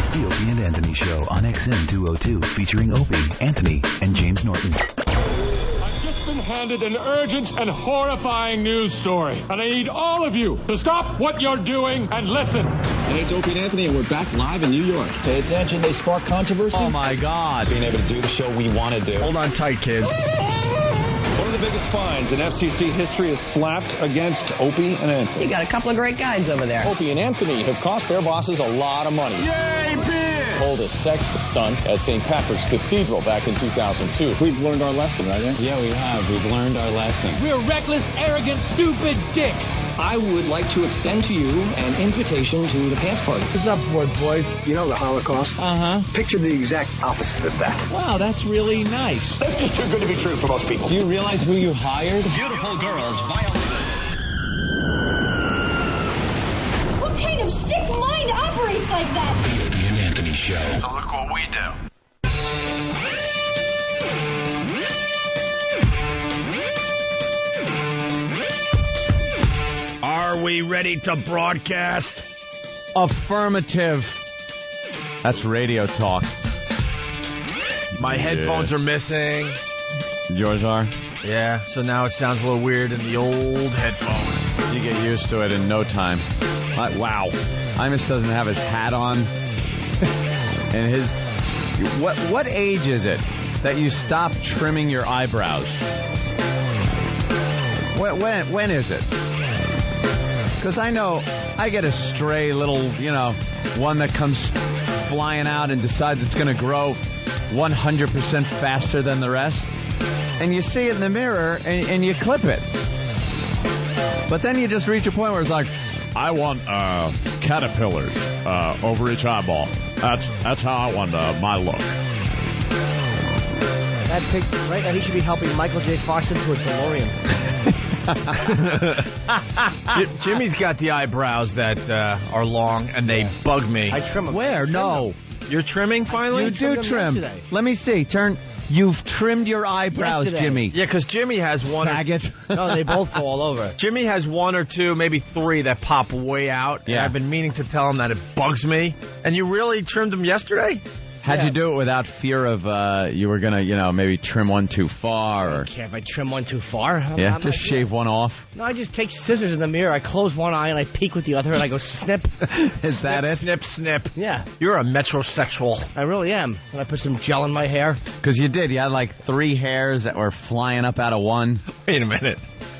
It's the Opie and Anthony Show on XM 202, featuring Opie, Anthony, and James Norton. I've just been handed an urgent and horrifying news story, and I need all of you to stop what you're doing and listen. Hey, it's Opie and Anthony, and we're back live in New York. Pay attention, they spark controversy. Oh, my God. Being able to do the show we want to do. Hold on tight, kids. One of the biggest fines in FCC history is slapped against Opie and Anthony. You got a couple of great guys over there. Opie and Anthony have cost their bosses a lot of money. Yay, beer! Pulled a sex stunt at St. Patrick's Cathedral back in 2002. We've learned our lesson, right? Yeah, we have. We've learned our lesson. We're reckless, arrogant, stupid dicks. I would like to extend to you an invitation to the pants party. What's up, boys? You know the Holocaust? Uh-huh. Picture the exact opposite of that. Wow, that's really nice. That's just too good to be true for most people. Do you realize who you hired? Beautiful girls, violent. What kind of sick mind operates like that? The Opie and Anthony Show. So look what we do. Are we ready to broadcast? Affirmative. That's radio talk. My headphones are missing. Yours are? Yeah, so now it sounds a little weird in the old headphones. You get used to it in no time. Wow. Imus doesn't have his hat on. And his... What age is it that you stop trimming your eyebrows? When is it? Because I know I get a stray little, one that comes flying out and decides it's going to grow 100% faster than the rest. And you see it in the mirror and you clip it. But then you just reach a point where it's like, I want caterpillars over each eyeball. That's how I want my look. That picture, right now, he should be helping Michael J. Fox into a DeLorean. Jimmy's got the eyebrows that are long, and they bug me. I trim them. Where? No. You're trimming finally? You do trim. yesterday. Let me see. You've trimmed your eyebrows, Yesterday. Jimmy. Yeah, because Jimmy has one. Faggot. No, they both go all over. Jimmy has one or two, maybe three that pop way out. Yeah. And I've been meaning to tell him that it bugs me. And you really trimmed them yesterday? How'd you do it without fear of you were going to, maybe trim one too far? I Or don't care if I trim one too far. Yeah, just shave one off. No, I just take scissors in the mirror. I close one eye and I peek with the other and I go snip. Is that it? Snip, snip. Yeah, You're a metrosexual. I really am. And I put some gel in my hair. Because you did. You had like 3 hairs that were flying up out of one. Wait a minute.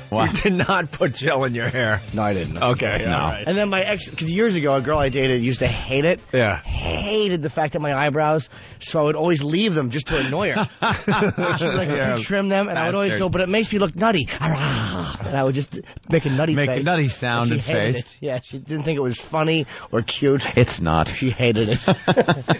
What? You did not put gel in your hair. No, I didn't. Okay, No. all right. And then my ex, because years ago, a girl I dated used to hate it. Yeah. Hated the fact that my eyebrows, so I would always leave them just to annoy her. She'd be like, Yeah. "Can you trim them?" And I would always Bastard. go, "But it makes me look nutty." And I would just make a nutty Make face. a nutty sound And and she hated face. it. Yeah, she didn't think it was funny or cute. It's not. She hated it.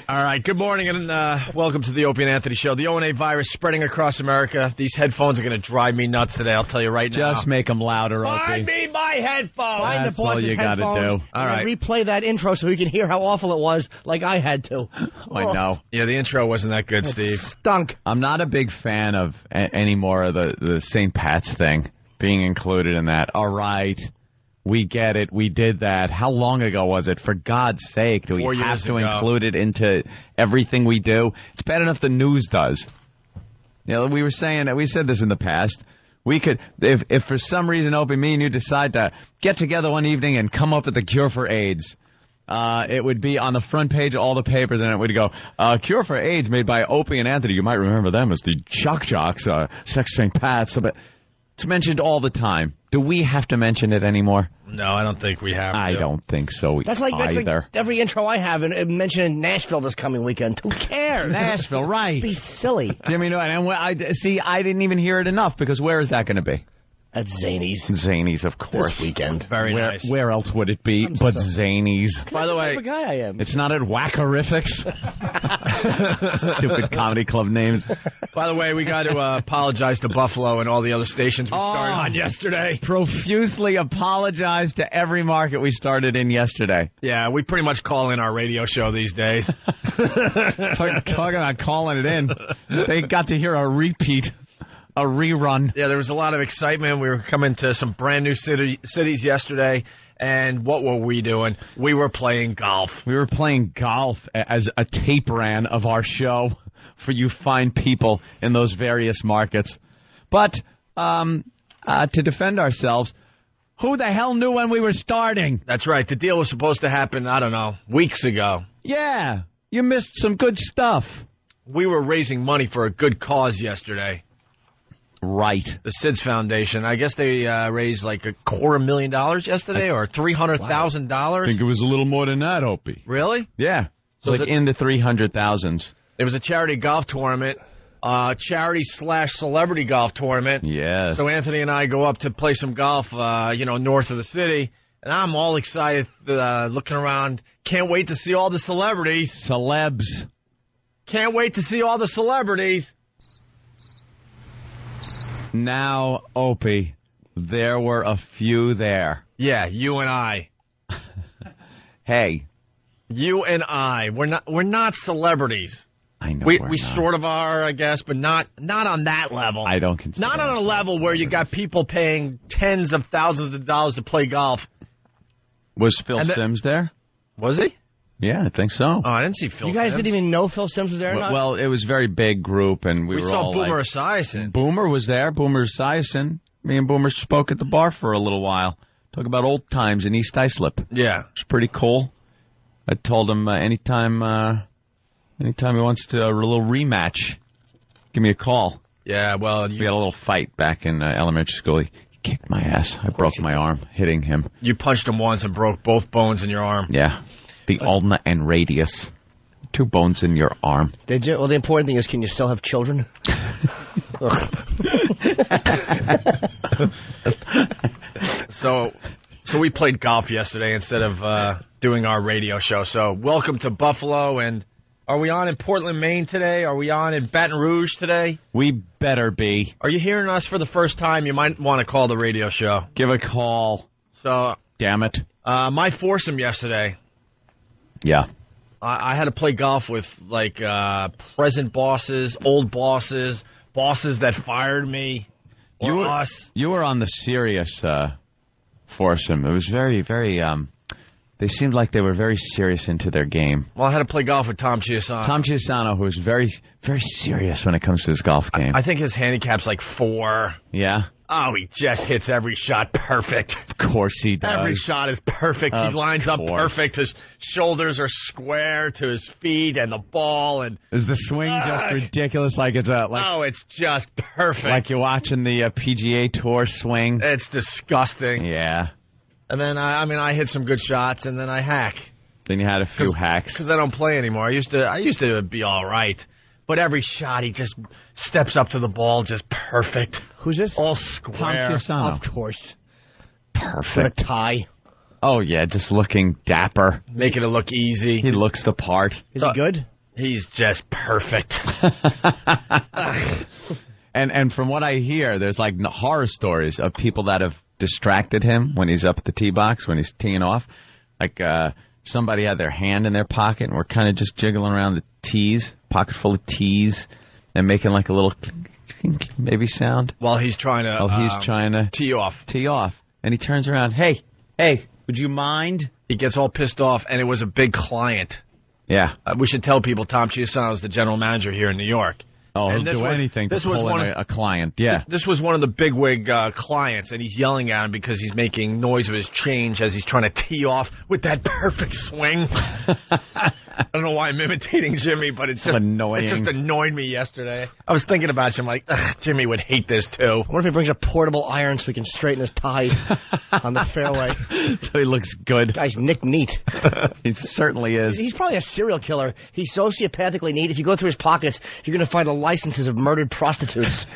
All right, good morning and welcome to the Opie and Anthony Show. The O&A virus spreading across America. These headphones are going to drive me nuts today, I'll tell you right now. Just make them louder, Find Opie. me my headphones! Find That's the all boss's you gotta headphones, do. and All then right. replay that intro so we can hear how awful it was, like I had to. I know. Yeah, the intro wasn't that good, It Steve. stunk. I'm not a big fan of any more of the St. Pat's thing being included in that. All right. We get it. We did that. How long ago was it? For God's sake, do 4 we have years to ago. include it into everything we do? It's bad enough the news does. We said this in the past. We could, if for some reason, Opie, me and you decide to get together one evening and come up with the cure for AIDS, it would be on the front page of all the papers, and it would go, cure for AIDS made by Opie and Anthony. You might remember them as the Shock Jocks, Sex St. Pat's. But it's mentioned all the time. Do we have to mention it anymore? No, I don't think we have to. I don't think so That's like either. every intro I have and mentioning Nashville this coming weekend. Who cares? Nashville, right. Be silly. Jimmy Norton. And I didn't even hear it enough, because where is that going to be? At Zany's. Zany's, of course. This weekend. Very nice. Where else would it be but Zany's? By the way, What type of guy I am. It's not at Wackerifics. Stupid comedy club names. by the way, we got to apologize to Buffalo and all the other stations we started on yesterday. Profusely apologize to every market we started in yesterday. Yeah, we pretty much call in our radio show these days. Talking about calling it in. They got to hear a repeat. A rerun. Yeah, there was a lot of excitement. We were coming to some brand new cities yesterday, And what were we doing? We were playing golf. We were playing golf as a tape ran of our show for you fine people in those various markets. But to defend ourselves, who the hell knew when we were starting? That's right. The deal was supposed to happen, I don't know, weeks ago. Yeah, you missed some good stuff. We were raising money for a good cause yesterday. Right. The SIDS Foundation. I guess they raised like $250,000 yesterday, or $300,000. I think it was a little more than that, Opie. Really? Yeah. So like in the 300,000s. It was a charity golf tournament, charity/celebrity golf tournament. Yes. So Anthony and I go up to play some golf, north of the city, and I'm all excited, looking around. Can't wait to see all the celebrities. Celebs. Can't wait to see all the celebrities. Now, Opie, there were a few there. Yeah, you and I. Hey. You and I. We're not celebrities. I know we not. sort of are, I guess, but not on that level. I don't consider Not on a level where you got people paying tens of thousands of dollars to play golf. Was Phil Simms there? Was he? Yeah, I think so. Oh, I didn't see Phil You guys Simms. didn't even know Phil Simms was there? Well, it was a very big group, and we were saw all Boomer like, Esiason. Boomer was there. Boomer Esiason. Me and Boomer spoke at the bar for a little while. Talk about old times in East Islip. Yeah. It's pretty cool. I told him anytime he wants to a little rematch, give me a call. Yeah, well, We had a little fight back in elementary school. He kicked my ass. I broke my arm hitting him. you punched him once and broke both bones in your arm. Yeah. The ulna and radius. 2 bones in your arm. Did you? Well, the important thing is, can you still have children? So we played golf yesterday instead of doing our radio show. So welcome to Buffalo. And are we on in Portland, Maine today? Are we on in Baton Rouge today? We better be. Are you hearing us for the first time? You might want to call the radio show. Give a call. So, Damn it. my foursome yesterday. Yeah. I had to play golf with, present bosses, old bosses, bosses that fired me, or us. You were on the Sirius foursome. It was very, very, they seemed like they were very serious into their game. Well, I had to play golf with Tom Chiasano. Tom Chiasano, who is very, very serious when it comes to his golf game. I think his handicap's like 4. Yeah? Oh, he just hits every shot perfect. Of course he does. Every shot is perfect. He lines up perfect. His shoulders are square to his feet and the ball. And Is the swing just ridiculous? Like it's it's just perfect. like you're watching the PGA Tour swing? It's disgusting. Yeah. And then, I hit some good shots, and then I hack. Then you had a few hacks. Because I don't play anymore. I used to be all right. But every shot, he just steps up to the ball just perfect. Who's this? All Tom square. Chiasano. Of course. Perfect. With a tie. Oh, yeah, just looking dapper. Making it look easy. He looks the part. Is he good? He's just perfect. And from what I hear, there's like horror stories of people that have distracted him when he's up at the tee box, when he's teeing off. Like somebody had their hand in their pocket and were kind of just jiggling around the tees, pocket full of tees, and making like a little clink, maybe sound. While he's trying to... He's trying to tee off. Tee off. And he turns around, hey, would you mind? He gets all pissed off, and it was a big client. Yeah. We should tell people Tom Chiasano is the general manager here in New York. Oh, And he'll do anything to pull in a client. Yeah. This was one of the bigwig clients, and he's yelling at him because he's making noise of his change as he's trying to tee off with that perfect swing. I don't know why I'm imitating Jimmy, but it's just annoying. It just annoyed me yesterday. I was thinking about you. I'm like, Jimmy would hate this too. What if he brings a portable iron so we can straighten his tie on the fairway? So he looks good. Guy's Nick Neat. He certainly is. He's probably a serial killer. He's sociopathically neat. If you go through his pockets, you're going to find the licenses of murdered prostitutes.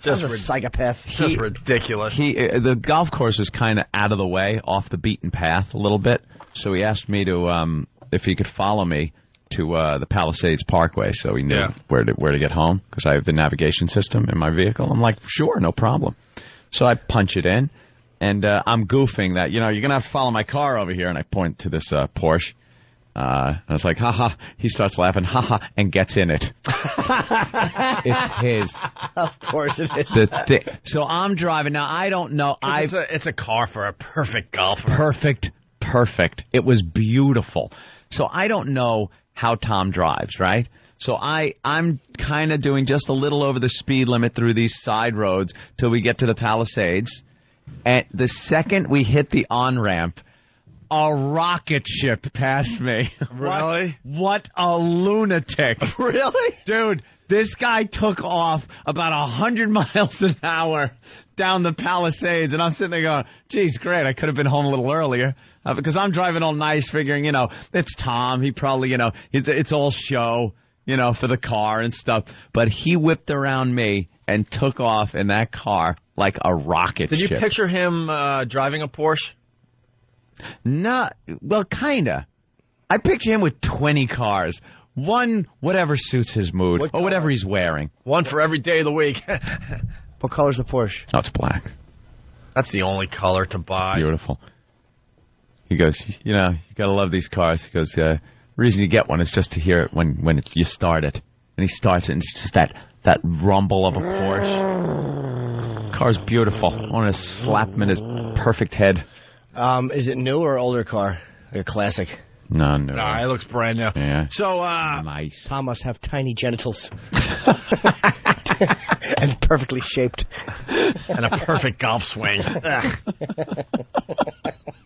Just a psychopath. Just ridiculous. The golf course was kind of out of the way, off the beaten path a little bit. So he asked me to, if he could follow me to the Palisades Parkway, so he knew where to get home, because I have the navigation system in my vehicle. I'm like, sure, no problem. So I punch it in, and I'm goofing that, you're going to have to follow my car over here, and I point to this Porsche. I was like, ha. He starts laughing, ha, and gets in it. It's his. Of course it is. So I'm driving. Now, I don't know. It's a car for a perfect golfer. Perfect. It was beautiful. So I don't know how Tom drives, right? So I'm kind of doing just a little over the speed limit through these side roads till we get to the Palisades. And the second we hit the on-ramp, a rocket ship passed me. Really? What a lunatic. Really? Dude, this guy took off about 100 miles an hour down the Palisades, and I'm sitting there going, geez, great, I could have been home a little earlier. Because I'm driving all nice, figuring, it's Tom. He probably, it's all show, for the car and stuff. But he whipped around me and took off in that car like a rocket ship. Did you picture him driving a Porsche? No, well, kind of. I picture him with 20 cars. One, whatever suits his mood, or whatever he's wearing. One for every day of the week. What color's the Porsche? Oh, it's black. That's the only color to buy. Beautiful. He goes, you got to love these cars. He goes, the reason you get one is just to hear it when you start it. And he starts it, and it's just that rumble of a Porsche. Car's beautiful. I want to slap him in his perfect head. Is it new or older car? Like a classic? No. No, it looks brand new. Yeah. So, nice. Tom must have tiny genitals. And perfectly shaped. And a perfect golf swing.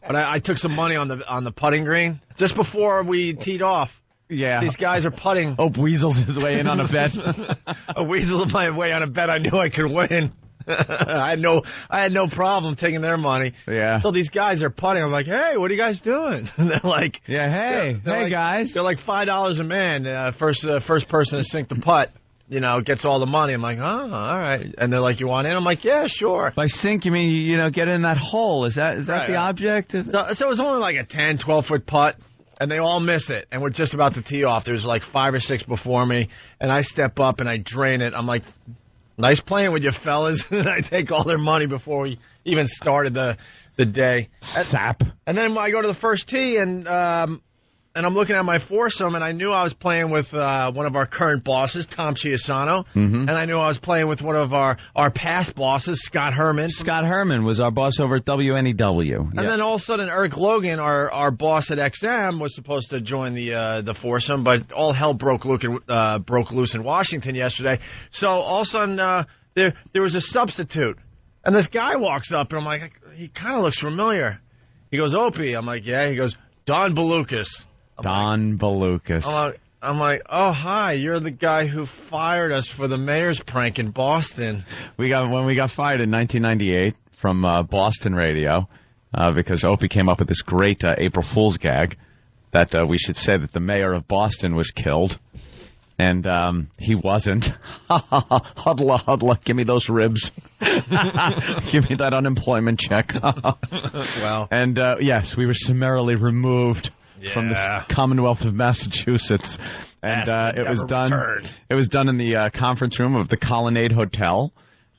But I took some money on the putting green just before we teed off. Yeah. These guys are putting. Weasels his way in on a bet. A weasel my way on a bet I knew I could win. I had no problem taking their money. Yeah. So these guys are putting. I'm like, hey, what are you guys doing? And they're like, yeah, hey like, guys. They're like $5 a man. First person to sink the putt, gets all the money. I'm like, oh, all right. And they're like, you want in? I'm like, yeah, sure. By sink, you mean, get in that hole. Is that right, the object? So it was only like a 10, 12-foot putt. And they all miss it, and we're just about to tee off. There's like 5 or 6 before me, and I step up and I drain it. I'm like, nice playing with you fellas. And I take all their money before we even started the day. Sap. And then I go to the first tee, and I'm looking at my foursome, and I knew I was playing with one of our current bosses, Tom Chiasano, and I knew I was playing with one of our past bosses, Scott Herman. Scott Herman was our boss over at WNEW. And then all of a sudden, Eric Logan, our boss at XM, was supposed to join the foursome, but all hell broke loose in Washington yesterday. So all of a sudden, there was a substitute, and this guy walks up, and I'm like, he kind of looks familiar. He goes, Opie. I'm like, yeah. He goes, Don Balukas. Don Balukas. I'm like, oh, hi, you're the guy who fired us for the mayor's prank in Boston. When we got fired in 1998 from Boston radio, because Opie came up with this great April Fool's gag that we should say that the mayor of Boston was killed. And he wasn't. Huddler, give me those ribs. Give me that unemployment check. Well. And, yes, we were summarily removed from the Commonwealth of Massachusetts. And it was done. Returned. It was done in the conference room of the Colonnade Hotel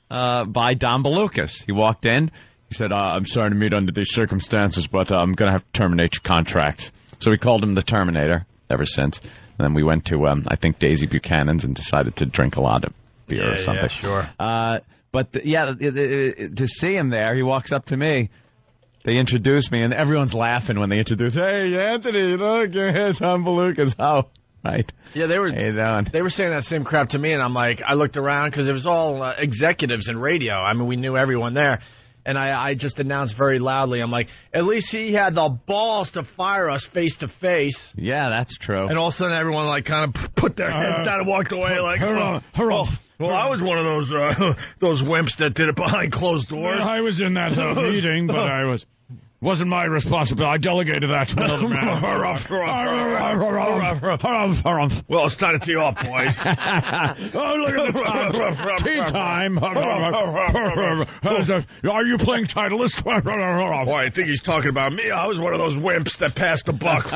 by Don Balukas. He walked in. He said, I'm sorry to meet under these circumstances, but I'm going to have to terminate your contract. So we called him the Terminator ever since. And then we went to, I think, Daisy Buchanan's and decided to drink a lot of beer or something. Yeah, sure. But, to see him there, he walks up to me. They introduce me, and everyone's laughing when they introduce, hey, Anthony, look, you're Tom Balukas. Oh, right. Yeah, they were saying that same crap to me, and I'm like, I looked around because it was all executives in radio. I mean, we knew everyone there. And I just announced very loudly, I'm like, at least he had the balls to fire us face to face. Yeah, that's true. And all of a sudden, everyone like kind of put their heads down and walked away like, well, I was one of those wimps that did it behind closed doors. Well, I was in that meeting, but wasn't my responsibility. I delegated that to another man. Well, it's time to tee off, boys. Oh, look at this. Tea time. Are you playing Titleist? Boy, I think he's talking about me. I was one of those wimps that passed the buck.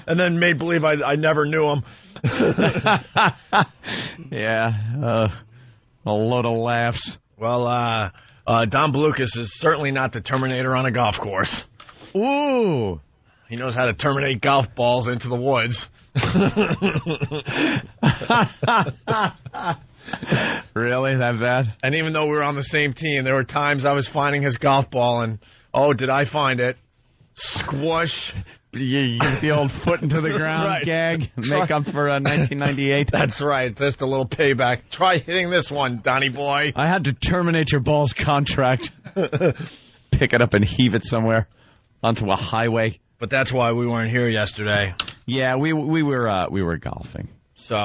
And then made believe I never knew him. Yeah. A load of laughs. Well, Don Balukas is certainly not the Terminator on a golf course. Ooh. He knows how to terminate golf balls into the woods. Really? That bad? And even though we were on the same team, there were times I was finding his golf ball and, oh, did I find it? Squash. You get the old foot into the ground Right. gag. Make up for 1998. That's right. Just a little payback. Try hitting this one, Donnie boy. I had to terminate your ball's contract. Pick it up and heave it somewhere onto a highway. But that's why we weren't here yesterday. Yeah, we were golfing. So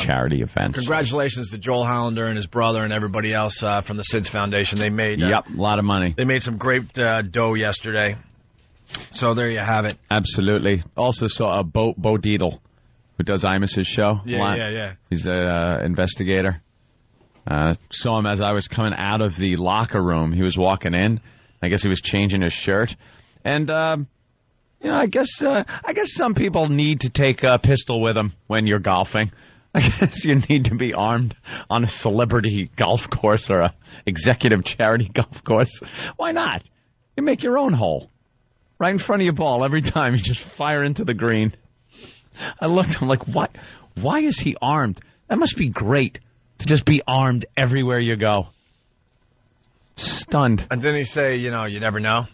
charity events. Congratulations to Joel Hollander and his brother and everybody else from the SIDS Foundation. They made a lot of money. They made some great dough yesterday. So there you have it. Absolutely. Also saw Bo Dietl, who does Imus's show. Yeah. He's an investigator. Saw him as I was coming out of the locker room. He was walking in. I guess he was changing his shirt. And I guess some people need to take a pistol with them when you're golfing. I guess you need to be armed on a celebrity golf course or a executive charity golf course. Why not? You make your own hole. Right in front of your ball every time. You just fire into the green. I looked, I'm like, what? Why is he armed? That must be great to just be armed everywhere you go. Stunned. And didn't he say, you never know?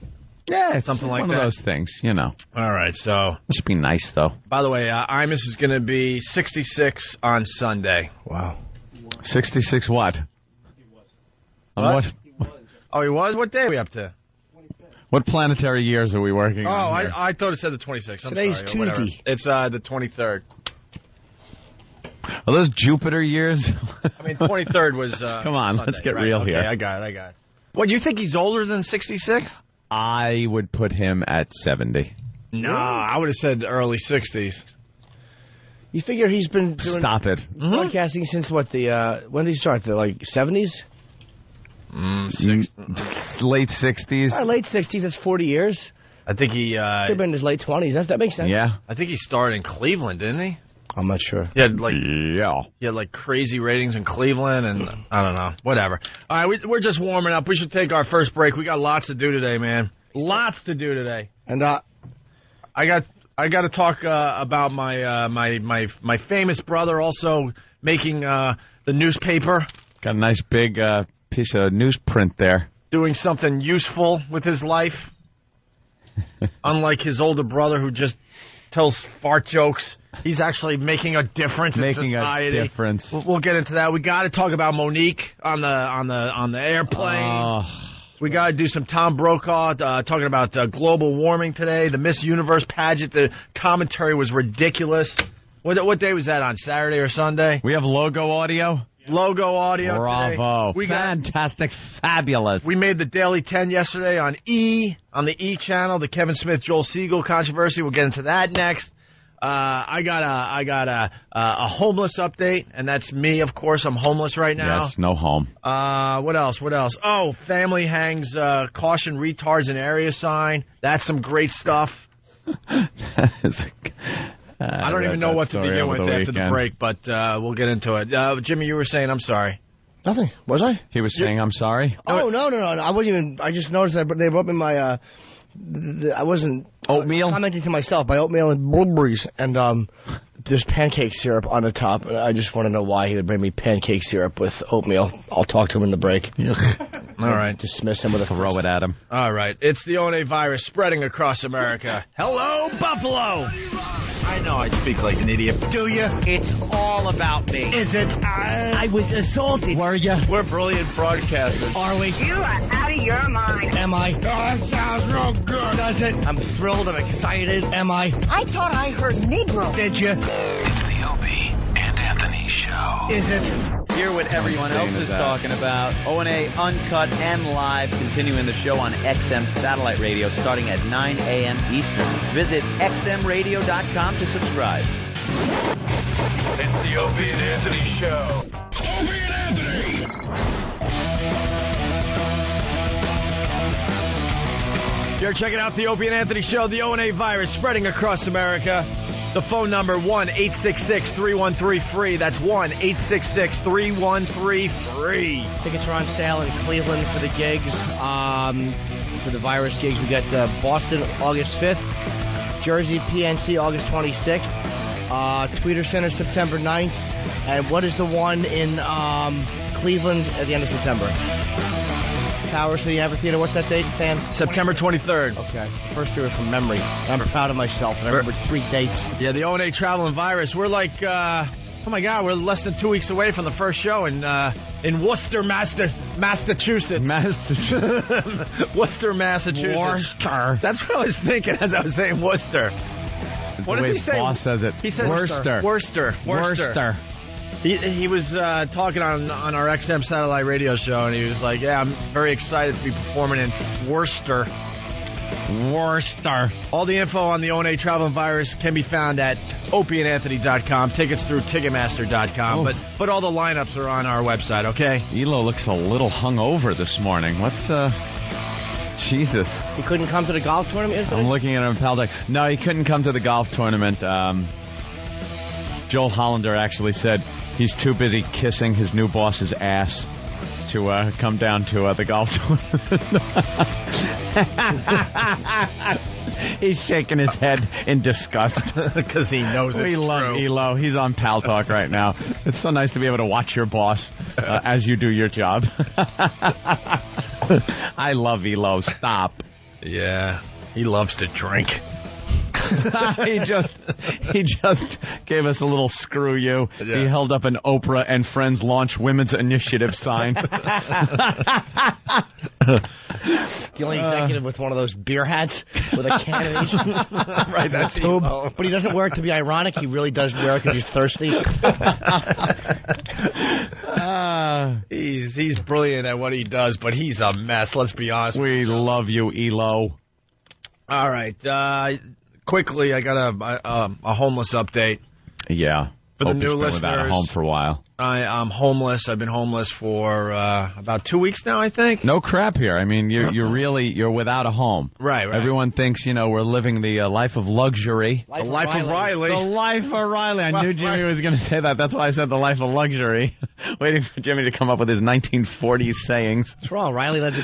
Yeah, it's something like one that. Of those things, All right, so. Must be nice, though. By the way, Imus is going to be 66 on Sunday. Wow. 66 what? He was. What? He was. Oh, he was? What day are we up to? What planetary years are we working on? Oh, I thought it said the 26th. Today's Tuesday. It's the 23rd. Are those Jupiter years? I mean, 23rd was Come on, Sunday. let's get right, real okay, here. I got it. What, you think he's older than 66? I would put him at 70. No, I would have said early 60s. You figure he's been doing Stop it. broadcasting since what, when did he start? The, 70s? Late 60s. Late 60s, that's 40 years. I think he... Could have been in his late 20s. That makes sense. Yeah. I think he started in Cleveland, didn't he? I'm not sure. He had crazy ratings in Cleveland, and I don't know. Whatever. All right, we're just warming up. We should take our first break. We got lots to do today, man. Lots to do today. And I got to talk about my famous brother also making the newspaper. Got a nice big piece of newsprint there. Doing something useful with his life. Unlike his older brother who just tells fart jokes. He's actually making a difference in society. A difference. We'll get into that. We got to talk about Monique on the airplane. We got to do some Tom Brokaw talking about global warming today. The Miss Universe pageant. The commentary was ridiculous. What day was that on? Saturday or Sunday? We have logo audio. Logo audio. Bravo. Fantastic. Fabulous. We made the Daily 10 yesterday on the E channel, the Kevin Smith, Joel Siegel controversy. We'll get into that next. I got a homeless update, and that's me, of course. I'm homeless right now. Yes, no home. What else? Oh, family hangs caution retards in area sign. That's some great stuff. I don't even know what to begin with after the break, but we'll get into it. Jimmy, you were saying, I'm sorry. Nothing. Was I? He was saying, I'm sorry? Oh, no. I wasn't even, I just noticed that they brought me my, I wasn't oatmeal commenting to myself, my oatmeal and blueberries, and there's pancake syrup on the top. And I just want to know why he would bring me pancake syrup with oatmeal. I'll talk to him in the break. All right. Dismiss him with a throw it at him. All right. It's the ONA virus spreading across America. Hello, Buffalo. I know I speak like an idiot. Do you? It's all about me. Is it? I was assaulted. Were you? We're brilliant broadcasters. Are we? You are out of your mind. Am I? Oh, that sounds real good. Does it? I'm thrilled. I'm excited. Am I? I thought I heard Negro. Did you? It's the Opie and Anthony Show. Is it? Hear what everyone else is talking about. O&A Uncut and Live, continuing the show on XM Satellite Radio starting at 9 a.m. Eastern. Visit xmradio.com to subscribe. It's the Opie and Anthony Show. Opie and Anthony! You're checking out the Opie and Anthony Show, the ONA virus spreading across America. The phone number, 1-866-313-FREE. That's 1-866-313-FREE. Tickets are on sale in Cleveland for the gigs. For the virus gigs, we got Boston August 5th, Jersey PNC August 26th. Tweeter Center September 9th. And what is the one in Cleveland at the end of September? Tower City Amphitheater. What's that date, Stan? September 23rd. Okay. First year from memory. I'm proud of myself. I remember 3 dates. Yeah, the O&A Traveling Virus. We're like, oh my God, we're less than 2 weeks away from the first show in Worcester, Massachusetts. Worcester, Massachusetts. Worcester. That's what I was thinking as I was saying Worcester. What does he say? Boss says it. He said Worcester. Worcester. He was talking on our XM satellite radio show, and he was like, yeah, I'm very excited to be performing in Worcester. All the info on the O&A Traveling Virus can be found at opieandanthony.com. Tickets through Ticketmaster.com. Oh. But all the lineups are on our website, okay? Elo looks a little hungover this morning. What's, Jesus. He couldn't come to the golf tournament yesterday? I'm looking at him, pal. No, he couldn't come to the golf tournament. Joel Hollander actually said he's too busy kissing his new boss's ass to come down to the golf tournament. He's shaking his head in disgust because he knows it's We love true. Elo. He's on Pal Talk right now. It's so nice to be able to watch your boss as you do your job. I love Elo. Stop. Yeah, he loves to drink. he just gave us a little screw you. Yeah. He held up an Oprah and Friends Launch Women's Initiative sign. The only executive with one of those beer hats with a can in each. Right, that's tube. Elo. But he doesn't wear it to be ironic. He really does wear it because he's thirsty. He's brilliant at what he does, but he's a mess. Let's be honest. We love you, Elo. All right. Quickly, I got a homeless update. Yeah. For the Hope new you've been without a listeners, home for a while. I'm homeless. I've been homeless for about 2 weeks now, I think. No crap here. I mean, you're without a home. Right. Everyone thinks, we're living the life of luxury. The life of Riley. The life of Riley. I knew Jimmy was going to say that. That's why I said the life of luxury. Waiting for Jimmy to come up with his 1940s sayings. What's wrong? Riley leads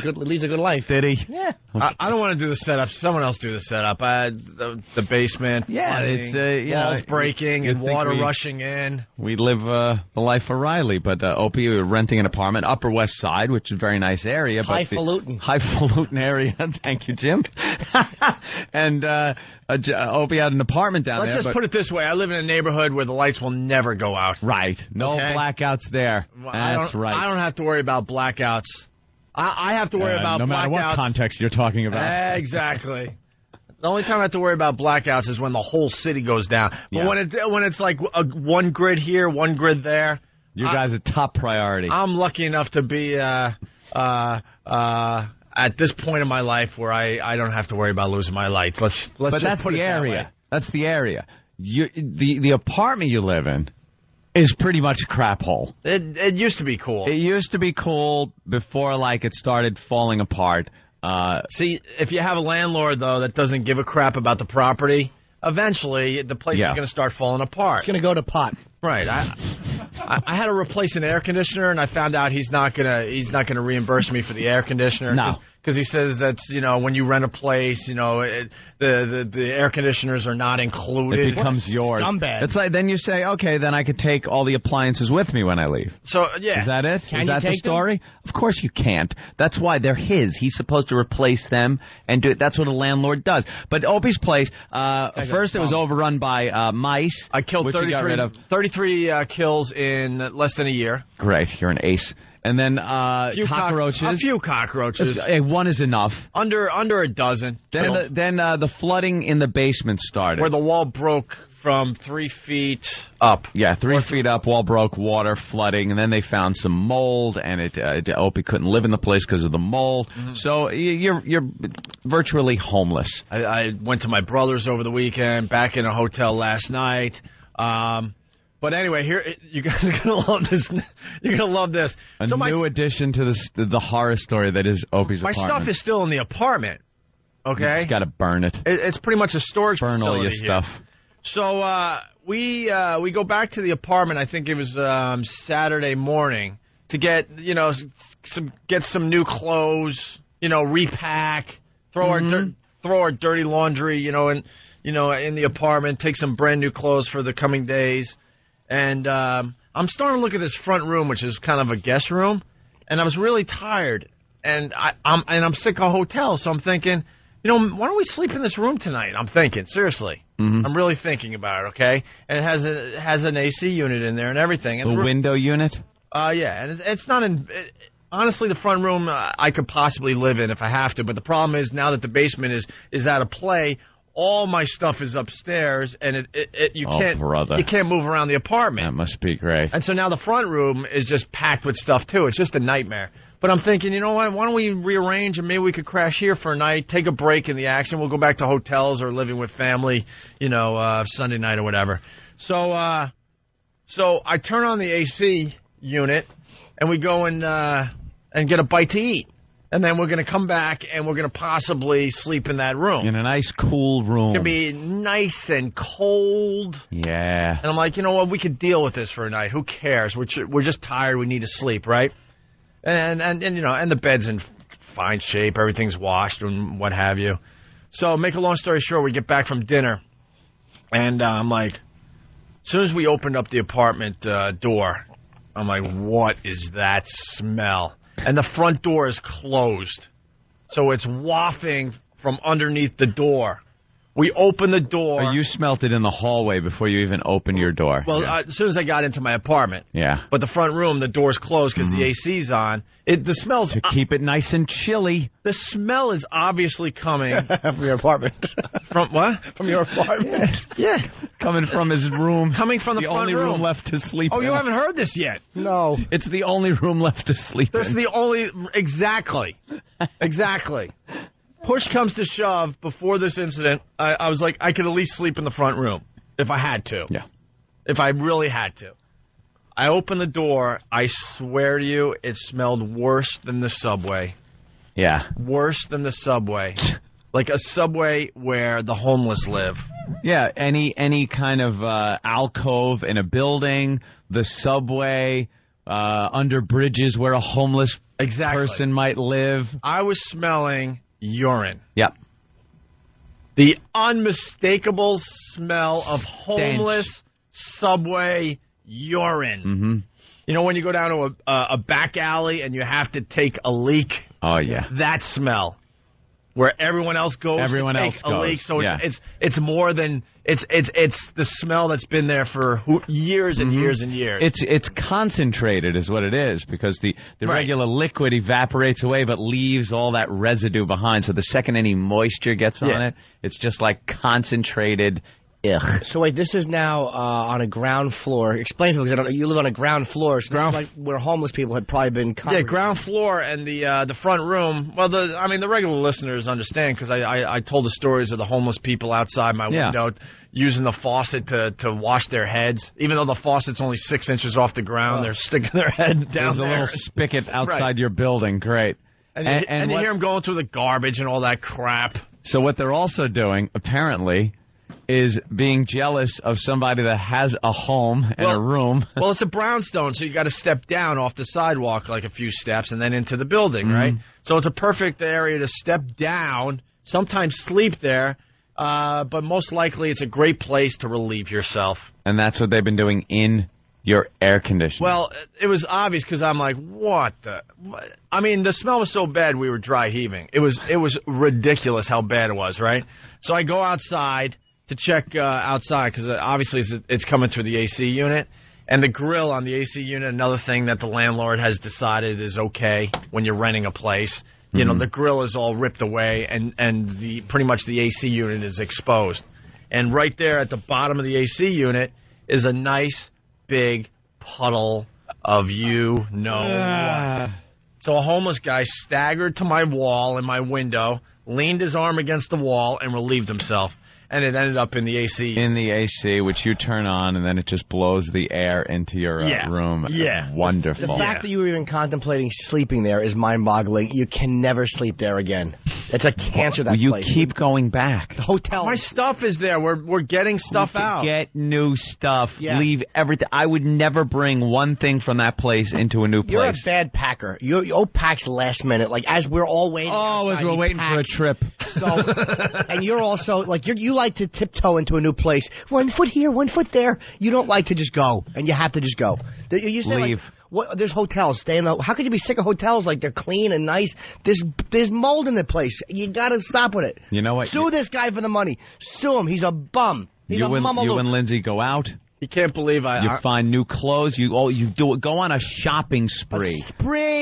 a good life. Did he? Yeah. I don't want to do the setup. Someone else do the setup. The basement. Yeah, flooding, it's walls breaking and water rushing in. We live the life of Riley, but Opie, we're renting an apartment, Upper West Side, which is a very nice area. Highfalutin. Highfalutin area. Thank you, Jim. And Opie had an apartment down there. Let's just put it this way. I live in a neighborhood where the lights will never go out. Right. No blackouts there. That's right. I don't have to worry about blackouts. I have to worry about no blackouts. No matter what context you're talking about. Exactly. The only time I have to worry about blackouts is when the whole city goes down. But when it's like one grid here, one grid there. You guys are top priority. I'm lucky enough to be at this point in my life where I don't have to worry about losing my lights. Let's but just that's put the it area. That way. That's the area. The apartment you live in is pretty much a crap hole. It used to be cool. It used to be cool before it started falling apart. See, if you have a landlord, though, that doesn't give a crap about the property, eventually the place is going to start falling apart. It's going to go to pot. Right. I had to replace an air conditioner, and I found out he's not gonna reimburse me for the air conditioner. No. Because he says that's, when you rent a place, the air conditioners are not included. It becomes yours. Scumbag. It's like, then you say, okay, then I could take all the appliances with me when I leave. So, yeah. Is that it? Is that the take story? Of course you can't. That's why they're his. He's supposed to replace them and do it. That's what a landlord does. But Opie's place, first it was overrun by mice. I killed 33 kills in less than a year. Great. You're an ace. And then cockroaches. A few cockroaches. One is enough. Under a dozen. Then the flooding in the basement started. Where the wall broke from 3 feet up. Yeah, 3 feet up, wall broke, water, flooding, and then they found some mold, and Opie couldn't live in the place because of the mold. Mm-hmm. So you're virtually homeless. I went to my brother's over the weekend, back in a hotel last night. But anyway, here you guys are gonna love this. You're gonna love this. A new addition to the horror story that is Opie's apartment. My stuff is still in the apartment. Okay, you got to burn it. It's pretty much a storage facility. Burn all your here. stuff. So we go back to the apartment. I think it was Saturday morning to get some new clothes. Repack, throw throw our dirty laundry, in the apartment, take some brand new clothes for the coming days. And I'm starting to look at this front room, which is kind of a guest room, and I was really tired. And I'm sick of hotels, so I'm thinking, why don't we sleep in this room tonight? I'm thinking, seriously. Mm-hmm. I'm really thinking about it, okay? And it has an AC unit in there and everything. And a window unit? Yeah, and it's not in... honestly, the front room I could possibly live in if I have to, but the problem is now that the basement is out of play, all my stuff is upstairs, and you can't move around the apartment. That must be great. And so now the front room is just packed with stuff, too. It's just a nightmare. But I'm thinking, you know what, why don't we rearrange and maybe we could crash here for a night, take a break in the action. We'll go back to hotels or living with family, Sunday night or whatever. So I turn on the AC unit, and we go and get a bite to eat. And then we're going to come back, and we're going to possibly sleep in that room. In a nice, cool room. It's going to be nice and cold. Yeah. And I'm like, you know what? We could deal with this for a night. Who cares? We're just tired. We need to sleep, right? And the bed's in fine shape. Everything's washed and what have you. So make a long story short, we get back from dinner, and I'm like, as soon as we opened up the apartment door, I'm like, what is that smell? And the front door is closed. So it's wafting from underneath the door. We open the door. You smelt it in the hallway before you even opened your door. Well, as soon as I got into my apartment. Yeah. But the front room, the door's closed because the AC's on. The smell's... To keep it nice and chilly. The smell is obviously coming... From your apartment. From what? From your apartment. Yeah. Coming from his room. Coming from the front room. The only room left to sleep in. Oh, you haven't heard this yet? No. It's the only room left to sleep in. That's the only... Exactly. Exactly. Push comes to shove, before this incident, I was like, I could at least sleep in the front room if I had to. Yeah. If I really had to. I opened the door. I swear to you, it smelled worse than the subway. Yeah. Worse than the subway. Like a subway where the homeless live. Yeah, any kind of alcove in a building, the subway, under bridges where a homeless person might live. I was smelling... urine. Yep. The unmistakable smell of homeless subway urine. Mm-hmm. You know when you go down to a back alley and you have to take a leak? Oh, yeah. That smell. Where everyone else goes to take a leak. So it's more than... It's the smell that's been there for years and years and years. It's concentrated is what it is, because the regular liquid evaporates away but leaves all that residue behind. So the second any moisture gets on it, it's just like concentrated. Ugh. So wait, this is now on a ground floor. Explain to me, because you live on a ground floor, so like where homeless people had probably been congregated. Yeah, ground floor and the front room. Well, the regular listeners understand, because I told the stories of the homeless people outside my window using the faucet to wash their heads. Even though the faucet's only 6 inches off the ground, they're sticking their head down there. There's a little spigot outside your building. Great. And you hear them going through the garbage and all that crap. So what they're also doing, apparently, is being jealous of somebody that has a home and a room. Well, it's a brownstone, so you got to step down off the sidewalk like a few steps and then into the building, right? So it's a perfect area to step down, sometimes sleep there, but most likely it's a great place to relieve yourself. And that's what they've been doing in your air conditioner. Well, it was obvious because I'm like, what the... I mean, the smell was so bad we were dry heaving. It was ridiculous how bad it was, right? So I go outside to check outside, because obviously it's coming through the AC unit. And the grill on the AC unit, another thing that the landlord has decided is okay when you're renting a place. You know, the grill is all ripped away, and pretty much the AC unit is exposed. And right there at the bottom of the AC unit is a nice big puddle of what. So a homeless guy staggered to my wall in my window, leaned his arm against the wall, and relieved himself. and it ended up in the AC. In the AC, which you turn on, and then it just blows the air into your room. Yeah. Wonderful. The fact that you were even contemplating sleeping there is mind-boggling. You can never sleep there again. It's a cancer, that place. You keep going back. The hotel. My stuff is there. We're getting stuff out. Get new stuff. Yeah. Leave everything. I would never bring one thing from that place into a new place. You're a bad packer. You packs last minute, like as we're all waiting. Oh, as we're waiting for a trip. So, and you're also like you like to tiptoe into a new place. 1 foot here, 1 foot there. You don't like to just go, and you have to just go. You say, leave. Like, there's hotels. Stay in the. How could you be sick of hotels? Like they're clean and nice. There's mold in the place. You got to stop with it. You know what? Sue this guy for the money. Sue him. He's a bum. He's You and Lindsay go out. You can't believe You find new clothes. You go on a shopping spree.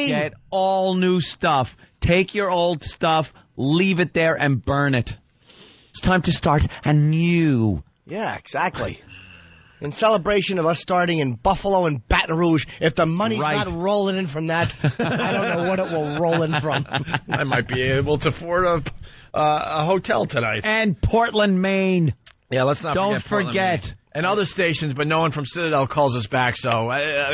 Get all new stuff. Take your old stuff, leave it there, and burn it. It's time to start anew. Yeah, exactly. In celebration of us starting in Buffalo and Baton Rouge, if the money's not rolling in from that, I don't know what it will roll in from. I might be able to afford a hotel tonight. And Portland, Maine. Yeah, let's not forget. And other stations, but no one from Citadel calls us back, so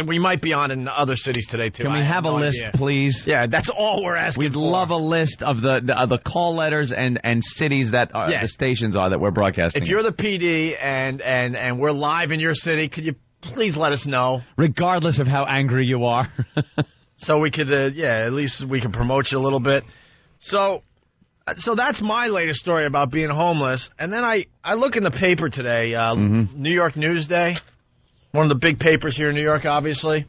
we might be on in other cities today, too. Can we have a list, please? Yeah, that's all we're asking We'd for. love a list of the call letters and cities that the stations are that we're broadcasting. If you're the PD and we're live in your city, could you please let us know? Regardless of how angry you are. So we could, at least we can promote you a little bit. So that's my latest story about being homeless. And then I look in the paper today, New York Newsday, one of the big papers here in New York, obviously.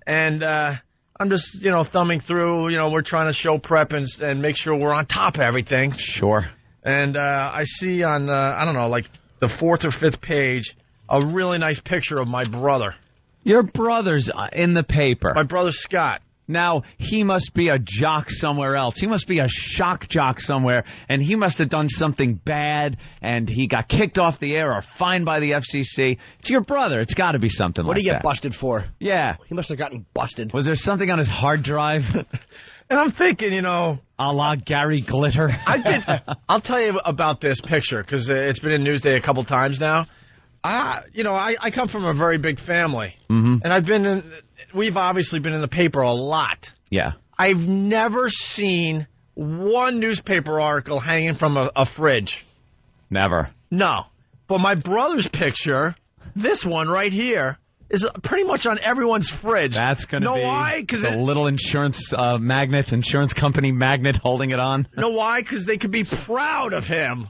And I'm just, thumbing through. We're trying to show prep and make sure we're on top of everything. Sure. And I see on, I don't know, like the 4th or 5th page, a really nice picture of my brother. Your brother's in the paper. My brother Scott. Now, he must be a jock somewhere else. He must be a shock jock somewhere, and he must have done something bad, and he got kicked off the air or fined by the FCC. It's your brother. It's got to be something like that. What did he get busted for? Yeah. He must have gotten busted. Was there something on his hard drive? And I'm thinking, a la Gary Glitter. I'll tell you about this picture, because it's been in Newsday a couple times now. I come from a very big family, and we've obviously been in the paper a lot. Yeah. I've never seen one newspaper article hanging from a fridge. Never. No. But my brother's picture, this one right here, is pretty much on everyone's fridge. That's going to be why? The little insurance company magnet holding it on. Know why? Because they could be proud of him.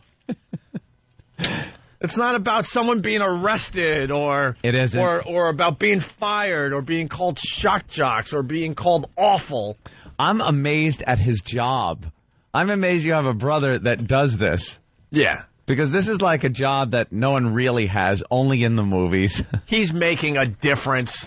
It's not about someone being arrested or it isn't. or about being fired or being called shock jocks or being called awful. I'm amazed at his job. I'm amazed you have a brother that does this. Yeah. Because this is like a job that no one really has, only in the movies. He's making a difference.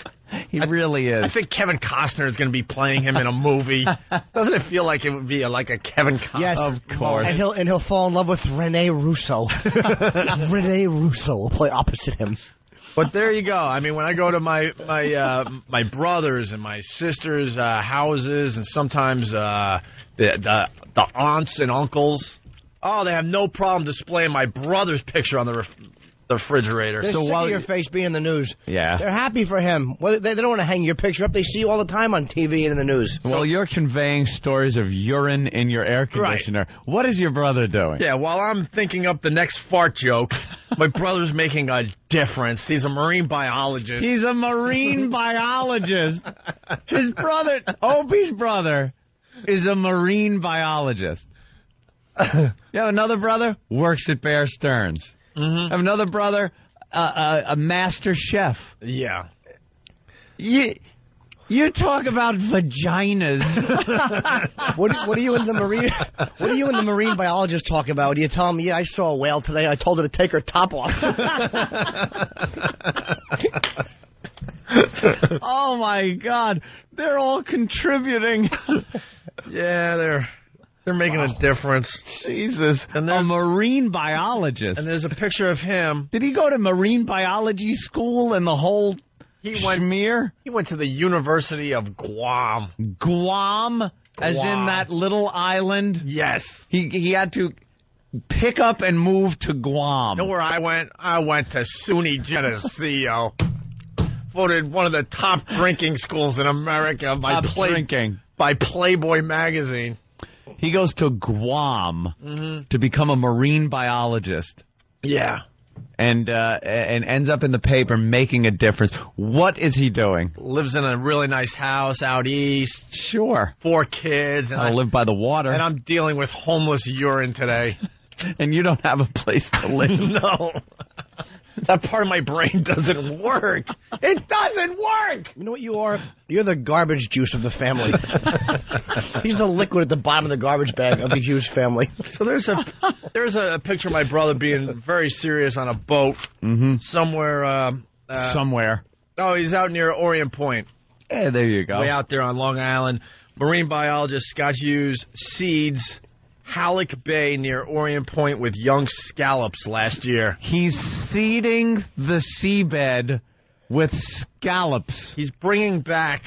He really is. I think Kevin Costner is going to be playing him in a movie. Doesn't it feel like it would be like a Kevin Costner? Yes, of course. And he'll fall in love with Rene Russo. Rene Russo will play opposite him. But there you go. I mean, when I go to my brothers and my sisters' houses, and sometimes the aunts and uncles, they have no problem displaying my brother's picture on the refrigerator. They're sick of your face being in the news. Yeah. They're happy for him. Well, they don't want to hang your picture up. They see you all the time on TV and in the news. Well, you're conveying stories of urine in your air conditioner. Right. What is your brother doing? Yeah, while I'm thinking up the next fart joke, my brother's making a difference. He's a marine biologist. He's a marine biologist. His brother, Opie's brother, is a marine biologist. You have another brother? Works at Bear Stearns. I have another brother, a master chef. Yeah. You talk about vaginas. What are you in the marine? What are you and the marine biologist talking about? Do you tell him, I saw a whale today. I told her to take her top off. Oh my God! They're all contributing. Yeah, they're making a difference. Jesus. And a marine biologist. And there's a picture of him. Did he go to marine biology school and the whole schmear? He went to the University of Guam. Guam? As in that little island? Yes. He had to pick up and move to Guam. You know where I went? I went to SUNY Geneseo. Voted one of the top drinking schools in America by Playboy magazine. He goes to Guam to become a marine biologist. Yeah. And ends up in the paper making a difference. What is he doing? Lives in a really nice house out east. Sure. 4 kids. And I live by the water. And I'm dealing with homeless urine today. And you don't have a place to live. No. That part of my brain doesn't work. It doesn't work. You know what you are? You're the garbage juice of the family. He's the liquid at the bottom of the garbage bag of the Hughes family. So there's a picture of my brother being very serious on a boat somewhere. Somewhere. Oh, he's out near Orient Point. Hey, there you go. Way out there on Long Island. Marine biologist Scott Hughes seeds Halleck Bay near Orient Point with young scallops last year. He's seeding the seabed with scallops. He's bringing back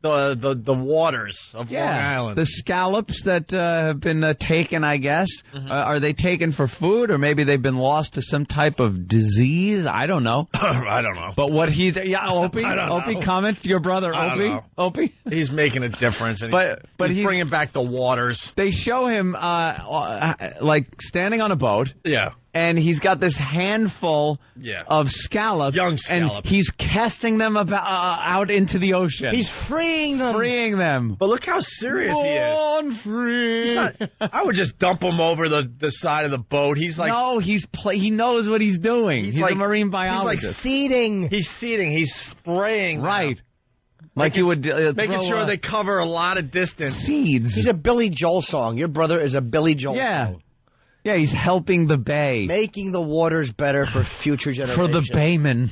the waters of Long Island. The scallops that have been taken, I guess. Are they taken for food, or maybe they've been lost to some type of disease? I don't know. I don't know. But what he's... Yeah, Opie? Opie, comment? Your brother, Opie? Opie? He's making a difference, and but he's bringing back the waters. They show him, like, standing on a boat. Yeah. And he's got this handful of scallops. Young scallops. And he's casting them out into the ocean. He's freeing them. But look how serious he is. Born free. I would just dump him over the side of the boat. He's like... No, he knows what he's doing. He's like, a marine biologist. He's like seeding. He's seeding. He's spraying. Right. Like you would... making sure they cover a lot of distance. Seeds. He's a Billy Joel song. Your brother is a Billy Joel song. Yeah, he's helping the bay. Making the waters better for future generations. For the baymen.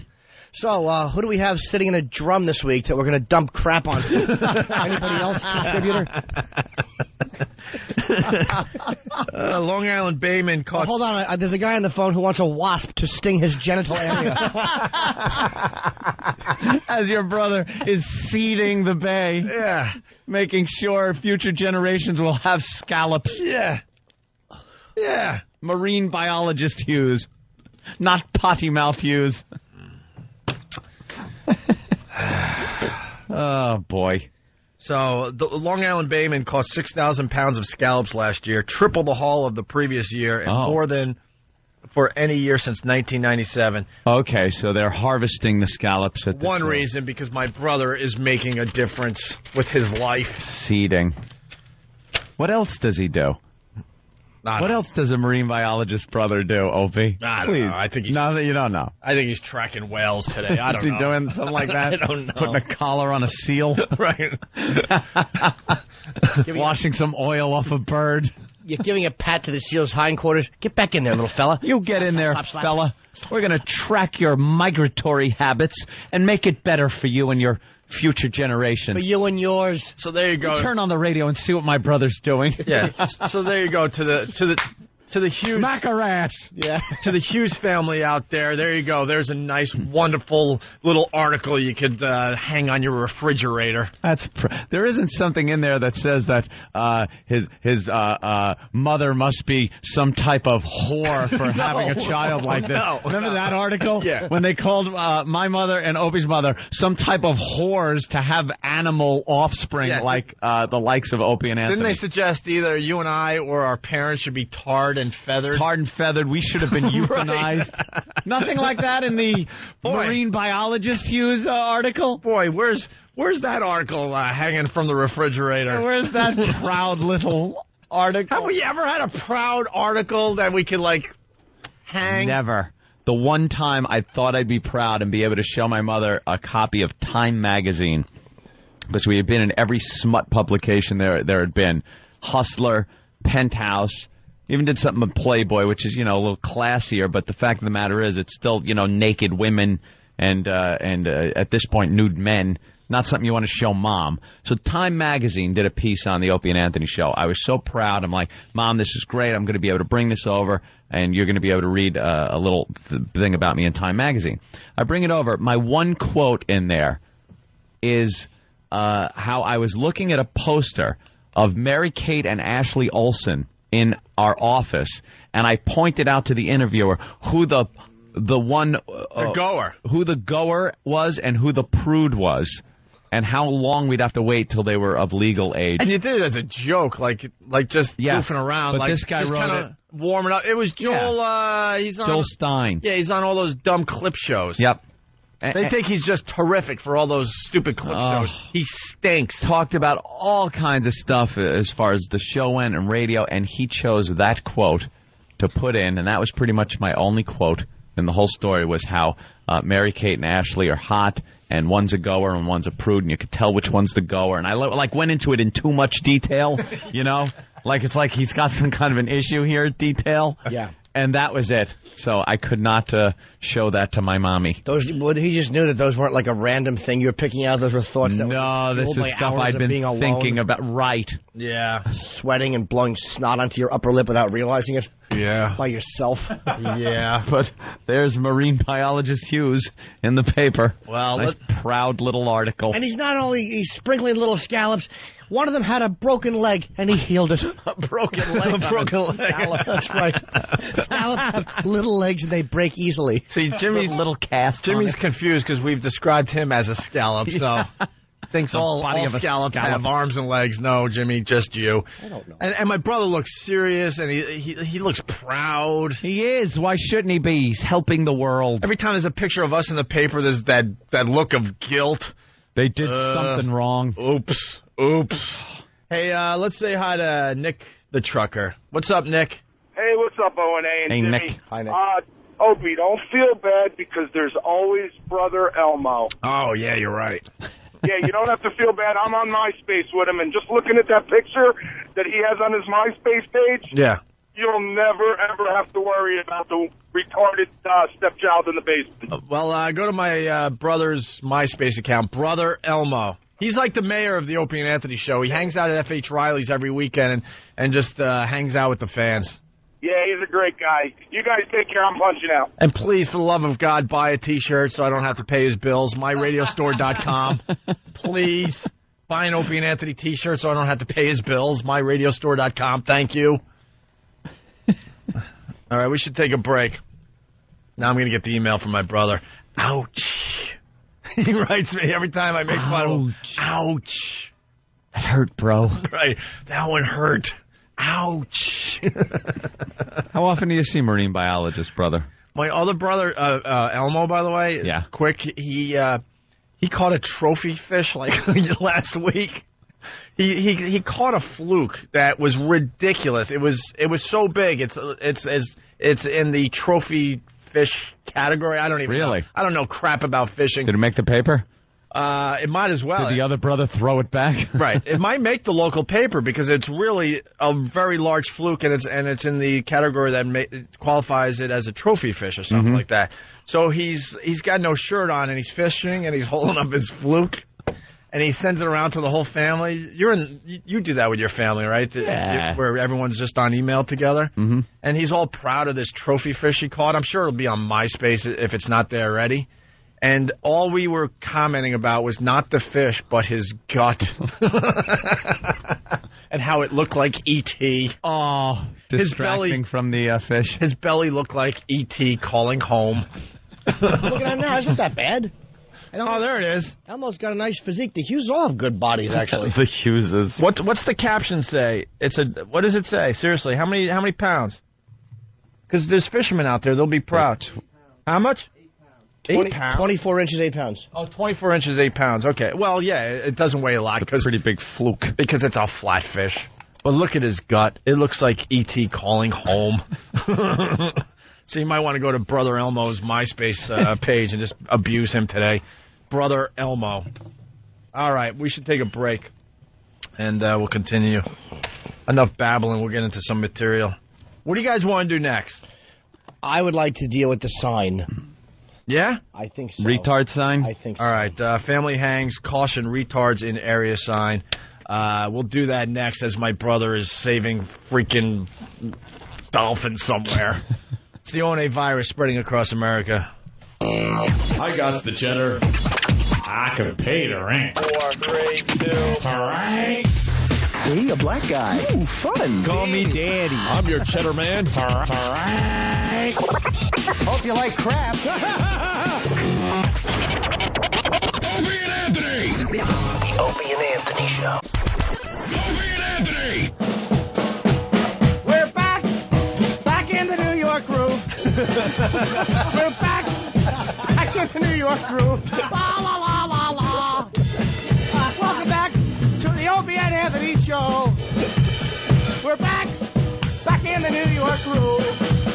So, who do we have sitting in a drum this week that we're going to dump crap on? Anybody else, contributor? Long Island Bayman caught... Hold on, there's a guy on the phone who wants a wasp to sting his genital area. As your brother is seeding the bay. Yeah. Making sure future generations will have scallops. Yeah. Yeah. Marine biologist Hughes. Not potty mouth Hughes. Oh, boy. So, the Long Island Bayman cost 6,000 pounds of scallops last year, triple the haul of the previous year, and more than for any year since 1997. Okay, so they're harvesting the scallops at One reason, because my brother is making a difference with his life. Seeding. What else does he do? What else does a marine biologist brother do, Opie? I don't know. I think he's... No, that you don't know. I think he's tracking whales today. I don't know. Is he doing something like that? I don't know. Putting a collar on a seal? Right. Washing some oil off a bird? You're giving a pat to the seal's hindquarters. Get back in there, little fella. You get in there, fella. We're going to track your migratory habits and make it better for you and your future generations. For you and yours. So there you go. Turn on the radio and see what my brother's doing. Yeah. So there you go to the Hughes Macarats. Yeah. To the Hughes family out there. There you go. There's a nice, wonderful little article you could hang on your refrigerator. There isn't something in there that says that his mother must be some type of whore for having a child like this. Remember that article? Yeah. When they called my mother and Opie's mother some type of whores to have animal offspring like the likes of Opie and Anthony. Didn't they suggest either you and I or our parents should be tarred and feathered? Tarred and feathered. We should have been euthanized. Nothing like that in the marine biologist Hughes article? Boy, where's that article hanging from the refrigerator? Where's that proud little article? Have we ever had a proud article that we could, hang? Never. The one time I thought I'd be proud and be able to show my mother a copy of Time magazine, because we had been in every smut publication there had been. Hustler, Penthouse, even did something with Playboy, which is, a little classier, but the fact of the matter is it's still, naked women and at this point, nude men. Not something you want to show Mom. So Time magazine did a piece on the Opie and Anthony show. I was so proud. I'm like, Mom, this is great. I'm going to be able to bring this over, and you're going to be able to read a little thing about me in Time magazine. I bring it over. My one quote in there is how I was looking at a poster of Mary-Kate and Ashley Olsen in our office, and I pointed out to the interviewer who the goer was and who the prude was, and how long we'd have to wait till they were of legal age. And you did it as a joke, like just goofing around. But like this guy just wrote it. Warming up. It was Joel. He's on Joel Stein. Yeah, he's on all those dumb clip shows. Yep. They think he's just terrific for all those stupid clip shows. He stinks. Talked about all kinds of stuff as far as the show went and radio, and he chose that quote to put in, and that was pretty much my only quote in the whole story, was how Mary-Kate and Ashley are hot, and one's a goer and one's a prude, and you could tell which one's the goer. And I went into it in too much detail, you know? Like it's like he's got some kind of an issue here, detail. Yeah. And that was it. So I could not show that to my mommy. He just knew that those weren't like a random thing you were picking out. Those were thoughts that No, this is stuff I'd been thinking about. Right. Yeah. Sweating and blowing snot onto your upper lip without realizing it. Yeah. By yourself. Yeah. But there's marine biologist Hughes in the paper. Well, nice proud little article. And he's sprinkling little scallops. One of them had a broken leg, and he healed it. A broken leg. That's right. Scallops have little legs, and they break easily. See, Jimmy's little cast. Jimmy's confused because we've described him as a scallop, so thinks all scallops have arms and legs. No, Jimmy, just you. I don't know. And my brother looks serious, and he looks proud. He is. Why shouldn't he be? He's helping the world. Every time there's a picture of us in the paper, there's that look of guilt. They did something wrong. Oops. Hey, let's say hi to Nick the trucker. What's up, Nick? Hey, what's up, O&A and Hey, Jimmy? Nick. Hi, Nick. Opie, don't feel bad because there's always Brother Elmo. Oh, yeah, you're right. Yeah, you don't have to feel bad. I'm on MySpace with him, and just looking at that picture that he has on his MySpace page, Yeah. you'll never, ever have to worry about the retarded stepchild in the basement. Well, go to my brother's MySpace account, Brother Elmo. He's like the mayor of the Opie and Anthony show. He hangs out at F.H. Riley's every weekend and just hangs out with the fans. Yeah, he's a great guy. You guys take care. I'm punching out. And please, for the love of God, buy a T-shirt so I don't have to pay his bills. MyRadiostore.com. Please, buy an Opie and Anthony T-shirt so I don't have to pay his bills. MyRadiostore.com. Thank you. All right, we should take a break. Now I'm going to get the email from my brother. Ouch. He writes me every time I make fun of him. Ouch. That hurt, bro. Right. That one hurt. Ouch. How often do you see marine biologists, brother? My other brother, Elmo, by the way. Yeah. Quick, he caught a trophy fish like last week. He caught a fluke that was ridiculous. It was so big. It's in the trophy fish category. I don't even know. I don't know crap about fishing. Did it make the paper? It might as well. Did the other brother throw it back? Right. It might make the local paper because it's really a very large fluke, and it's in the category that qualifies it as a trophy fish or something like that. So he's got no shirt on, and he's fishing, and he's holding up his fluke, and he sends it around to the whole family. You do that with your family, right? Yeah. Where everyone's just on email together. Mm-hmm. And he's all proud of this trophy fish he caught. I'm sure it'll be on MySpace if it's not there already. And all we were commenting about was not the fish, but his gut. And how it looked like E.T. Oh, distracting from the fish. His belly looked like E.T. calling home. Look at him now. It's not that bad. Oh, there it is. Elmo's got a nice physique. The Hughes all have good bodies, actually. The Hugheses. What's the caption say? What does it say? Seriously, how many pounds? Because there's fishermen out there. They'll be proud. How much? 8 pounds. 24 inches, 8 pounds. Oh, 24 inches, 8 pounds. Okay. Well, yeah, it doesn't weigh a lot. It's a pretty big fluke. Because it's a flat fish. But look at his gut. It looks like E.T. calling home. So you might want to go to Brother Elmo's MySpace page and just abuse him today. Brother Elmo. All right, we should take a break. And we'll continue. Enough babbling. We'll get into some material. What do you guys want to do next? I would like to deal with the sign. Yeah? I think so. Retard sign? I think so. All right. Family hangs, caution retards in area sign. We'll do that next as my brother is saving freaking dolphins somewhere. It's the O&A virus spreading across America. I got the cheddar. I could pay the rent. 4, 3, 2. All right. See, a black guy. Ooh, fun. Call me Daddy. I'm your cheddar man. Hope you like crap. Opie and Anthony. The Opie and Anthony Show. Opie and Anthony. We're back in the New York groove. We're back in the New York groove. La la la la la. Welcome back to the Opie and Anthony Show. We're back in the New York groove.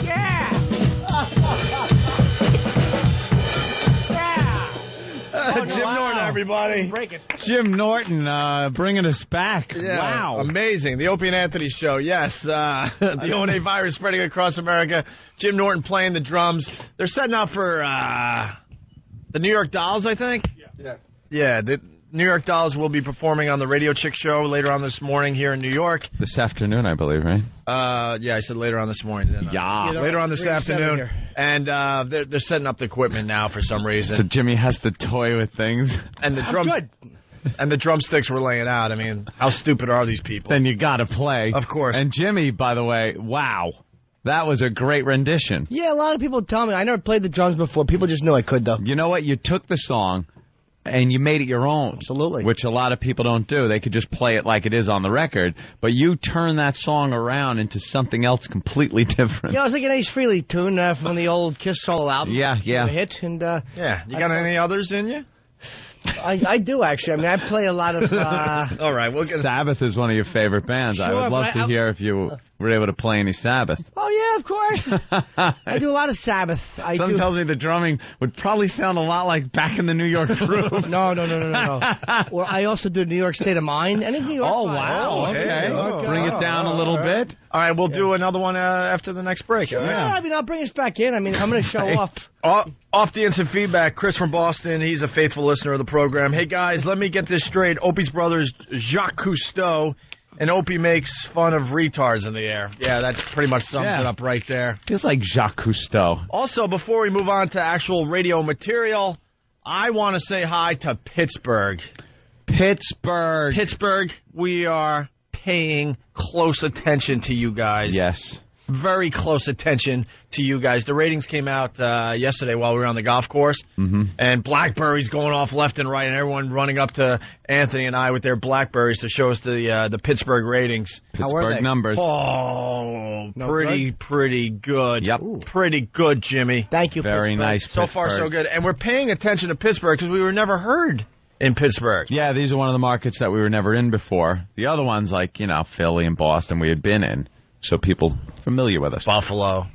Yeah. Jim Norton, everybody. Break it. Jim Norton bringing us back. Yeah, Wow. amazing. The Opie and Anthony Show. Yes, the O&A virus spreading across America. Jim Norton playing the drums. They're setting up for the New York Dolls, I think. Yeah. The New York Dolls will be performing on the Radio Chick Show later on this morning here in New York. This afternoon, I believe, right? Yeah, I said later on this morning. Didn't I? Yeah. Later on this afternoon. And they're setting up the equipment now for some reason. So Jimmy has to toy with things. And the Good. And the drumsticks were laying out. I mean, how stupid are these people? Then you got to play. Of course. And Jimmy, by the way, wow. That was a great rendition. Yeah, a lot of people tell me. I never played the drums before. People just knew I could, though. You know what? You took the song and you made it your own. Absolutely. Which a lot of people don't do. They could just play it like it is on the record. But you turn that song around into something else completely different. Yeah, it was like an Ace Frehley tune from the old Kiss solo album. Yeah. A hit. And, Yeah. You got any others in you? I do, actually. I mean, I play a lot of... All right. We'll get Sabbath is one of your favorite bands. I Sure, would love but to hear if you were able to play any Sabbath. Oh, yeah, of course. I do a lot of Sabbath. Some tells me the drumming would probably sound a lot like Back in the New York Groove. No. Well, I also do New York State of Mind and New York Oh, Mind. wow. Okay. Hey. Bring it down a little bit. All right. We'll do another one after the next break. Yeah, I mean, I'll bring us back in. I mean, I'm going to show off. Off the instant feedback, Chris from Boston. He's a faithful listener of the program. Hey, guys, let me get this straight. Opie's brothers, Jacques Cousteau, and Opie makes fun of retards in the air. Yeah, that pretty much sums it up right there. Feels like Jacques Cousteau. Also, before we move on to actual radio material, I want to say hi to Pittsburgh. Pittsburgh, we are paying close attention to you guys. Yes. Very close attention to you guys. The ratings came out yesterday while we were on the golf course, and Blackberries going off left and right, and everyone running up to Anthony and I with their Blackberries to show us the Pittsburgh ratings. Pittsburgh numbers. Oh, pretty good. Yep. Ooh. Pretty good, Jimmy. Thank you, Very Pittsburgh. nice, So far, so good. And we're paying attention to Pittsburgh because we were never heard in Pittsburgh. Yeah, these are one of the markets that we were never in before. The other ones, like, Philly and Boston, we had been in. So people familiar with us. Buffalo.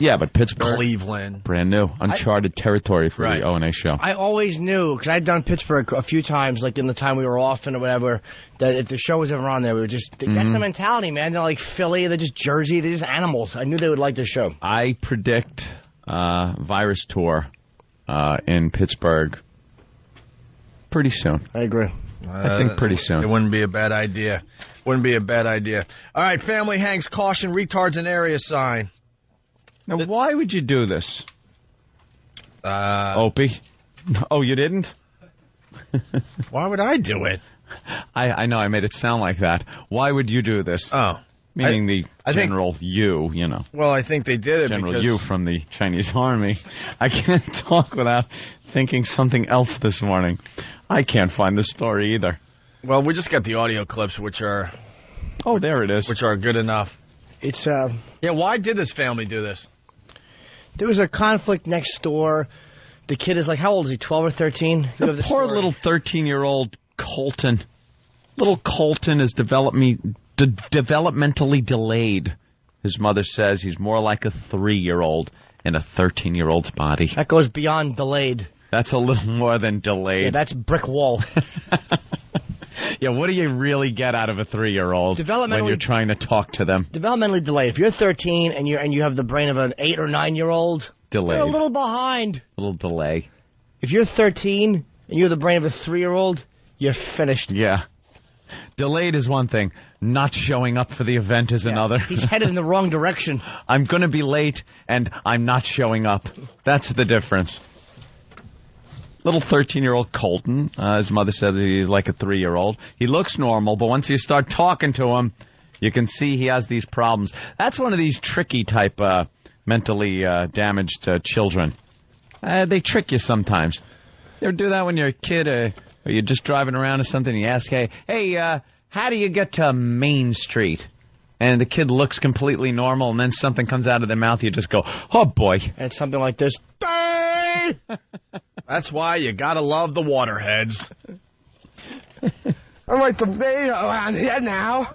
Yeah, but Pittsburgh. Cleveland. Brand new. Uncharted territory for the O&A show. I always knew, because I'd done Pittsburgh a few times, like in the time we were off and whatever, that if the show was ever on there, we would just... That's the mentality, man. They're like Philly, they're just Jersey, they're just animals. I knew they would like the show. I predict virus tour in Pittsburgh pretty soon. I agree. I think pretty soon. It wouldn't be a bad idea. Wouldn't be a bad idea. All right, family hangs caution retards in area sign. Now, why would you do this? Opie? Oh, you didn't? Why would I do it? I know, I made it sound like that. Why would you do this? Oh. Meaning the General you, Well, I think they did it General because... Yu from the Chinese Army. I can't talk without thinking something else this morning. I can't find the story either. Well, we just got the audio clips, which are... Oh, there it is. Which are good enough. It's, Yeah, why did this family do this? There was a conflict next door. The kid is like, how old is he, 12 or 13? The poor little 13-year-old Colton. Little Colton is developmentally delayed. His mother says he's more like a 3-year-old in a 13-year-old's body. That goes beyond delayed. That's a little more than delayed. Yeah, that's brick wall. Yeah, what do you really get out of a 3-year-old when you're trying to talk to them? Developmentally delayed. If you're 13 and you have the brain of an 8 or 9-year-old, delayed. You're a little behind. A little delay. If you're 13 and you have the brain of a 3-year-old, you're finished. Yeah. Delayed is one thing. Not showing up for the event is another. He's headed in the wrong direction. I'm going to be late, and I'm not showing up. That's the difference. little 13-year-old Colton. His mother said that he's like a 3-year-old. He looks normal, but once you start talking to him, you can see he has these problems. That's one of these tricky type mentally damaged children. They trick you sometimes. You ever do that when you're a kid or you're just driving around or something and you ask, hey, how do you get to Main Street? And the kid looks completely normal, and then something comes out of their mouth, you just go, oh, boy. And it's something like this. That's why you gotta love the waterheads. I'm like the mayor around here now.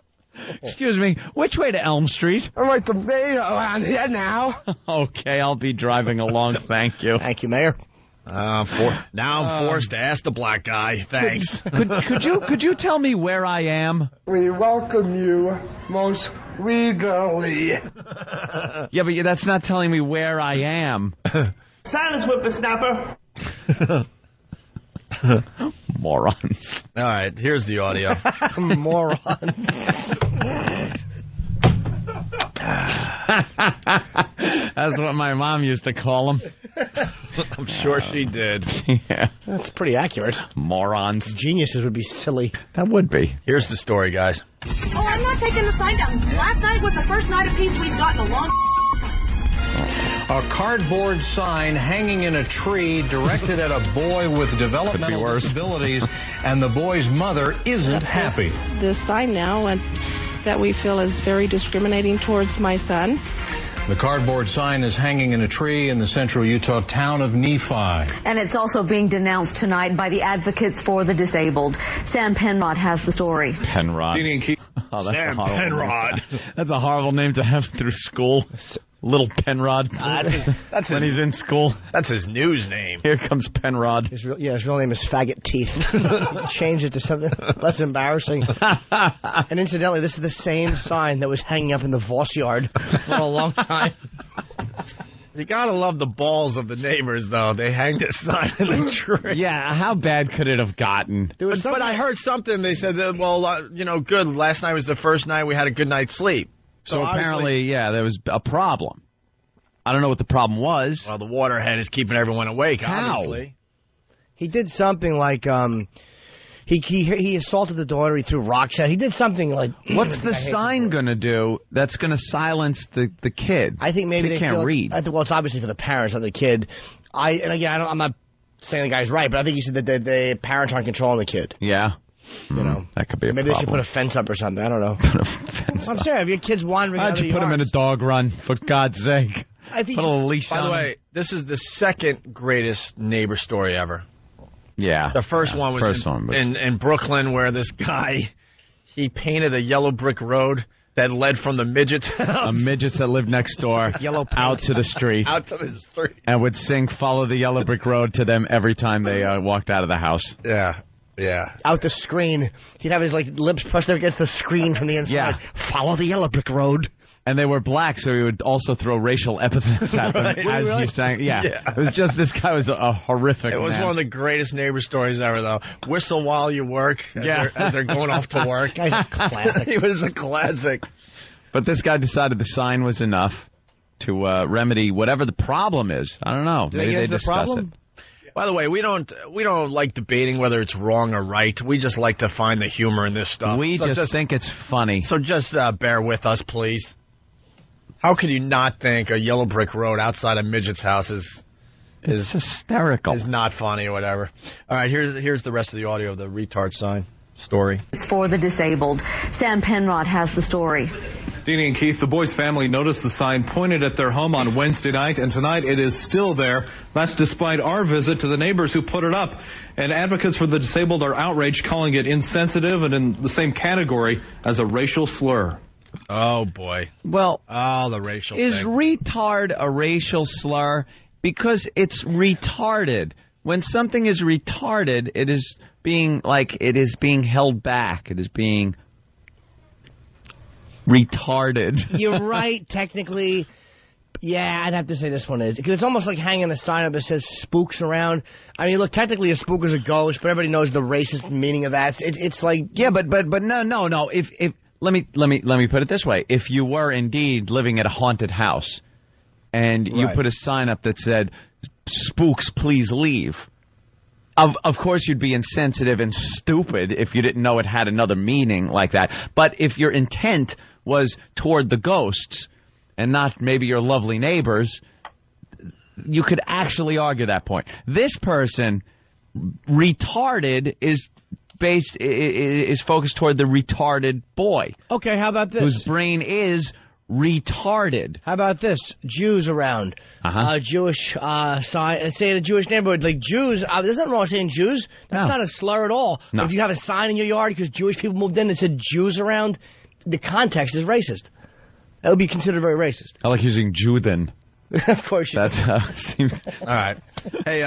Excuse me, which way to Elm Street? I'm like the mayor around here now. Okay, I'll be driving along, thank you. Thank you, Mayor. Now I'm forced to ask the black guy. Thanks. Could you tell me where I am? We welcome you most regally. Yeah, but that's not telling me where I am. Silence, whippersnapper. Morons. All right, here's the audio. Morons. That's what my mom used to call them. I'm sure she did. Yeah. That's pretty accurate. Morons. Geniuses would be silly. That would be. Here's the story, guys. Oh, I'm not taking the sign down. Last night was the first night of peace we've gotten a long A cardboard sign hanging in a tree directed at a boy with developmental disabilities, and the boy's mother isn't happy. This sign now that we feel is very discriminating towards my son. The cardboard sign is hanging in a tree in the central Utah town of Nephi. And it's also being denounced tonight by the advocates for the disabled. Sam Penrod has the story. Penrod. Oh, Sam Penrod. That's a horrible name to have through school. Little Penrod. That's when he's in school. That's his news name. Here comes Penrod. His real name is Faggot Teeth. Change it to something less embarrassing. And incidentally, this is the same sign that was hanging up in the Voss yard for a long time. You gotta love the balls of the neighbors, though. They hang this sign in the tree. Yeah, how bad could it have gotten? But I heard something. They said that, good. Last night was the first night we had a good night's sleep. So apparently, there was a problem. I don't know what the problem was. Well, the waterhead is keeping everyone awake, obviously. He did something like, he assaulted the daughter, he threw rocks at her. He did something like... What's the sign going to do that's going to silence the kid? I think maybe they can't read. Well, it's obviously for the parents, not the kid. I'm not saying the guy's right, but I think he said that the parents aren't controlling the kid. Yeah. That could be a maybe problem. Maybe they should put a fence up or something. I don't know. I'm sorry, if your kid's wandering out of the How'd you put him in a dog run, for God's sake? Put a leash on him. By the way, this is the second greatest neighbor story ever. Yeah. The first one was in Brooklyn, where this guy, he painted a yellow brick road that led from the midget's house. The midgets that lived next door out to the street. Out to the street. And would sing Follow the Yellow Brick Road to them every time they walked out of the house. Yeah. Yeah. Out the screen. He'd have his lips pressed up against the screen from the inside. Yeah. Follow the yellow brick road. And they were black, so he would also throw racial epithets at them as you sang. Yeah. It was just, this guy was a horrific It was one of the greatest neighbor stories ever, though. Whistle while you work as they're going off to work. Guy's a classic. He was a classic. But this guy decided the sign was enough to remedy whatever the problem is. I don't know. Maybe they discuss it. By the way, we don't like debating whether it's wrong or right. We just like to find the humor in this stuff. We just think it's funny. So just bear with us, please. How could you not think a yellow brick road outside a midget's house is hysterical? Is not funny or whatever. All right, here's the rest of the audio of the retard sign story. It's for the disabled. Sam Penrod has the story. Deanie and Keith, the boy's family noticed the sign pointed at their home on Wednesday night, and tonight it is still there. That's despite our visit to the neighbors who put it up. And advocates for the disabled are outraged, calling it insensitive and in the same category as a racial slur. Oh, boy. Well, the racial is thing. retard a racial slur? Because it's retarded. When something is retarded, it is being held back. It is being retarded. You're right, technically. Yeah, I'd have to say this one is. Because it's almost like hanging a sign up that says spooks around. I mean, look, technically a spook is a ghost, but everybody knows the racist meaning of that. It's like... Yeah, but no. If let me put it this way. If you were indeed living at a haunted house and you put a sign up that said, spooks, please leave, Of course, you'd be insensitive and stupid if you didn't know it had another meaning like that. But if your intent was toward the ghosts and not maybe your lovely neighbors, you could actually argue that point. This person, retarded, is focused toward the retarded boy. Okay, how about this? Whose brain is retarded. How about this? Jews around. Jewish sign. Say in a Jewish neighborhood, like Jews. There's nothing wrong saying Jews. That's not a slur at all. No. But if you have a sign in your yard because Jewish people moved in and said Jews around, the context is racist. That would be considered very racist. I like using Juden. Of course you That's how it seems. All right. Hey,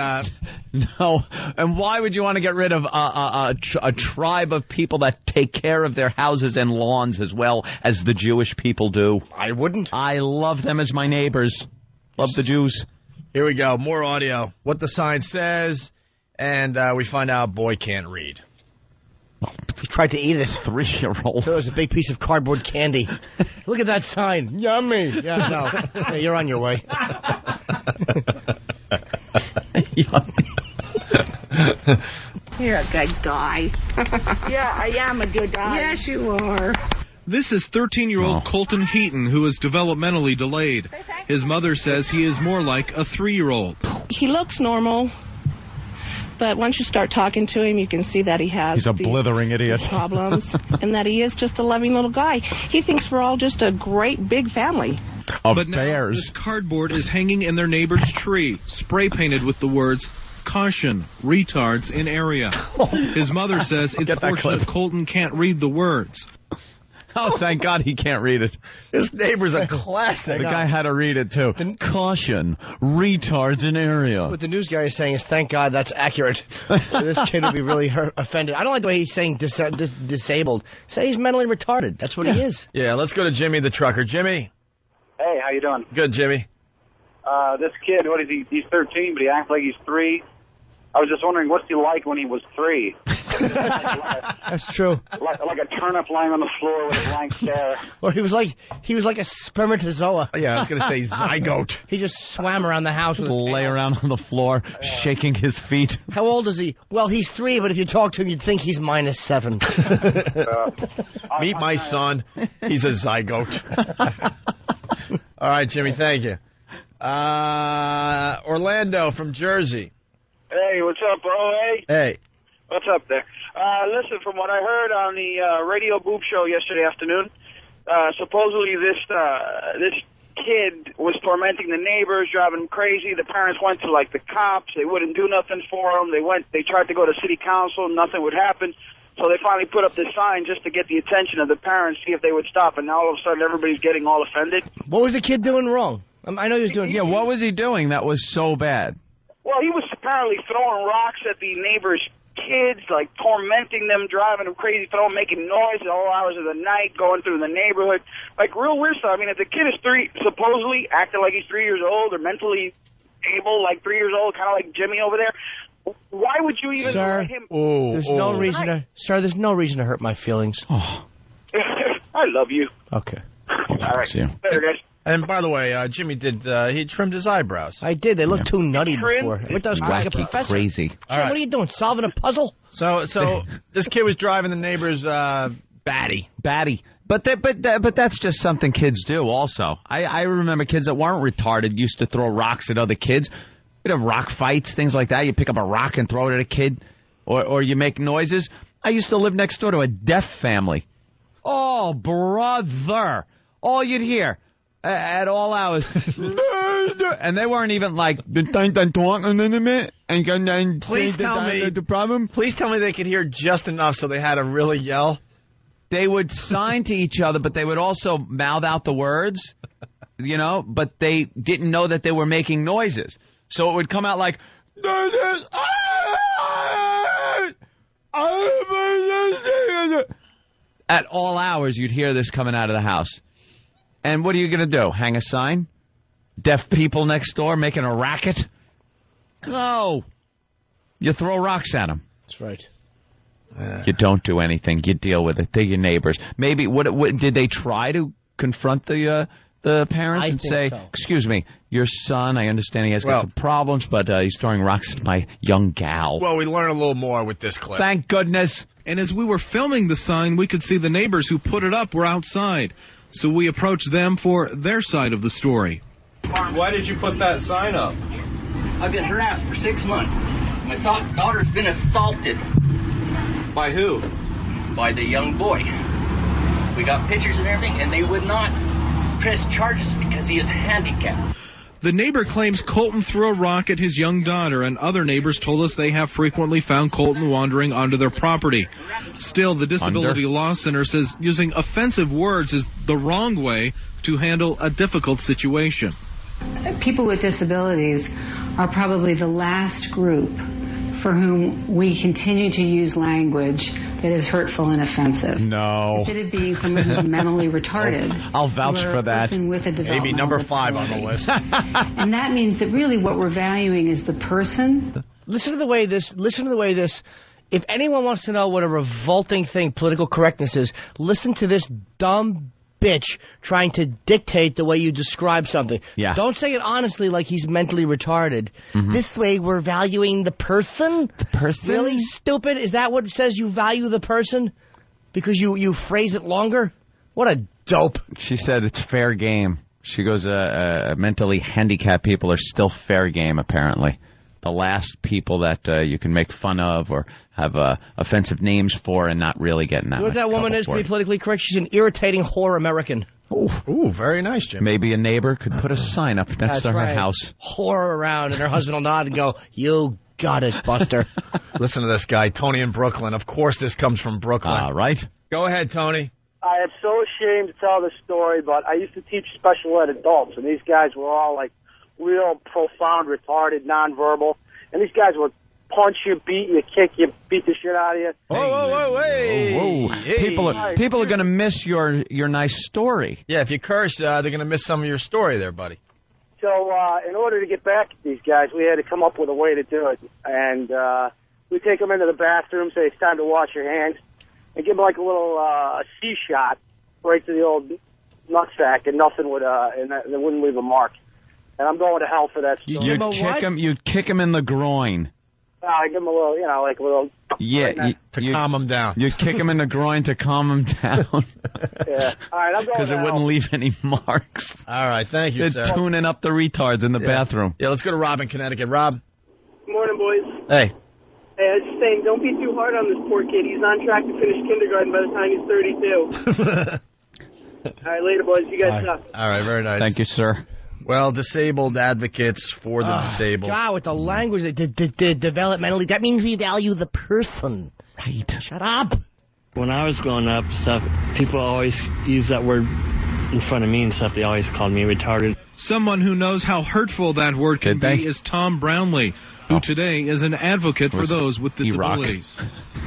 no. And why would you want to get rid of a tribe of people that take care of their houses and lawns as well as the Jewish people do? I wouldn't. I love them as my neighbors. Love the Jews. Here we go. More audio. What the sign says, and we find out boy can't read. He tried to eat it. 3-year-old. So it was a big piece of cardboard candy. Look at that sign. Yummy. Yeah, no. Hey, you're on your way. You're a good guy. Yeah, I am a good guy. Yes, you are. This is 13-year-old Colton Heaton, who is developmentally delayed. His mother says he is more like a 3-year-old. He looks normal, but once you start talking to him, you can see that he has He's a blithering idiot. problems, and that he is just a loving little guy. He thinks we're all just a great big family. But now this cardboard is hanging in their neighbor's tree, spray painted with the words, "Caution, retards in area." His mother says it's fortunate Colton can't read the words. Oh, thank God he can't read it. This neighbor's a classic. The guy had to read it, too. Caution, retards in area. What the news guy is saying is, thank God that's accurate. This kid would be really offended. I don't like the way he's saying disabled. Say he's mentally retarded. That's what he is. Yeah, let's go to Jimmy the trucker. Jimmy. Hey, how you doing? Good, Jimmy. This kid, what is he? He's 13, but he acts like he's 3. I was just wondering, what's he like when he was 3? That's true. Like a turnip lying on the floor with a blank stare. Or he was like a spermatozoa. Yeah, I was going to say zygote. He just swam around the house with lay around on the floor, shaking his feet. How old is he? Well, he's 3, but if you talk to him, you'd think he's -7. Meet my son. He's a zygote. All right, Jimmy, thank you. Orlando from Jersey. Hey, what's up, OA? Hey. What's up there? Listen, from what I heard on the Radio Boop show yesterday afternoon, supposedly this kid was tormenting the neighbors, driving them crazy. The parents went to, the cops. They wouldn't do nothing for him. They tried to go to city council. Nothing would happen. So they finally put up this sign just to get the attention of the parents, see if they would stop. And now all of a sudden everybody's getting all offended. What was the kid doing wrong? I know he was doing... Yeah, what was he doing that was so bad? Well, he was apparently throwing rocks at the neighbors' kids, tormenting them, driving them crazy, making noise at all hours of the night, going through the neighborhood. Real weird stuff. I mean, if the kid is 3, supposedly acting like he's 3 years old or mentally able, 3 years old, kind of like Jimmy over there, why would you even let him... There's no reason to... Sir, there's no reason to hurt my feelings. I love you. Okay. All right. Later, guys. And by the way, Jimmy he trimmed his eyebrows. I did. They looked too nutty before. What does like a professor? Crazy. All right. What are you doing? Solving a puzzle? So this kid was driving the neighbor's batty. But that's just something kids do. Also, I remember kids that weren't retarded used to throw rocks at other kids. We'd have rock fights, things like that. You pick up a rock and throw it at a kid, or you make noises. I used to live next door to a deaf family. Oh, brother! All you'd hear. At all hours. And they weren't even please tell me the problem. Please tell me they could hear just enough so they had to really yell. They would sign to each other, but they would also mouth out the words, but they didn't know that they were making noises. So it would come out like at all hours you'd hear this coming out of the house. And what are you going to do? Hang a sign? Deaf people next door making a racket? No. You throw rocks at them. That's right. You don't do anything. You deal with it. They're your neighbors. Maybe, what did they try to confront the the parents and say, so. excuse me, your son, I understand he has got some problems, but he's throwing rocks at my young gal. Well, we learn a little more with this clip. Thank goodness. And as we were filming the sign, we could see the neighbors who put it up were outside. So we approached them for their side of the story. Why did you put that sign up? I've been harassed for 6 months. My daughter's been assaulted. By who? By the young boy. We got pictures and everything, and they would not press charges because he is handicapped. The neighbor claims Colton threw a rock at his young daughter, and other neighbors told us they have frequently found Colton wandering onto their property. Still, the Disability Law Center says using offensive words is the wrong way to handle a difficult situation. People with disabilities are probably the last group for whom we continue to use language that is hurtful and offensive. No. Instead of being someone who's mentally retarded. I'll vouch for that. With a maybe number 5 on the list. And that means that really what we're valuing is the person. Listen to the way this, if anyone wants to know what a revolting thing political correctness is, listen to this dumb bitch trying to dictate the way you describe something. Yeah. Don't say it honestly like he's mentally retarded. Mm-hmm. This way we're valuing the person? The person? Really stupid? Is that what says you value the person? Because you phrase it longer? What a dope. She said it's fair game. She goes, mentally handicapped people are still fair game, apparently. The last people that you can make fun of or have offensive names for and not really getting that. You know what that woman is, to be politically correct? She's an irritating whore American. Ooh, very nice, Jim. Maybe a neighbor could put a sign up next to her house. Whore around, and her husband will nod and go, "You got it, Buster." Listen to this guy, Tony in Brooklyn. Of course this comes from Brooklyn. Right. Go ahead, Tony. I am so ashamed to tell this story, but I used to teach special ed adults, and these guys were all like real profound, retarded, nonverbal. And these guys would punch you, beat you, kick you, beat the shit out of you. Whoa. Hey. People are going to miss your nice story. Yeah, if you curse, they're going to miss some of your story there, buddy. So in order to get back at these guys, we had to come up with a way to do it. And we take them into the bathroom, say it's time to wash your hands, and give them like a little C shot right to the old nutsack, and nothing would, and it wouldn't leave a mark. And I'm going to hell for that story. You'd kick him in the groin. I give him a little, like a little... Yeah, to calm him down. You'd kick him in the groin to calm him down. Yeah. All right, I'm going because it wouldn't leave any marks. All right, thank you, They're sir. tuning up the retards in the bathroom. Yeah, let's go to Rob in Connecticut. Rob? Good morning, boys. Hey. Hey, I was just saying, don't be too hard on this poor kid. He's on track to finish kindergarten by the time he's 32. All right, later, boys. You guys suck. All right, very nice. Thank you, sir. Well, disabled advocates for the disabled. God, with the language, developmentally, that means we value the person. Right. Shut up. When I was growing up, people always use that word in front of me and stuff. They always called me retarded. Someone who knows how hurtful that word can be is Tom Brownlee, who today is an advocate for those with disabilities.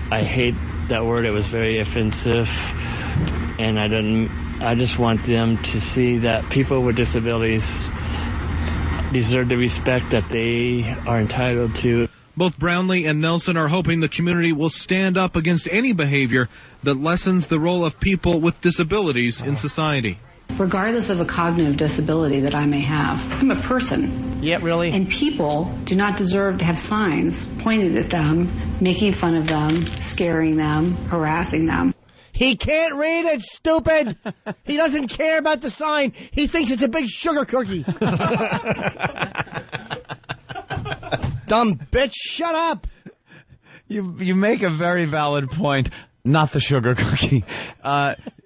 I hate that word. It was very offensive, and I just want them to see that people with disabilities deserve the respect that they are entitled to. Both Brownlee and Nelson are hoping the community will stand up against any behavior that lessens the role of people with disabilities in society. Regardless of a cognitive disability that I may have, I'm a person. Yeah, really? And people do not deserve to have signs pointed at them, making fun of them, scaring them, harassing them. He can't read it, stupid. He doesn't care about the sign. He thinks it's a big sugar cookie. Dumb bitch, shut up. You make a very valid point. Not the sugar cookie.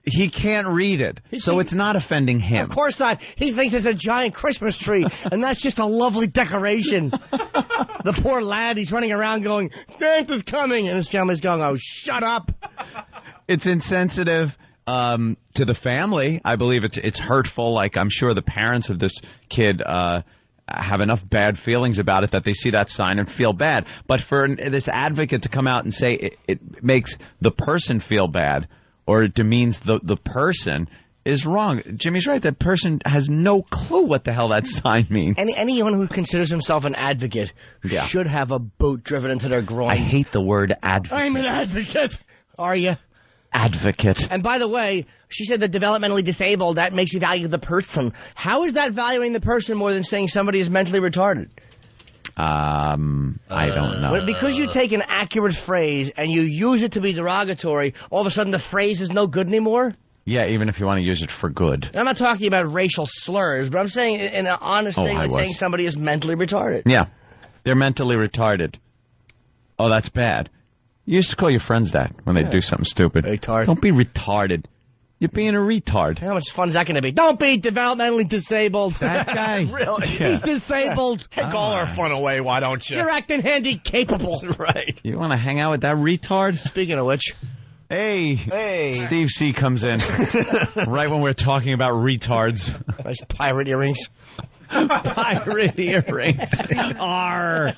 He can't read it, so it's not offending him. Of course not. He thinks it's a giant Christmas tree, and that's just a lovely decoration. The poor lad, he's running around going, Santa's coming, and his family's going, oh, shut up. It's insensitive to the family. I believe it's hurtful. Like, I'm sure the parents of this kid have enough bad feelings about it that they see that sign and feel bad. But for this advocate to come out and say it makes the person feel bad or it demeans the person is wrong. Jimmy's right. That person has no clue what the hell that sign means. Anyone who considers himself an advocate should have a boot driven into their groin. I hate the word advocate. I'm an advocate. Are you? advocate. And by the way, she said the developmentally disabled, that makes you value the person. How is that valuing the person more than saying somebody is mentally retarded? I don't know. But because you take an accurate phrase and you use it to be derogatory, all of a sudden the phrase is no good anymore? Yeah, even if you want to use it for good. And I'm not talking about racial slurs, but I'm saying in an honest thing that's saying somebody is mentally retarded. Yeah, they're mentally retarded. Oh, that's bad. You used to call your friends that when they do something stupid. Retard. Don't be retarded. You're being a retard. How much fun is that going to be? Don't be developmentally disabled. That guy. Really? Yeah. He's disabled. Take all our fun away, why don't you? You're acting handy-capable. Right. You want to hang out with that retard? Speaking of which. Hey. Steve C comes in right when we're talking about retards. Nice pirate earrings. Pirate earrings. R.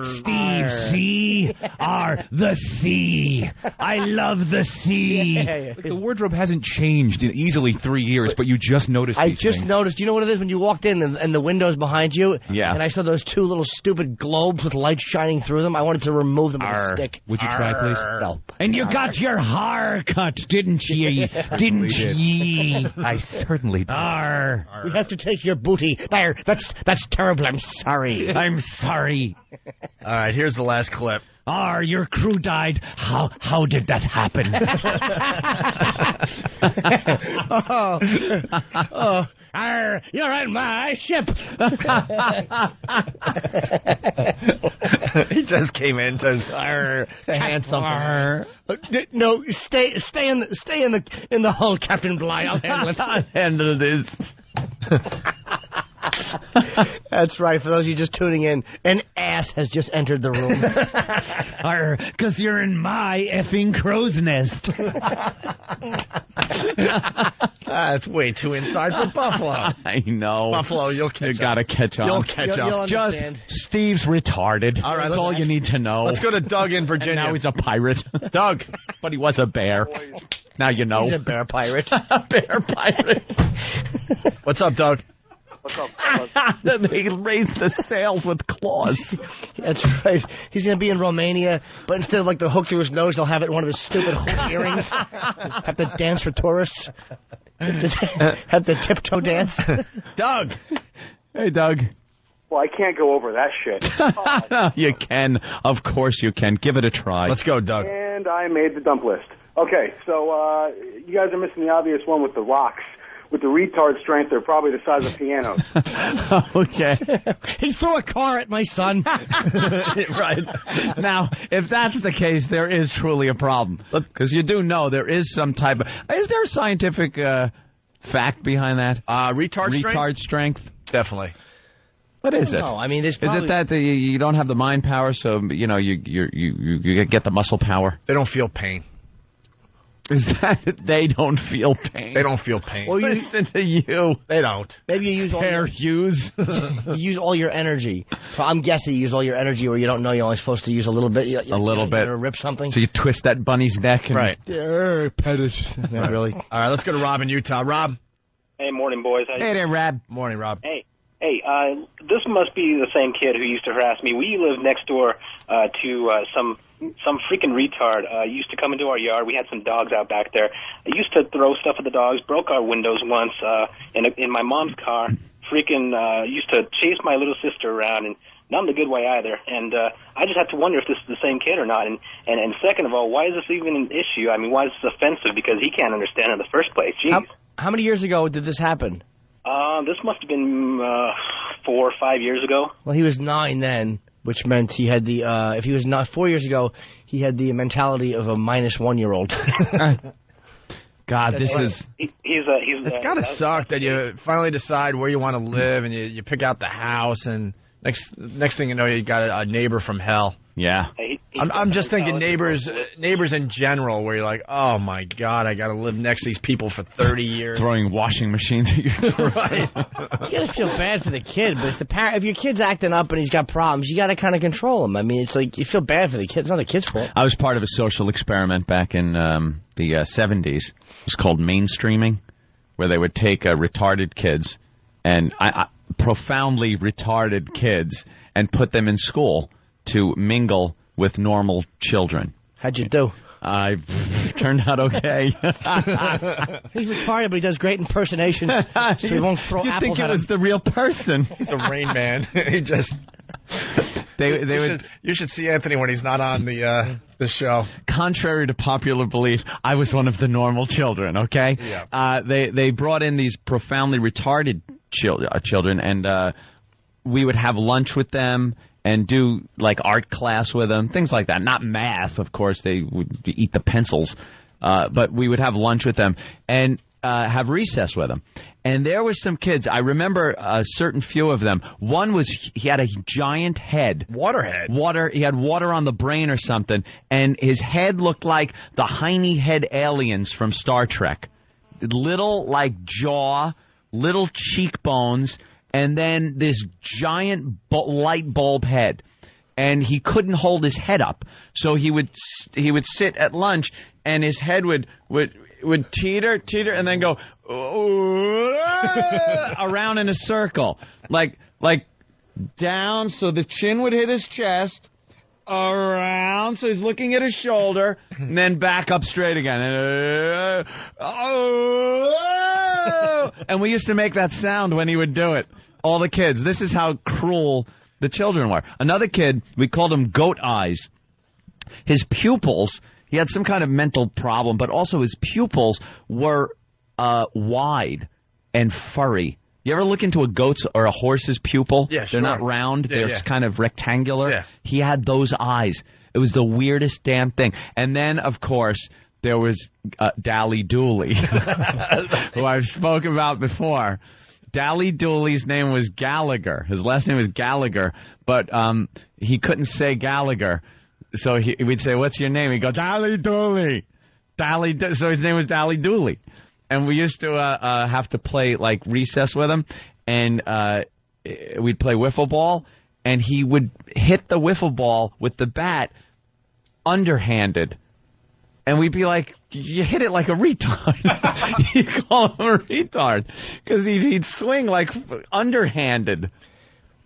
Steve C. R. The sea. I love the sea. Yeah. The wardrobe hasn't changed in easily 3 years, but you just noticed I these just things. noticed. You know what it is? When you walked in and the window's behind you, yeah. And I saw those two little stupid globes with light shining through them, I wanted to remove them with a stick. Would you try, please? No. And you got your hair cut, didn't ye? Didn't ye? I certainly did. We have to take your booty. There, that's terrible. I'm sorry. I'm sorry. All right, here's the last clip. Your crew died. How did that happen? You're on my ship. He just came in to hand something. No, stay in the hull, Captain Bligh. I'll handle it. I'll handle this. That's right. For those of you just tuning in, an ass has just entered the room. Because you're in my effing crow's nest. That's way too inside for Buffalo. I know. Buffalo, you'll catch up. You gotta catch up. You'll catch up. You'll understand. Steve's retarded. All right, that's all you need to know. Let's go to Doug in Virginia. And now he's a pirate. Doug. But he was a bear. Now you know. He's a bear pirate. A bear pirate. What's up, Doug? What's up? They raised the sails with claws. That's right. He's going to be in Romania, but instead of like the hook through his nose, they'll have it in one of his stupid hook earrings. Have to dance for tourists. Have to tiptoe dance. Doug. Hey, Doug. Well, I can't go over that shit. You can. Of course you can. Give it a try. Let's go, Doug. And I made the dump list. Okay, so you guys are missing the obvious one with the rocks. With the retard strength, they're probably the size of pianos. Okay. He threw a car at my son. Right. Now, if that's the case, there is truly a problem. Because you do know there is some type of... Is there a scientific fact behind that? Retard strength? Definitely. What is it? No, I mean, there's Is probably... it that you don't have the mind power, so you get the muscle power? They don't feel pain. Is that they don't feel pain? They don't feel pain. Well, Listen to you. They don't. Maybe you use all Hair Hughes. you use all your energy. I'm guessing you use all your energy where you don't know you're only supposed to use a little bit. A little bit. Or rip something. So you twist that bunny's neck. And Right. Pet it. Not really. All right, let's go to Rob in Utah. Rob. Hey, morning, boys. Hey there, Rob. Morning, Rob. Hey, this must be the same kid who used to harass me. We lived next door to some freaking retard used to come into our yard. We had some dogs out back there. I used to throw stuff at the dogs, broke our windows once in my mom's car. Freaking used to chase my little sister around, and not in the good way either. And I just have to wonder if this is the same kid or not. And second of all, why is this even an issue? I mean, why is this offensive? Because he can't understand it in the first place. Jeez. How many years ago did this happen? This must have been 4 or 5 years ago. Well, he was 9 then, which meant he had the, if he was not 4 years ago, he had the mentality of a -1-year-old. God, this is... It's got to suck that you finally decide where you want to live and you pick out the house and next thing you know, you got a neighbor from hell. Yeah. I'm just thinking neighbors in general, where you're like, oh my God, I got to live next to these people for 30 years. Throwing washing machines at you. Right. You got to feel bad for the kid, but it's the parent. If your kid's acting up and he's got problems, you got to kind of control him. I mean, it's like you feel bad for the kid. It's not the kid's fault. I was part of a social experiment back in the 70s. It was called mainstreaming, where they would take retarded kids and profoundly retarded kids and put them in school to mingle with normal children. How'd you do? I turned out okay. He's retarded, but he does great impersonation, so he won't throw You'd apples think it at was him. the real person. He's a Rain Man. He just... You should see Anthony when he's not on the show. Contrary to popular belief, I was one of the normal children, okay? Yeah. They brought in these profoundly retarded children, and we would have lunch with them and do, like, art class with them, things like that. Not math, of course. They would eat the pencils. But we would have lunch with them and have recess with them. And there were some kids. I remember a certain few of them. One was, he had a giant head. Waterhead. He had water on the brain or something. And his head looked like the hiney head aliens from Star Trek. Little, like, jaw, little cheekbones, and then this giant light bulb head. And he couldn't hold his head up. So he would sit at lunch, and his head would teeter, and then go around in a circle, like down, so the chin would hit his chest, around, so he's looking at his shoulder, and then back up straight again. And we used to make that sound when he would do it. All the kids. This is how cruel the children were. Another kid, we called him Goat Eyes. His pupils, he had some kind of mental problem, but also his pupils were wide and furry. You ever look into a goat's or a horse's pupil? Yeah, sure. They're not round. Yeah, They're kind of rectangular. Yeah. He had those eyes. It was the weirdest damn thing. And then, of course, there was Dally Dooley, who I've spoken about before. Dally Dooley's name was Gallagher. His last name was Gallagher, but he couldn't say Gallagher. So we'd say, "What's your name?" He'd go, "Dally Dooley." So his name was Dally Dooley. And we used to have to play, like, recess with him, and we'd play wiffle ball, and he would hit the wiffle ball with the bat underhanded. And we'd be like, "You hit it like a retard." You call him a retard because he'd swing like underhanded.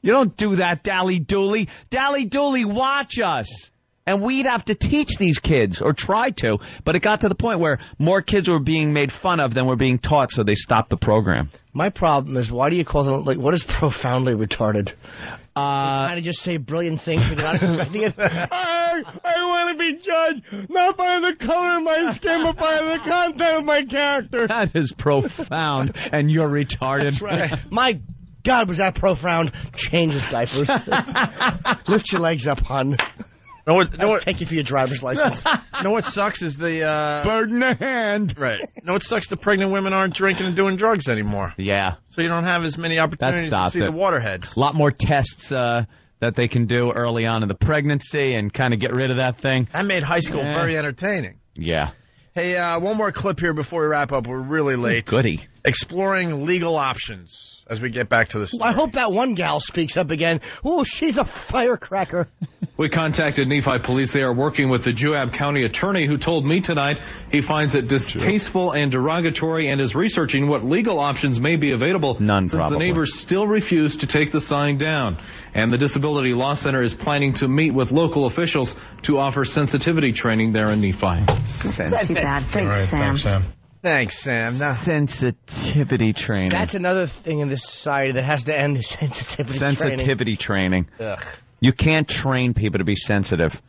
You don't do that, Dally Dooley. Dally Dooley, watch us. And we'd have to teach these kids, or try to, but it got to the point where more kids were being made fun of than were being taught, so they stopped the program. My problem is, why do you call them, like, what is profoundly retarded? Kind of just say brilliant things without expecting it. I want to be judged not by the color of my skin, but by the content of my character. That is profound, and you're retarded. That's right. My God, was that profound. Change his diapers. Lift your legs up, hon. I'll take you for your driver's license. You know what sucks is the... bird in the hand. Right. You know what sucks? The pregnant women aren't drinking and doing drugs anymore. Yeah. So you don't have as many opportunities to see the waterheads. A lot more tests that they can do early on in the pregnancy and kind of get rid of that thing. That made high school very entertaining. Yeah. Hey, one more clip here before we wrap up. We're really late. Goody. Exploring legal options as we get back to the story. I hope that one gal speaks up again. Oh, she's a firecracker. We contacted Nephi police. They are working with the Juab County attorney who told me tonight he finds it distasteful and derogatory and is researching what legal options may be available. None, since probably. The neighbors still refuse to take the sign down. And the Disability Law Center is planning to meet with local officials to offer sensitivity training there in Nephi. That's too bad. Thanks, Sam. Thanks, Sam. Sensitivity training. That's another thing in this society that has to end. Sensitivity training. Ugh. You can't train people to be sensitive.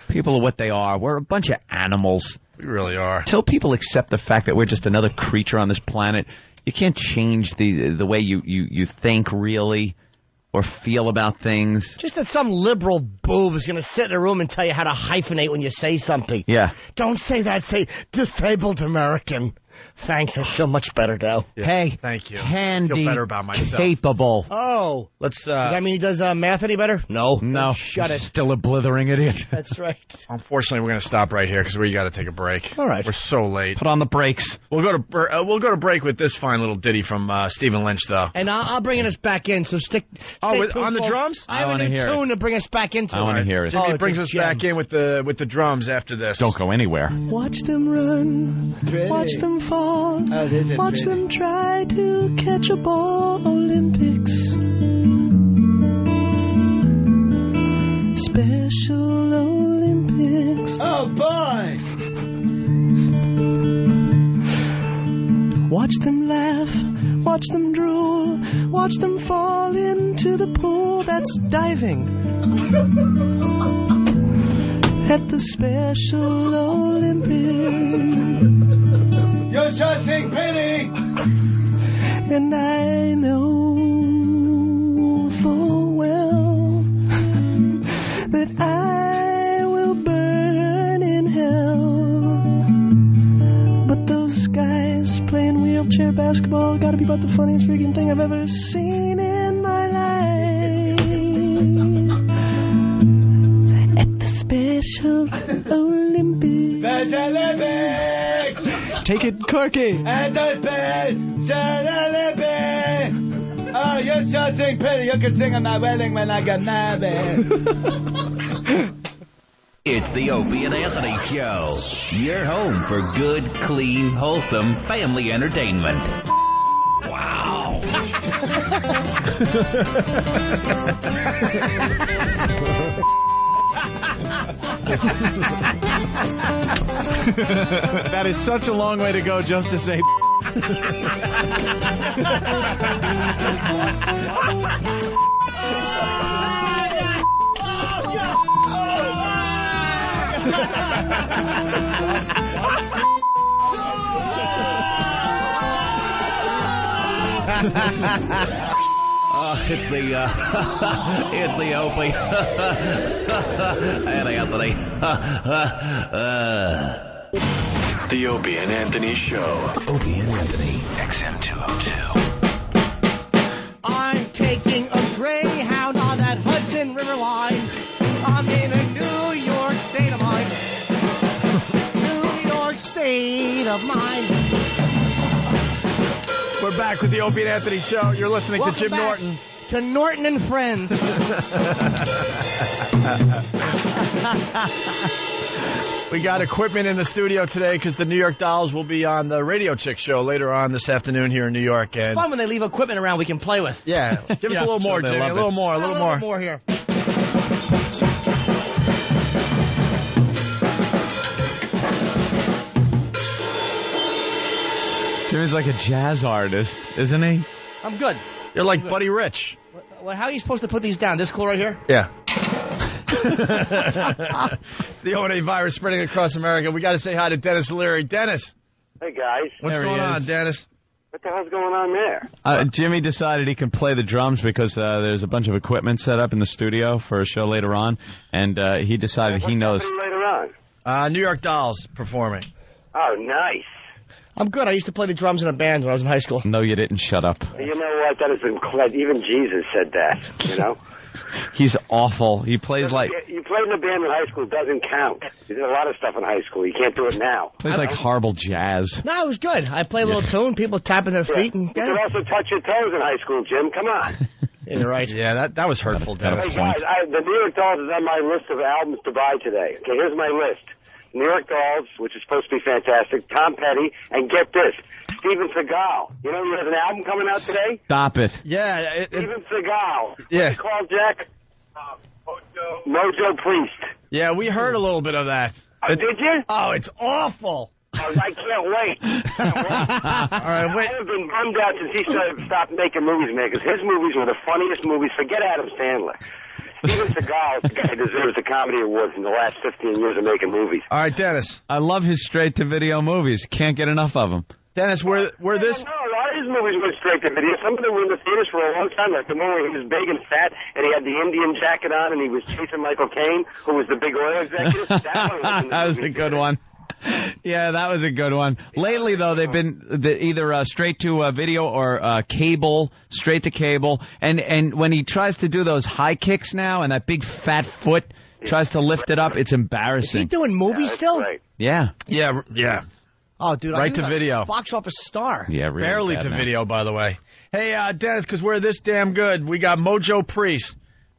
People are what they are. We're a bunch of animals. We really are. Until people accept the fact that we're just another creature on this planet, you can't change the way you think, really, or feel about things. Just that some liberal boob is going to sit in a room and tell you how to hyphenate when you say something. Yeah. Don't say that. Say disabled American. Thanks. I feel much better now. Yeah. Hey. Thank you. Handy. I feel better about myself. Capable. Oh. Let's. Does that mean he does math any better? No. No. Shut it. Still a blithering idiot. That's right. Unfortunately, we're going to stop right here because we got to take a break. All right. We're so late. Put on the brakes. We'll go to break with this fine little ditty from Stephen Lynch, though. And I'll bring us back in. So stick on tuned, the folks. drums. I want to hear it. Tune to bring us back into it. I want to hear it. Jimmy brings us back in with the drums after this. Don't go anywhere. Watch them run. Really? Watch them fall. Watch them try to catch a ball. Olympics. Special Olympics. Oh, boy. Watch them laugh, watch them drool, watch them fall into the pool that's diving at the Special Olympics. You're shouting pity! And I know full well that I will burn in hell. But those guys playing wheelchair basketball gotta be about the funniest freaking thing I've ever seen in my life. At the Special Olympics. Special Olympics! Take it, Corky. At the Special Olympics! Oh, you're shouting pity. You can sing on my wedding when I get married. It's the Opie and Anthony Show. Your home for good, clean, wholesome family entertainment. Wow. That is such a long way to go just to say. It's the Opie and Anthony. The Opie and Anthony Show. Opie and Anthony, XM 202. I'm taking a Greyhound on that Hudson River line. I'm in a New York state of mind. New York state of mind. We're back with the Opie and Anthony Show. You're listening Welcome to Jim back Norton. To Norton and Friends. We got equipment in the studio today because the New York Dolls will be on the Radio Chick show later on this afternoon here in New York. And It's fun when they leave equipment around we can play with. yeah, give us a little more, Jimmy. A little more, a little more. More here. Jimmy's like a jazz artist, isn't he? I'm good. You're like Buddy Rich. Well, how are you supposed to put these down? This cool right here? Yeah. It's the O&A virus spreading across America. We got to say hi to Dennis Leary. Dennis. Hey, guys. What's going on, Dennis? What the hell's going on there? Jimmy decided he can play the drums because there's a bunch of equipment set up in the studio for a show later on, and he decided he knows. What's happening later on? New York Dolls performing. Oh, nice. I'm good. I used to play the drums in a band when I was in high school. No, you didn't. Shut up. You know what? That has been even Jesus said that, you know? He's awful. He plays like... You played in a band in high school. It doesn't count. You did a lot of stuff in high school. You can't do it now. Plays like horrible jazz. No, it was good. I play a little tune, people tapping their feet. And, You could also touch your toes in high school, Jim. Come on. Yeah, you're right. Yeah, that was hurtful, Dennis. Hey, guys, the New York Dolls is on my list of albums to buy today. Okay, here's my list. New York Dolls, which is supposed to be fantastic, Tom Petty, and get this, Steven Seagal. You know he has an album coming out today? Stop it. Yeah. Steven Seagal. Yeah. What's it called, Jack? Mojo Priest. Yeah, we heard a little bit of that. Did you? Oh, it's awful. I can't wait. All right, wait. I've been bummed out since he stopped making movies, man, because his movies were the funniest movies. Forget Adam Sandler. Steven Seagal is the guy who deserves the comedy awards in the last 15 years of making movies. All right, Dennis. I love his straight-to-video movies. Can't get enough of them. Dennis, where this... No, a lot of his movies went straight to video. Some of them were in the theaters for a long time, like the one where he was big and fat, and he had the Indian jacket on, and he was chasing Michael Caine, who was the big oil executive. That was a good one. Yeah, that was a good one. Lately, though, they've been either straight to video or cable, straight to cable. And when he tries to do those high kicks now, and that big fat foot tries to lift it up, it's embarrassing. Is he doing movies still? Right. Yeah. Yeah. Oh, dude, right to video. Box office star. Yeah, really barely bad to now. video, by the way. Hey, Dennis, because we're this damn good, we got Mojo Priest,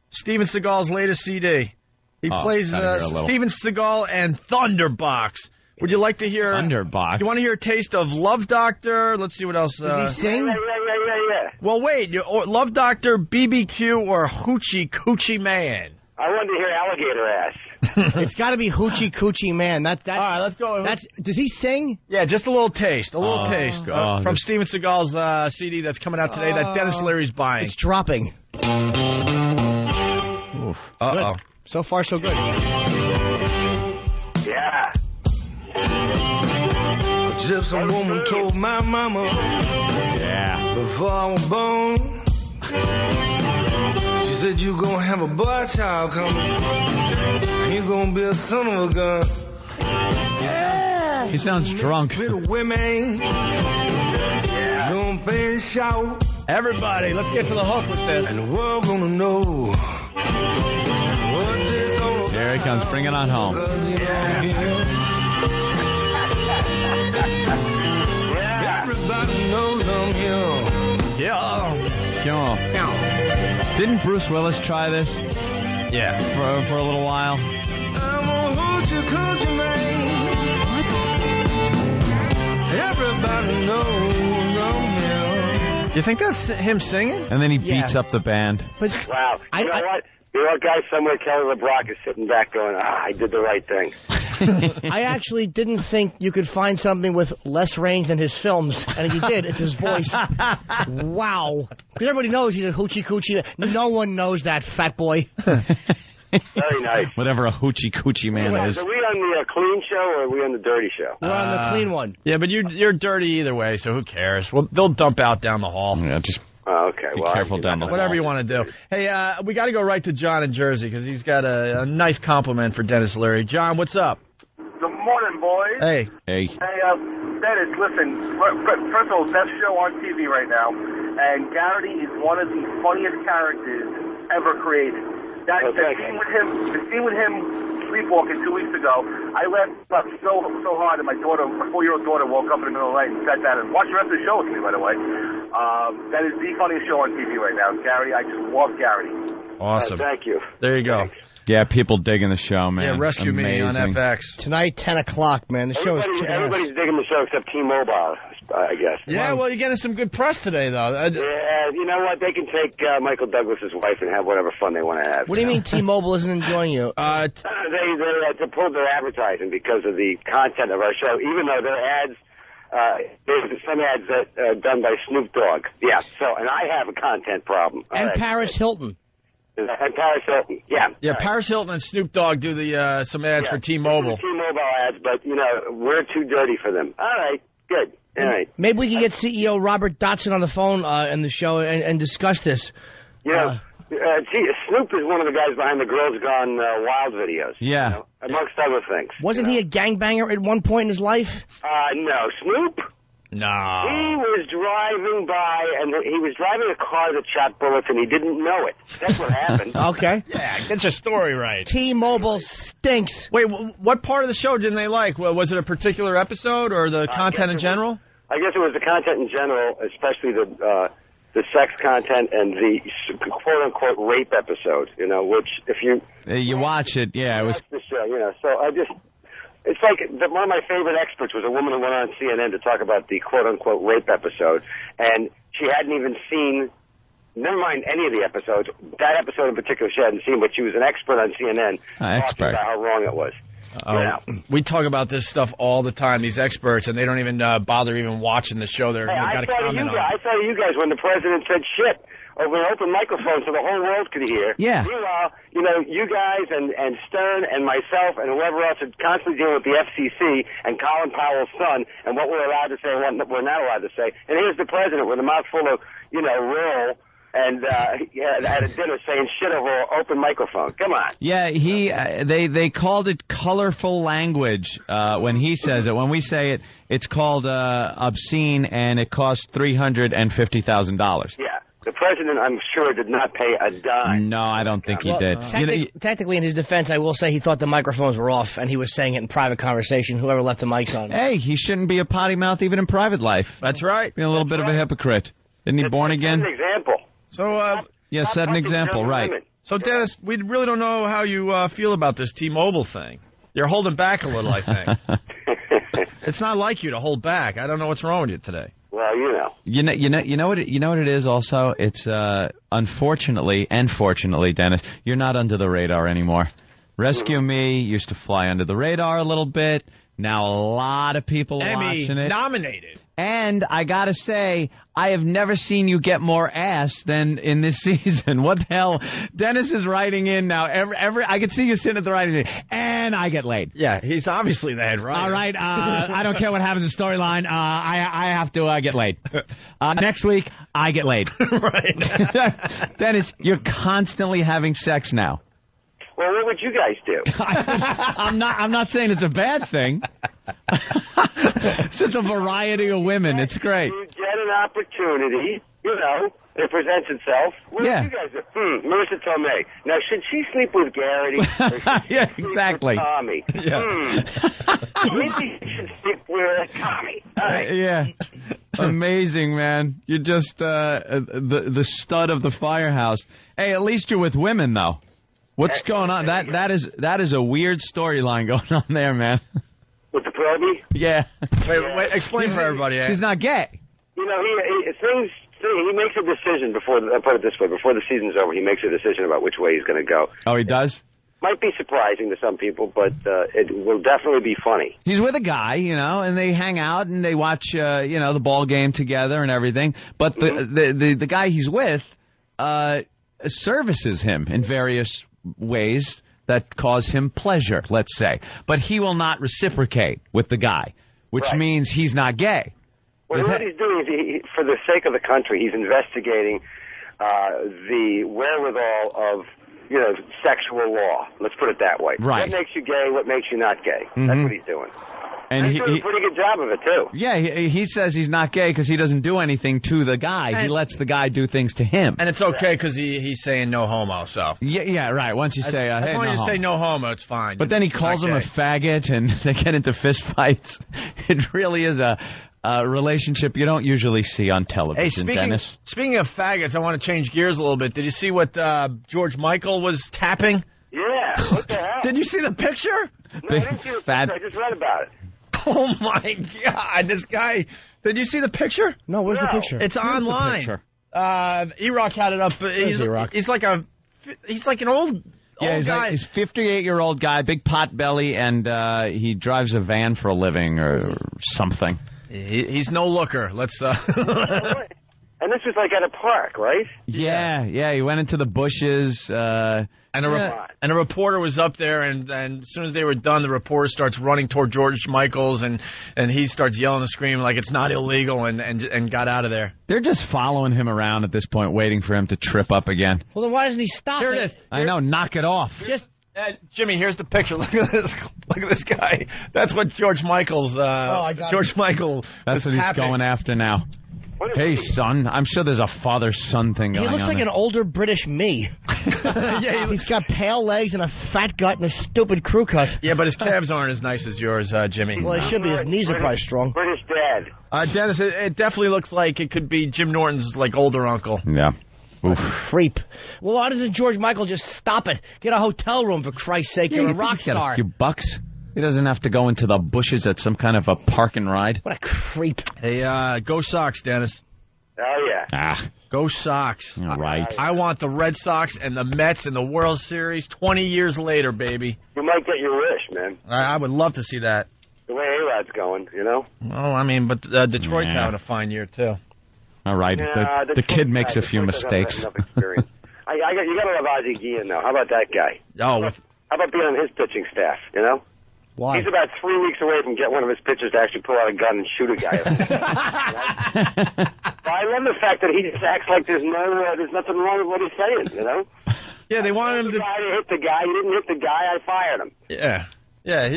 Steven Seagal's latest CD. He plays Steven Seagal and Thunderbox. Would you like to hear Thunderbox? You want to hear a taste of Love Doctor? Let's see what else. Does he sing? Yeah. Well, wait. Love Doctor, BBQ, or Hoochie Coochie Man? I wanted to hear Alligator Ass. It's got to be Hoochie Coochie Man. All right, let's go. Does he sing? Yeah, just a little taste. Taste God. from Steven Seagal's CD that's coming out today that Dennis Leary's buying. It's dropping. Uh-oh. So far, so good. Yeah. Just a woman told my mama. Yeah. Before I was born, she said you gonna have a boy child coming. And you gonna be a son of a gun. Yeah. He sounds drunk. Little women. Don't pay and shout. Everybody, let's get to the hook with this. And the world gonna know. There he comes. Bring it on home. Everybody knows I'm young. Yeah. Didn't Bruce Willis try this? Yeah. For a little while. I'm gonna hold you close, man. What? Everybody knows I'm young. You think that's him singing? And then he beats up the band. Wow. You know what? You know what, guys? Somewhere Kelly LeBrock is sitting back going, I did the right thing. I actually didn't think you could find something with less range than his films, and you did. It's his voice. Wow. Because everybody knows he's a Hoochie Coochie. No one knows that, fat boy. Very nice. Whatever a Hoochie Coochie Man is. Are we on the clean show or are we on the dirty show? We're on the clean one. Yeah, but you're dirty either way, so who cares? Well, they'll dump out down the hall. Yeah, just okay. be careful down the hall. Whatever you want to do. Hey, we got to go right to John in Jersey because he's got a nice compliment for Dennis Leary. John, what's up? Good morning, boys. Hey. Hey. Hey, Dennis, listen, first of all, best show on TV right now, and Garrity is one of the funniest characters ever created. The scene with him sleepwalking 2 weeks ago, I laughed so hard that my 4-year-old daughter woke up in the middle of the night and sat down and watched the rest of the show with me, by the way. That is the funniest show on TV right now. Gary, I just love Garrity. Awesome. Thank you. There you go. Yeah, people digging the show, man. Yeah, Rescue Me on Amazing. FX. Tonight, 10 o'clock, man. The show is Everybody's digging the show except T-Mobile, I guess. Yeah, well, you're getting some good press today, though. Yeah, you know what? They can take Michael Douglas's wife and have whatever fun they want to have. What do you mean T-Mobile isn't enjoying you? They pulled their advertising because of the content of our show, even though their ads, there's some ads that are done by Snoop Dogg. Yeah, and I have a content problem. And Paris Hilton. And Paris Hilton, yeah. Yeah, Paris Hilton and Snoop Dogg do the some ads for T-Mobile. T-Mobile ads, but, we're too dirty for them. All right, good. All right. Maybe we can get CEO Robert Dotson on the phone in the show and discuss this. Snoop is one of the guys behind the Girls Gone Wild videos. Yeah. Amongst other things. Wasn't he a gangbanger at one point in his life? No. Snoop? No. He was driving by, and he was driving a car that shot bullets, and he didn't know it. That's what happened. Okay. Yeah, get your story right. T-Mobile stinks. Wait, what part of the show didn't they like? Well, was it a particular episode or the content in general? I guess it was the content in general, especially the sex content and the quote-unquote rape episode, which if you... You watch it, yeah. It was the show, so I just... It's like one of my favorite experts was a woman who went on CNN to talk about the quote-unquote rape episode, and she hadn't even seen, never mind any of the episodes, that episode in particular she hadn't seen, but she was an expert on CNN talking about how wrong it was. We talk about this stuff all the time, these experts, and they don't even bother even watching the show. They're got to comment on it. I thought of you guys when the president said shit over an open microphone so the whole world could hear. Yeah. Meanwhile, you guys and Stern and myself and whoever else are constantly dealing with the FCC and Colin Powell's son and what we're allowed to say and what we're not allowed to say. And here's the president with a mouthful of, roll and at a dinner saying shit over an open microphone. Come on. Yeah, they called it colorful language when he says it. When we say it, it's called obscene, and it costs $350,000. Yeah. The president, I'm sure, did not pay a dime. No, I don't think he did. Technically, in his defense, I will say he thought the microphones were off, and he was saying it in private conversation, whoever left the mics on. Hey, he shouldn't be a potty mouth even in private life. That's right. Being a little bit of a hypocrite. Isn't he born again? Set an example. So, set an example, right. So, Dennis, we really don't know how you feel about this T-Mobile thing. You're holding back a little, I think. It's not like you to hold back. I don't know what's wrong with you today. Well, You know what it is also? It's unfortunately and fortunately, Dennis, you're not under the radar anymore. Rescue Me used to fly under the radar a little bit. Now a lot of people are watching it. Nominated. And I gotta say, I have never seen you get more ass than in this season. What the hell? Dennis is writing in now. I can see you sitting at the writing table, and I get laid. Yeah, he's obviously the head writer. All right, I don't care what happens in the storyline. I have to get laid. Next week, I get laid. Right. Dennis, you're constantly having sex now. Well, what would you guys do? I'm not saying it's a bad thing. It's just a variety of women. It's great. You get an opportunity, it presents itself. What would you guys do? Marissa Tomei. Now, should she sleep with Garrity? Or should she sleep exactly. with Tommy? Maybe she should sleep with Tommy. All right. Yeah. Amazing, man. You're just the stud of the firehouse. Hey, at least you're with women, though. What's going on? That is a weird storyline going on there, man. With the Proby? Yeah. Wait, explain for everybody. He's not gay. He makes a decision before the season's over. He makes a decision about which way he's going to go. Oh, he does? Might be surprising to some people, but it will definitely be funny. He's with a guy, and they hang out and they watch, the ball game together and everything. But the guy he's with services him in various ways that cause him pleasure, let's say. But he will not reciprocate with the guy, which means he's not gay. Well, what he's doing is, for the sake of the country, he's investigating the wherewithal of, sexual law. Let's put it that way. Right. What makes you gay? What makes you not gay? Mm-hmm. That's what he's doing. And he's doing a pretty good job of it, too. Yeah, he says he's not gay because he doesn't do anything to the guy. He lets the guy do things to him. And it's okay because he's saying no homo, so. Yeah, right. Once you say, as hey, long as no you homo. say no homo, it's fine. But then he calls him a faggot, and they get into fist fights. It really is a relationship you don't usually see on television, Dennis. Speaking of faggots, I want to change gears a little bit. Did you see what George Michael was tapping? Yeah, what the hell? Did you see the picture? No, I didn't see the picture. I just read about it. Oh, my God. This guy. Did you see the picture? No, where's the picture? It's Where's online. the picture? E-Rock had it up. He's like an old guy. He's a 58-year-old guy, big pot belly, and he drives a van for a living or something. He's no looker. Let's. And this was like at a park, right? Yeah. He went into the bushes. And a reporter was up there, and as soon as they were done, the reporter starts running toward George Michaels, and he starts yelling and screaming like it's not illegal, and got out of there. They're just following him around at this point, waiting for him to trip up again. Well, then why doesn't he stop? Here it is. I know, knock it off. Jimmy, here's the picture. Look at this. Look at this guy. That's what George Michael's. George Michael. That's what he's going after now. Hey, son. I'm sure there's a father-son thing going on. He looks like an older British me. Yeah, he's got pale legs and a fat gut and a stupid crew cut. Yeah, but his calves aren't as nice as yours, Jimmy. Well, he should be. His knees are probably strong. British dad. Dennis, it definitely looks like it could be Jim Norton's older uncle. Yeah. Oof. Creep. Well, why doesn't George Michael just stop it? Get a hotel room, for Christ's sake. You're a rock star. A few bucks. He doesn't have to go into the bushes at some kind of a park and ride. What a creep. Hey, go Sox, Dennis. Oh, yeah. Go Sox. All right. I want the Red Sox and the Mets in the World Series 20 years later, baby. You might get your wish, man. I would love to see that. The way A-Rod's going, Well, I mean, but Detroit's having a fine year, too. All right. The kid makes a few mistakes. Enough experience. You got to love Ozzie Guillen, though. How about that guy? Oh, how about being on his pitching staff, Why? He's about 3 weeks away from getting one of his pitchers to actually pull out a gun and shoot a guy. I love the fact that he just acts like there's nothing wrong with what he's saying, Yeah, they wanted him to hit the guy. He didn't hit the guy. I fired him. Yeah. Yeah,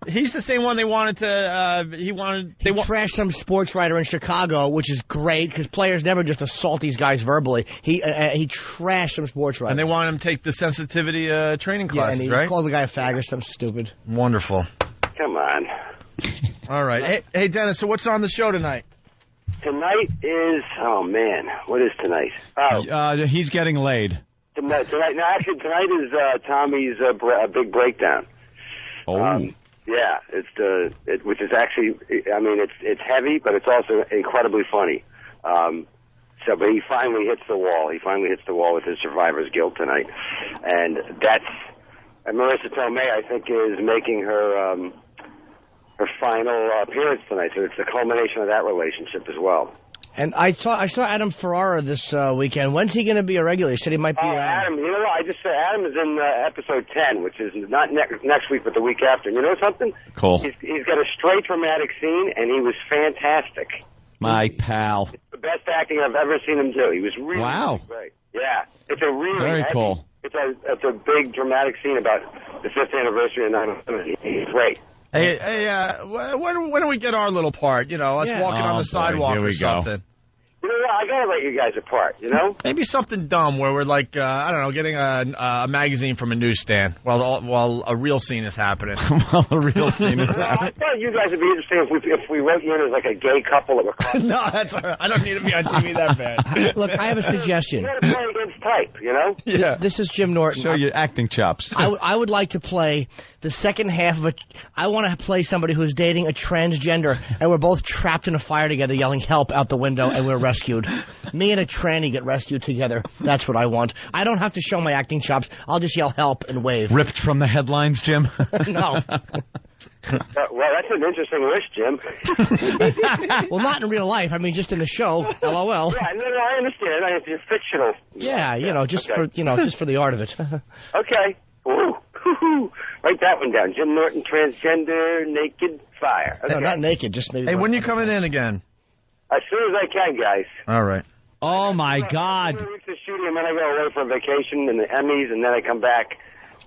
he's the same one they wanted to. He trashed some sports writer in Chicago, which is great because players never just assault these guys verbally. He trashed some sports writer, and they wanted him to take the sensitivity training classes, and he right? called the guy a fag or something stupid. Wonderful. Come on. All right. Hey, Dennis. So what's on the show tonight? Tonight is what is tonight? Oh, he's getting laid. Tonight is Tommy's big breakdown. Oh. Yeah, which is actually, it's heavy, but it's also incredibly funny. But he finally hits the wall. He finally hits the wall with his survivor's guilt tonight, and that's And Marissa Tomei, I think, is making her final appearance tonight. So it's the culmination of that relationship as well. And I saw Adam Ferrara this weekend. When's he going to be a regular? He said he might be. Adam, you know what? I just said Adam is in episode 10, which is not next week, but the week after. And you know something? Cool. He's got a straight dramatic scene, and he was fantastic. My pal. It's the best acting I've ever seen him do. He was really, really great. Yeah, it's a really very cool. It's a big dramatic scene about the 5th anniversary of 9/11. He's great. Hey, when do we get our little part? You know, us walking on the sidewalk or something. You know what? I gotta let you guys apart. You know, maybe something dumb where we're like, I don't know, getting a magazine from a newsstand while a real scene is happening. While a real scene is happening. I thought you guys would be interesting if we wrote you in as like a gay couple that were caught. No, that's all right. I don't need to be on TV that bad. Look, I have a suggestion. You gotta play against type, you know? Yeah. This is Jim Norton. Show your acting chops. I would like to play the second half of I want to play somebody who's dating a transgender, and we're both trapped in a fire together yelling help out the window, and we're rescued. Me and a tranny get rescued together. That's what I want. I don't have to show my acting chops. I'll just yell help and wave. Ripped from the headlines, Jim? No. Well, that's an interesting wish, Jim. Well, not in real life. I mean, just in the show. LOL. Yeah, no, I understand. It's fictional. Yeah, just for the art of it. Okay. Ooh. Write that one down. Jim Norton, transgender, naked, fire. Okay. No, not naked. Just maybe. Hey, when you coming in again? As soon as I can, guys. All right. Oh my God! 2 weeks of shooting, and then I go away for vacation and the Emmys, and then I come back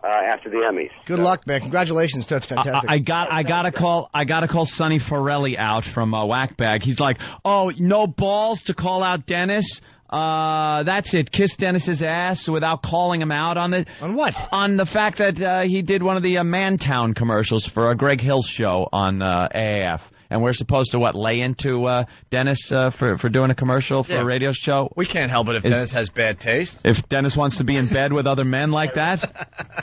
after the Emmys. Good luck, man. Congratulations. That's fantastic. I gotta call Sonny Forelli out from Whackbag. He's like, oh, no balls to call out Dennis. That's it. Kiss Dennis's ass without calling him out on what? On the fact that he did one of the Mantown commercials for a Greg Hill show on AAF. And we're supposed to, lay into Dennis for doing a commercial for a radio show? We can't help it if Dennis has bad taste. If Dennis wants to be in bed with other men like that,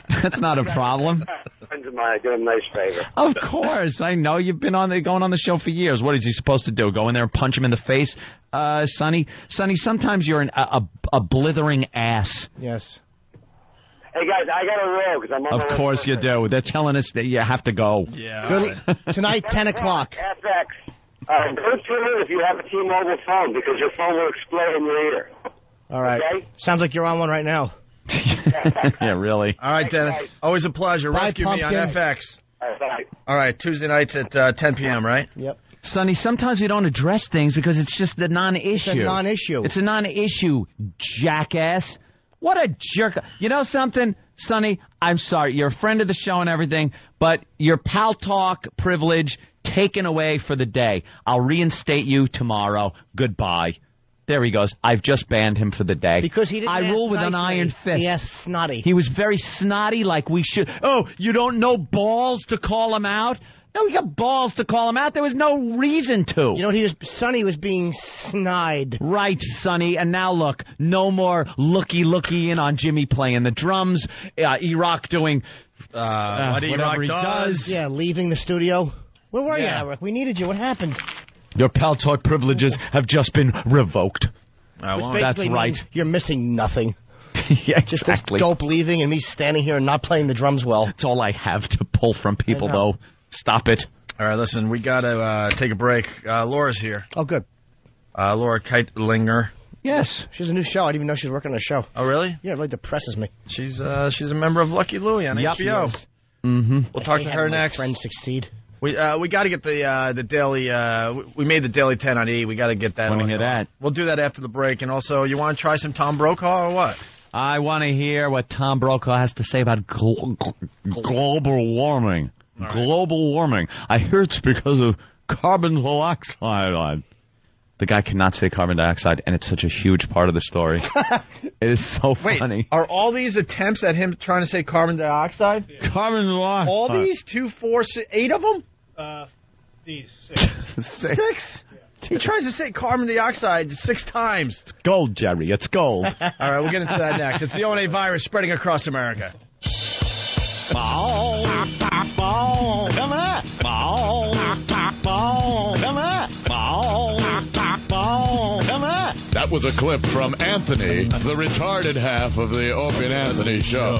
that's not a problem. Friends of mine, I did him a nice favor. Of course. I know. You've been going on the show for years. What is he supposed to do? Go in there and punch him in the face? Sonny, sometimes you're a blithering ass. Yes. Hey, guys, I got to roll because I'm on Of course you do. They're telling us that you have to go. Yeah. Tonight, 10 o'clock. FX. Don't tune in if you have a T-Mobile phone because your phone will explode in your ear. All right. Okay? Sounds like you're on one right now. Yeah, really. All right, Dennis. Always a pleasure. Bye, Rescue me on Pumpkin. FX. All right, bye. All right, Tuesday nights at 10 p.m., right? Yep. Sonny, sometimes we don't address things because it's just the non-issue. It's a non-issue. It's a non-issue, jackass. What a jerk. You know something, Sonny? I'm sorry. You're a friend of the show and everything, but your pal talk privilege taken away for the day. I'll reinstate you tomorrow. Goodbye. There he goes. I've just banned him for the day. Because he didn't I rule with an nicely. iron fist. He asked snotty. He was very snotty, like we should. Oh, you don't know balls to call him out? No, we got balls to call him out. There was no reason to. You know, Sonny was being snide. Right, Sonny. And now look, no more looky in on Jimmy playing the drums. E-Rock doing what whatever he does. Yeah, leaving the studio. Where were you, Eric? We needed you. What happened? Your pal talk privileges have just been revoked. That's right. You're missing nothing. Yeah, Just exactly. this dope leaving and me standing here and not playing the drums well. That's all I have to pull from people, though. Stop it. All right, listen, we got to take a break. Laura's here. Oh, good. Laura Keitlinger. Yes. She has a new show. I didn't even know she was working on a show. Oh, really? Yeah, it really depresses me. She's a member of Lucky Louie on HBO. Mm-hmm. We'll talk to her next. Friends succeed. We got to get the daily. We made the Daily 10 on E. We got to get that. Want to hear that? We'll do that after the break. And also, you want to try some Tom Brokaw or what? I want to hear what Tom Brokaw has to say about global warming. Right. Global warming. I hear it's because of carbon dioxide. The guy cannot say carbon dioxide, and it's such a huge part of the story. It is so funny. Are all these attempts at him trying to say carbon dioxide? Yeah. Carbon dioxide. All these? 2, 4, 6, 8 of them? These 6. 6? Yeah. He tries to say carbon dioxide 6 times. It's gold, Jerry. It's gold. All right, we'll get into that next. It's the O&A virus spreading across America. That was a clip from Anthony, the retarded half of the Opie and Anthony show.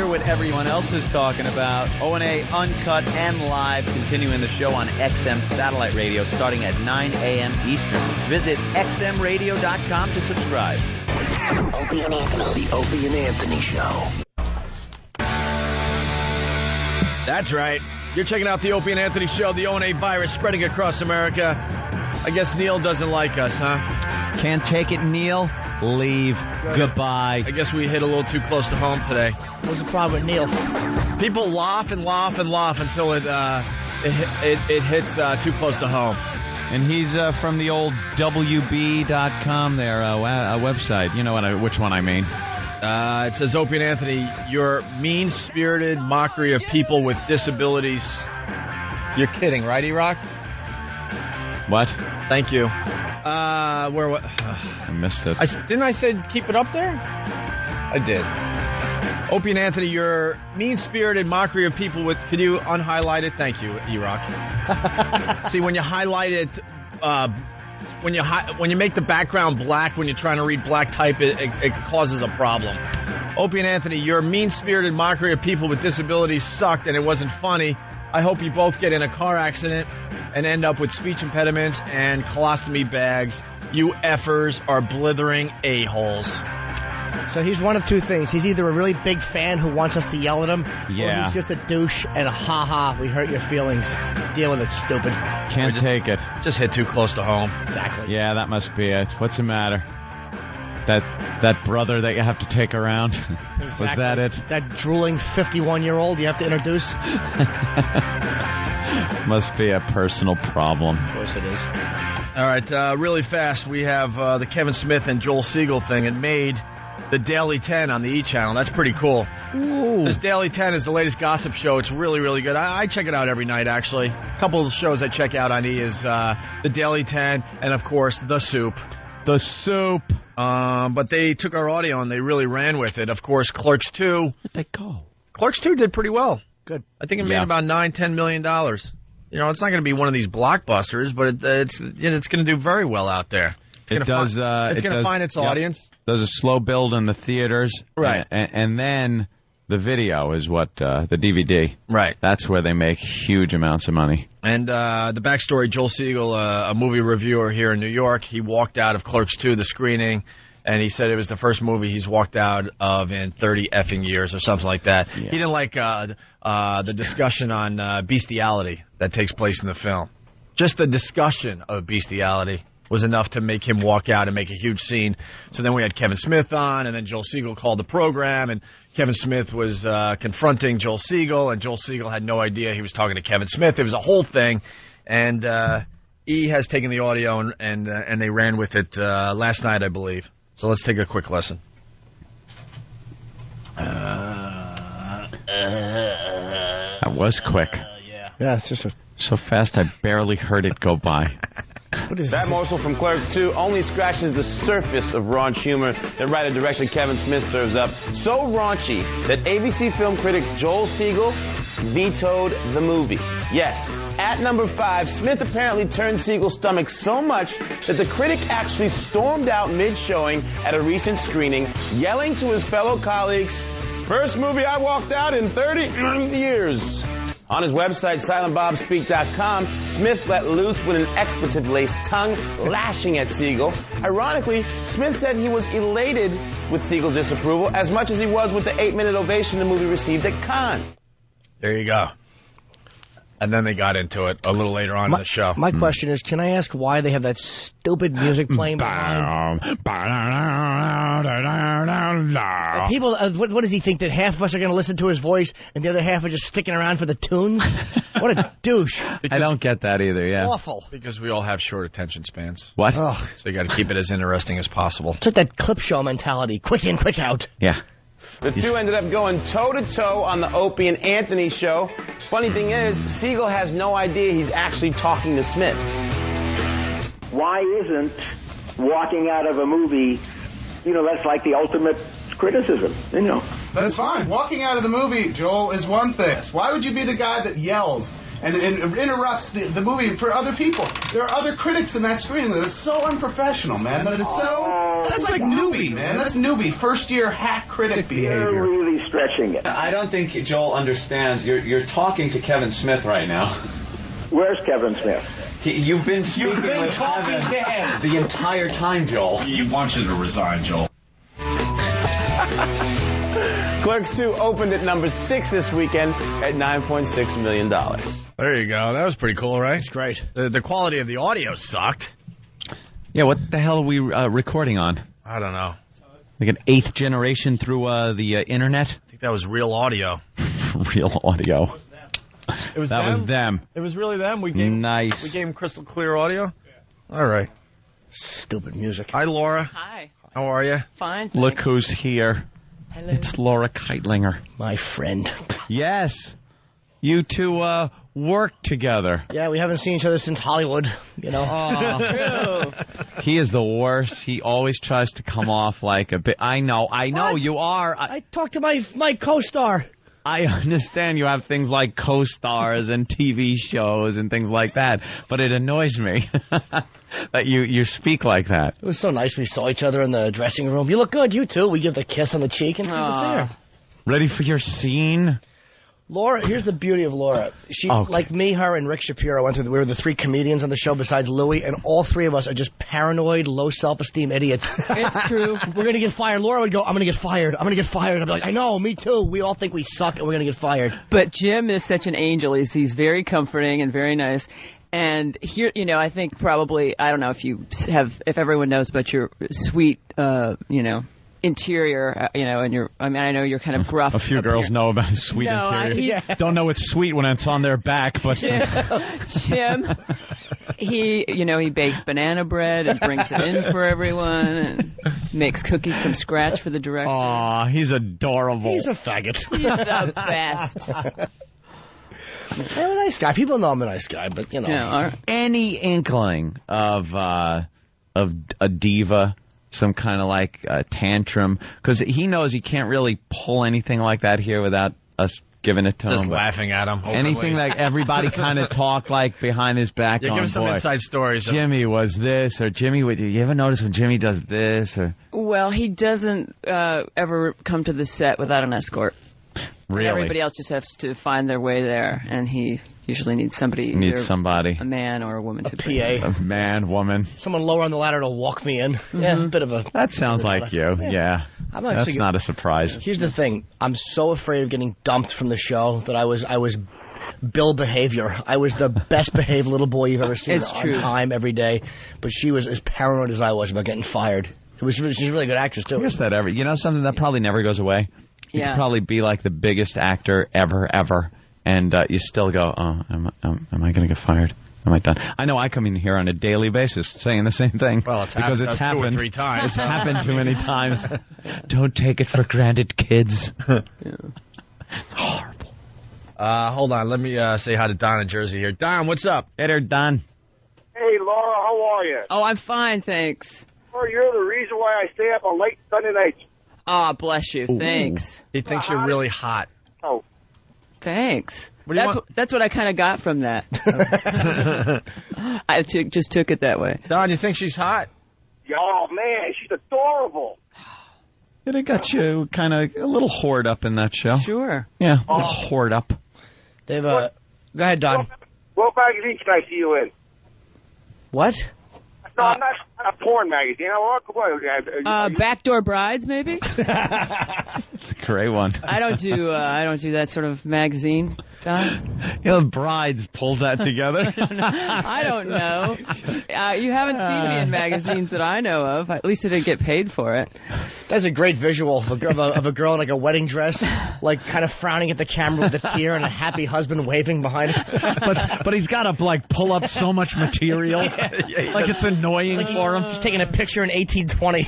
what everyone else is talking about. O&A Uncut and Live, continuing the show on XM Satellite Radio starting at 9 a.m. Eastern. Visit xmradio.com to subscribe. Opie and Anthony. The Opie and Anthony Show. That's right. You're checking out the Opie and Anthony Show, the O&A virus spreading across America. I guess Neil doesn't like us, huh? Can't take it, Neil. Leave. Goodbye. I guess we hit a little too close to home today. What's the problem with Neil? People laugh and laugh and laugh until it hits too close to home. And he's from the old WB.com there, website. You know which one I mean. It says, Opie and Anthony, your mean-spirited mockery of people with disabilities. You're kidding, right, E-Rock? What? Thank you. What? I missed it. Didn't I say keep it up there? I did. Opie and Anthony, your mean-spirited mockery of people with... Could you unhighlight it? Thank you, E-Rock. See, when you highlight it... When you make the background black when you're trying to read black type, it causes a problem. Opie and Anthony, your mean-spirited mockery of people with disabilities sucked and it wasn't funny. I hope you both get in a car accident and end up with speech impediments and colostomy bags. You effers are blithering a-holes. So he's one of two things. He's either a really big fan who wants us to yell at him, or he's just a douche and a ha-ha, we hurt your feelings. Deal with it, stupid. Can't take it. Just hit too close to home. Exactly. Yeah, that must be it. What's the matter? That brother that you have to take around? Exactly. Was that it? That drooling 51-year-old you have to introduce? Must be a personal problem. Of course it is. All right, really fast, we have the Kevin Smith and Joel Siegel thing. It made the Daily 10 on the E! Channel. That's pretty cool. Ooh. This Daily 10 is the latest gossip show. It's really, really good. I check it out every night, actually. A couple of shows I check out on E! Is the Daily 10 and, of course, The Soup. The Soup. But they took our audio and they really ran with it. Of course, Clerks 2. Where'd they go? Clerks 2 did pretty well. Good. I think it made about $9-10 million. You know, it's not going to be one of these blockbusters, but it's going to do very well out there. It's going to find its audience. There's a slow build in the theaters. Right. And then the video is what, the DVD. Right. That's where they make huge amounts of money. And the backstory, Joel Siegel, a movie reviewer here in New York, he walked out of Clerks 2, the screening, and he said it was the first movie he's walked out of in 30 effing years or something like that. Yeah. He didn't like the discussion on bestiality that takes place in the film. Just the discussion of bestiality was enough to make him walk out and make a huge scene. So then we had Kevin Smith on, and then Joel Siegel called the program, and Kevin Smith was confronting Joel Siegel, and Joel Siegel had no idea he was talking to Kevin Smith. It was a whole thing, and E! has taken the audio, and they ran with it last night, I believe. So let's take a quick listen. That was quick. Yeah, it's just so fast I barely heard it go by. That morsel from Clerks 2 only scratches the surface of raunch humor that writer-director Kevin Smith serves up. So raunchy that ABC film critic Joel Siegel vetoed the movie. Yes, at number 5, Smith apparently turned Siegel's stomach so much that the critic actually stormed out mid-showing at a recent screening, yelling to his fellow colleagues, "First movie I walked out in 30 years." On his website, silentbobspeak.com, Smith let loose with an expletive-laced tongue, lashing at Siegel. Ironically, Smith said he was elated with Siegel's disapproval as much as he was with the 8-minute ovation the movie received at Cannes. There you go. And then they got into it a little later on in the show. My question is, can I ask why they have that stupid music playing behind? People, what does he think, that half of us are going to listen to his voice and the other half are just sticking around for the tunes? What a douche. I don't get that either, yeah. Awful. Because we all have short attention spans. What? Ugh. So you got to keep it as interesting as possible. It's like that clip show mentality. Quick in, quick out. Yeah. The two ended up going toe-to-toe on the Opie and Anthony show. Funny thing is, Siegel has no idea he's actually talking to Smith. Why isn't walking out of a movie, that's like the ultimate criticism, That's fine. Walking out of the movie, Joel, is one thing. Why would you be the guy that yells and interrupts the movie for other people? There are other critics in that screening that is so unprofessional, man. That is so That's like newbie, man. That's newbie. First year hack critic behavior. You're really stretching it. I don't think Joel understands. You're talking to Kevin Smith right now. Where's Kevin Smith? You've been speaking with talking Kevin to him the entire time, Joel. He wants you to resign, Joel. Clerks 2 opened at number 6 this weekend at $9.6 million. There you go. That was pretty cool, right? It's great. The quality of the audio sucked. Yeah, what the hell are we recording on? I don't know. Like an 8th generation through the internet? I think that was real audio. Real audio. It was that them? was them. It was really them? We gave them crystal clear audio? All right. Stupid music. Hi, Laura. Hi. How are you? Fine. Look who's here. Hello. It's Laura Keitlinger. My friend. Yes. You two work together. Yeah, we haven't seen each other since Hollywood, you know. He is the worst. He always tries to come off like a bit. I know, What? you are. I talked to my co-star. I understand you have things like co-stars and TV shows and things like that, but it annoys me that you speak like that. It was so nice we saw each other in the dressing room. You look good, you too. We give the kiss on the cheek and it's good to see her. Ready for your scene? Laura, here's the beauty of Laura. She, like me, her, and Rick Shapiro, we were the 3 comedians on the show besides Louie, and all 3 of us are just paranoid, low self-esteem idiots. It's true. We're going to get fired. Laura would go, I'm going to get fired. I'm going to get fired. I'd be like, I know, me too. We all think we suck and we're going to get fired. But Jim is such an angel. He's very comforting and very nice. And here, I think probably, I don't know if everyone knows about your sweet, interior, and I know you're kind of gruff. A few girls know about his sweet interior. Don't know it's sweet when it's on their back, but Jim, he bakes banana bread and brings it in for everyone and makes cookies from scratch for the director. Aw, he's adorable. He's a faggot. He's the best. I'm a nice guy. People know I'm a nice guy, but any inkling of a diva, some kind of like tantrum, because he knows he can't really pull anything like that here without us giving it to him. Just laughing at him. Anything like everybody kind of talk like behind his back. Yeah, give us some inside stories. Jimmy was this, or Jimmy, you ever notice when Jimmy does this? Or Well, he doesn't ever come to the set without an escort. Really? Everybody else just has to find their way there, and he usually needs somebody. A man or a woman to bring him. A man, woman. Someone lower on the ladder to walk me in. Yeah, a bit of a... That sounds like you, yeah. That's not a surprise. Here's the thing. I'm so afraid of getting dumped from the show that I was Bill behavior. I was the best behaved little boy you've ever seen. It's on true. Time every day. But she was as paranoid as I was about getting fired. She's a really good actress, too. I guess that something that probably never goes away? You Yeah. could probably be like the biggest actor ever, and you still go, am I going to get fired? Am I done? I know I come in here on a daily basis saying the same thing. Well, it's because happened it's 2 or happened 3 times. It's happened too many times. Don't take it for granted, kids. Horrible. Hold on. Let me say hi to Don in Jersey here. Don, what's up? Hey there, Don. Hey, Laura, how are you? Oh, I'm fine, thanks. Laura, you're the reason why I stay up on late Sunday nights. Ah, bless you. Thanks. He thinks you're really hot. Oh. Thanks. What do you want? That's what I kind of got from that. I just took it that way. Don, you think she's hot? Oh, man, she's adorable. It got you kind of a little whored up in that show. Sure. Yeah, a little whored up. They've Go ahead, Don. What magazine can I see you in? What? No, I'm not a porn magazine. Backdoor Brides, maybe? It's a great one. I don't do that sort of magazine, Don. Brides pulled that together. I don't know. You haven't seen me in magazines that I know of. At least I didn't get paid for it. That's a great visual of a girl in like a wedding dress, like kind of frowning at the camera with a tear and a happy husband waving behind her. But he's got to like pull up so much material, like it's annoying for him. He's taking a picture in 1820.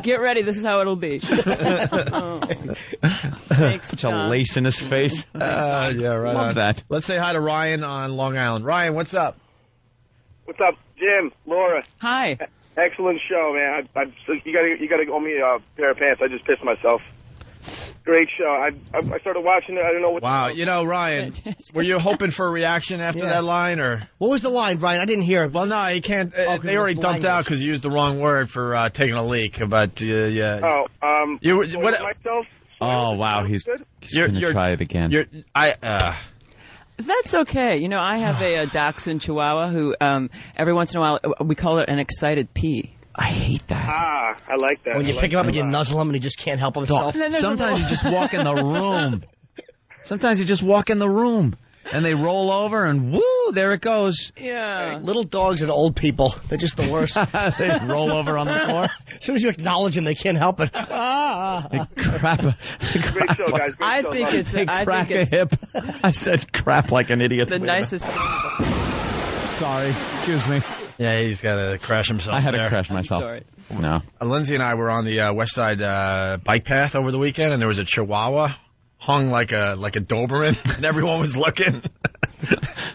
Get ready. This is how it'll be. Thanks, Such a lace in his face. Yeah, right. Love that. Let's say hi to Ryan on Long Island. Ryan, what's up? What's up, Jim, Laura? Hi. Excellent show, man. You gotta owe me a pair of pants. I just pissed myself. Great show. I started watching it. I don't know what. Wow, you know, Ryan, were you hoping for a reaction after that line, or what was the line, Brian? I didn't hear it. Well, no, you can't. They already dumped out because you used the wrong word for taking a leak. But yeah. Myself. Oh wow, he's gonna try it again. That's okay. You know, I have a Dachshund Chihuahua who every once in a while we call it an excited pee. I hate that. I like that. When you pick him up and you nuzzle him and he just can't help himself. Sometimes you just walk in the room. Sometimes you just walk in the room and they roll over and woo, there it goes. Yeah. Little dogs and old people, they're just the worst. They roll over on the floor. As soon as you acknowledge them, they can't help it. They crap. Great show, guys. I think it's crack a hip. I said crap like an idiot. The nicest. Sorry, excuse me. Yeah, he's got to crash himself. I had to crash myself. Sorry. No. Lindsay and I were on the West Side bike path over the weekend, and there was a Chihuahua hung like a Doberman, and everyone was looking.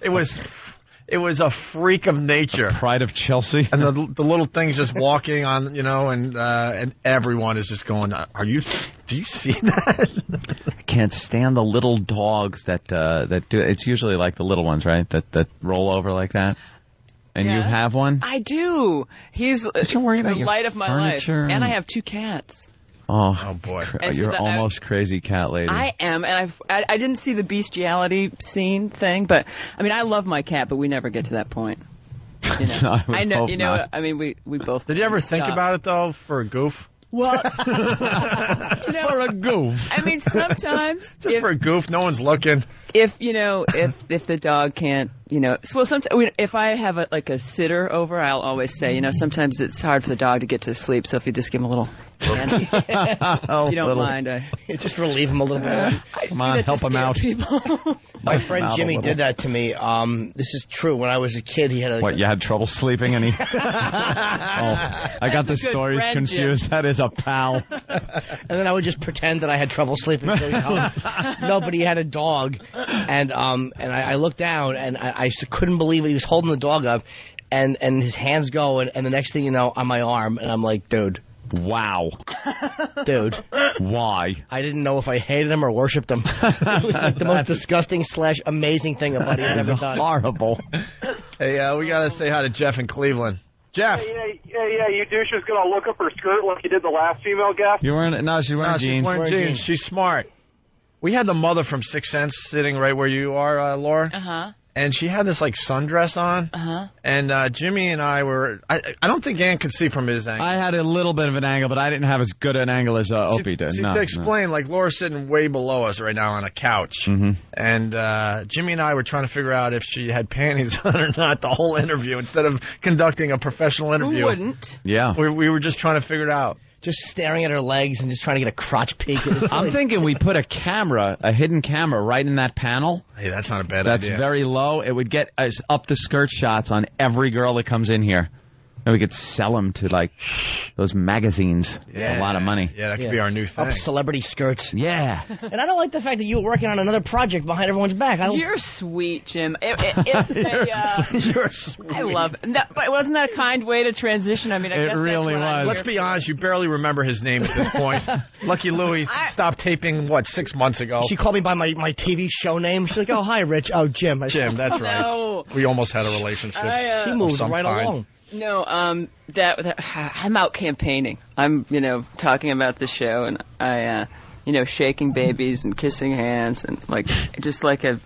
It was a freak of nature. Pride of Chelsea. And the little thing's just walking on, and everyone is just going, do you see that? I can't stand the little dogs that do. It's usually like the little ones, right? That roll over like that. And you have one? I do. He's Don't worry about the your light of my furniture life. And I have 2 cats. Oh boy. You're almost crazy cat lady. I am, and I didn't see the bestiality scene thing, but I mean, I love my cat, but we never get to that point. You know, I know. You know, not. I mean, we both. Did you ever think about it though, for a goof? Well, for a goof. I mean, sometimes just for a goof, no one's looking. If the dog can't, sometimes if I have a sitter over, I'll always say, sometimes it's hard for the dog to get to sleep, so if you just give him a little. If you don't mind, just relieve him a little bit. Come on, help him out. My friend Jimmy did that to me. This is true. When I was a kid, he had What, you had trouble sleeping and he... I got the stories confused. Jim. That is a pal. And then I would just pretend that I had trouble sleeping. No, but he had a dog. And I looked down and I couldn't believe it. He was holding the dog up and his hands go and the next thing you know, on my arm. And I'm like, dude. Wow. Dude. Why? I didn't know if I hated him or worshipped him. It was like the most disgusting / amazing thing a buddy has ever done. Horrible. Hey, we got to say hi to Jeff in Cleveland. Jeff. Yeah, you douche is going to look up her skirt like you did the last female guest. You weren't? No, she's wearing jeans. She's wearing jeans. She's smart. We had the mother from Sixth Sense sitting right where you are, Laura. Uh-huh. And she had this, sundress on. Uh-huh. And Jimmy and I were... I don't think Ann could see from his angle. I had a little bit of an angle, but I didn't have as good an angle as Opie did. To explain, Laura's sitting way below us right now on a couch. Mm-hmm. And Jimmy and I were trying to figure out if she had panties on or not the whole interview instead of conducting a professional interview. Who wouldn't? Yeah. We were just trying to figure it out. Just staring at her legs and just trying to get a crotch peek. I'm thinking we put a hidden camera right in that panel. Hey, that's not a bad idea. That's very low. It would get us up the skirt shots on every girl that comes in here. And we could sell them to, those magazines for a lot of money. Yeah, that could be our new thing. Up celebrity skirts. Yeah. And I don't like the fact that you were working on another project behind everyone's back. You're sweet, Jim. You're sweet. I love it. But wasn't that a kind way to transition? I mean, I guess really was. Let's be honest, you barely remember his name at this point. Lucky Louie stopped taping, 6 months ago? She called me by my TV show name. She's like, oh, hi, Rich. Oh, Jim. Jim, that's right. No. We almost had a relationship. She moved right along. No, I'm out campaigning. I'm, talking about the show, and I, shaking babies and kissing hands and just like a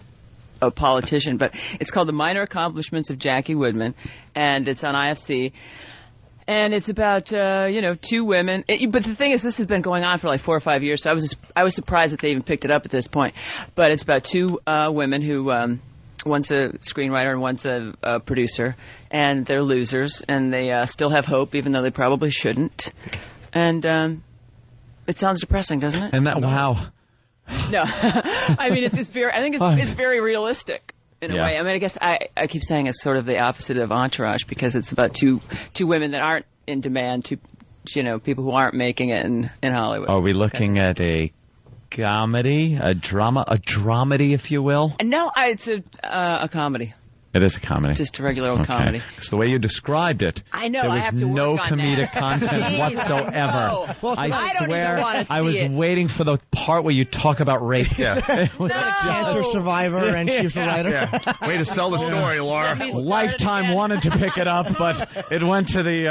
politician. But it's called The Minor Accomplishments of Jackie Woodman, and it's on IFC. And it's about, 2 women. But the thing is, this has been going on for 4 or 5 years, so I was surprised that they even picked it up at this point. But it's about 2 women who, one's a screenwriter and one's a producer, and they're losers, and they still have hope, even though they probably shouldn't. And it sounds depressing, doesn't it? And wow. No, I mean it's very. I think it's very realistic in a way. I mean, I guess I keep saying it's sort of the opposite of Entourage because it's about two women that aren't in demand, people who aren't making it in Hollywood. Are we looking at a comedy, a dramedy, if you will? No, it's a comedy. It is a comedy. Just a regular old comedy. It's the way you described it. I know. There was I have to no work on comedic that. content Jeez, whatsoever. no. I don't swear, even want to see I was it. waiting for the part where you talk about rape. It was Cancer survivor and she's the writer. Way to sell the story, Laura. Lifetime wanted to pick it up, but it went to the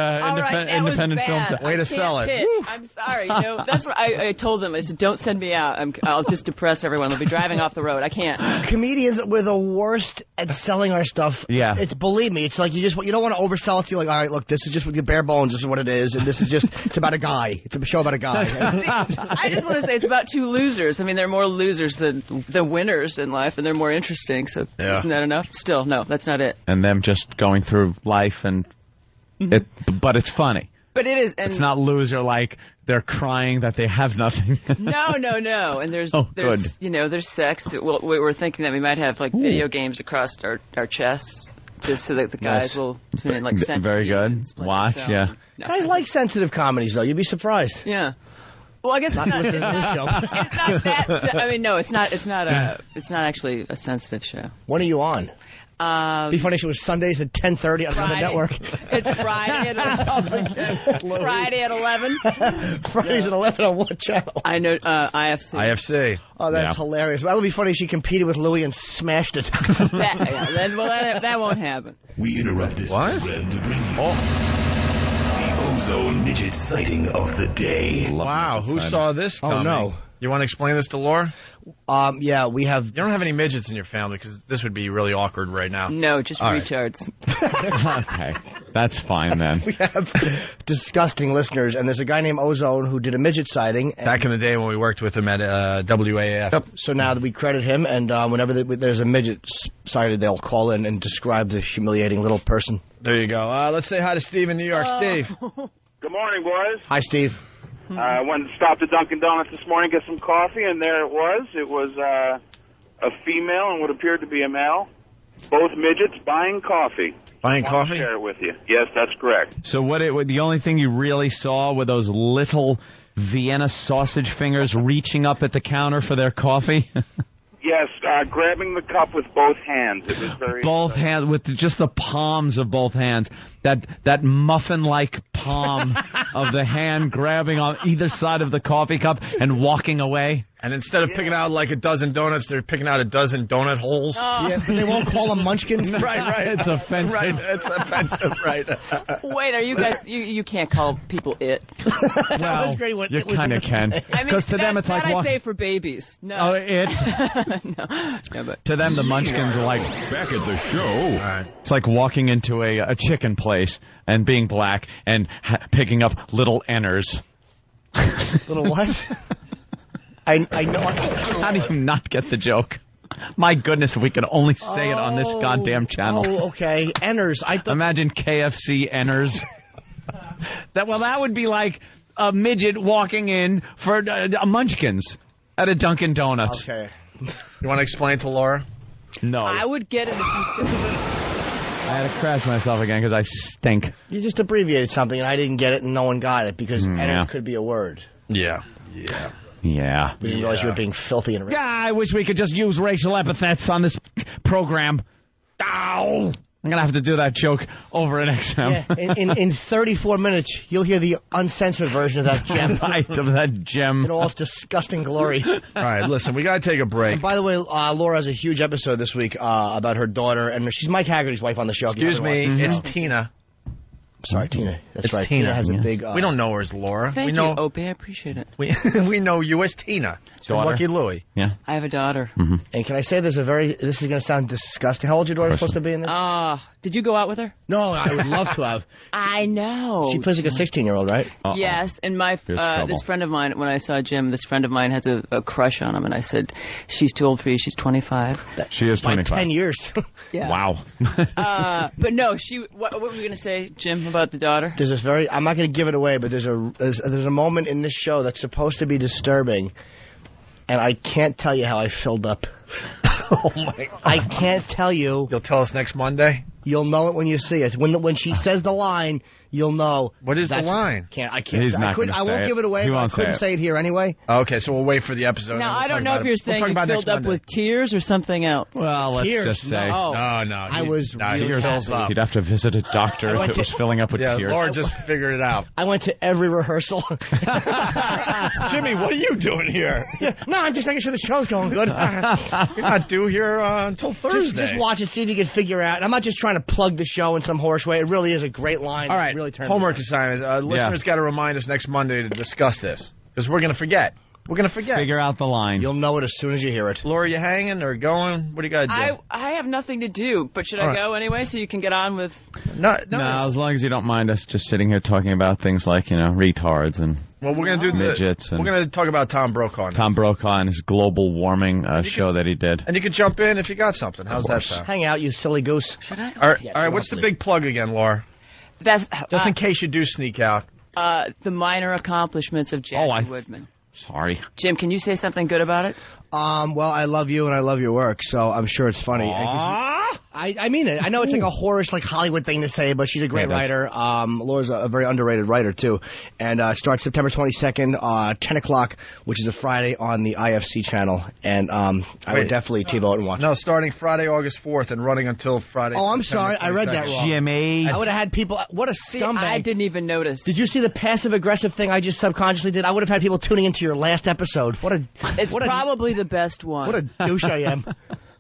independent film. Way to sell it. I'm sorry. That's what I told them. I said, don't send me out. I'll just depress everyone. They'll be driving off the road. I can't. Comedians, we're the worst at selling our stuff. Yeah. Believe me, it's like you don't want to oversell it to you. Like, all right, look, this is just with your bare bones. This is what it is, and this is just it's about a guy. It's a show about a guy. I just want to say it's about two losers. I mean, there are more losers than the winners in life, and they're more interesting. So isn't that enough? Still, no, that's not it. And them just going through life, and but it's funny. But it is. And it's not loser like they're crying that they have nothing. No. And there's there's sex. We're thinking that we might have like video games across our chests. Just so that the guys will tune in, like sensitive. Very good. Watch, No. Guys like sensitive comedies, though. You'd be surprised. Yeah. Well, I guess it's not that. I mean, no, it's not. It's not actually a sensitive show. When are you on? Be funny if it was Sundays at 10:30 on the network. It's Friday at 11. Fridays at 11 on what channel? I know IFC. Oh, that's hilarious. That would be funny if she competed with Louie and smashed it. That won't happen. We interrupted what? To bring you the ozone midget sighting of the day. Wow, who saw this coming? Oh, no. You want to explain this to Laura? Yeah, we have... You don't have any midgets in your family, because this would be really awkward right now. No, just retards. Okay, that's fine then. We have disgusting listeners, and there's a guy named Ozone who did a midget sighting. Back in the day when we worked with him at WAF. Yep. So now that we credit him, and whenever there's a midget sighted, they'll call in and describe the humiliating little person. There you go. Let's say hi to Steve in New York. Steve. Good morning, boys. Hi, Steve. I went and stopped at Dunkin' Donuts this morning, get some coffee, and there it was. It was a female and what appeared to be a male. Both midgets buying coffee. Buying I coffee? To share it with you. Yes, that's correct. So the only thing you really saw were those little Vienna sausage fingers reaching up at the counter for their coffee? Yes, grabbing the cup with both hands. It was very both hands, with just the palms of both hands. That muffin-like palm of the hand grabbing on either side of the coffee cup and walking away. And instead of picking out like a dozen donuts, they're picking out a dozen donut holes. Yeah, but they won't call them munchkins. Right. It's offensive. Right, it's offensive, right. Wait, are you guys... You can't call people it. Well, you kind of can. I mean, because to them it's like... I say for babies. No. Oh, it? No, but to them, the munchkins are like... Back at the show. Right. It's like walking into a chicken place and being black and picking up little enners. Little what? I know. How do you not get the joke? My goodness, if we could only say it on this goddamn channel. Oh, okay. Enners. Imagine KFC Enners. That would be like a midget walking in for a Munchkins at a Dunkin' Donuts. Okay. You want to explain to Laura? No. I would get it if you said I had to crash myself again because I stink. You just abbreviated something, and I didn't get it, and no one got it, because Enners could be a word. Yeah. Yeah. We didn't realize you were being filthy and racist. Yeah, I wish we could just use racial epithets on this program. Ow! I'm going to have to do that joke over at XM. Yeah, in 34 minutes, you'll hear the uncensored version of that gem. Right, of that gem. In all its disgusting glory. All right, listen, we got to take a break. And by the way, Laura has a huge episode this week about her daughter, and she's Mike Haggerty's wife on the show. Excuse me, it's Tina. Sorry, Tina. That's it's right. Tina has a big... we don't know her as Laura. Thank we know, you, Opie. I appreciate it. We know you as Tina. From Lucky Louie. Yeah. I have a daughter. Mm-hmm. And can I say this is going to sound disgusting. How old is your daughter supposed to be in this? Did you go out with her? No, I would love to have. I know. She plays like a 16-year-old, right? Yes, and my this friend of mine, when I saw Jim, this friend of mine has a crush on him, and I said, she's too old for you, she's 25. She is 25. By 10 years. Yeah. Wow. But no, what were we going to say, Jim, about the daughter? There's this I'm not going to give it away, but there's a moment in this show that's supposed to be disturbing, and I can't tell you how I filled up. Oh, my God. I can't tell you. You'll tell us next Monday? You'll know it when you see it. When she says the line, you'll know. What is the line? I can't. He's not gonna I won't say give it away. He But I won't say couldn't it. say it here anyway. Okay, so we'll wait for the episode. Now, and we'll I don't talk know about if it. you're saying we'll talk you about filled next up Monday. with tears or something else. Well, let's Tears. just say. No. No. I was really he fills up. You'd have to visit a doctor if it was filling up with Yeah, tears. Laura just figured it out. I went to every rehearsal. Jimmy, what are you doing here? No, I'm just making sure the show's going good. You're not due here until Thursday. Just watch it, see if you can figure out. I'm not just trying to plug the show in some horse way. It really is a great line. All right, It really turned homework me assignments. Listeners got to remind us next Monday to discuss this because we're going to forget. We're going to forget. Figure out the line. You'll know it as soon as you hear it. Laura, you hanging or going? What do you got to do? I have nothing to do, but should All I right. go anyway so you can get on with... No, as long as you don't mind us just sitting here talking about things like, retards and Well, we're going to do midgets. We're going to talk about Tom Brokaw. Tom Brokaw and his global warming show that he did. And you can jump in if you got something. How's that sound? Hang out, you silly goose. Should I? All right, what's the big plug again, Laura? That's Just in case you do sneak out. the minor accomplishments of Jackie Woodman. Sorry. Jim, can you say something good about it? Well, I love you and I love your work, so I'm sure it's funny. I mean it. I know it's like a whorish, like Hollywood thing to say, but she's a great writer. Laura's a very underrated writer too. And it starts September 22nd, 10 o'clock, which is a Friday on the IFC channel. And I would definitely TiVo it and watch. No, starting Friday, August 4th, and running until Friday. Oh, I'm September sorry, I read that 22nd. wrong. Jimmy. I would have had people. What a scumbag! I didn't even notice. Did you see the passive aggressive thing I just subconsciously did? I would have had people tuning into your last episode. It's probably the best one. What a douche I am.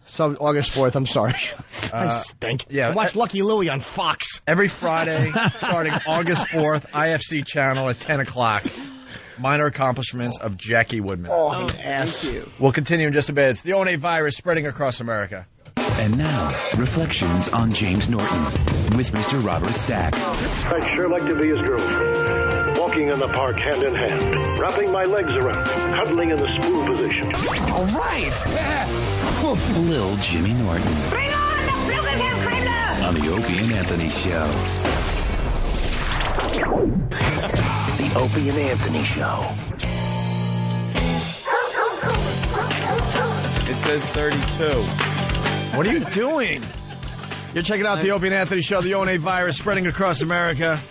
So August 4th, I'm sorry. I stink. Yeah, watch Lucky Louie on Fox. Every Friday, starting August 4th, IFC channel at 10 o'clock. Minor accomplishments of Jackie Woodman. Oh, ass. Thank you. We'll continue in just a bit. It's the O&A virus spreading across America. And now, Reflections on James Norton with Mr. Robert Stack. I'd sure like to be his girlfriend. Walking in the park hand in hand, wrapping my legs around, cuddling in the spoon position. All right. Little Jimmy Norton. Bring on the Pilgrim Crater! On the Opie and Anthony Show. The Opie and Anthony Show. It says 32. What are you doing? You're checking out the Opie and Anthony Show, the O&A virus spreading across America.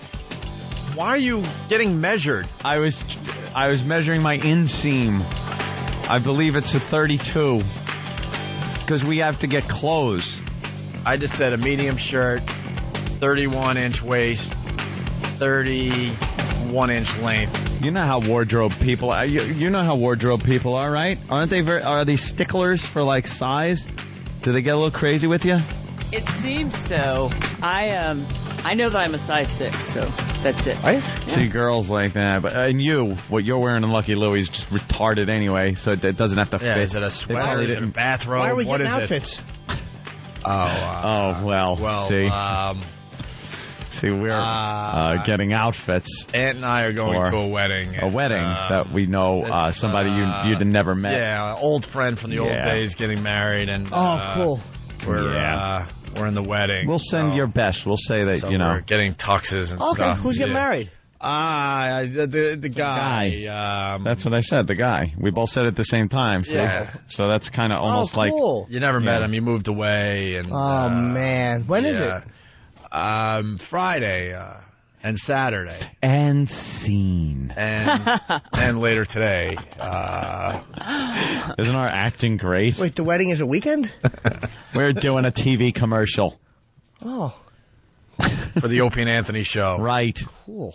Why are you getting measured? I was measuring my inseam. I believe it's a 32. Because we have to get clothes. I just said a medium shirt, 31-inch waist, 31-inch length. You know how wardrobe people are. You know how wardrobe people are, right? Aren't they? Are they sticklers for like size? Do they get a little crazy with you? It seems so. I know that I'm a size 6, so that's it. Right? Yeah. See girls like that, but what you're wearing in Lucky Louie is just retarded anyway, so it doesn't have to fit. Is it a sweater? Is it a bathrobe? Why are we what getting is outfits? It? Well, see, we're getting outfits. Aunt and I are going to a wedding. A wedding that we know somebody you'd never met. Yeah, old friend from the old days getting married, and cool. We're in the wedding. We'll send your best. We'll say that we're getting tuxes and stuff. Okay, who's getting married? The guy. That's what I said. The guy. We both said it at the same time. So, so that's kind of almost cool. like you never met him. He moved away. And man, when is it? Friday and Saturday and scene and later today. Isn't our acting great? Wait, the wedding is a weekend? We're doing a TV commercial. Oh. For the Opie and Anthony Show. Right. Cool.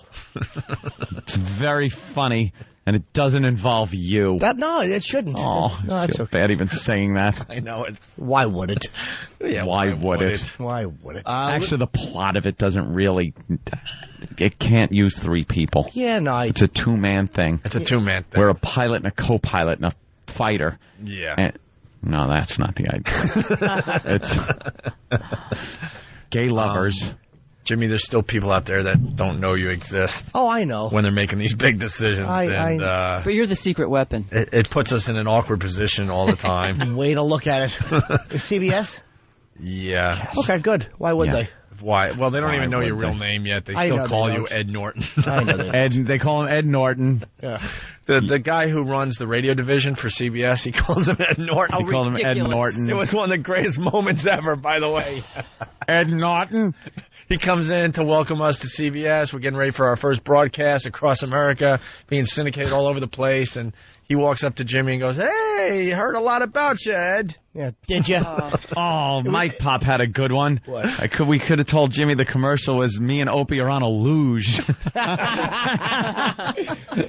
It's very funny, and it doesn't involve you. No, it shouldn't. Oh, no, I feel bad even saying that. I know it. Why would it? Yeah, why would it? Why would it? Actually, the plot of it doesn't really. It can't use 3 people. Yeah, no. It's a 2-man thing. It's a 2-man thing. We're a pilot and a co-pilot and a fighter. Yeah. And, no, that's not the idea. It's gay lovers. Jimmy, there's still people out there that don't know you exist. Oh, I know. When they're making these big decisions. But you're the secret weapon. It puts us in an awkward position all the time. Way to look at it. Is CBS? Yeah. Okay, good. Why would they? Why? Well, they don't even know your real name yet. They still call you Ed Norton. They call him Ed Norton. Yeah. The guy who runs the radio division for CBS, he calls him Ed Norton. He called him Ed Norton. It was one of the greatest moments ever, by the way. Ed Norton. He comes in to welcome us to CBS. We're getting ready for our first broadcast across America, being syndicated all over the place. And he walks up to Jimmy and goes, "Hey, heard a lot about you, Ed." Yeah, did you? Oh, Mike Pop had a good one. What? We could have told Jimmy the commercial was me and Opie are on a luge.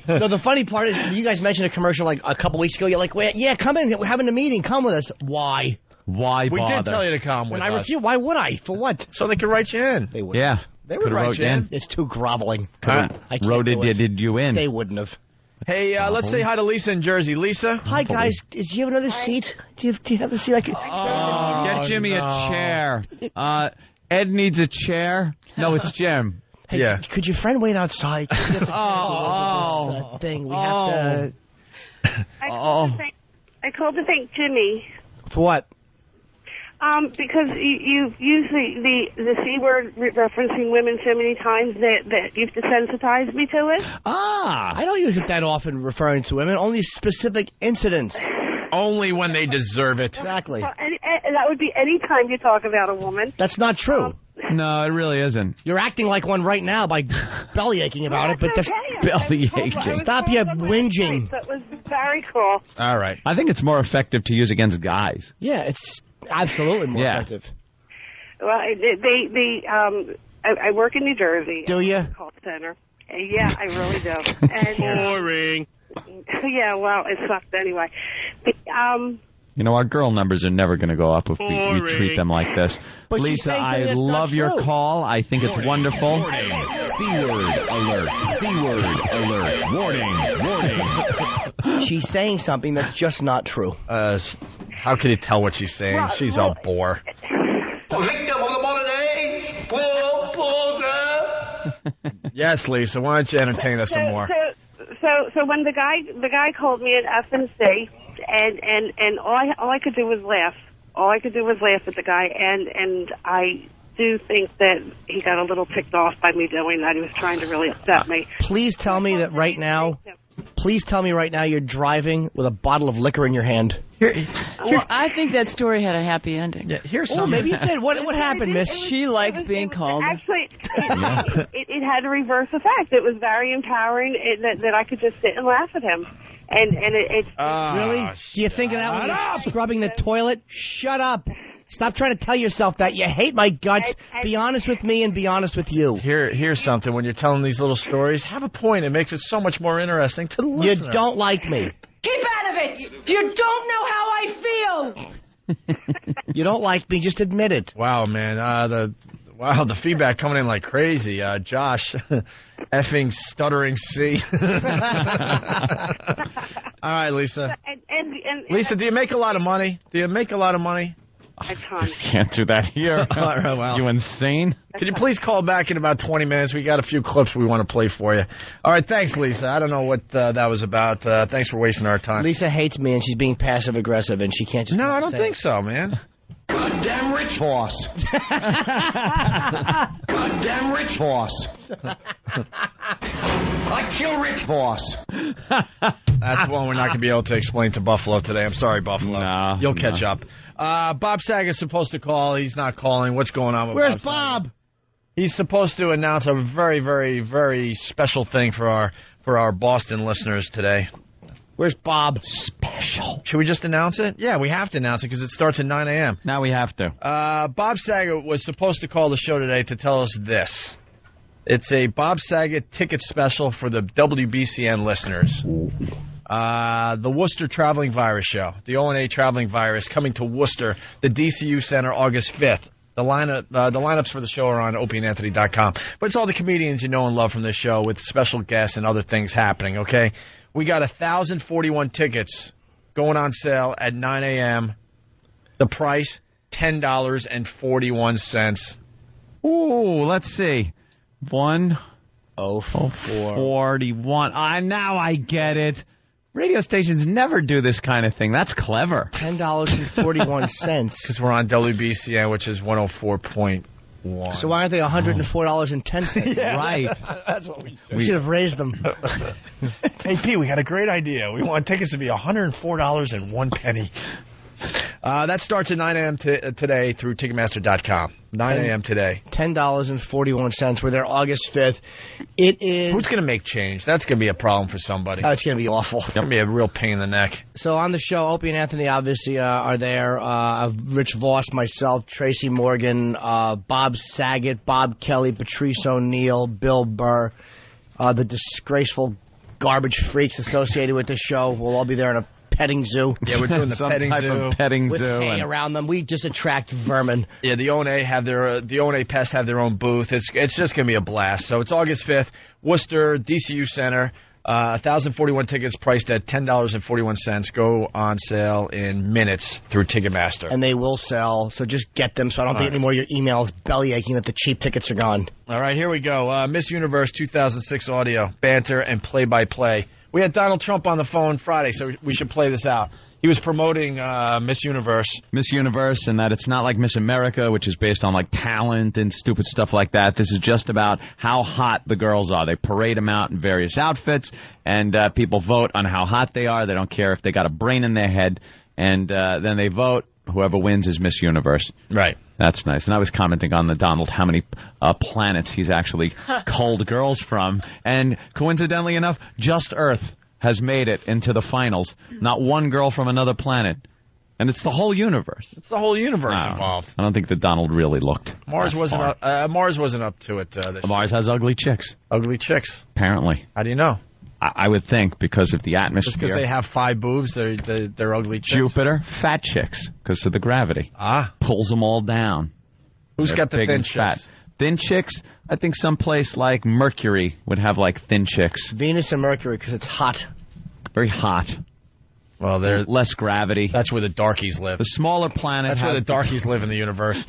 No, the funny part is you guys mentioned a commercial like a couple weeks ago. You're like, "Wait, yeah, come in. We're having a meeting. Come with us." Why? Why bother? We did tell you to come with When us. I refused, why would I? For what? So they could write you in. They would. Yeah. They would Could've write wrote you in. It's too groveling. I can't do it. did you in? They wouldn't have. Hey, let's say hi to Lisa in Jersey. Lisa? Hi, guys. Do you have another seat? Do you have a seat I can... Get Jimmy a chair. Ed needs a chair. No, it's Jim. Hey, Yeah. could your friend wait outside? We have to thing. We have to... I called to thank Jimmy. For what? Because you've used the C word referencing women so many times that you've desensitized me to it. I don't use it that often referring to women, only specific incidents. Only when they deserve it. Exactly. And that would be any time you talk about a woman. That's not true. No, it really isn't. You're acting like one right now by belly aching about it, but just belly aching. Stop your whinging. That was very cool. All right. I think it's more effective to use against guys. Yeah, it's absolutely more effective. Well, I work in New Jersey. Do you? Call center. Yeah, I really do. And, boring. Yeah, well, it sucked anyway. But, You know, our girl numbers are never going to go up if we treat them like this. But Lisa, I love your call. I think it's wonderful. C-word alert. C-word alert. Warning. Warning. She's saying something that's just not true. How can you tell what she's saying? She's a bore. Yes, Lisa. Why don't you entertain us some more? So when the guy called me at FNC, and all I could do was laugh. All I could do was laugh at the guy, and I do think that he got a little ticked off by me doing that. He was trying to really upset me. Please tell me that right now. Please tell me right now you're driving with a bottle of liquor in your hand. Well, I think that story had a happy ending. Yeah, here's something. Maybe it did. What happened, Miss? She likes being called. Actually, it had a reverse effect. It was very empowering that I could just sit and laugh at him. And it's really? Do you think of that when you're scrubbing the toilet? Shut up. Stop trying to tell yourself that. You hate my guts. Be honest with me and be honest with you. Here's something. When you're telling these little stories, have a point. It makes it so much more interesting to the listener. You don't like me. Keep out of it! You don't know how I feel! You don't like me, just admit it. Wow, man. The feedback coming in like crazy. Josh, effing stuttering C. All right, Lisa. Lisa, do you make a lot of money? I can't. Can't do that here. All right, well. You insane? Can you please call back in about 20 minutes? We got a few clips we want to play for you. All right, thanks, Lisa. I don't know what that was about. Thanks for wasting our time. Lisa hates me, and she's being passive-aggressive, and she can't just... No, I don't think so, man. Goddamn rich boss. Goddamn rich boss. I kill rich boss. That's one we're not going to be able to explain to Buffalo today. I'm sorry, Buffalo. No, You'll catch up. Bob Saget's supposed to call. He's not calling. What's going on with Where's Bob? Bob? He's supposed to announce a very, very, very special thing for our Boston listeners today. Where's Bob? Special. Should we just announce it? Yeah, we have to announce it because it starts at 9 a.m. Now we have to. Bob Saget was supposed to call the show today to tell us this. It's a Bob Saget ticket special for the WBCN listeners. The Worcester Traveling Virus Show, the O&A Traveling Virus, coming to Worcester, the DCU Center, August 5th. The lineups for the show are on opieandanthony.com. But it's all the comedians you know and love from this show with special guests and other things happening, okay? We got 1,041 tickets going on sale at 9 a.m. The price, $10.41. Ooh, let's see. 1:41. Now I get it. Radio stations never do this kind of thing. That's clever. $10.41. Because we're on WBCN, which is 104.9. one. So why aren't they $104.10? Yeah, Right. That's what we We should have raised them. Hey, P, we got a great idea. We want tickets to be $104.01. That starts at 9 a.m. today through Ticketmaster.com. 9 a.m. today. $10.41. We're there August 5th. It is. Who's going to make change? That's going to be a problem for somebody. It's going to be awful. It's going to be a real pain in the neck. So on the show, Opie and Anthony obviously are there. Rich Voss, myself, Tracy Morgan, Bob Saget, Bob Kelly, Patrice O'Neill, Bill Burr, the disgraceful garbage freaks associated with the show. We'll all be there in a petting zoo. Yeah, we're doing the petting zoo. With hay around them. We just attract vermin. Yeah, the O&A have the O&A Pests have their own booth. It's just going to be a blast. So it's August 5th, Worcester, DCU Center. 1,041 tickets priced at $10.41. Go on sale in minutes through Ticketmaster. And they will sell, so just get them so I don't get any more of your emails belly aching that the cheap tickets are gone. All right, here we go. Miss Universe 2006 audio, banter, and play-by-play. We had Donald Trump on the phone Friday, so we should play this out. He was promoting Miss Universe. Miss Universe, and that it's not like Miss America, which is based on like talent and stupid stuff like that. This is just about how hot the girls are. They parade them out in various outfits, and people vote on how hot they are. They don't care if they got a brain in their head, and then they vote. Whoever wins is Miss Universe. Right. That's nice. And I was commenting on the Donald how many planets he's actually culled girls from. And coincidentally enough, just Earth has made it into the finals. Not one girl from another planet. And it's the whole universe. It's the whole universe involved. I don't think that Donald really looked. Mars wasn't up. Mars wasn't up to it. Mars has ugly chicks. Ugly chicks. Apparently. How do you know? I would think because of the atmosphere. Just because they have 5 boobs, they're ugly chicks. Jupiter, fat chicks because of the gravity. Pulls them all down. Who's got the big thin and chicks? Fat. Thin chicks, I think someplace like Mercury would have like thin chicks. Venus and Mercury because it's hot. Very hot. Well, they're less gravity. That's where the darkies live. The smaller planet. That's where the darkies live in the universe.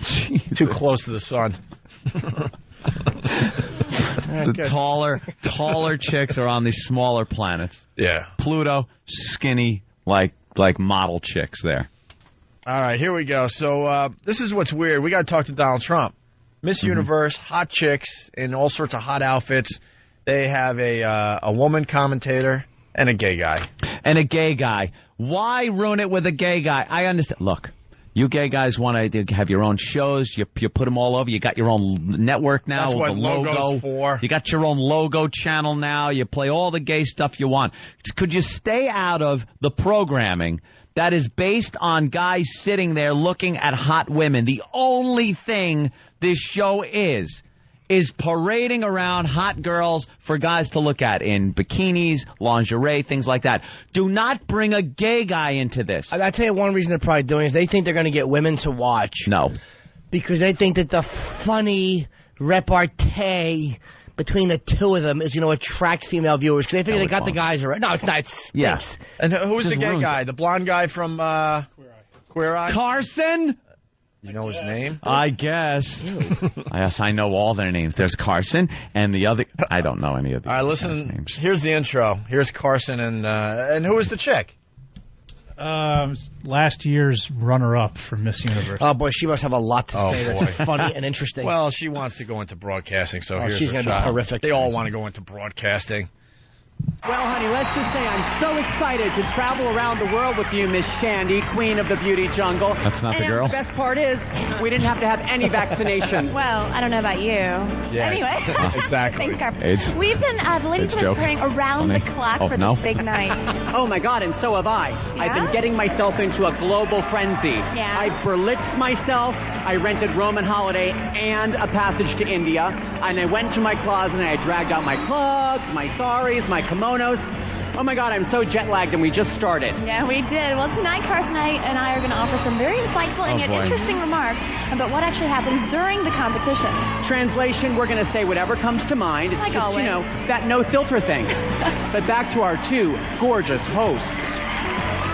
Too close to the sun. The taller chicks are on these smaller planets. Yeah. Pluto, skinny, like model chicks there. All right, here we go. So this is what's weird. We got to talk to Donald Trump. Miss Universe, hot chicks in all sorts of hot outfits. They have a woman commentator and a gay guy. And a gay guy. Why ruin it with a gay guy? I understand. Look. You gay guys want to have your own shows. You put them all over. You got your own network now. That's what the logo. logo's for. You got your own logo channel now. You play all the gay stuff you want. Could you stay out of the programming that is based on guys sitting there looking at hot women? The only thing this show is parading around hot girls for guys to look at in bikinis, lingerie, things like that. Do not bring a gay guy into this. I tell you one reason they're probably doing is they think they're going to get women to watch. No. Because they think that the funny repartee between the two of them is going to attract female viewers. Because they figure they got the guys already. No, it's not. It's yes. And who's the gay guy? The blonde guy from Queer Eye? Carson? You know his name? I guess. Yes, I know all their names. There's Carson and the other. I don't know any of these. All right, listen. Names. Here's the intro. Here's Carson and who is the chick? Last year's runner-up for Miss Universe. Oh boy, she must have a lot to say. Boy. That's funny and interesting. Well, she wants to go into broadcasting, so here's she's her going to be shot. horrific. They all want to go into broadcasting. Well, honey, let's just say I'm so excited to travel around the world with you, Miss Shandy, queen of the beauty jungle. That's not the girl. The best part is we didn't have to have any vaccination. Well, I don't know about you. Yeah, anyway. exactly. Thanks, Carp. AIDS. We've been, the ladies have been preparing around the clock for this big night. Oh, my God, and so have I. Yeah? I've been getting myself into a global frenzy. Yeah? I berlitzed myself. I rented Roman Holiday and a passage to India. And I went to my closet and I dragged out my clogs, my saris, my kimonos. Oh, my God, I'm so jet-lagged, and we just started. Yeah, we did. Well, tonight, Carson and I are going to offer some very insightful and yet interesting remarks about what actually happens during the competition. Translation, we're going to say whatever comes to mind. It's like just, always. you know, that no-filter thing. But back to our two gorgeous hosts.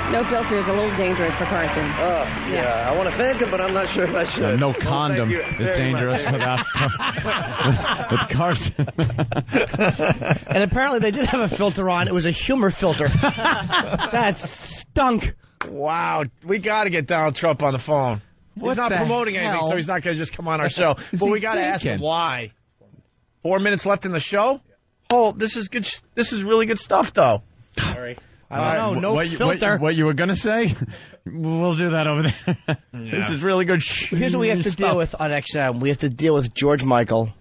No filter is a little dangerous for Carson. Yeah, I want to thank him, but I'm not sure if I should. No condom is dangerous without with Carson. And apparently they did have a filter on. It was a humor filter. That stunk. Wow, we got to get Donald Trump on the phone. He's not promoting anything, so he's not going to just come on our show. But we got to ask him why. 4 minutes left in the show? Oh, this is good. This is really good stuff, though. Sorry. I don't know. No filter. What you were going to say? We'll do that over there. This is really good Here's what we have to deal with on XM. We have to deal with George Michael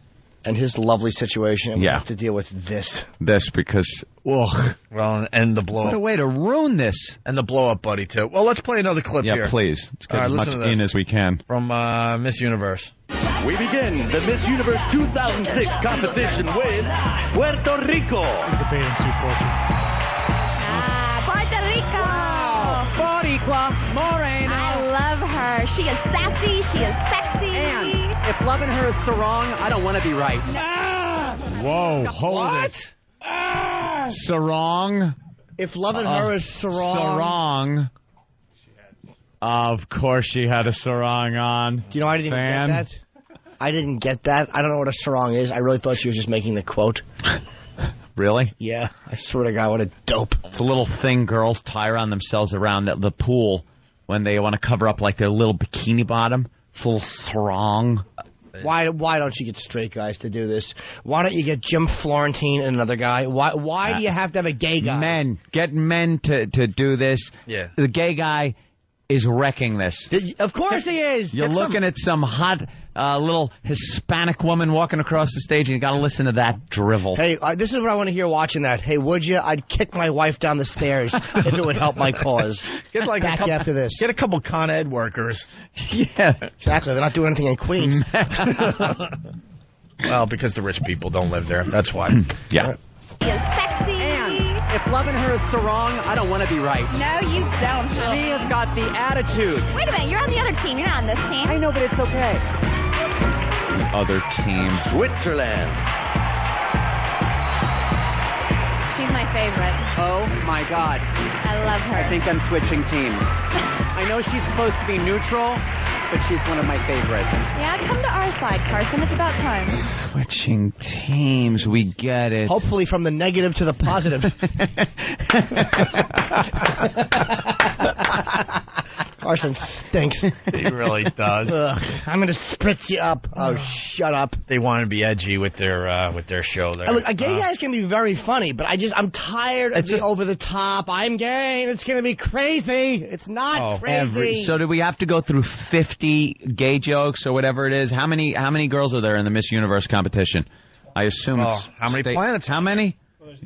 and his lovely situation. And we have to deal with this. This because, well, and the blow up. What a way to ruin this. And the blow up buddy, too. Well, let's play another clip here. Yeah, please. Let's get as much in as we can. From Miss Universe. We begin the Miss Universe 2006 competition with Puerto Rico. Puerto Rico. Boricua Moreno. I love her. She is sassy. She is sexy. And if loving her is so wrong, I don't want to be right. Whoa, hold it. Sarong. If loving her is sarong. Sarong. Of course she had a sarong on. Do you know I didn't even get that? I didn't get that. I don't know what a sarong is. I really thought she was just making the quote. Really? Yeah. I swear to God, what a dope. It's a little thing girls tie around themselves around the pool when they want to cover up like their little bikini bottom. It's a little sarong. Why don't you get straight guys to do this? Why don't you get Jim Florentine and another guy? Why do you have to have a gay guy? Get men to do this. Yeah. The gay guy is wrecking this. Of course he is. You're looking at some hot little Hispanic woman walking across the stage, and you got to listen to that drivel. Hey, this is what I want to hear watching that. Hey, would you? I'd kick my wife down the stairs if it would help my cause. Get like back after this. Get a couple Con Ed workers. Yeah, exactly. They're not doing anything in Queens. Well, because the rich people don't live there. That's why. Yeah. Sexy. And if loving her is so wrong, I don't want to be right. No, you don't. She has got the attitude. Wait a minute, you're on the other team. You're not on this team. I know, but it's okay. The other team. Switzerland. She's my favorite. Oh, my God. I love her. I think I'm switching teams. I know she's supposed to be neutral, but she's one of my favorites. Yeah, come to our side, Carson. It's about time. Switching teams. We get it. Hopefully from the negative to the positive. Carson stinks. He really does. Ugh, I'm going to spritz you up. Oh, shut up. They want to be edgy with their show there. Look, gay guys can be very funny, but I'm tired of the over the top. I'm gay. It's going to be crazy. It's not crazy. So do we have to go through 50 gay jokes or whatever it is? How many girls are there in the Miss Universe competition? I assume it's how many planets? How many?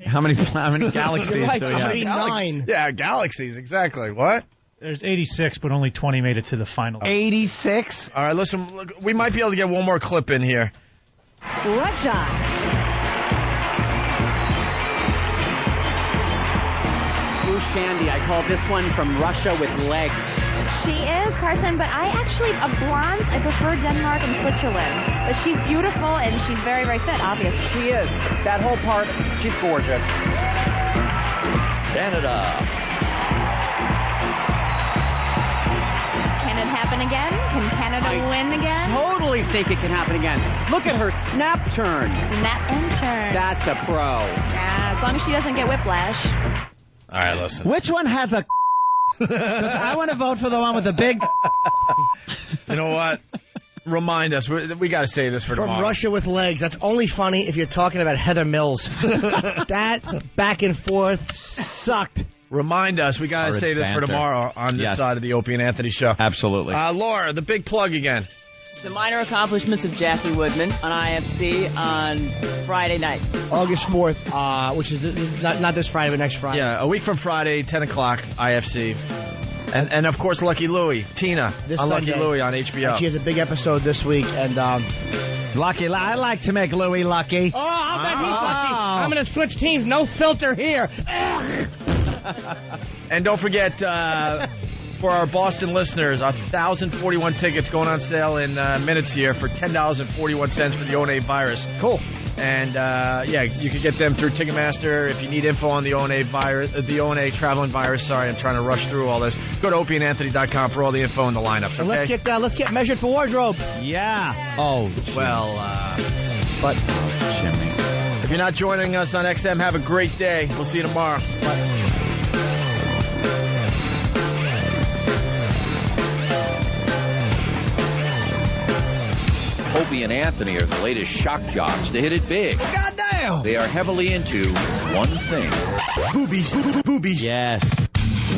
How many galaxies do we have? 39. Yeah, galaxies, exactly. What? There's 86, but only 20 made it to the final. 86? All right, listen, look, we might be able to get one more clip in here. Russia. Shandy, I call this one from Russia with legs. She is, Carson, but I prefer Denmark and Switzerland. But she's beautiful and she's very, very fit, obviously. She is. That whole part, she's gorgeous. Canada. Can it happen again? Can Canada win again? Totally think it can happen again. Look at her snap turn. Snap and turn. That's a pro. Yeah, as long as she doesn't get whiplash. All right, listen. Which one has a... I want to vote for the one with the big... You know what? Remind us. We got to say this for tomorrow. From Russia with legs. That's only funny if you're talking about Heather Mills. That back and forth sucked. Remind us. We got to say this for tomorrow on this side of the Opie and Anthony show. Absolutely. Laura, the big plug again. The minor accomplishments of Jackie Woodman on IFC on Friday night. August 4th, which is not this Friday, but next Friday. Yeah, a week from Friday, 10 o'clock, IFC. And of course, Lucky Louie, Tina, this on Sunday. Lucky Louie on HBO. And she has a big episode this week, and Lucky, I like to make Louie lucky. Oh, I'll bet he's lucky. I'm going to switch teams. No filter here. And don't forget, for our Boston listeners, 1,041 tickets going on sale in minutes here for $10.41 for the O&A virus. Cool. And you can get them through Ticketmaster. If you need info on the O&A virus, the O&A traveling virus. Sorry, I'm trying to rush through all this. Go to opieandanthony.com for all the info and the lineups. Okay? And let's get measured for wardrobe. Yeah. Oh, well, but Jimmy. If you're not joining us on XM, have a great day. We'll see you tomorrow. Bye. Opie and Anthony are the latest shock jocks to hit it big. Goddamn! They are heavily into one thing. Boobies. Boobies. Yes.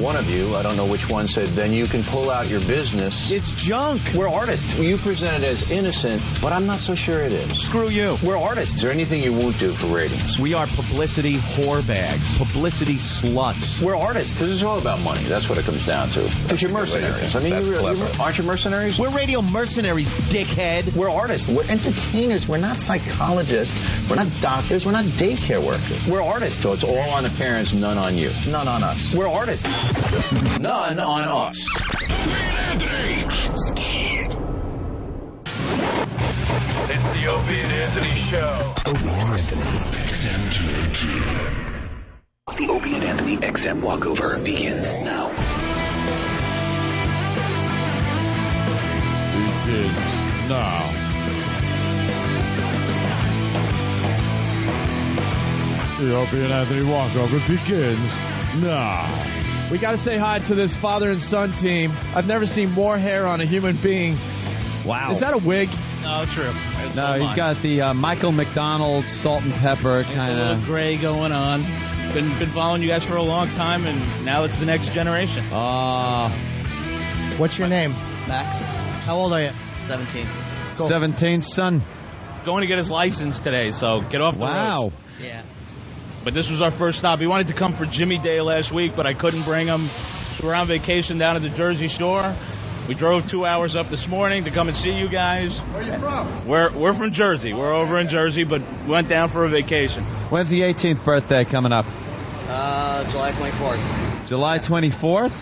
One of you, I don't know which one, said, then you can pull out your business. It's junk. We're artists. You present it as innocent, but I'm not so sure it is. Screw you. We're artists. Is there anything you won't do for ratings? We are publicity whore bags. Publicity sluts. We're artists. This is all about money. That's what it comes down to. But you're mercenaries. I mean, aren't you mercenaries? We're radio mercenaries, dickhead. We're artists. We're entertainers. We're not psychologists. We're not doctors. We're not daycare workers. We're artists. So it's all on the parents, none on you. None on us. We're artists. None on us. I'm scared. It's the Opie and Anthony Show. Opie and Anthony. The Opie and Anthony XM walkover begins now. Begins now. The Opie and Anthony walkover begins now. We got to say hi to this father and son team. I've never seen more hair on a human being. Wow. Is that a wig? No, true. No, he's got the Michael McDonald salt and pepper kind A of little gray going on. Been following you guys for a long time, and now it's the next generation. What's your name? Max. How old are you? 17. Cool. 17, son. Going to get his license today, so get off the roads. Yeah. But this was our first stop. He wanted to come for Jimmy Day last week, but I couldn't bring him. So we're on vacation down at the Jersey Shore. We drove 2 hours up this morning to come and see you guys. Where are you from? We're from Jersey. We're over in Jersey, but went down for a vacation. When's the 18th birthday coming up? July 24th. July 24th?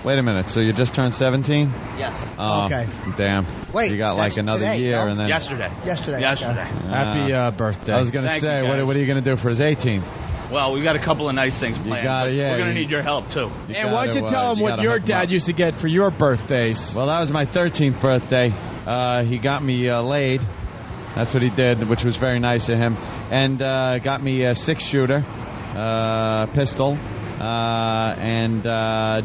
Wait a minute, so you just turned 17? Yes. Oh, Okay. Damn. Wait, you got like that's another today, year no? and then... Yesterday. Yesterday. Happy birthday. I was going to Thank say, you, what guys. are you going to do for his 18th? Well, we got a couple of nice things planned. got it, but yeah, we're going to you- need your help, too. And why don't you tell him you what gotta your hook him dad up. used to get for your birthdays? Well, that was my 13th birthday. He got me laid. That's what he did, which was very nice of him. And got me a 6-shooter, pistol, and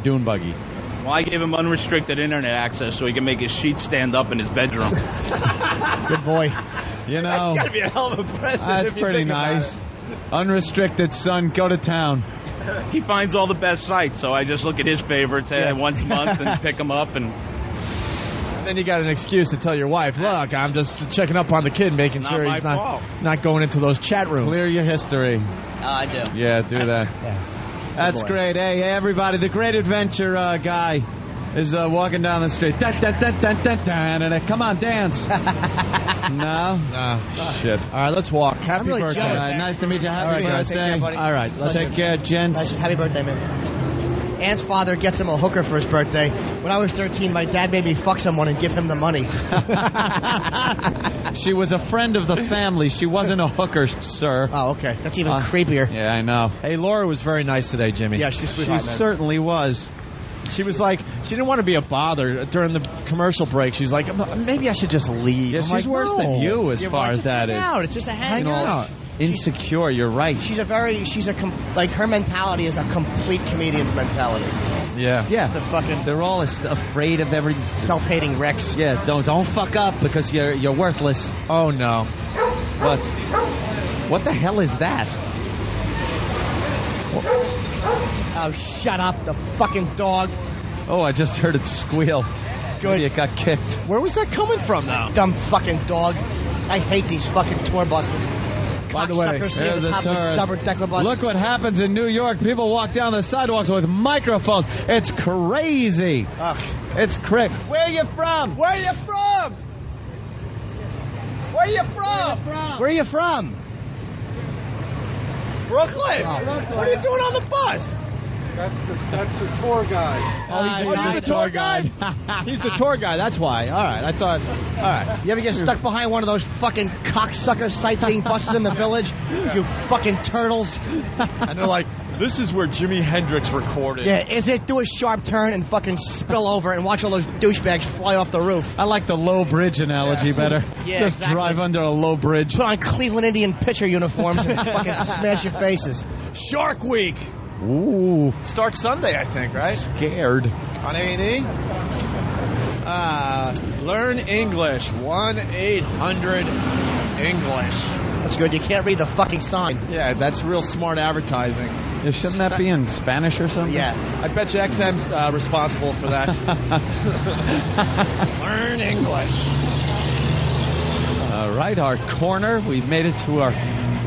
dune buggy. Well, I gave him unrestricted internet access so he can make his sheets stand up in his bedroom. Good boy. You know, That's got to be a hell of a present. that's if you pretty think about nice. Unrestricted, son, go to town. it. He finds all the best sites, so I just look at his favorites once a month and pick them up. And Then you got an excuse to tell your wife, look, I'm just checking up on the kid, making Not sure my he's fault. not going into those chat rooms. Clear your history. I do. Yeah, do that. That's boy. great. Hey, everybody, the Great Adventure guy is walking down the street. Dun, dun, dun, dun, dun, dun, and come on, dance. No? Shit. All right, let's walk. Happy really birthday. jealous. Nice to meet you. Happy All right, guys, birthday. take care, buddy. All right, let's Take care, gents. Happy birthday, man. Ant's father gets him a hooker for his birthday. When I was 13, my dad made me fuck someone and give him the money. She was a friend of the family. She wasn't a hooker, sir. Oh, okay. That's even creepier. Yeah, I know. Hey, Laura was very nice today, Jimmy. Yeah, she's sweet. She certainly was. She was like, she didn't want to be a bother during the commercial break. She's like, maybe I should just leave. Yeah, I'm she's like, worse no. than you as You're far right, as just that hang is. out. It's just a hangout. Insecure, you're right. She's her mentality is a complete comedian's mentality. Yeah. Yeah. The fucking They're all afraid of every self-hating wrecks. Yeah, don't fuck up because you're worthless. Oh, no. What the hell is that? Oh, shut up, the fucking dog. Oh, I just heard it squeal. Good. It got kicked. Where was that coming from now? Dumb fucking dog. I hate these fucking tour buses. By the way, Cocksuckers sitting at the top of tourist. double-decker bus. Look what happens in New York. People walk down the sidewalks with microphones. It's crazy. Ugh. It's crazy. Where are you from? Where are you from? Where are you from? Where are you from? Brooklyn. Oh, What are you doing on the bus? That's the tour guide. You're the tour guide? He's the tour guide, that's why. All right, I thought, all right. You ever get stuck behind one of those fucking cocksucker sightseeing buses in the village? You fucking turtles. And they're like, this is where Jimi Hendrix recorded. Yeah, is it do a sharp turn and fucking spill over and watch all those douchebags fly off the roof? I like the low bridge analogy better. Yeah, Just exactly. drive under a low bridge. Put on Cleveland Indian pitcher uniforms and fucking smash your faces. Shark Week. Ooh. Starts Sunday, I think, right? Scared. On A&E? Learn English. 1-800-ENGLISH. That's good. You can't read the fucking sign. Yeah, that's real smart advertising. Yeah, shouldn't that be in Spanish or something? Yeah. I bet you XM's responsible for that. Learn English. All right, our corner. We've made it to our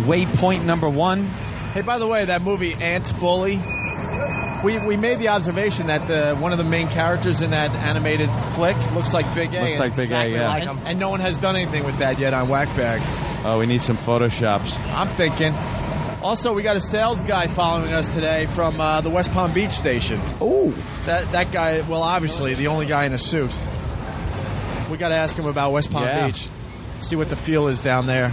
waypoint number 1. Hey, by the way, that movie Ant Bully, we made the observation that one of the main characters in that animated flick looks like Big A. Looks like Big A, yeah. Like and no one has done anything with that yet on Whackbag. Oh, we need some Photoshops. I'm thinking. Also, we got a sales guy following us today from the West Palm Beach station. Oh. That guy, well, obviously, the only guy in a suit. We got to ask him about West Palm Beach. See what the feel is down there.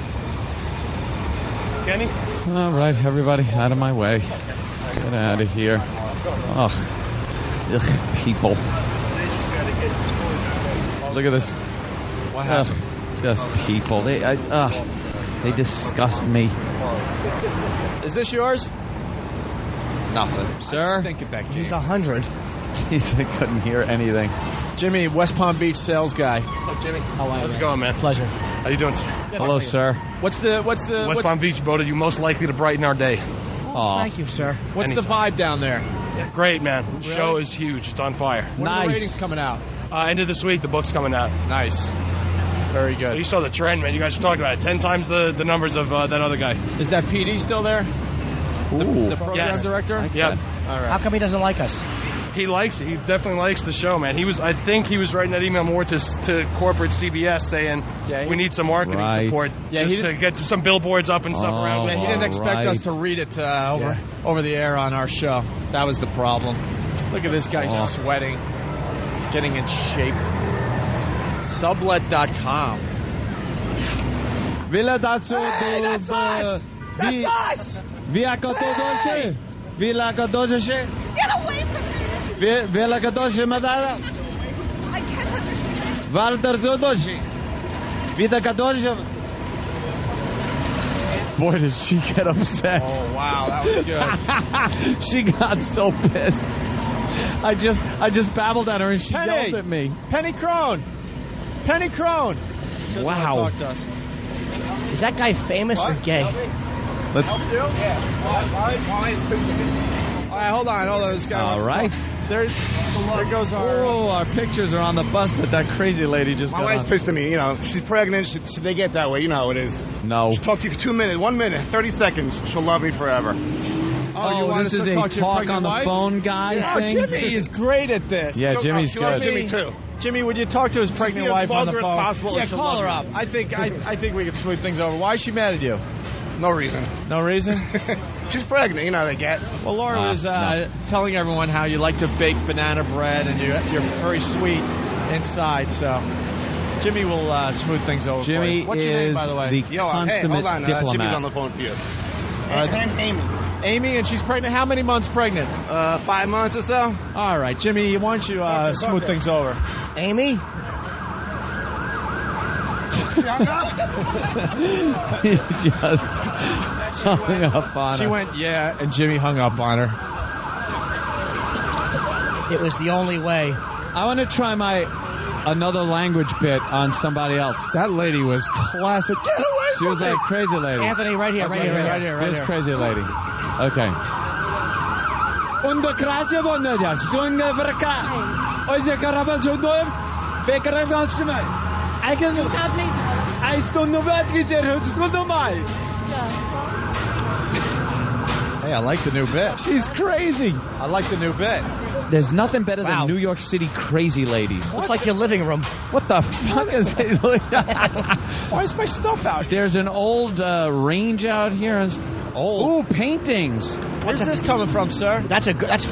Kenny? All right, everybody, out of my way. Get out of here. Ugh, people. Look at this. What happened? Just people. They disgust me. Is this yours? Nothing. Sir? He's 100. He couldn't hear anything. Jimmy, West Palm Beach sales guy. Hello, Jimmy. How are you? How's it going, man? Pleasure. How you doing, sir? Hello, sir. What's the West Palm Beach voted you most likely to brighten our day. Oh, thank you, sir. What's the vibe down there? Yeah, great, man. The show is huge. It's on fire. When are the ratings coming out? End of this week, the book's coming out. Nice. Very good. You saw the trend, man. You guys were talking about it. 10 times the numbers of that other guy. Is that PD still there? The program director? Yep. All right. How come he doesn't like us? He likes it. He definitely likes the show, man. I think he was writing that email more to corporate CBS saying we need some marketing support just to get some billboards up and stuff around. Yeah, he didn't expect us to read it over the air on our show. That was the problem. Look at this guy sweating, getting in shape. Sublet.com. Villa da Hey, that's us! That's us! Villa 14. Villa 14. Get away from me! Villa 14 Madara. I can't understand. Walter 14. Villa 14. Boy, did she get upset. Oh, wow, that was good. She got so pissed. I just babbled at her and she yelled at me. Penny Crone. Wow. Talk to us. Is that guy famous or gay? Let's help you? Yeah. All right, hold on. This guy. All right. There goes our. Our pictures are on the bus that crazy lady just got My wife's on. pissed at me. You know, she's pregnant. Should they get that way? You know how it is. No. She'll talk to you for 2 minutes, 1 minute, 30 seconds. She'll love me forever. Oh, this is a talk on the phone guy thing? Jimmy is great at this. Yeah, Jimmy's she loves good. Jimmy too. Jimmy, would you talk to his pregnant wife on the phone? Possible, yeah, call her up. I think we could smooth things over. Why is she mad at you? No reason. No reason? She's pregnant. You know how they get. Well, Laura was telling everyone how you like to bake banana bread and you're very sweet inside. So Jimmy will smooth things over. Jimmy What's your name, is by the way? the Hey, consummate hold on. diplomat. Jimmy's on the phone for you. Amy. Amy, and she's pregnant. How many months pregnant? 5 months or so. All right, Jimmy, why don't you smooth things over? Amy? He just hung up on her. She went, yeah, and Jimmy hung up on her. It was the only way. I want to try another language bit on somebody else. That lady was classic. Get away from She was me. like crazy lady. Anthony, right here. This crazy lady. Okay. Undo krasie bonnedia. Sunne vrka. Oje karabal şudur. Bekara gansıma. I don't know what we did. Hey, I like the new bit. She's crazy. I like the new bit. There's nothing better than New York City crazy ladies. Looks like your living room. What the fuck is it? Why is my stuff out here? There's an old range out here. Ooh, paintings. Where's this coming from, sir? That's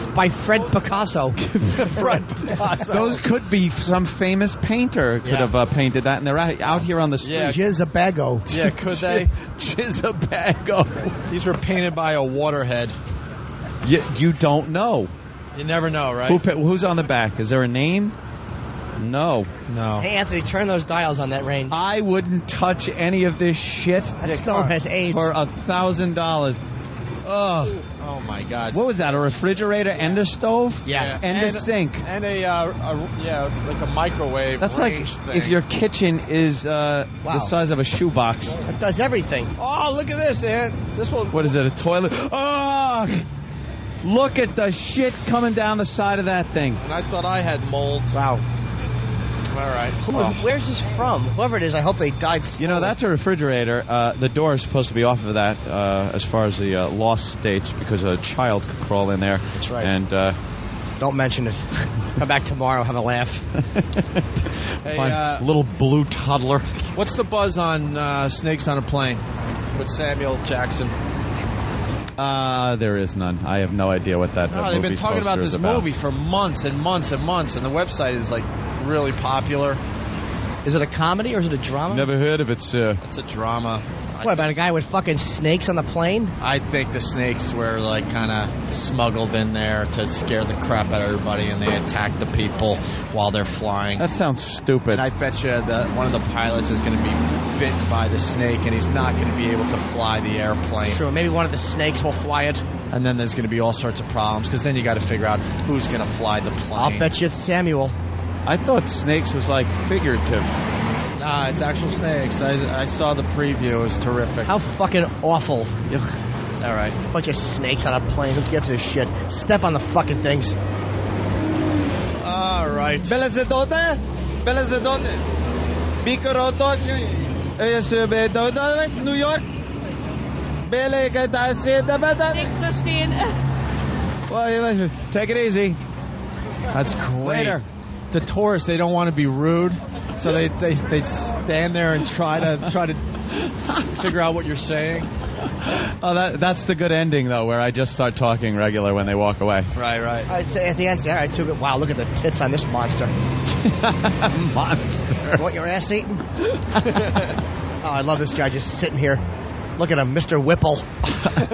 by Fred Picasso. Fred Picasso. Those could be some famous painter could have painted that, and they're out here on the street. Yeah. Jizzabago. Yeah, could they? Jizzabago. These were painted by a waterhead. You don't know. You never know, right? Who's on the back? Is there a name? No. Hey, Anthony, turn those dials on that range. I wouldn't touch any of this shit. That stone has AIDS. For $1,000. Oh my God! What was that? A refrigerator and a stove? Yeah, and a sink and like a microwave. That's like thing. if your kitchen is the size of a shoebox. It does everything. Oh, look at this, Ant. This one. What is it? A toilet? Oh, look at the shit coming down the side of that thing. And I thought I had mold. Wow. All right. Where's this from? Whoever it is, I hope they died slowly. You know, that's a refrigerator. The door is supposed to be off of that as far as the lost states because a child could crawl in there. That's right. And don't mention it. Come back tomorrow, have a laugh. Hey, little blue toddler. What's the buzz on Snakes on a Plane with Samuel Jackson? There is none. I have no idea what that they've been talking about this movie for months and months and months, and the website is like really popular. Is it a comedy or is it a drama? Never heard of it, sir. It's a drama. What, about a guy with fucking snakes on the plane? I think the snakes were like kind of smuggled in there to scare the crap out of everybody, and they attack the people while they're flying. That sounds stupid. And I bet you that one of the pilots is going to be bitten by the snake, and he's not going to be able to fly the airplane. True. Maybe one of the snakes will fly it. And then there's going to be all sorts of problems, because then you got to figure out who's going to fly the plane. I'll bet you it's Samuel. I thought snakes was like figurative. Nah, it's actual snakes. I saw the preview. It was terrific. How fucking awful. All right. Bunch of snakes on a plane. Who gives a shit? Step on the fucking things. All right. Belezedote. Bikorotos. New York. Take it easy. That's great. Later. The tourists, they don't want to be rude, so they stand there and try to figure out what you're saying. Oh, that's the good ending though, where I just start talking regular when they walk away. Right. I'd say at the end, I took it. Wow, look at the tits on this monster. Monster. You want your ass eaten? Oh, I love this guy just sitting here. Look at him, Mr. Whipple.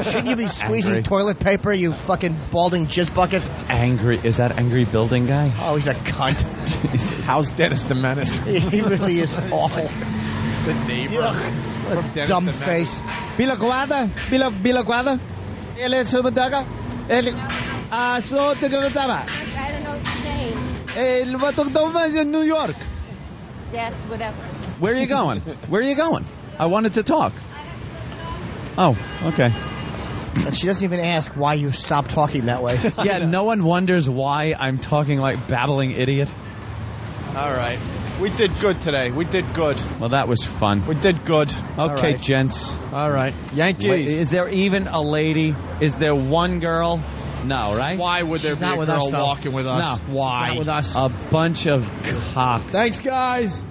Shouldn't you be squeezing toilet paper, you fucking balding jizz bucket? Angry. Is that angry building guy? Oh, he's a cunt. How's Dennis the Menace? He really is awful. It's the neighbor. From Dennis Dumb the face. Bilaguada. Ele é subdaga. Ele. So the Gavazava. I don't know what you're saying. In New York. Yes, whatever. Where are you going? I wanted to talk. Oh, okay. And she doesn't even ask why you stopped talking that way. Yeah, no one wonders why I'm talking like babbling idiot. All right. We did good today. We did good. Well, that was fun. We did good. Okay, gents. All right. Yankees. Wait, is there even a lady? Is there one girl? No, right? Why would there be a girl walking with us? No, why? Not with us. A bunch of cock. Thanks, guys.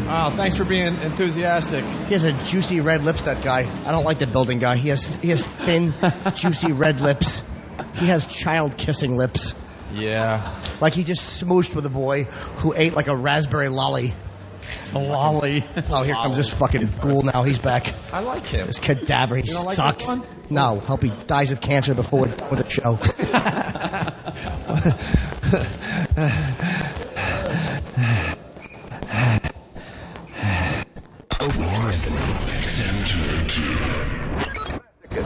Oh, thanks for being enthusiastic. He has a juicy red lips, that guy. I don't like the building guy. He has thin, juicy red lips. He has child-kissing lips. Yeah. Like he just smooshed with a boy who ate like a raspberry lolly. A lolly. Oh, here comes this fucking ghoul now. He's back. I like him. This cadaver. He like sucks. that one? No, hope he dies of cancer before we're done with the show.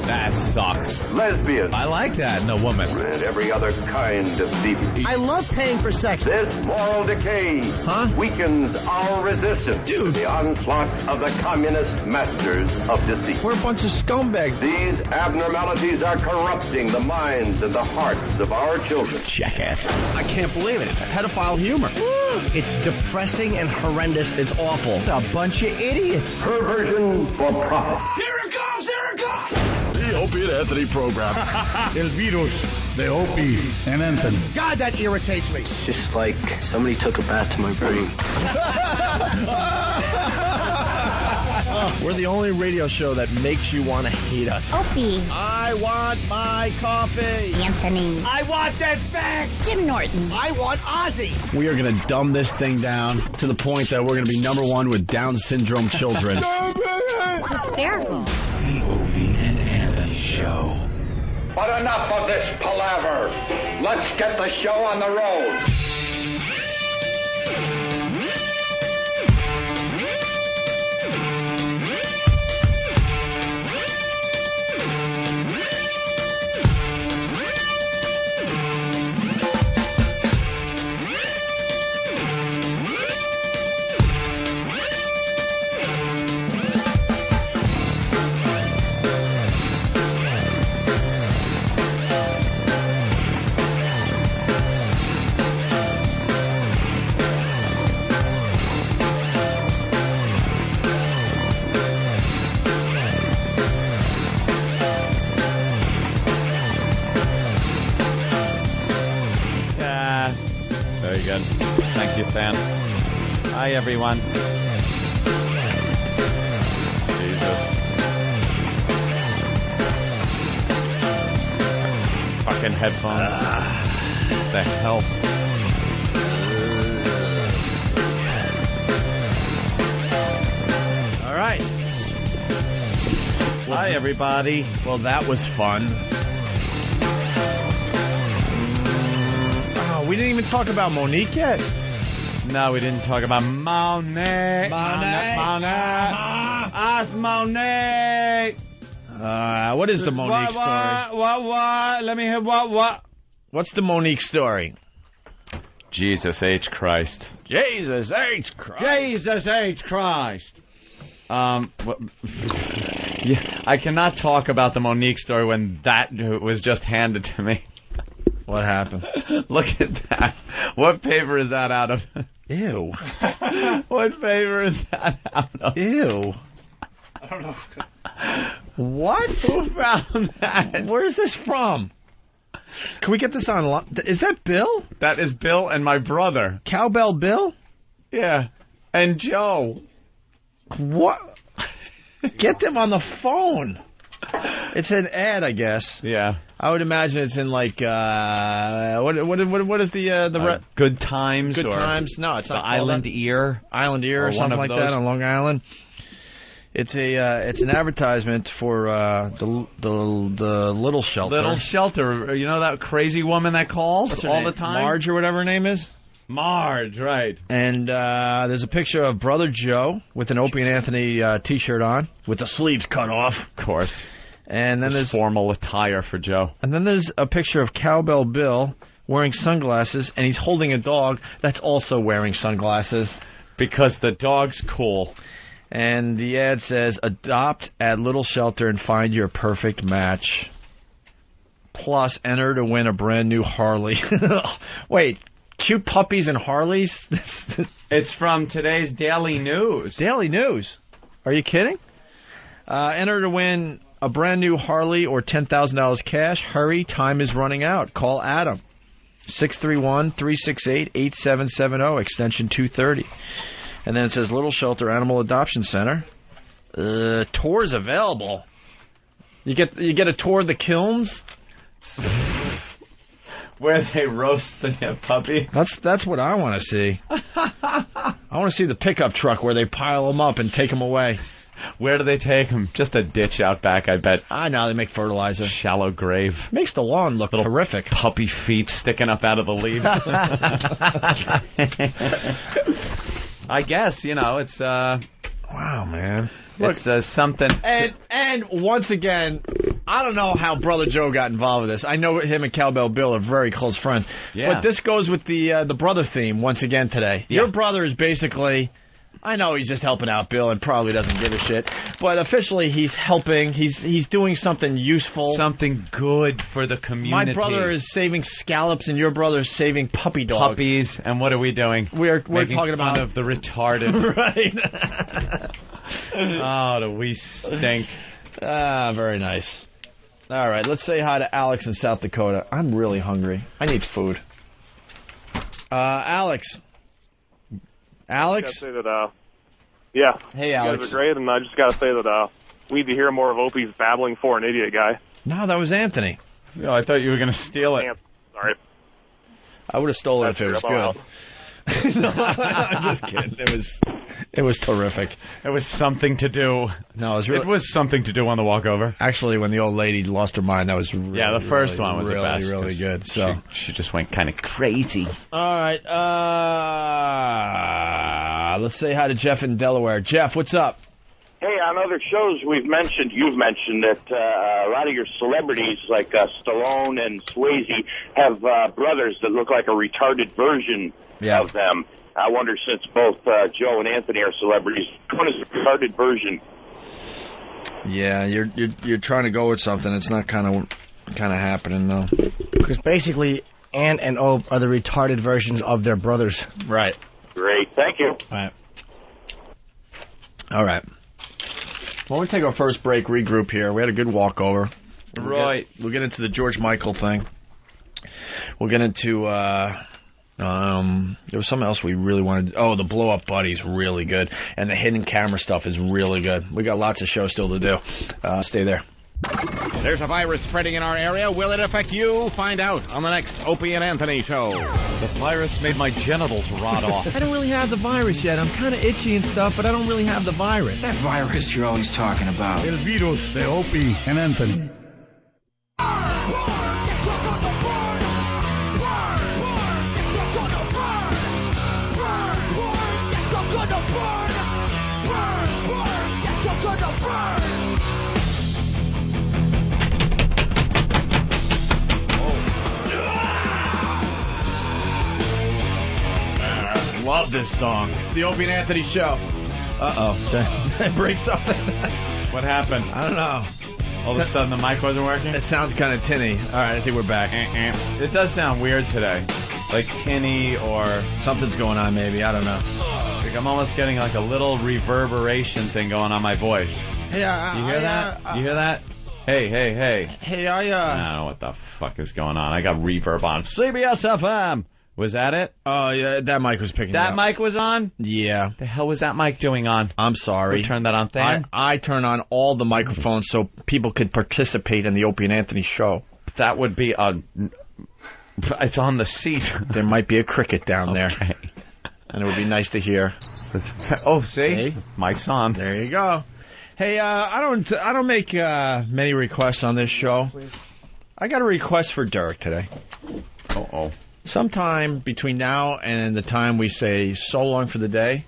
That sucks. Lesbians. I like that in a woman. And every other kind of thief. I love paying for sex. This moral decay weakens our resistance to the onslaught of the communist masters of deceit. We're a bunch of scumbags. These abnormalities are corrupting the minds and the hearts of our children. Jackass. I can't believe it. It's pedophile humor. It's depressing and horrendous. It's awful. A bunch of idiots. Perversion for profit. Here it comes! Here it comes! The Opie and Anthony program. El virus de Opie and Anthony. God, that irritates me. It's just like somebody took a bath to my brain. We're the only radio show that makes you want to hate us. Opie. I want my coffee. Anthony. I want that fact. Jim Norton. I want Ozzy. We are going to dumb this thing down to the point that we're going to be #1 with Down syndrome children. Hysterical. The Opie and Anthony Show. But enough of this palaver. Let's get the show on the road. Very good. Thank you, Fan. Hi, everyone. Jesus. Fucking headphones. The hell? All right. Hi, everybody. Well, that was fun. Oh, we didn't even talk about Monique yet. No, we didn't talk about Monet. Ask Monet. What is the Monique story? What? Let me hear what? What's the Monique story? Jesus H. Christ. Jesus H. Christ. Jesus H. Christ. Yeah, I cannot talk about the Monique story when that was just handed to me. What happened? Look at that. What paper is that out of? Ew. What paper is that out of? Ew. I don't know. What? Who found that? Where's this from? Can we get this on? Is that Bill? That is Bill and my brother. Cowbell Bill? Yeah. And Joe. What? Get them on the phone. It's an ad, I guess. Yeah. I would imagine it's in like what is the Good Times? Good or Times? No, it's the not Island Ear. Island Ear or something like that on Long Island. It's an advertisement for the Little Shelter. Little Shelter. You know that crazy woman that calls all the time? Marge or whatever her name is? Marge, right. And there's a picture of Brother Joe with an Opie and Anthony T-shirt on with the sleeves cut off. Of course. And then there's formal attire for Joe. And then there's a picture of Cowbell Bill wearing sunglasses, and he's holding a dog that's also wearing sunglasses. Because the dog's cool. And the ad says, adopt at Little Shelter and find your perfect match. Plus, enter to win a brand new Harley. Wait, cute puppies and Harleys? It's from today's Daily News. Daily News? Are you kidding? Enter to win a brand new Harley or $10,000 cash. Hurry, time is running out. Call Adam. 631-368-8770, extension 230. And then it says Little Shelter Animal Adoption Center. Tours available. You get a tour of the kilns? Where they roast the puppy. That's what I want to see. I want to see the pickup truck where they pile them up and take them away. Where do they take them? Just a ditch out back, I bet. I know, they make fertilizer. Shallow grave. Makes the lawn look terrific. Puppy feet sticking up out of the leaves. I guess, it's... Wow, man. Look, it's something... And once again, I don't know how Brother Joe got involved with this. I know him and Cowbell Bill are very close friends. Yeah. But this goes with the brother theme once again today. Yeah. Your brother is basically... I know he's just helping out Bill and probably doesn't give a shit, but officially he's helping. He's doing something useful. Something good for the community. My brother is saving scallops and your brother is saving puppy dogs. Puppies, and what are we doing? We're making talking fun about of the retarded. Right. Oh, do we stink. Very nice. All right, let's say hi to Alex in South Dakota. I'm really hungry. I need food. Alex? I just gotta say that, yeah. Hey, Alex. You guys are great, and I just gotta say that we need to hear more of Opie's babbling for an idiot guy. No, that was Anthony. No, I thought you were gonna steal it. Sorry. I would have stolen it if it was good. No, I'm just kidding. It was terrific. It was something to do. No, it was something to do on the walkover. Actually, when the old lady lost her mind, that was really, the first one was really, the best. really good. So she just went kind of crazy. All right, let's say hi to Jeff in Delaware. Jeff, what's up? Hey, on other shows you've mentioned that a lot of your celebrities like Stallone and Swayze have brothers that look like a retarded version of them. I wonder, since both Joe and Anthony are celebrities, which one is the retarded version? Yeah, you're trying to go with something. It's not kind of happening though. Because basically, Ant and Ope are the retarded versions of their brothers. Right. Great, thank you. All right. Well, we take our first break, regroup here. We had a good walkover. Right. We'll get into the George Michael thing. We'll get into There was something else we really wanted. Oh, the Blow Up Buddy's really good. And the hidden camera stuff is really good. We got lots of shows still to do. Stay there. There's a virus spreading in our area. Will it affect you? Find out on the next Opie and Anthony show. The virus made my genitals rot off. I don't really have the virus yet. I'm kind of itchy and stuff, but I don't really have the virus. That virus you're always talking about. El virus de Opie and Anthony. Love this song. It's the Opie and Anthony show. Uh-oh. Did I break something? What happened? I don't know. All of a sudden the mic wasn't working? It sounds kind of tinny. All right, I think we're back. It does sound weird today. Like tinny or... Something's going on maybe. I don't know. Like I'm almost getting like a little reverberation thing going on my voice. Hey, you hear that? You hear that? Hey. Hey, I don't know what the fuck is going on. I got reverb on. CBS FM. Was that it? Oh, yeah, that mic was picking That up. mic was on? Yeah. The hell was that mic doing on? I'm sorry. We turned that on thing? I turn on all the microphones so people could participate in the Opie and Anthony show. That would be it's on the seat. There might be a cricket down there. And it would be nice to hear. Oh, see? Hey. Mic's on. There you go. Hey, I don't make many requests on this show. I got a request for Derek today. Uh-oh. Sometime between now and the time we say so long for the day,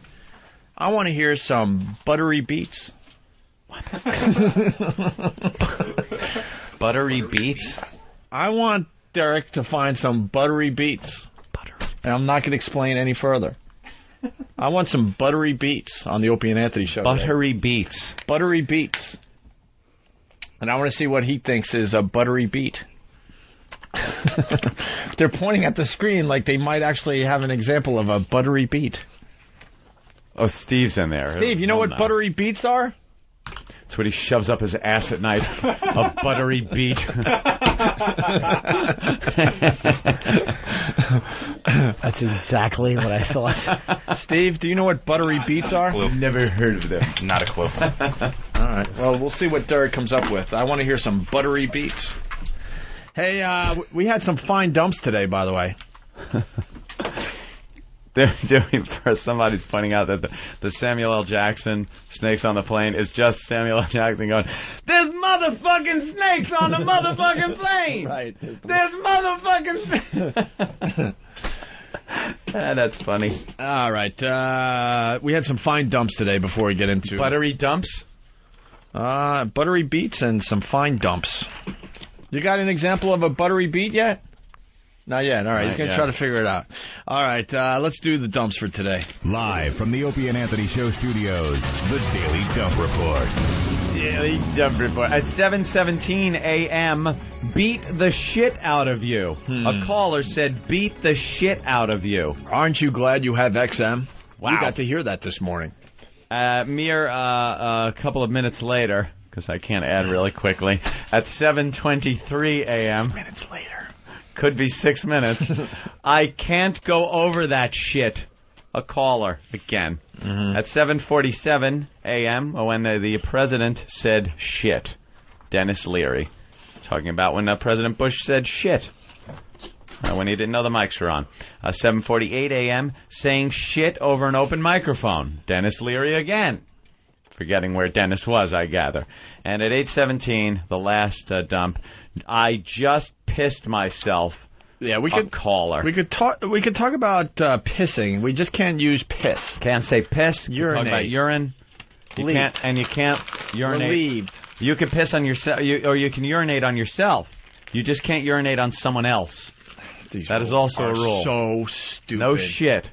I want to hear some buttery beats. Buttery beats? I want Derek to find some buttery beats. And I'm not going to explain any further. I want some buttery beats on the Opie and Anthony show. Buttery beats. Buttery beats. And I want to see what he thinks is a buttery beat. They're pointing at the screen like they might actually have an example of a buttery beat. Oh, Steve's in there. Steve, you know what buttery beats are? That's what he shoves up his ass at night. A buttery beat. That's exactly what I thought. Steve, do you know what buttery beats are? Never heard of them. Not a clue. All right. Well, we'll see what Derek comes up with. I want to hear some buttery beats. Hey, we had some fine dumps today, by the way. Somebody's pointing out that the Samuel L. Jackson Snakes on the Plane is just Samuel L. Jackson going, "There's motherfucking snakes on the motherfucking plane! Right. There's motherfucking snakes!" That's funny. All right. We had some fine dumps today before we get into... Buttery dumps? Buttery beats and some fine dumps. You got an example of a buttery beat yet? Not yet. All right. He's going to try to figure it out. All right. Let's do the dumps for today. Live from the Opie and Anthony Show studios, the Daily Dump Report. Daily Dump Report. At 7:17 a.m., beat the shit out of you. A caller said, beat the shit out of you. Aren't you glad you have XM? Wow. We got to hear that this morning. A couple of minutes later, because I can't add really quickly, at 7:23 a.m. 6 minutes later. Could be 6 minutes. I can't go over that shit. A caller again. At 7:47 a.m. when the president said shit. Dennis Leary. Talking about when President Bush said shit. When he didn't know the mics were on. 7:48 a.m. saying shit over an open microphone. Dennis Leary again. Forgetting where Dennis was, I gather. And at 8:17, the last dump, I just pissed myself. Yeah, we could caller. We could talk about pissing. We just can't use piss. Can't say piss. Urinate. Talk about urine. You can't urinate. Relieved. You can piss on yourself, or you can urinate on yourself. You just can't urinate on someone else. That is also a rule. So stupid. No shit.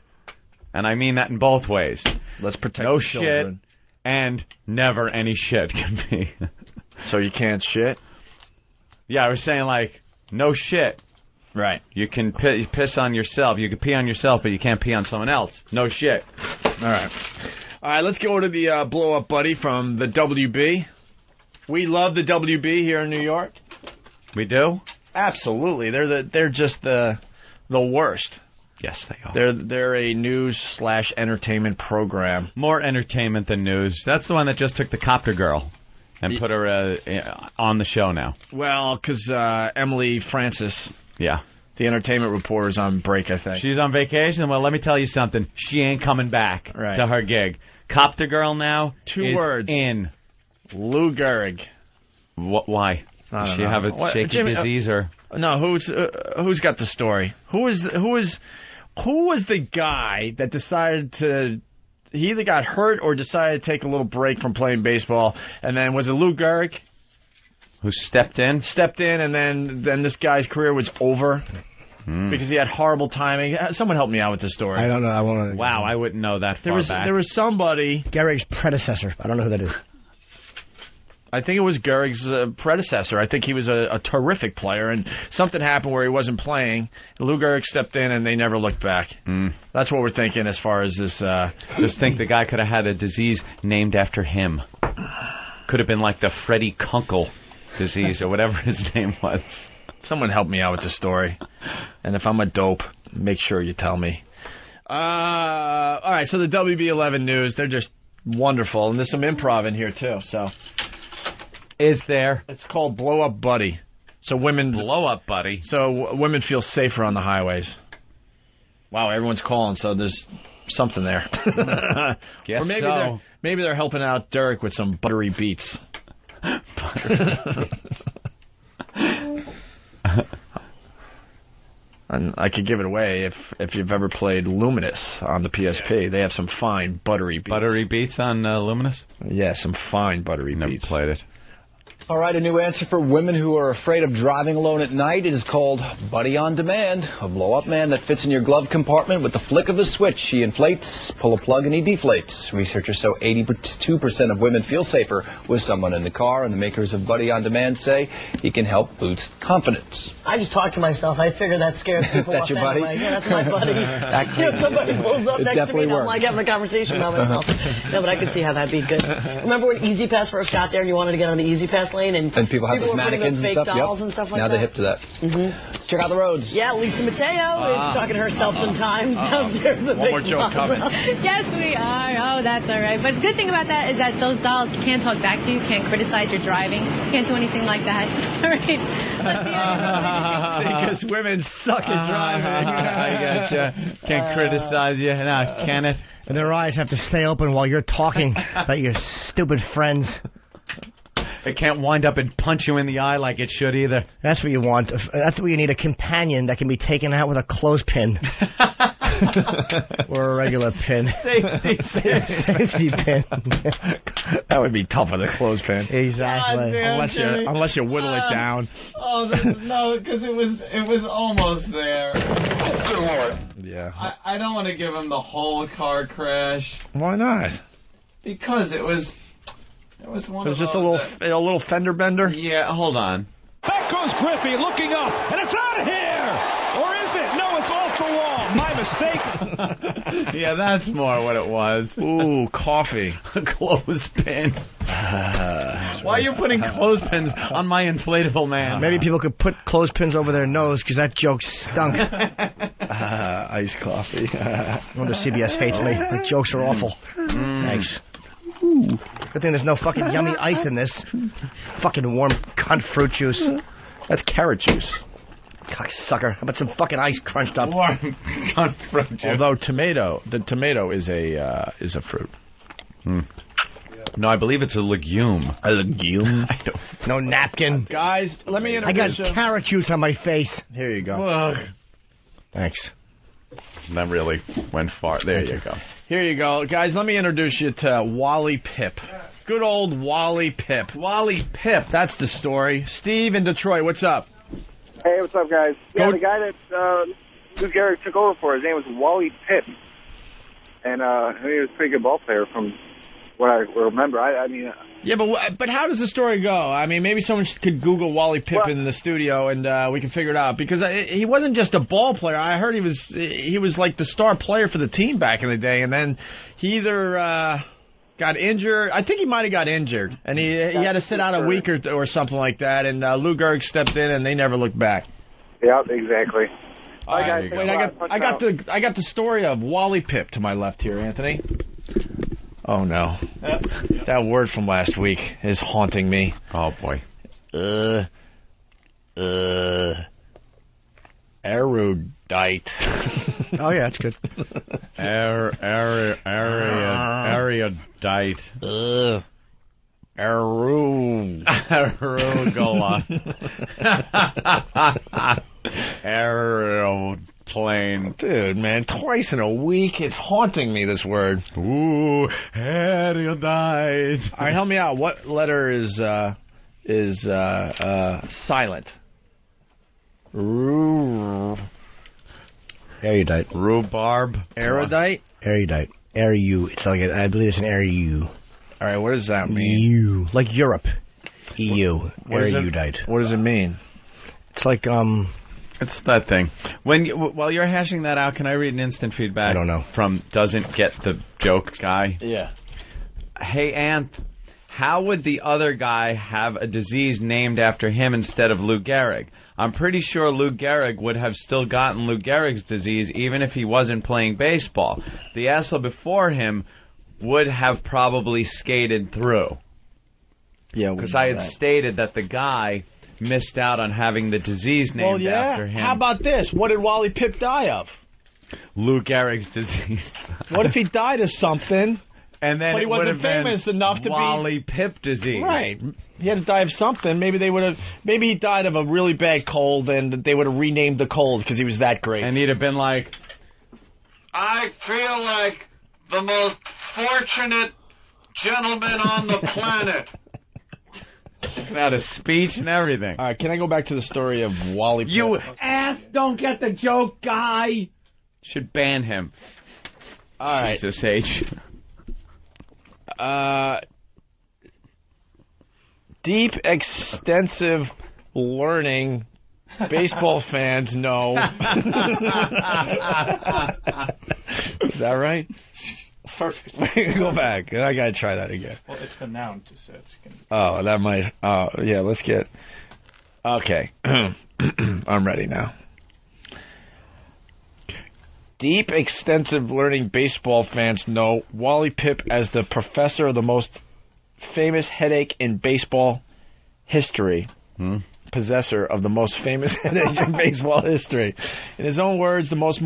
And I mean that in both ways. Let's protect no the children. Shit and never any shit can be. So you can't shit? Yeah, I was saying like no shit. Right. You can piss on yourself. You can pee on yourself, but you can't pee on someone else. No shit. All right. All right, let's go to the Blow Up Buddy from the WB. We love the WB here in New York. We do? Absolutely. They're just the worst. Yes, they are. They're a news/entertainment program. More entertainment than news. That's the one that just took the copter girl and put her on the show now. Well, because Emily Francis, the entertainment reporter, is on break, I think. She's on vacation. Well, let me tell you something. She ain't coming back to her gig. Copter girl now. 2 words. In. Lou Gehrig. Why? I don't she know. have a shaky disease or? No, who's got the story? Who was the guy that decided to? He either got hurt or decided to take a little break from playing baseball, and then was it Lou Gehrig who stepped in? Stepped in, and then this guy's career was over because he had horrible timing. Someone help me out with this story. I don't know. I want to. Wow, I wouldn't know that far back. There was somebody. Gehrig's predecessor. I don't know who that is. I think it was Gehrig's predecessor. I think he was a terrific player, and something happened where he wasn't playing. Lou Gehrig stepped in, and they never looked back. That's what we're thinking as far as this. Just think the guy could have had a disease named after him. Could have been like the Freddie Kunkel disease or whatever his name was. Someone help me out with the story. And if I'm a dope, make sure you tell me. All right, so the WB11 news, they're just wonderful. And there's some improv in here, too, so... Is there? It's called Blow Up Buddy. So women... Blow Up Buddy? So women feel safer on the highways. Wow, everyone's calling, so there's something there. Guess or maybe so. Maybe they're helping out Derek with some buttery beats. And I could give it away if you've ever played Luminous on the PSP. They have some fine buttery beats. Buttery beats on Luminous? Yeah, some fine buttery beats. Never played it. All right, a new answer for women who are afraid of driving alone at night. It is called Buddy on Demand, a blow-up man that fits in your glove compartment with the flick of a switch. He inflates, pull a plug, and he deflates. Researchers show 82% of women feel safer with someone in the car, and the makers of Buddy on Demand say he can help boost confidence. I just talk to myself. I figure that scares people off. That's your buddy? Yeah, that's my buddy. Somebody pulls up next to me, and I'm like having a conversation about myself. No, but I could see how that'd be good. Remember when Easy Pass first got there and you wanted to get on the Easy Pass lane? And people have those mannequins and stuff. Dolls and stuff like now that. they're hip to that. Let's check out the roads. Yeah, Lisa Mateo is talking to herself sometime downstairs. One more joke coming. Yes, we are. Oh, that's all right. But the good thing about that is that those dolls can't talk back to you, can't criticize your driving, can't do anything like that. All right. Because women suck at driving. I gotcha. Can't criticize you. No, can it? And their eyes have to stay open while you're talking about your stupid friends. It can't wind up and punch you in the eye like it should either. That's what you want. That's what you need, a companion that can be taken out with a clothespin. Or a regular pin. Safety pin. That would be tough with a clothespin. Exactly. Unless you whittle it down. Oh, no, because it was almost there. Yeah. I don't want to give him the whole car crash. Why not? Because it was one. It was just a little fender bender. Yeah, hold on. Back goes Griffey, looking up, and it's out of here! Or is it? No, it's off the wall. My mistake. Yeah, that's more what it was. Ooh, coffee. A clothespin. Why are you putting clothespins on my inflatable man? Maybe people could put clothespins over their nose because that joke stunk. Iced coffee. I wonder if CBS hates me. The jokes are awful. Thanks. Ooh. Good thing there's no fucking yummy ice in this. Fucking warm cunt fruit juice. That's carrot juice. Cocksucker. How about some fucking ice crunched up? Warm cunt fruit juice. Although the tomato is a fruit. No, I believe it's a legume. A legume? I don't. No napkin. Guys, let me introduce I got carrot juice on my face. Here you go. Ugh. Thanks. That really went far. There you go. Here you go. Guys, let me introduce you to Wally Pip. Good old Wally Pip. Wally Pip, that's the story. Steve in Detroit, what's up? Hey, what's up, guys? Yeah, the guy that Lou Gehrig took over for, his name was Wally Pip. And he was a pretty good ball player from what I remember. I mean... Yeah, but how does the story go? I mean, maybe someone could Google Wally Pip in the studio and we can figure it out. Because he wasn't just a ball player. I heard he was like the star player for the team back in the day. And then he either got injured. I think he might have got injured. And he had to sit out a week or something like that. And Lou Gehrig stepped in and they never looked back. Yeah, exactly. Bye, guys. Wait, I got the story of Wally Pip to my left here, Anthony. Oh no, that word from last week is haunting me. Oh boy. Erudite. Oh yeah, that's good. Erudite. Arugula. Aeroplane. Dude, man, twice in a week. It's haunting me, this word. Ooh, erudite. All right, help me out. What letter is silent? Erudite. Rhubarb. Erudite? Erudite. It's like I believe it's an EU. All right, what does that mean? EU. Like Europe. EU. Erudite. What does it mean? It's like, It's that thing. While you're hashing that out, can I read an instant feedback? I don't know. From Doesn't Get the Joke guy? Yeah. Hey, Anth, how would the other guy have a disease named after him instead of Lou Gehrig? I'm pretty sure Lou Gehrig would have still gotten Lou Gehrig's disease even if he wasn't playing baseball. The asshole before him would have probably skated through. Yeah, because I had stated that the guy missed out on having the disease named after him. How about this? What did Wally Pip die of? Lou Gehrig's disease. What if he died of something? And then but he wasn't famous enough to Wally Pip disease. Right. He had to die of something. Maybe he died of a really bad cold, and they would have renamed the cold because he was that great. And he'd have been like, I feel like the most fortunate gentleman on the planet. Had a speech and everything. All right, can I go back to the story of Wally Pip? You ass don't get the joke guy. Should ban him. All right. Jesus H. Deep, extensive learning baseball fans know. Is that right? Perfect. Go back. I gotta try that again. Well, it's the noun to say it's gonna... Oh, that might. Oh, yeah. Let's get. Okay, I'm ready now. Deep, extensive learning baseball fans know Wally Pip as the professor of the most famous headache in baseball history. Possessor of the most famous headache in baseball history. In his own words, the most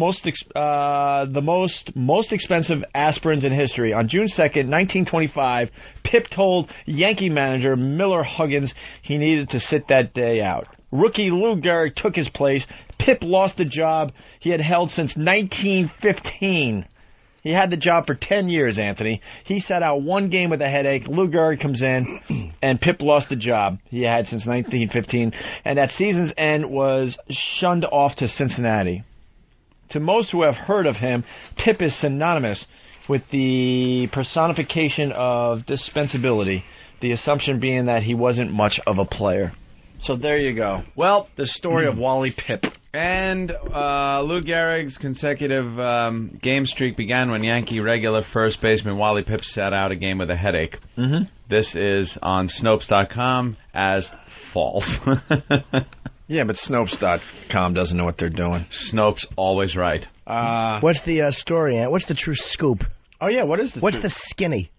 expensive aspirins in history. On June 2nd, 1925, Pip told Yankee manager Miller Huggins he needed to sit that day out. Rookie Lou Gehrig took his place. Pip lost the job he had held since 1915. He had the job for 10 years, Anthony. He sat out one game with a headache. Lou Gehrig comes in, and Pip lost the job he had since 1915, and at season's end was shunned off to Cincinnati. To most who have heard of him, Pip is synonymous with the personification of dispensability, the assumption being that he wasn't much of a player. So there you go. Well, the story of Wally Pip. And Lou Gehrig's consecutive game streak began when Yankee regular first baseman Wally Pip sat out a game with a headache. Mm-hmm. This is on Snopes.com as false. Yeah, but Snopes.com doesn't know what they're doing. Snopes always right. What's the story, Ant? What's the true scoop? Oh, yeah, what is the What's the skinny?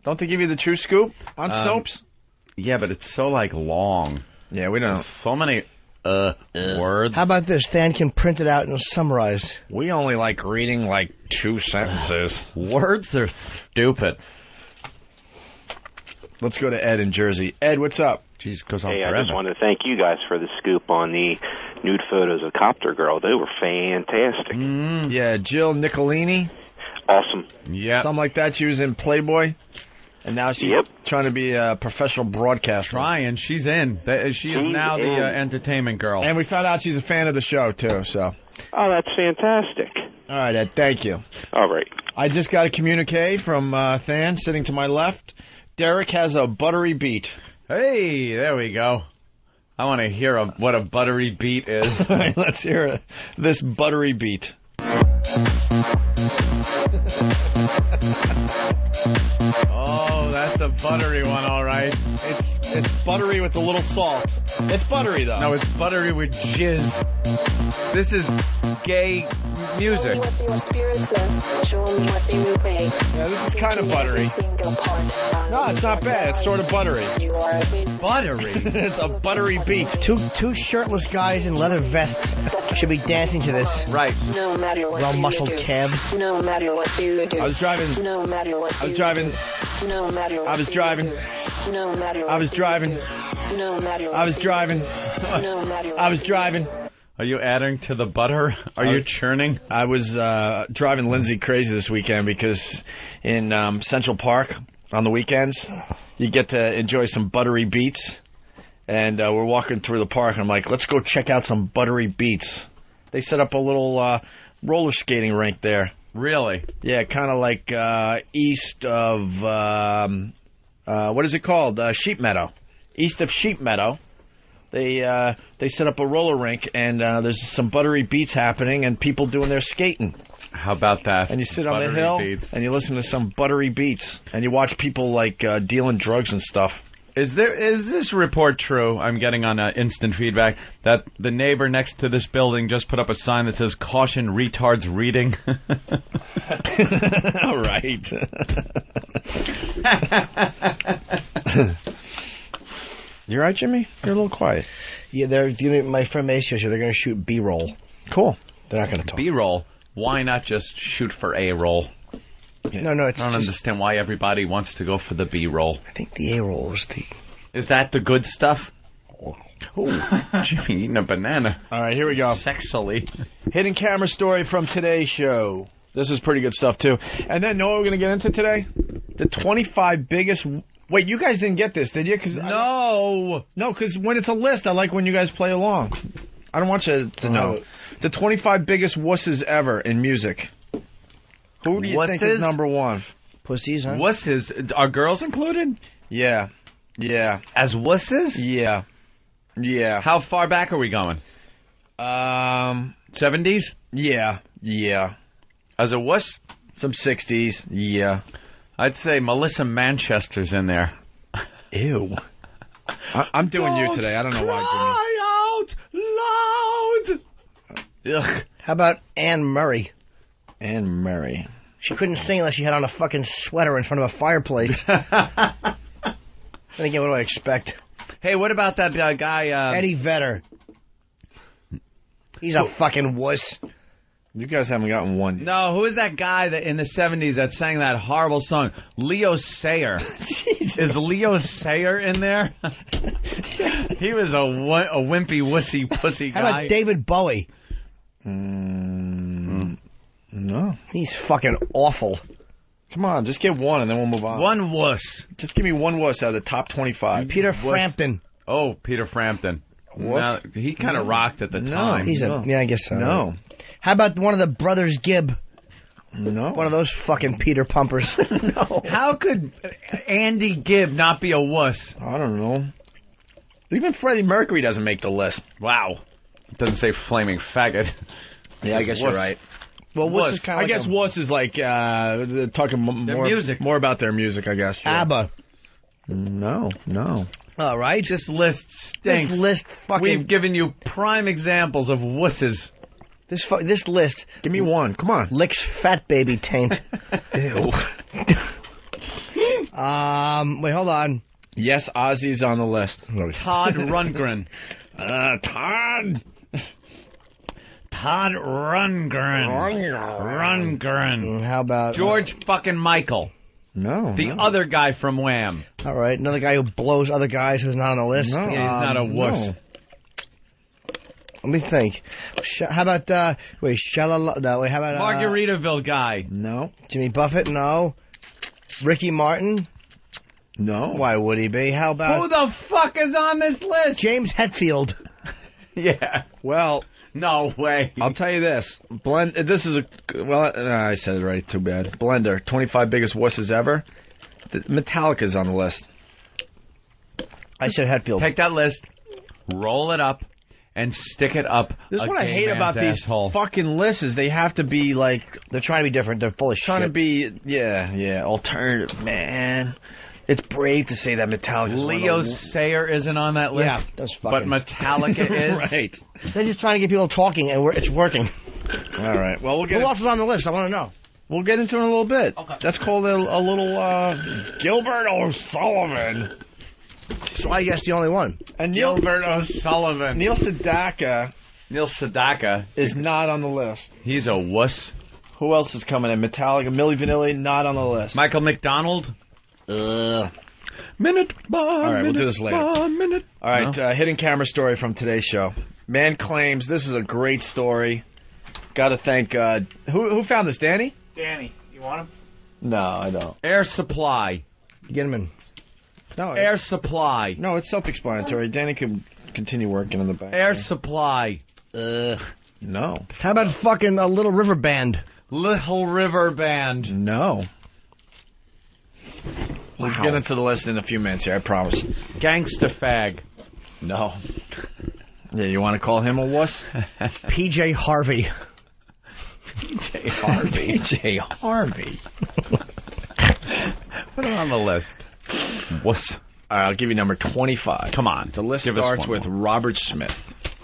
Don't they give you the true scoop on Snopes? Yeah, but it's so, long. Yeah, we don't. There's so many words. How about this? Than can print it out and summarize. We only like reading, 2 sentences. Words are stupid. Let's go to Ed in Jersey. Ed, what's up? Jeez, goes on Hey, forever. I just wanted to thank you guys for the scoop on the nude photos of Copter Girl. They were fantastic. Yeah, Jill Nicolini. Awesome. Yeah. Something like that. She was in Playboy. And now she's trying to be a professional broadcaster. Trying. She's in. She is now the entertainment girl. And we found out she's a fan of the show, too, so. Oh, that's fantastic. All right, Ed, thank you. All right. I just got a communique from Than sitting to my left. Derek has a buttery beat. Hey, there we go. I want to hear what a buttery beat is. All right, let's hear this buttery beat. Oh, that's a buttery one, all right. It's buttery with a little salt. It's buttery, though. No, it's buttery with jizz. This is gay music. Yeah, this is kind of buttery. No, it's not bad. It's sort of buttery. Buttery? It's a buttery beat. Two shirtless guys in leather vests should be dancing to this. Right. No matter what well-muscled calves. No matter what you do. I was driving. No matter what I was driving. No matter what I was driving. No matter I was driving. No matter I was driving. No matter I was driving. Are you adding to the butter? Are you churning? I was driving Lindsay crazy this weekend because in Central Park on the weekends, you get to enjoy some buttery beats. And we're walking through the park, and I'm like, let's go check out some buttery beats. They set up a little roller skating rink there. Really? Yeah, kind of like east of, what is it called? Sheep Meadow. East of Sheep Meadow. They set up a roller rink, and there's some buttery beats happening, and people doing their skating. How about that? And you sit on the hill, and you listen to some buttery beats, and you watch people, like, dealing drugs and stuff. Is this report true? I'm getting on instant feedback that the neighbor next to this building just put up a sign that says "Caution, retards reading." All right. You all right, Jimmy? You're a little quiet. Yeah, my friend Mace says they're going to shoot B-roll. Cool. They're not going to talk. B-roll? Why not just shoot for A-roll? Yeah. No, it's I don't understand why everybody wants to go for the B-roll. I think the A-roll is the... Is that the good stuff? Ooh, Jimmy eating a banana. All right, here we go. Sexily. Hidden camera story from today's show. This is pretty good stuff, too. And then, know what we're going to get into today? The 25 biggest... Wait, you guys didn't get this, did you? No, because when it's a list, I like when you guys play along. I don't want you to know. The 25 biggest wusses ever in music. Who do you think is number one? Pussies, huh? Wusses? Are girls included? Yeah. As wusses? Yeah. How far back are we going? 70s? Yeah. As a wuss? Some 60s. Yeah. I'd say Melissa Manchester's in there. Ew. I'm doing you today. I don't know why, Jimmy. Cry out loud! Ugh. How about Anne Murray? Anne Murray. She couldn't sing unless she had on a fucking sweater in front of a fireplace. And again, what do I expect? Hey, what about that guy... Eddie Vedder. He's a fucking wuss. You guys haven't gotten one. No, who is that guy that in the 70s that sang that horrible song? Leo Sayer. Is Leo Sayer in there? He was a wimpy, wussy, pussy guy. How about David Bowie? No. He's fucking awful. Come on, just get one and then we'll move on. One wuss. Just give me one wuss out of the top 25. Peter Frampton. Oh, Peter Frampton. Now, he kind of rocked at the time. Yeah, I guess so. No. How about one of the brothers Gibb? No. One of those fucking Peter Pumpers. No. How could Andy Gibb not be a wuss? I don't know. Even Freddie Mercury doesn't make the list. Wow. It doesn't say flaming faggot. Yeah, I guess you're right. Well, wuss is kind of I guess wuss is like talking more about their music, I guess. Yeah. ABBA. No. All right. This list stinks. This list fucking... We've given you prime examples of wusses. This list... Give me one. Come on. Licks fat baby taint. Ew. Wait, hold on. Yes, Ozzy's on the list. Todd Rundgren. Todd Rundgren. How about... George fucking Michael. No. The other guy from Wham. All right. Another guy who blows other guys who's not on the list. No. Yeah, he's not a wuss. No. Let me think. How about, how about... Margaritaville guy. No. Jimmy Buffett? No. Ricky Martin? No. Why would he be? How about... Who the fuck is on this list? James Hetfield. Yeah. Well... No way. I'll tell you this. This is I said it right. Too bad. Blender. 25 biggest wusses ever. Metallica's on the list. I said Hetfield. Take that list, roll it up, and stick it up. This is what I hate about these fucking lists is they have to be like... They're trying to be different. They're full of shit. Trying to be, alternative, man. It's brave to say that Metallica. Leo Sayer isn't on that list. Yeah, that's fucking. But Metallica is. Right. They're just trying to get people talking, and it's working. All right. Well, we'll get. Who else is on the list? I want to know. We'll get into it in a little bit. Okay. That's called a little Gilbert O'Sullivan. So I guess the only one. And Gilbert O'Sullivan. Neil Sedaka is not on the list. He's a wuss. Who else is coming in? Metallica, Milli Vanilli, not on the list. Michael McDonald. Minute by All right, minute we'll do this later. by minute. All right, No? hidden camera story from today's show. Man claims this is a great story. Got to thank who found this? Danny? Danny, you want him? No, I don't. Air Supply. Get him in. No, Air Supply. No, it's self-explanatory. Danny can continue working in the back. Air Supply. No. How about fucking a Little River Band? Little River Band. No. We'll get into the list in a few minutes here, I promise. Gangsta Fag. No. Yeah, you want to call him a wuss? PJ Harvey. PJ Harvey. PJ Harvey. Put him on the list. Wuss. All right, I'll give you number 25. Come on. The list starts with Robert Smith.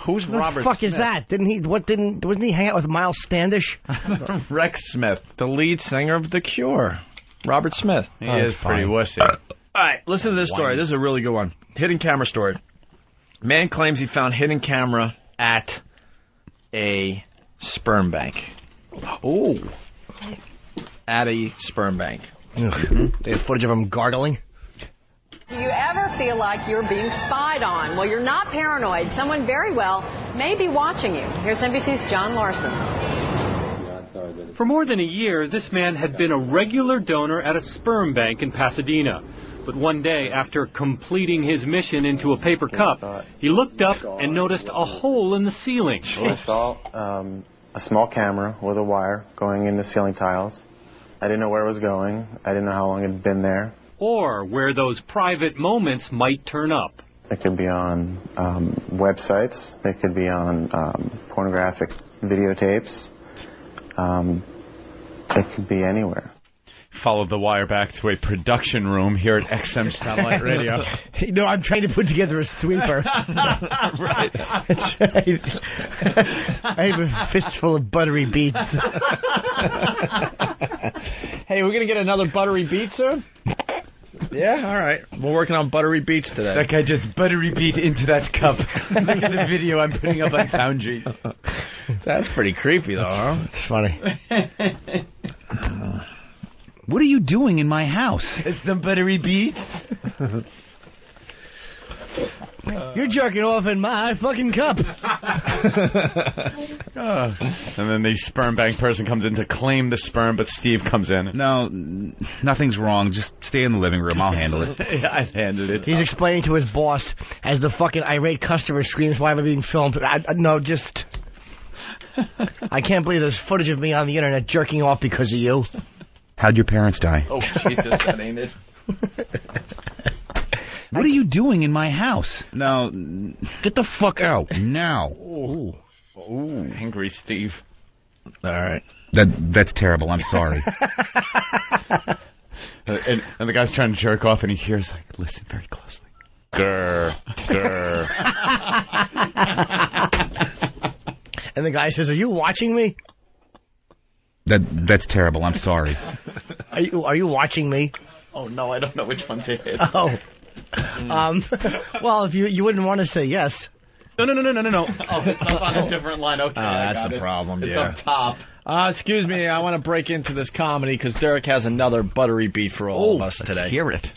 Who's Robert Smith? The fuck Smith? is that? Wasn't he hang out with Miles Standish? Rex Smith. The lead singer of The Cure. Robert Smith. He is pretty wussy. All right, listen to this story. This is a really good one. Hidden camera story. Man claims he found hidden camera at a sperm bank. Oh. At a sperm bank. They have footage of him gargling. Do you ever feel like you're being spied on? Well, you're not paranoid. Someone very well may be watching you. Here's NBC's John Larson. For more than a year, this man had been a regular donor at a sperm bank in Pasadena. But one day, after completing his mission into a paper cup, he looked up and noticed a hole in the ceiling. I saw a small camera with a wire going into ceiling tiles. I didn't know where it was going. I didn't know how long it had been there. Or where those private moments might turn up. It could be on websites. It could be on pornographic videotapes. It could be anywhere. Followed the wire back to a production room here at XM Satellite Radio. No, I'm trying to put together a sweeper. Right. That's right. I have a fistful of buttery beets. Hey, we're going to get another buttery beet soon? Yeah, all right. We're working on buttery beets today. That guy just buttery beat into that cup. Look at the video I'm putting up on Foundry. That's pretty creepy, though, huh? It's funny. What are you doing in my house? It's some buttery beets. You're jerking off in my fucking cup. And then the sperm bank person comes in to claim the sperm, but Steve comes in. No, nothing's wrong. Just stay in the living room. I'll handle it. Yeah, I handled it. He's explaining to his boss as the fucking irate customer screams, "Why am I being filmed?" I can't believe there's footage of me on the internet jerking off because of you. How'd your parents die? Oh, Jesus, that ain't it. What are you doing in my house? No, get the fuck out now. Ooh, angry Steve. All right. That's terrible. I'm sorry. And the guy's trying to jerk off, and he hears, like, listen very closely. Grr, grr. And the guy says, "Are you watching me?" That's terrible. I'm sorry. Are you watching me? Oh, no, I don't know which one's it. Oh. Well, if you wouldn't want to say yes. No. Oh, it's up on a different line. Okay, that's the problem, It's yeah. up top. Excuse me, I want to break into this comedy because Derek has another buttery beat for all of us today. Let's hear it.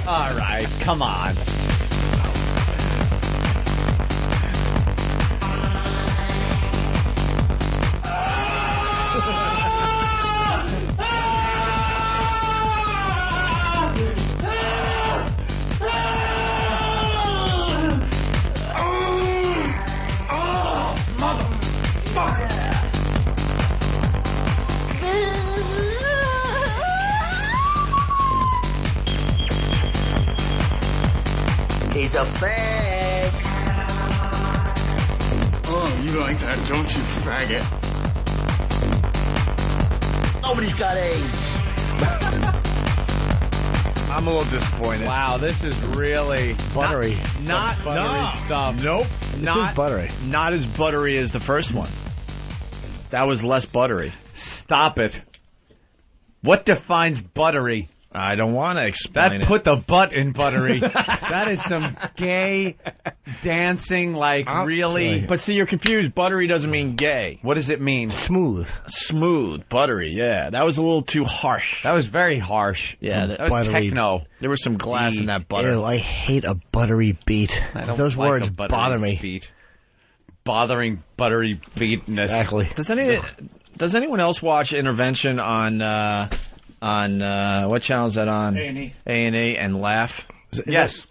All right, come on. He's a fag. Oh, you like that, don't you, faggot? Nobody's got AIDS. I'm a little disappointed. Wow, this is really buttery. Not buttery stuff. Nope. This is buttery. Not as buttery as the first one. That was less buttery. Stop it. What defines buttery? I don't want to explain That put the butt in buttery. That is some gay dancing, like really. But see, you're confused. Buttery doesn't mean gay. What does it mean? Smooth. Smooth. Buttery, yeah. That was a little too harsh. That was very harsh. Yeah, that was techno. There was some glass in that butter. Ew, I hate a buttery beat. Those like words a buttery bother me. Beat. Bothering buttery beatness. Exactly. Does anyone else watch Intervention on what channel is that on? A&E. A&E and laugh? Yes.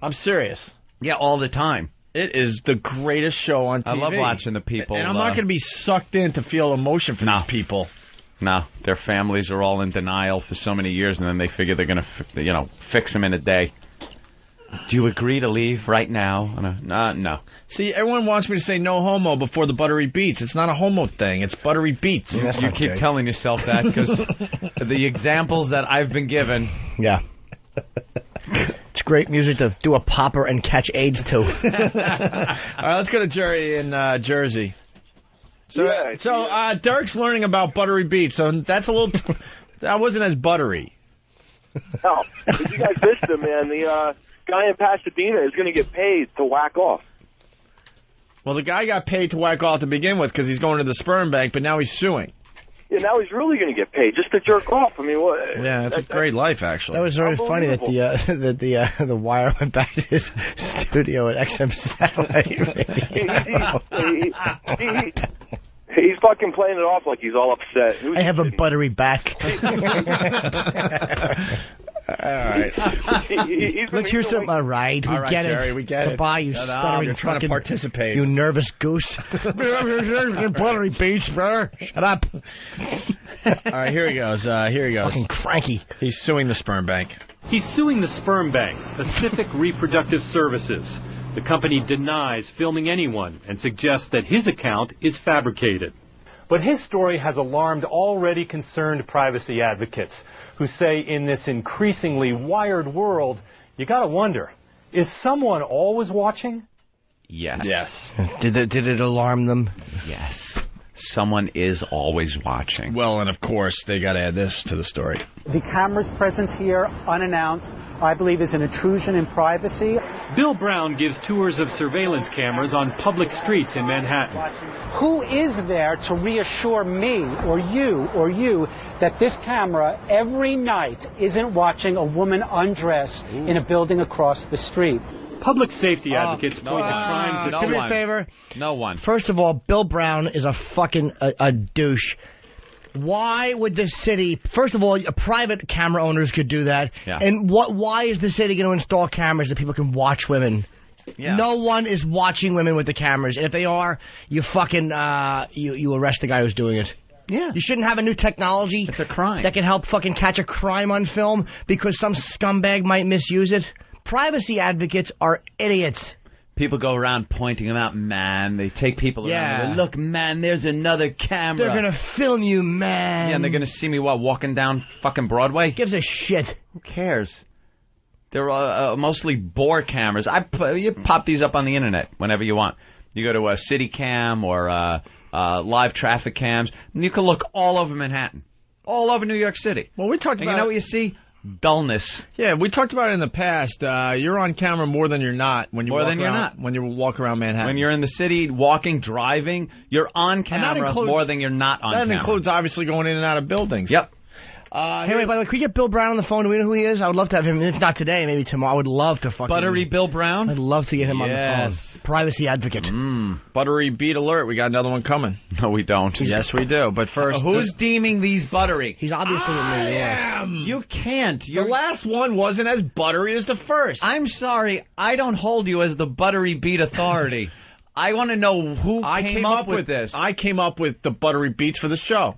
I'm serious. Yeah, all the time. It is the greatest show on TV. I love watching the people. And I'm not going to be sucked in to feel emotion for these people. No, their families are all in denial for so many years, and then they figure they're going to, fix them in a day. Do you agree to leave right now? No. See, everyone wants me to say no homo before the buttery beats. It's not a homo thing. It's buttery beats. You keep telling yourself that because the examples that I've been given. Yeah. It's great music to do a popper and catch AIDS to. All right, let's go to Jerry in Jersey. So Derek's learning about buttery beats. So that's a little. That wasn't as buttery. No, if you guys missed him, man. The guy in Pasadena is going to get paid to whack off. Well, the guy got paid to whack off to begin with because he's going to the sperm bank, but now he's suing. Yeah, now he's really going to get paid just to jerk off. I mean, what? Yeah, that's a great life, actually. That was very funny that the wire went back to his studio at XM Satellite Radio. He's fucking playing it off like he's all upset. I have a buttery back. All right. Let's hear some. All right, we get Jerry, it. we get it. Bye, you stuttering you're trying to participate. You nervous goose. Buttery beats, bro. Shut up. All right, here he goes. Fucking cranky. He's suing the sperm bank. He's suing the sperm bank, Pacific Reproductive Services. The company denies filming anyone and suggests that his account is fabricated. But his story has alarmed already concerned privacy advocates who say in this increasingly wired world, you gotta wonder, is someone always watching? Yes. Did it alarm them? Yes. Someone is always watching. Well, and of course, they got to add this to the story. The camera's presence here, unannounced, I believe is an intrusion in privacy. Bill Brown gives tours of surveillance cameras on public streets in Manhattan. Who is there to reassure me or you that this camera every night isn't watching a woman undress in a building across the street? Public safety advocates point to crimes that... Do me a favor. No one. First of all, Bill Brown is a fucking a douche. Why would the city... First of all, private camera owners could do that. Yeah. And why is the city going to install cameras that people can watch women? Yeah. No one is watching women with the cameras. And if they are, you fucking... you arrest the guy who's doing it. Yeah. You shouldn't have a new technology... It's a crime. ...that can help fucking catch a crime on film because some scumbag might misuse it. Privacy advocates are idiots. People go around pointing them out, man. They take people around. They, look, man, there's another camera. They're going to film you, man. Yeah, and they're going to see me, walking down fucking Broadway? Gives a shit. Who cares? They're mostly bore cameras. You pop these up on the internet whenever you want. You go to a city cam or live traffic cams, and you can look all over Manhattan. All over New York City. Well, we talked about... You know what you see? Dullness. Yeah, we talked about it in the past. You're on camera more than you're not when you when you walk around Manhattan. When you're in the city, walking, driving, you're on camera more than you're not on camera. That includes obviously going in and out of buildings. Yep. Hey, wait, by the way, can we get Bill Brown on the phone? Do we know who he is? I would love to have him. If not today, maybe tomorrow. I would love to fucking... Buttery Bill Brown? I'd love to get him on the phone. Privacy advocate. Buttery beat alert. We got another one coming. No, we don't. Yes, we do. But first... Who's deeming these buttery? He's obviously in New York. You can't. The last one wasn't as buttery as the first. I'm sorry. I don't hold you as the buttery beat authority. I want to know who came up with this. I came up with the buttery beats for the show.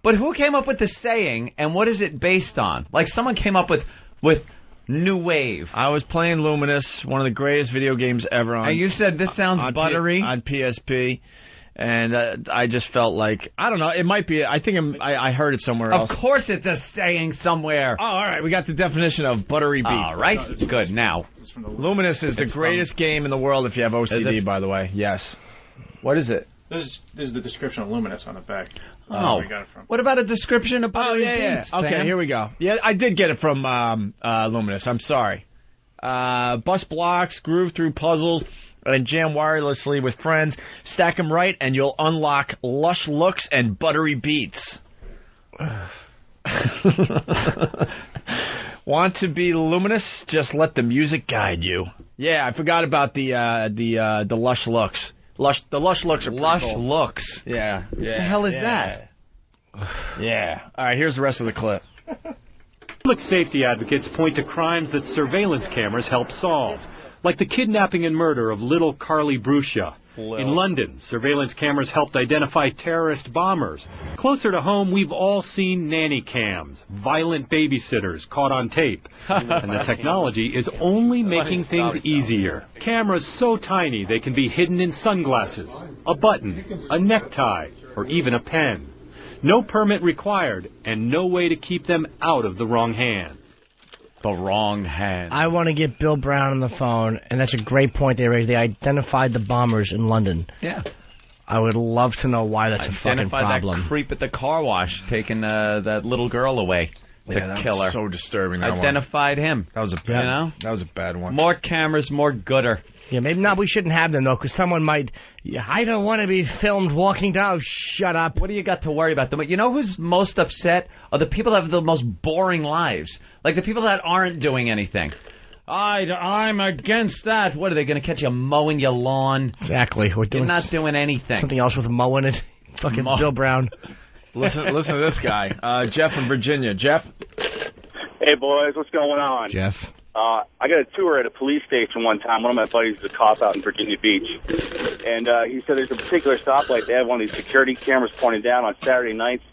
But who came up with the saying, and what is it based on? Like, someone came up with New Wave. I was playing Luminous, one of the greatest video games ever on... And you said, this sounds buttery? On PSP. And I just felt like, I don't know, it might be, I think I heard it somewhere else. Of course it's a saying somewhere. Oh, all right, we got the definition of buttery beef. All right, good. Now, Luminous is the greatest game in the world if you have OCD, by the way. Yes. What is it? This is the description of Luminous on the back. Oh, where we got it from. What about a description of buttery beans? Okay, Sam? here we go. Yeah, I did get it from Luminous. I'm sorry. Bust blocks, groove through puzzles, and jam wirelessly with friends. Stack them right, and you'll unlock lush looks and buttery beats. Want to be luminous? Just let the music guide you. Yeah, I forgot about the lush looks. The lush looks are lush cool. looks. Yeah. What the hell is that? Yeah. All right, here's the rest of the clip. Public safety advocates point to crimes that surveillance cameras help solve, like the kidnapping and murder of little Carly Bruscia. In London, surveillance cameras helped identify terrorist bombers. Closer to home, we've all seen nanny cams, violent babysitters caught on tape. And the technology is only making things easier. Cameras so tiny they can be hidden in sunglasses, a button, a necktie, or even a pen. No permit required, and no way to keep them out of the wrong hands. The wrong hand. I want to get Bill Brown on the phone, and that's a great point they raised. They identified the bombers in London. Yeah. I would love to know why that's a fucking problem. Identified that creep at the car wash taking that little girl away to kill her. So disturbing. Identified him. That was a bad. That was a bad one. More cameras, more gooder. Yeah, maybe not. We shouldn't have them though, because someone might. Yeah, I don't want to be filmed walking down. Shut up. What do you got to worry about? You know who's most upset? Are the people that have the most boring lives, like the people that aren't doing anything. I'm against that. What are they going to catch you mowing your lawn? Exactly. You're not doing anything. Something else with mowing it. Fucking Bill Brown. Listen to this guy, Jeff in Virginia. Jeff. Hey boys, what's going on? Jeff. I got a tour at a police station one time. One of my buddies is a cop out in Virginia Beach. And he said there's a particular stoplight. They have one of these security cameras pointed down on Saturday nights.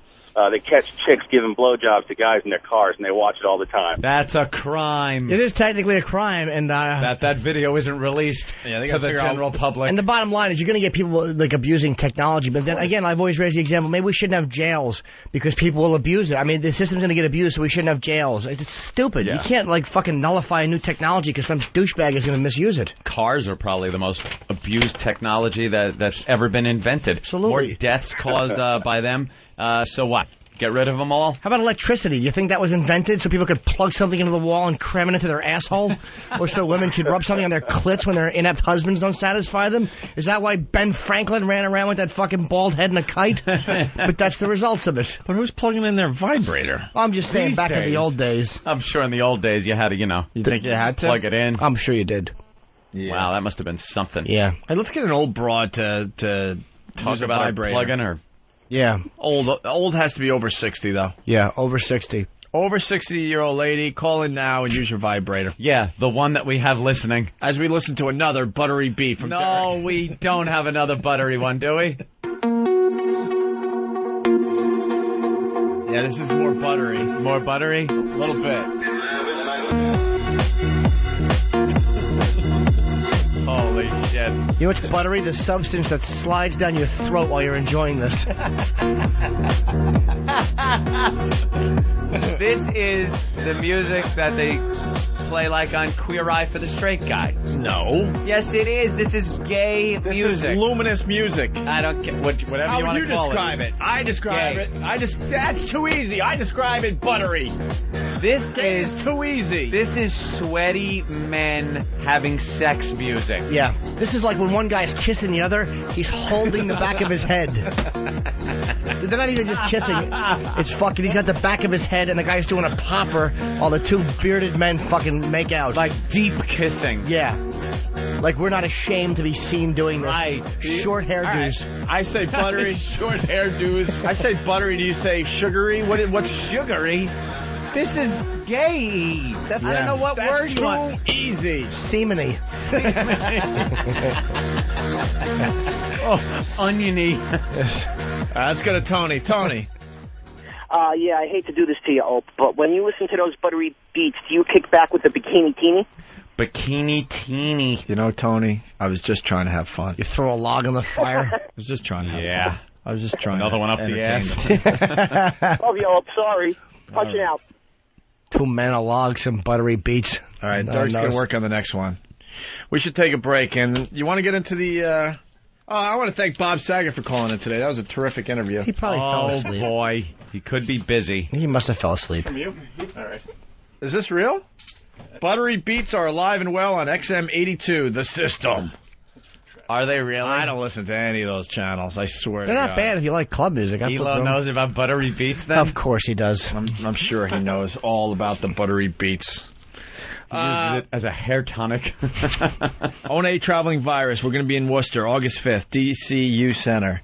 They catch chicks giving blowjobs to guys in their cars, and they watch it all the time. That's a crime. It is technically a crime, and that video isn't released to the general public. And the bottom line is you're going to get people like abusing technology. But then again, I've always raised the example. Maybe we shouldn't have jails because people will abuse it. I mean, the system's going to get abused, so we shouldn't have jails. It's stupid. Yeah. You can't like fucking nullify a new technology because some douchebag is going to misuse it. Cars are probably the most abused technology that's ever been invented. Absolutely. More deaths caused by them. So what? Get rid of them all? How about electricity? You think that was invented so people could plug something into the wall and cram it into their asshole? Or so women could rub something on their clits when their inept husbands don't satisfy them? Is that why Ben Franklin ran around with that fucking bald head and a kite? But that's the results of it. But who's plugging in their vibrator? I'm just saying, back in the old days. I'm sure in the old days you had to, You think you had to? Plug it in? I'm sure you did. Yeah. Wow, that must have been something. Yeah. Hey, let's get an old broad to talk about a plug-in or... Yeah. Old has to be over 60, though. Yeah, over 60. Over 60-year-old lady, call in now and use your vibrator. Yeah, the one that we have listening. As we listen to another buttery beef from No, we don't have another buttery one, do we? Yeah, this is more buttery. More buttery? A little bit. Holy shit. You know what's buttery? The substance that slides down your throat while you're enjoying this. This is the music that they play like on Queer Eye for the Straight Guy. No. Yes, it is. This is gay music. This is luminous music. I don't care. Whatever you want to call it. How would you describe it? I describe it. That's too easy. I describe it buttery. This is too easy. This is sweaty men having sex music. Yeah. This is like when one guy's kissing the other, he's holding the back of his head. They're not even just kissing. It's fucking, he's got the back of his head and the guy's doing a popper while the two bearded men fucking make out. Like deep kissing. Yeah. Like we're not ashamed to be seen doing this. Right. Short hairdos. Right. I say buttery. Short hairdos. I say buttery. Do you say sugary? What's sugary? This is gay. I don't know what word you want. Too easy. Semeny. Oniony. Let's go to Tony. Tony. Yeah, I hate to do this to you, Ope, but when you listen to those buttery beats, do you kick back with the bikini teeny? Bikini teeny. You know, Tony, I was just trying to have fun. You throw a log on the fire. I was just trying to have fun. I was just trying Another to one up the ass. Oh, yo, I'm sorry. Punching out. 2 men, a log, some buttery beets. All right, Dirk's going to work on the next one. We should take a break. And you want to get into the... I want to thank Bob Saget for calling in today. That was a terrific interview. He probably fell asleep. Oh, boy. He could be busy. He must have fell asleep. From you? All right. Is this real? Buttery beets are alive and well on XM 82, the system. Are they really? I don't listen to any of those channels, I swear They're to not God. bad if you like club music. Elo knows about buttery beets then? Of course he does. I'm sure he knows all about the buttery beets. He uses it as a hair tonic. Own Traveling Virus. We're going to be in Worcester, August 5th, DCU Center.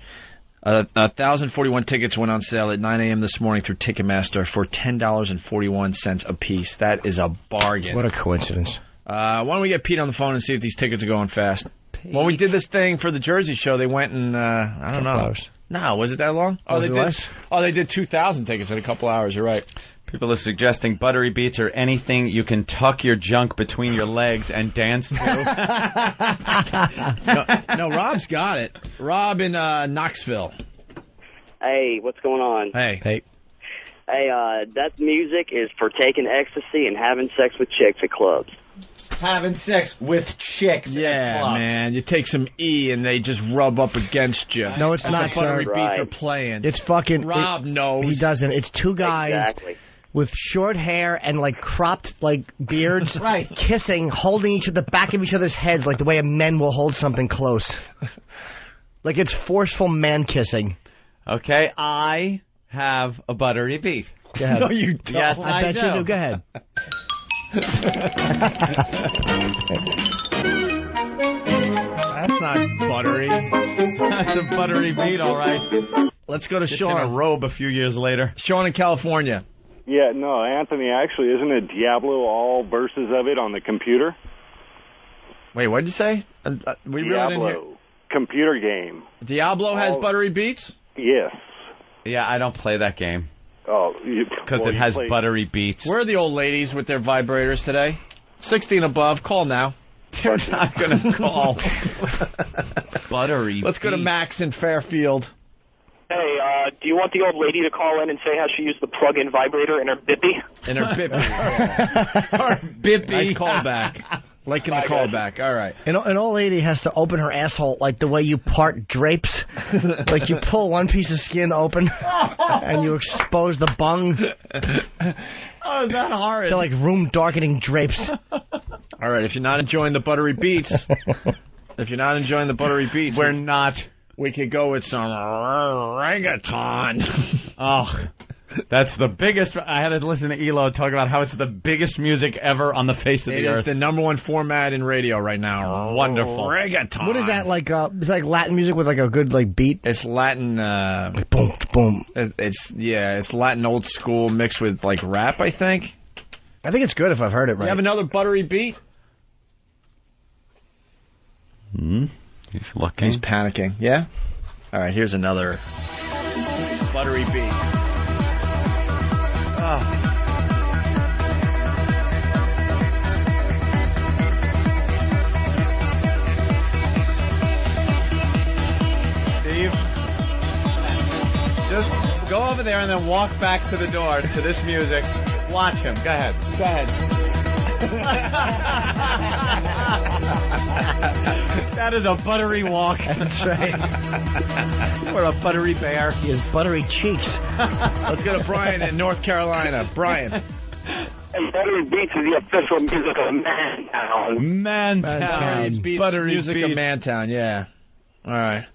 1,041 tickets went on sale at 9 a.m. this morning through Ticketmaster for $10.41 a piece. That is a bargain. What a coincidence. Why don't we get Pete on the phone and see if these tickets are going fast? When we did this thing for the Jersey show, they went in, I don't know. Hours. No, was it that long? They did 2,000 tickets in a couple hours. You're right. People are suggesting buttery beets are anything you can tuck your junk between your legs and dance to. No, Rob's got it. Rob in Knoxville. Hey, what's going on? Hey. Hey, that music is for taking ecstasy and having sex with chicks at clubs. Having sex with chicks. Yeah, man. You take some E and they just rub up against you. No, it's not. The buttery beets are playing. It's fucking... Rob knows. He doesn't. It's 2 guys... Exactly. With short hair and, like, cropped, like, beards. Right. Kissing, holding the back of each other's heads like the way a men will hold something close. Like it's forceful man kissing. Okay, I have a buttery beet. Go ahead. No, you don't. Yes, I bet you do. Go ahead. That's not buttery. That's a buttery beet, all right. Let's go to Just Sean. in a robe a few years later. Sean in California. Yeah, no, Anthony, actually, isn't it Diablo, all verses of it on the computer? Wait, what did you say? We really didn't hear. Diablo, computer game. Diablo has buttery beets? Yes. Yeah, I don't play that game. Oh, because it has buttery beets. Where are the old ladies with their vibrators today? 60 and above. Call now. They're not going to call. Buttery Let's go to Max in Fairfield. Hey, do you want the old lady to call in and say how she used the plug-in vibrator in her bippy? In her bippy. Her bippy. Nice callback. Liking the callback. All right. An old lady has to open her asshole like the way you part drapes. Like you pull one piece of skin open and you expose the bung. Oh, is that horrid? They're like room darkening drapes. All right, if you're not enjoying the buttery beets, we're not. We could go with some reggaeton. Oh, that's the biggest. I had to listen to Elo talk about how it's the biggest music ever on the face of the earth. It is the #1 format in radio right now. Wonderful. Reggaeton. What is that like? It's like Latin music with like a good like beat. It's Latin. Boom, boom. It's Latin old school mixed with like rap. I think it's good if I've heard it right. You have another buttery beat? He's looking. He's panicking. Yeah? All right, here's another buttery beat. Oh. Steve, just go over there and then walk back to the door to this music. Watch him. Go ahead. Go ahead. That is a buttery walk. That's right. Or a buttery bear. He has buttery cheeks. Let's go to Brian in North Carolina. Brian. And Buttery Beats is the official music of Mantown. Mantown. Buttery music of Mantown, yeah. All right.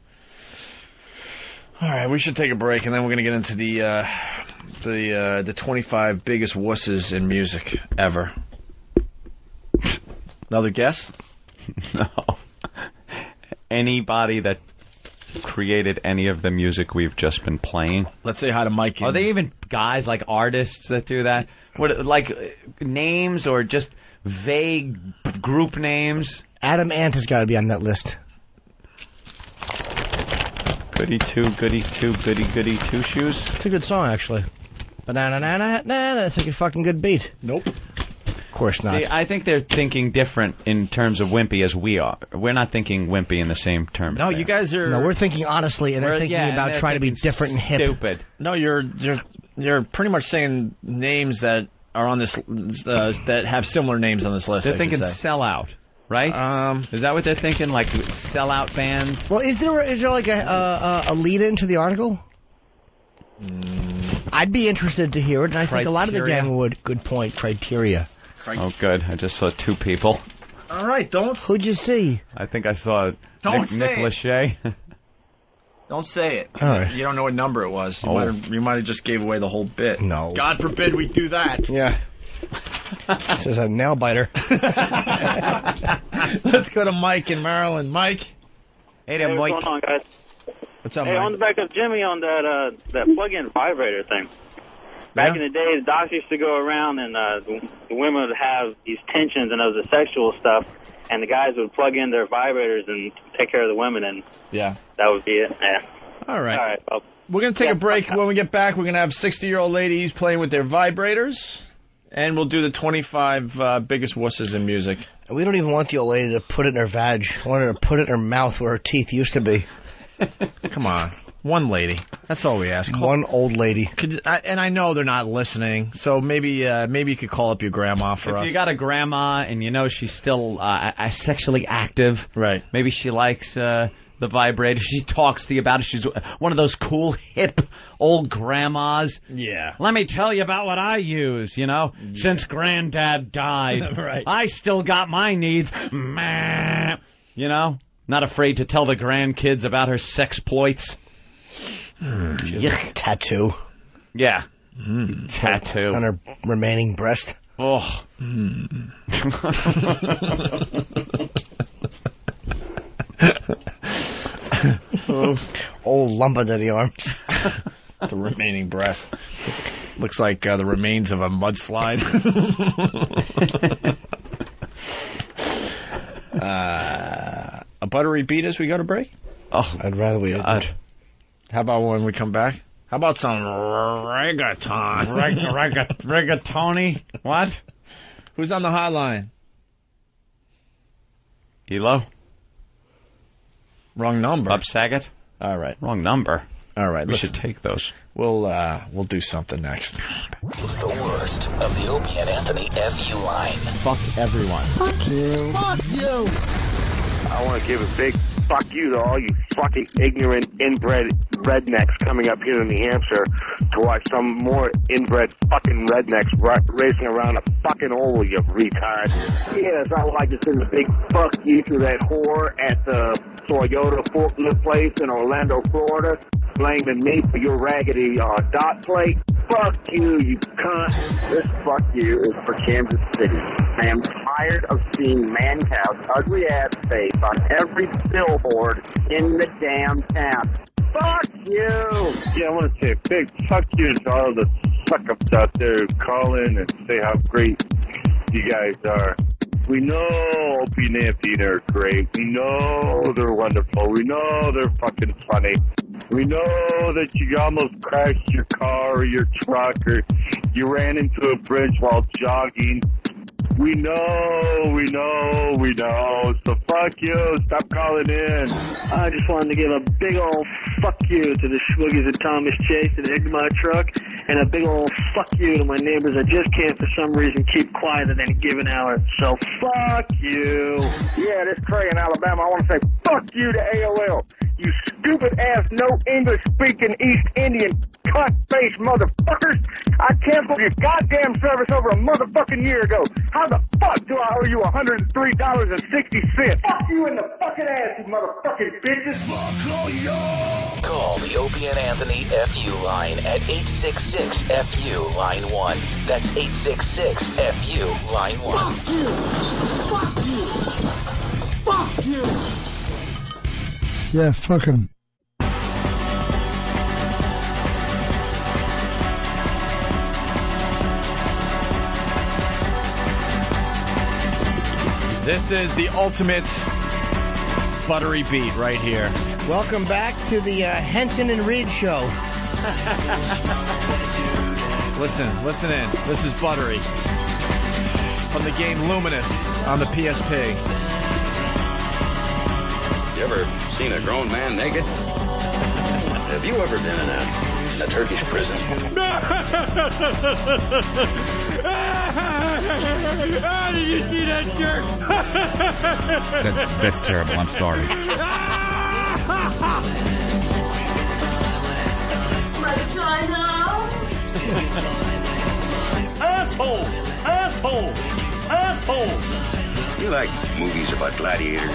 All right, we should take a break, and then we're going to get into the 25 biggest wusses in music ever. Another guess? No. Anybody that created any of the music we've just been playing. Let's say hi to Mike. Are they even guys like artists that do that? What, like names or just vague group names? Adam Ant has got to be on that list. Goody two, goody two, goody goody two shoes. It's a good song, actually. Banana, na na na. That's like a fucking good beat. Nope. course not. See, I think they're thinking different in terms of wimpy as we are. We're not thinking wimpy in the same terms. No, you guys are. No, we're thinking honestly, and they're thinking about trying to be different and hip. Stupid. No, you're pretty much saying names that are on this that have similar names on this list. They're thinking sellout, right? Is that what they're thinking? Like sellout bands? Well, is there like a lead into the article? I'd be interested to hear it, and I think a lot of the gang would. Good point. Criteria. Oh, good. I just saw 2 people. All right, Who'd you see? I think I saw Nick Lachey. Don't say it. All right. You don't know what number it was. You might have just gave away the whole bit. No. God forbid we do that. Yeah. This is a nail biter. Let's go to Mike in Maryland. Mike. Hey there, Mike. What's going on, guys? What's up, Hey, Mike? on the back of Jimmy on that plug-in vibrator thing. Back in the day, the docs used to go around and the women would have these tensions and it was the sexual stuff, and the guys would plug in their vibrators and take care of the women, and that would be it. Yeah. All right. All right. Well, we're going to take a break. When we get back, we're going to have 60-year-old ladies playing with their vibrators, and we'll do the 25 biggest wusses in music. And we don't even want the old lady to put it in her vag. I want her to put it in her mouth where her teeth used to be. Come on. One lady. That's all we ask. One old lady. And I know they're not listening, so maybe you could call up your grandma for us. If you got a grandma and you know she's still sexually active, right? Maybe she likes the vibrator. She talks to you about it. She's one of those cool, hip, old grandmas. Yeah. Let me tell you about what I use, since Granddad died. Right. I still got my needs. Not afraid to tell the grandkids about her sexploits. Tattoo. Yeah. Tattoo. On her remaining breast. Oh. Old lump under the arms. The remaining breast. Looks like the remains of a mudslide. A buttery beat as we go to break? Oh, I'd rather we didn't. How about when we come back? How about some reggaeton? Reggaetoni? What? Who's on the hotline? Elo? Wrong number. Bob Saget? All right. Wrong number. All right. We should take those. We'll do something next. The worst of the Opie and Anthony FU line. Fuck everyone. Fuck you. Fuck you. I want to give a big fuck you to all you fucking ignorant inbred rednecks coming up here to New Hampshire to watch some more inbred fucking rednecks racing around a fucking oval, you retard. Yes, I would like to send a big fuck you to that whore at the Toyota forklift place in Orlando, Florida, blaming me for your raggedy dot plate. Fuck you, you cunt. This fuck you is for Kansas City. I am tired of seeing Mancow's ugly ass face on every billboard in the damn town. Fuck you! Yeah, I want to say a big fuck you to all the suck-ups out there who call in and say how great you guys are. We know Opie and Anthony are great. We know they're wonderful. We know they're fucking funny. We know that you almost crashed your car or your truck or you ran into a bridge while jogging. We know. So fuck you. Stop calling in. I just wanted to give a big old fuck you to the Schwoogies of Thomas Chase that egged my truck, and a big old fuck you to my neighbors that just can't for some reason keep quiet at any given hour. So fuck you. Yeah, this Trey in Alabama. I want to say fuck you to AOL. You stupid ass, no English speaking East Indian cunt face motherfuckers. I canceled your goddamn service over a motherfucking year ago. How the fuck do I owe you $103.60? Fuck you in the fucking ass, you motherfucking bitches. Fuck all y'all. Call the Opie and Anthony FU line at 866-FU line 1. That's 866-FU line 1. Fuck you. Fuck you. Yeah, fuck him. This is the ultimate buttery beat right here. Welcome back to the Henson and Reed show. Listen in. This is buttery. from the game Luminous on the PSP. You ever seen a grown man naked? Have you ever been in a Turkish prison? Did you see that jerk? That's terrible. I'm sorry. Asshole! Asshole! Asshole! You like movies about gladiators?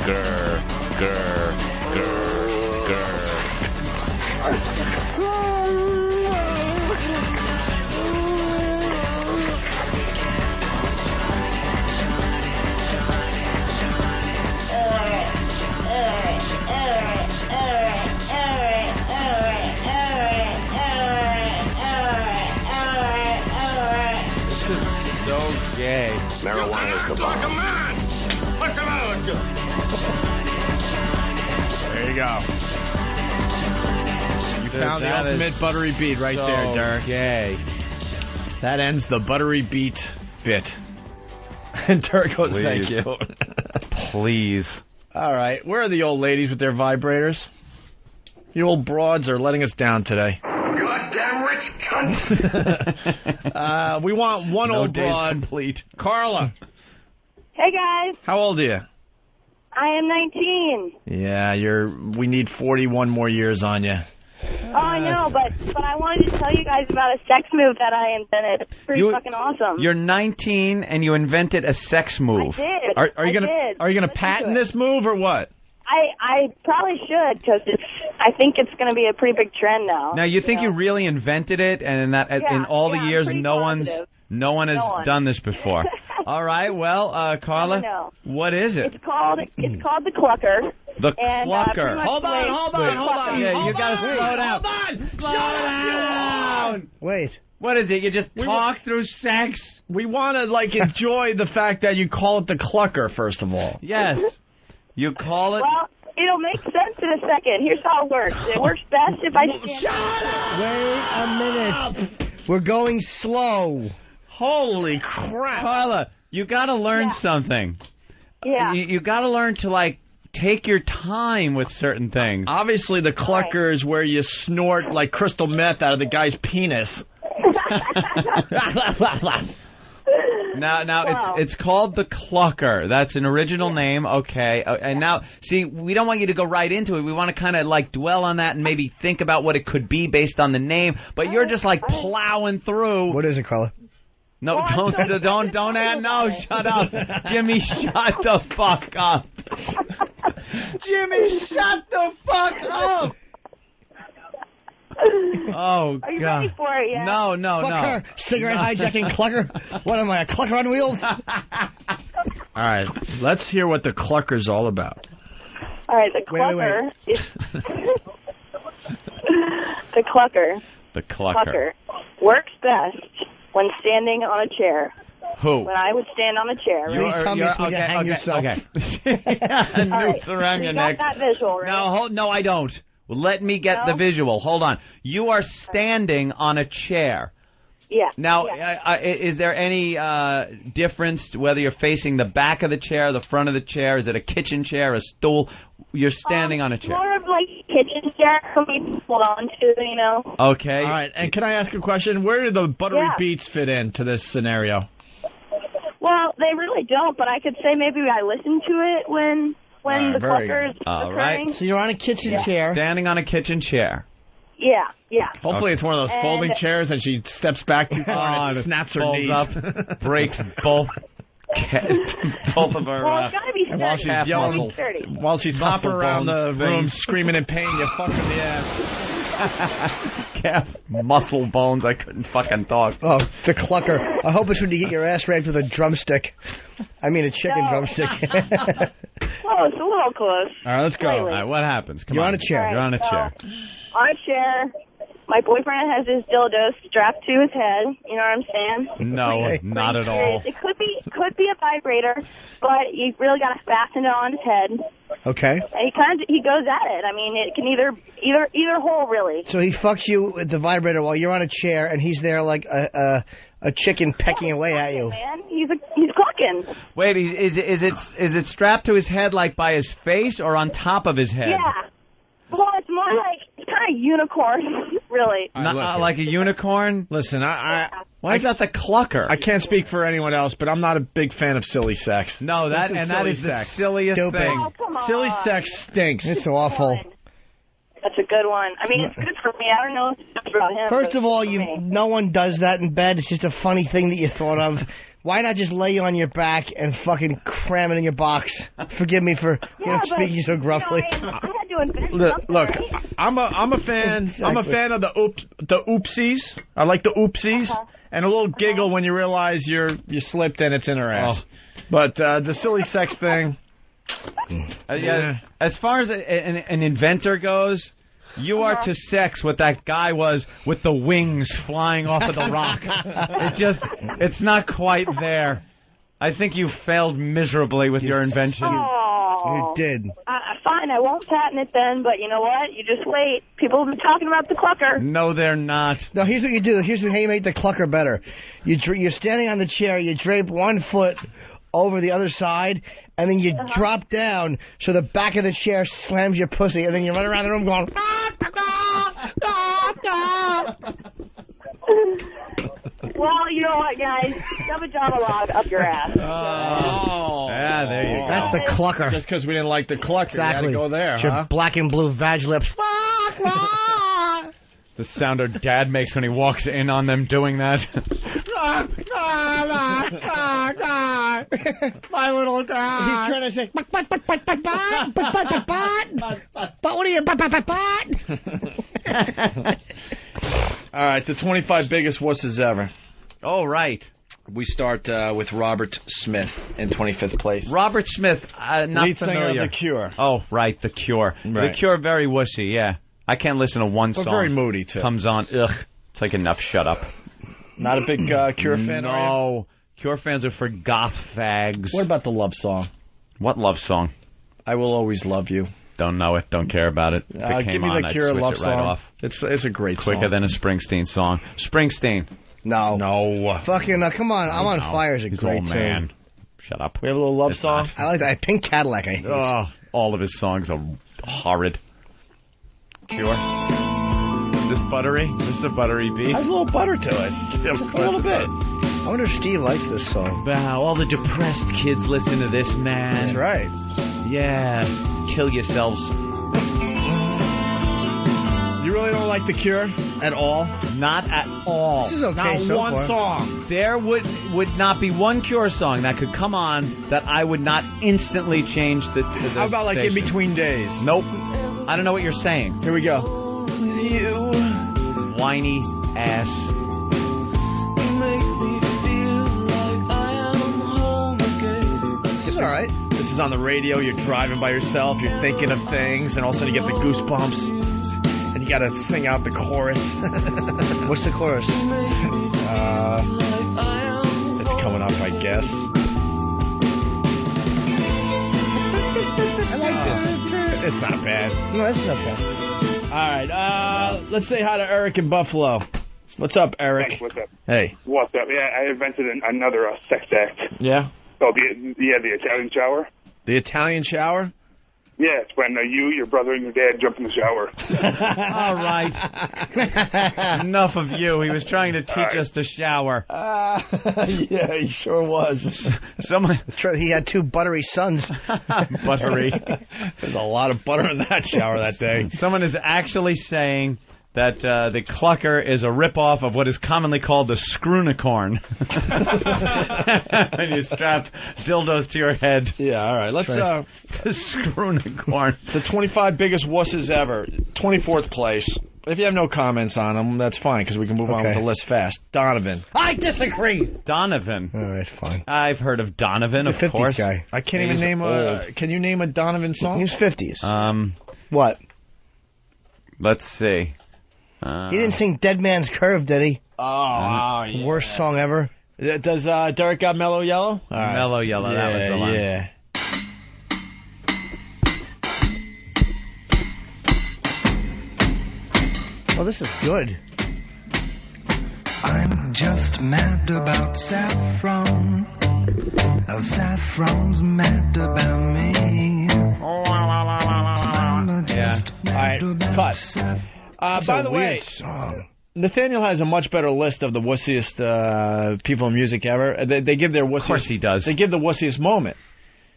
Grr, grr, grr, grr. This is so gay. Marijuana is the bomb. There you go. You found the ultimate buttery beat right there, Derek. Gay. That ends the buttery beat bit. And Derek goes, thank you. Please. All right. Where are the old ladies with their vibrators? You old broads are letting us down today. Goddamn rich cunt! We want one No old days broad. complete. Carla, Hey guys, how old are you? I am 19. Yeah, we need 41 more years on you. Oh, I know, but I wanted to tell you guys about a sex move that I invented. It's pretty fucking awesome. You're 19 and you invented a sex move. I did. Are you gonna patent this move or what? I probably should because I think it's going to be a pretty big trend now. Now, you think you really invented it, and in all the years, no one has done this before. All right, well, Carla, what is it? It's called the Clucker. The and, Clucker. Hold on. Yeah, you got to slow down. Slow down. Wait. What is it? You just talk through sex? We want to enjoy the fact that you call it the Clucker first of all. Yes. You call it? Well, it'll make sense in a second. Here's how it works. It works best if I stand Wait a minute. We're going slow. Holy crap. Carla, you got to learn something. Yeah. You got to learn to, take your time with certain things. Obviously, the Clucker is where you snort, crystal meth out of the guy's penis. Now it's called the Clucker. That's an original name, okay. And now, see, we don't want you to go right into it. We want to kind of dwell on that and maybe think about what it could be based on the name. But you're just plowing through. What is it, Carla? No, don't add. No, shut up, Jimmy. Shut the fuck up, Jimmy. Shut the fuck up. Oh, Are you God. ready for it yet? No. Clucker, cigarette hijacking Clucker. What am I, a Clucker on wheels? All right, let's hear what the Clucker's all about. All right, the Clucker is... The Clucker works best when standing on a chair. Who? When I would stand on a chair. Please tell me when you hang yourself. Okay. Noose around your neck. You got that visual, right? No, I don't. Well, let me get the visual. Hold on. You are standing on a chair. Yeah. Now, is there any difference whether you're facing the back of the chair, the front of the chair? Is it a kitchen chair, a stool? You're standing on a chair. More of kitchen chair for me to hold on to, Okay. All right, and can I ask a question? Where do the buttery beats fit into this scenario? Well, they really don't, but I could say maybe I listen to it when the Clucker is All occurring. right. So you're on a kitchen chair. Standing on a kitchen chair. Yeah. Hopefully it's one of those folding chairs and she steps back too far and snaps her knees. Up, breaks both of her. Well, it's gotta be sturdy. While she's yelling, while she's hopping around the room screaming in pain, you fuck in the ass. Calf muscle bones. I couldn't fucking talk. Oh, the Clucker. I hope it's when you get your ass raped with a drumstick. I mean a chicken drumstick. Oh, it's a little close. All right, let's go. All right, what happens? Come You're on. on a chair. You're on a chair. On a chair, My boyfriend has his dildo strapped to his head. You know what I'm saying? No, not at all. It could be a vibrator, but you really got to fasten it on his head. Okay. And he goes at it. I mean, it can either hole really. So he fucks you with the vibrator while you're on a chair, and he's there like a chicken pecking away at you. Man, he's clucking. Wait, is it strapped to his head like by his face or on top of his head? Yeah. Well, it's more like kind of unicorn, really. Like a unicorn? Listen, why is that the clucker? I can't speak for anyone else, but I'm not a big fan of silly sex. No, that is the silliest thing. Oh, come on. Silly sex stinks. It's awful. That's a good one. I mean, it's good for me. I don't know if it's good about him. First of all, no one does that in bed. It's just a funny thing that you thought of. Why not just lay you on your back and fucking cram it in your box? Forgive me for speaking so gruffly. I had to invent something, Look, right? I'm a fan. Exactly. I'm a fan of the oopsies. I like the oopsies, and a little giggle when you realize you slipped and it's in her ass. But the silly sex thing. Yeah. As far as an inventor goes, you are to sex what that guy was with the wings flying off of the rock. It's not quite there. I think you failed miserably with your invention. Oh. You did. Fine, I won't patent it then, but you know what? You just wait. People have been talking about the clucker. No, they're not. No, here's what you do. Here's how you make the clucker better. You're standing on the chair. You drape one foot over the other side, and then you drop down so the back of the chair slams your pussy, and then you run around the room going, Well, you know what, guys? Shove a Java log up your ass. Yeah, there you go. That's the clucker. Just because we didn't like the clucker, Exactly. you had to go there, It's your black and blue vag lips. The sound our dad makes when he walks in on them doing that. My little guy. He's trying to say, but what are you, All right, the 25 biggest wusses ever. Oh, right. We start with Robert Smith in 25th place. Robert Smith, not lead singer familiar. of The Cure. Oh, right, The Cure. Right. The Cure, very wussy, yeah. I can't listen to one song. Very moody, too. Comes on, ugh. It's like enough, shut up. Not a big Cure fan, are you? No. Cure fans are for goth fags. What about the love song? What love song? I Will Always Love You. Don't know it. Don't care about it. If it came give me on, the Cure I'd switch love it song. right off. It's a great Quicker song. than a Springsteen song. Springsteen. No. No. Fucking, come on. I'm on Fire is a He's great old tune. man. Shut up. We have a little love song. I like that. Pink Cadillac, I hate. Oh, all of his songs are horrid. Cure. Is this buttery? This is a buttery beat. Has a little butter to it. Just a little bit. I wonder if Steve likes this song. Wow, all the depressed kids listen to this, man. That's right. Yeah, kill yourselves. You really don't like The Cure at all? Not at all. This is okay Not so one far. song. There would not be one Cure song that could come on that I would not instantly change the How about like station. In Between Days? Nope. I don't know what you're saying. Here we go. You. Whiny ass. This is all right. This is on the radio. You're driving by yourself. You're thinking of things, and all of a sudden you get the goosebumps, and you got to sing out the chorus. What's the chorus? It's coming up, I guess. I like this. It's not bad. No, this is okay. All right. Let's say hi to Eric in Buffalo. What's up, Eric? Thanks, what's up? Hey. What's up? Yeah, I invented another sex act. Yeah? Oh, the Italian shower. The Italian shower? Yeah, it's when your brother, and your dad jump in the shower. All right. Enough of you. He was trying to teach us to shower. Yeah, he sure was. Someone. He had two buttery sons. Buttery. There's a lot of butter in that shower that day. Someone is actually saying that the clucker is a ripoff of what is commonly called the screw-unicorn. When you strap dildos to your head. Yeah, all right. Let's the screw-unicorn. The 25 biggest wusses ever. 24th place. If you have no comments on them, that's fine, because we can move on with the list fast. Donovan. I disagree. Donovan. All right, fine. I've heard of Donovan, The of 50s course. guy. I can't even He's name old. Can you name a Donovan song? He's 50s. Um, What? let's see. He didn't sing Dead Man's Curve, did he? Oh, yeah. Worst song ever. Does Derek got Mellow Yellow? All right. Mellow Yellow, that was the line. Yeah. Oh, this is good. I'm just mad about saffron. Saffron's mad about me. Yeah. All right, cut. By the way, song. Nathaniel has a much better list of the wussiest people in music ever. They give their wussiest. Of course he does. They give the wussiest moment.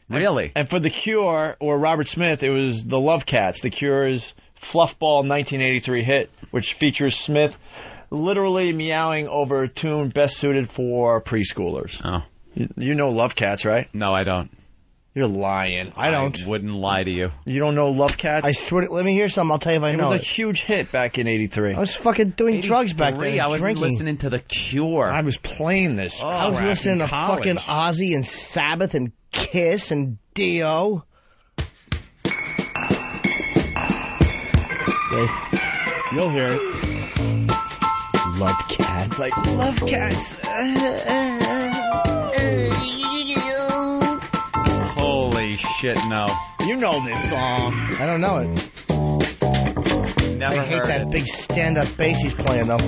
Really? And for The Cure or Robert Smith, it was the Love Cats, The Cure's Fluffball 1983 hit, which features Smith literally meowing over a tune best suited for preschoolers. Oh. You know Love Cats, right? No, I don't. You're lying. I don't. I wouldn't lie to you. You don't know Love Cats? I swear. Let me hear something. I'll tell you if I know it. It was a huge hit back in '83. I was fucking doing drugs back then. I was drinking. listening to The Cure. I was playing this. I was listening to fucking Ozzy and Sabbath and Kiss and Dio. You'll hear it. Love Cats. Like, Love Cats. Holy shit, no. You know this song. I don't know it. Never I hate heard that it. big stand-up bass he's playing, though.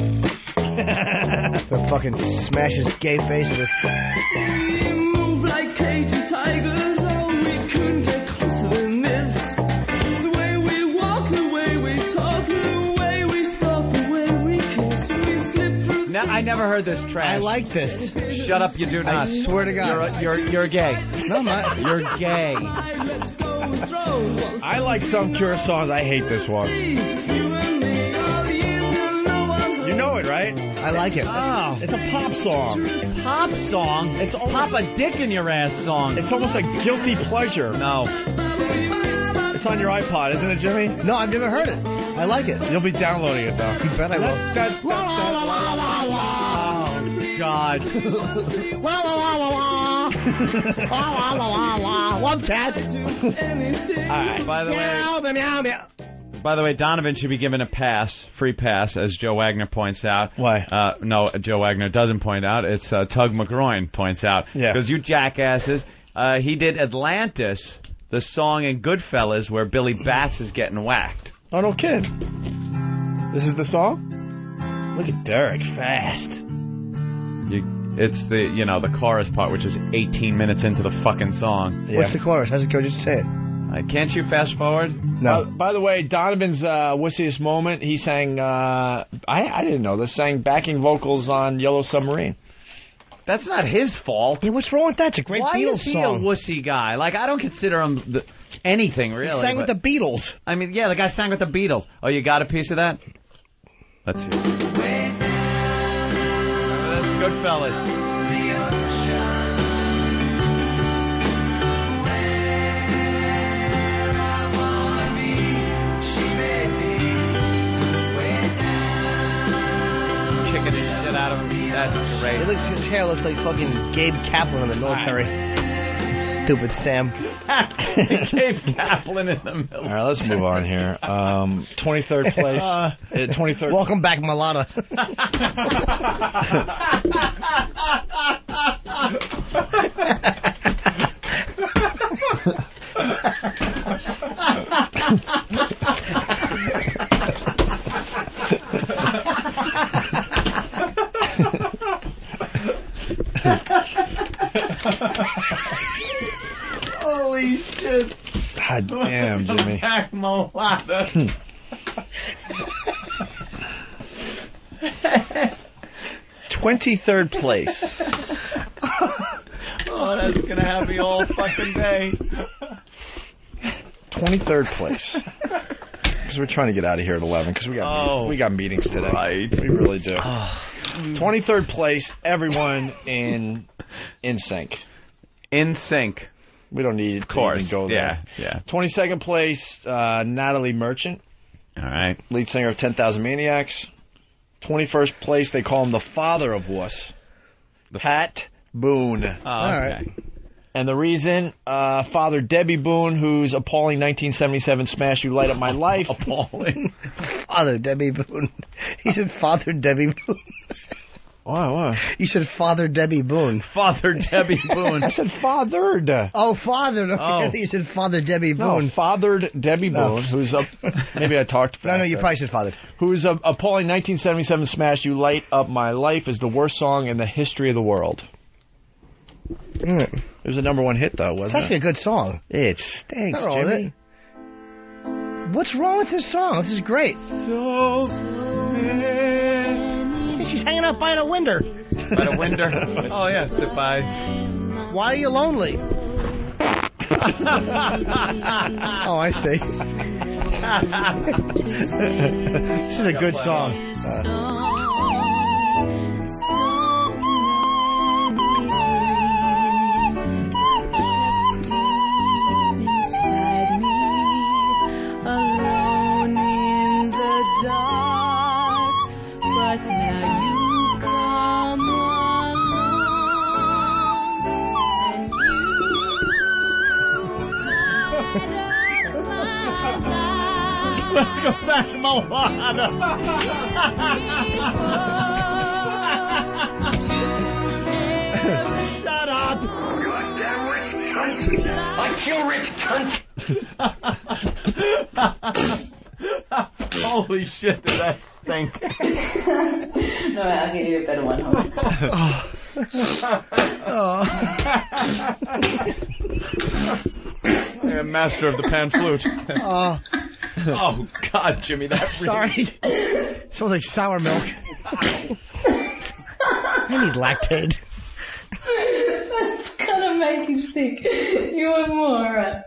Gonna fucking smash his gay face with it. Move like cagey tigers, oh, we couldn't get closer than this. The way we walk, the way we talk, the way we stop, the way we kiss, we slip through. I never heard this track. I like this. Shut up, you do not. I swear to God. You're gay. No, I'm not. You're gay. I like some Cure songs. I hate this one. You know it, right? I like it. Oh. It's a pop song. Pop song? It's Pop a Dick in Your Ass song. It's almost like guilty pleasure. No. It's on your iPod, isn't it, Jimmy? No, I've never heard it. I like it. You'll be downloading it, though. You bet I will. Oh, God. Love Cats. All right. By the way, Donovan should be given a pass, free pass, as Joe Wagner points out. Why? No, Joe Wagner doesn't point out. It's Tug McGroin points out. Yeah. Because you jackasses, he did Atlantis, the song in Goodfellas where Billy Batts is getting whacked. Oh, no kid. This is the song? Look at Derek, fast. It's the chorus part, which is 18 minutes into the fucking song. Yeah. What's the chorus? How's it go? Just say it. Can't you fast forward? No. By the way, Donovan's wussiest moment, he sang, I didn't know this, sang backing vocals on Yellow Submarine. That's not his fault. Yeah, what's wrong with that? It's a great Beatles song. song. Why is he a wussy guy? Like, I don't consider him anything, really. He sang with the Beatles. I mean, yeah, the guy sang with the Beatles. Oh, you got a piece of that? Let's hear it. That's Goodfellas. Kicking the shit out of him. That's great. His hair looks like fucking Gabe Kaplan in the military. Stupid Sam. Gabe Kaplan in the middle. All right, let's move on here. 23rd place. 23rd. Welcome back, Mulata. Holy shit. God damn, Jimmy. Back Mulata. 23rd place. Oh, that's going to have me all fucking day. 23rd place. Because we're trying to get out of here at 11. Because we got meetings today. Right. We really do. 23rd place, everyone in sync. In sync. We don't need of course. to even go there. Yeah. 22nd place, Natalie Merchant. All right. Lead singer of 10,000 Maniacs. 21st place, they call him the father of wuss. Pat Boone. Oh, okay. And the reason, Father Debbie Boone, whose appalling 1977 smash You Light Up My Life. Appalling. Father Debbie Boone. He said Father Debbie Boone. What? You said Father Debbie Boone. Father Debbie Boone. I said fathered. Oh, fathered. Okay. Oh. You said Father Debbie Boone. No, fathered Debbie Boone, who's up. Maybe I talked fast. No, you probably said fathered. Whose appalling 1977 smash You Light Up My Life is the worst song in the history of the world. It was a #1 hit, though, wasn't it? It's actually a good song. It stinks, Jimmy. What's wrong with this song? This is great. So she's hanging out by the window. By the window? Oh, yeah, sit by. Why are you lonely? Oh, I see. This is a good song. Alone in the dark, but now you come along, and Welcome back, Moana. Shut up. Goddamn rich cunt. I kill rich cunt. Holy shit, did that stink? No, I'll give you a better one. Master of the pan flute. Oh, God, Jimmy, that really... Sorry. It smells like sour milk. I need Lactaid. That's gonna make you sick. You want more?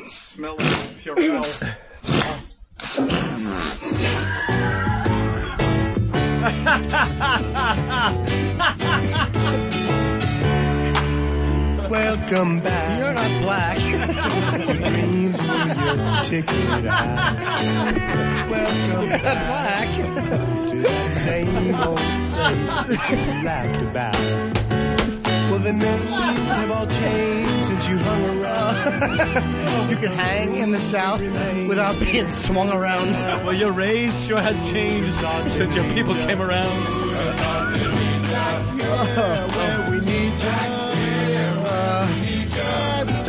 Smell like Purell. Welcome back. You're not black. Dreams were your ticket out. Welcome back to that same old place that you laughed about. Well, the names have all changed since you hung around. You can hang in the South without being swung around. Well, your race sure has changed since your people came around. Well, we need you.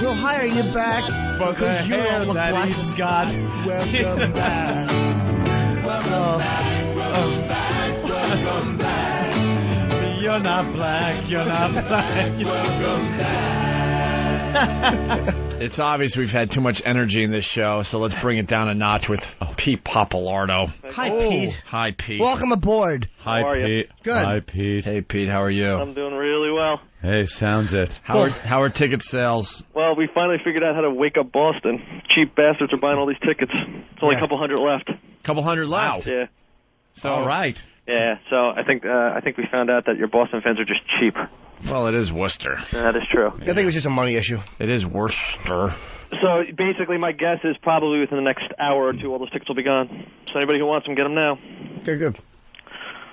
We'll hire you back For the hair that black. he's got. Welcome back. Welcome back. Welcome back. You're not black. You're not black. Welcome back. It's obvious we've had too much energy in this show, so let's bring it down a notch with Pete Papalardo. Hi, Pete. Hi, Pete. Welcome aboard. Hi, How are you? Pete. Good. Hi, Pete. Hey, Pete. How are you? I'm doing really well. Hey, sounds it. How are ticket sales? Well, we finally figured out how to wake up Boston. Cheap bastards are buying all these tickets. It's only a couple hundred left. Couple hundred left? Yeah. So, all right. Yeah, so I think we found out that your Boston fans are just cheap. Well, it is Worcester. That is true. I think it was just a money issue. It is Worcester. So basically, my guess is probably within the next hour or two, all those tickets will be gone. So anybody who wants them, get them now. They're good.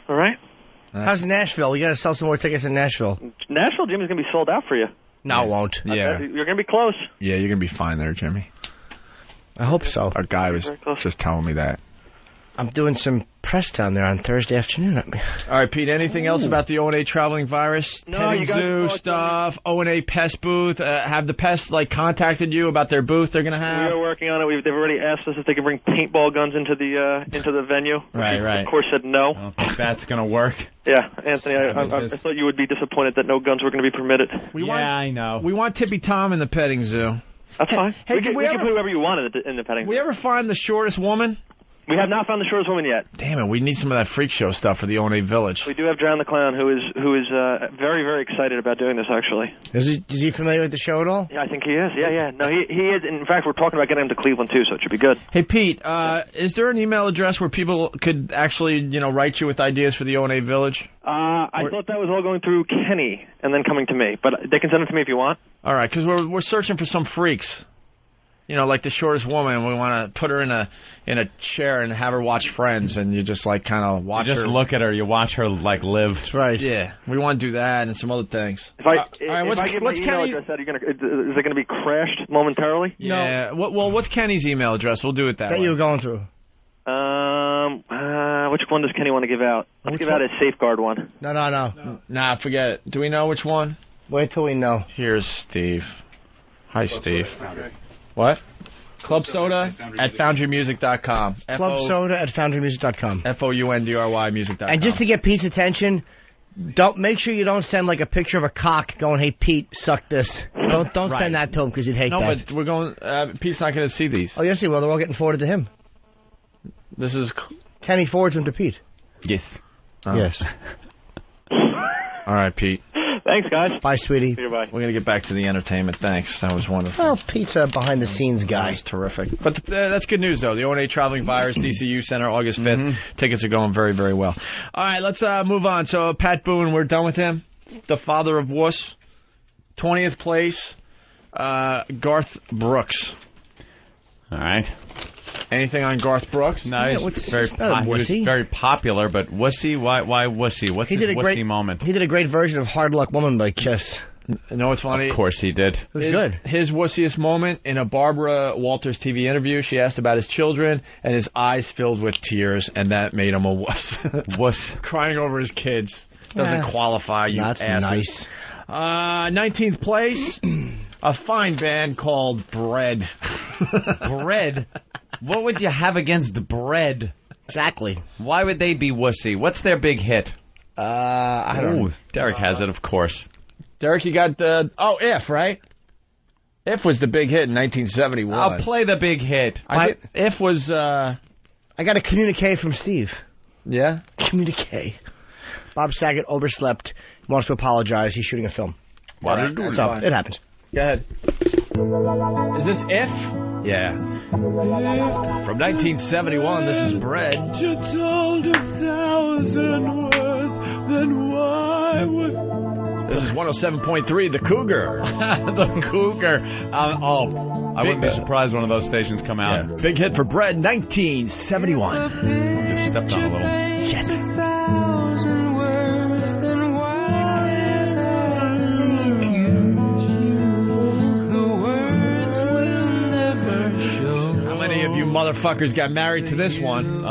All right. How's Nashville? We got to sell some more tickets in Nashville. Nashville, Jimmy's going to be sold out for you. No, it won't. Yeah. You're going to be close. Yeah, you're going to be fine there, Jimmy. I hope so. Our guy was just telling me that. I'm doing some press down there on Thursday afternoon. All right, Pete, anything else about the O&A traveling virus? No, Petting you guys zoo stuff, O&A pest booth. Have the pests, contacted you about their booth they're going to have? We are working on it. They've already asked us if they could bring paintball guns into the venue. Right. Of course, said no. I don't think that's going to work. Yeah, Anthony, I thought you would be disappointed that no guns were going to be permitted. I know. We want Tippy Tom in the petting zoo. That's fine. Hey, we can put whoever you want in the petting zoo. We ever find the shortest woman? We have not found the shortest woman yet. Damn it, we need some of that freak show stuff for the O&A Village. We do have Drown the Clown, who is very, very excited about doing this, actually. Is he familiar with the show at all? Yeah, I think he is. Yeah. No, he is. In fact, we're talking about getting him to Cleveland, too, so it should be good. Hey, Pete, is there an email address where people could actually, write you with ideas for the O&A Village? I thought that was all going through Kenny and then coming to me, but they can send it to me if you want. All right, because we're searching for some freaks. You know, like the shortest woman, we want to put her in a chair and have her watch Friends, and you just like kind of watch her. You just look at her, you watch her like live. That's right. Yeah, we want to do that and some other things. If I give my email address out, is it going to be crashed momentarily? Yeah. Well, what's Kenny's email address? We'll do it that way. you were going through. Which one does Kenny want to give out? Let's give out his safeguard one. No. Nah, forget it. Do we know which one? Wait till we know. Here's Steve. Hi, Steve. What? Club Soda at FoundryMusic.com. Club Soda at FoundryMusic.com. FOUNDRY music.com. And just to get Pete's attention, make sure you don't send like a picture of a cock going, "Hey Pete, suck this." Don't send that to him because he'd hate that. No, but we're going. Pete's not going to see these. Oh yes, he will. They're all getting forwarded to him. This is Kenny forwards them to Pete. Yes. Oh. Yes. All right, Pete. Thanks, guys. Bye, sweetie. See you, bye. We're going to get back to the entertainment. Thanks. That was wonderful. Well, Pete's a behind-the-scenes guy. That was terrific. But that's good news, though. The O&A Traveling Buyers, DCU Center, August 5th. Tickets are going very, very well. All right, let's move on. So, Pat Boone, we're done with him. The father of wuss. 20th place, Garth Brooks. All right. Anything on Garth Brooks? No, he was very popular, but wussy? Why wussy? What's his wussy moment? He did a great version of Hard Luck Woman by Kiss. You know what's funny? Of course he did. It was good. His wussiest moment in a Barbara Walters TV interview, she asked about his children, and his eyes filled with tears, and that made him a wuss. Wuss. Crying over his kids. Doesn't qualify, you That's asses. Nice. 19th place, a fine band called Bread. Bread? What would you have against Bread? Exactly. Why would they be wussy? What's their big hit? I don't know. Derek has it, of course. Derek, you got If, right? If was the big hit in 1971. I'll play the big hit. If was... I got a communique from Steve. Yeah? Communique. Bob Saget overslept. He wants to apologize. He's shooting a film. It happens. Go ahead. Is this If? Yeah. From 1971, this is Bread. You told 1,000 words, then why would... This is 107.3, The Cougar. The Cougar. I wouldn't be surprised one of those stations come out. Yeah. Big hit for Bread, 1971. Just stepped on a little. Yes. You motherfuckers got married to this one.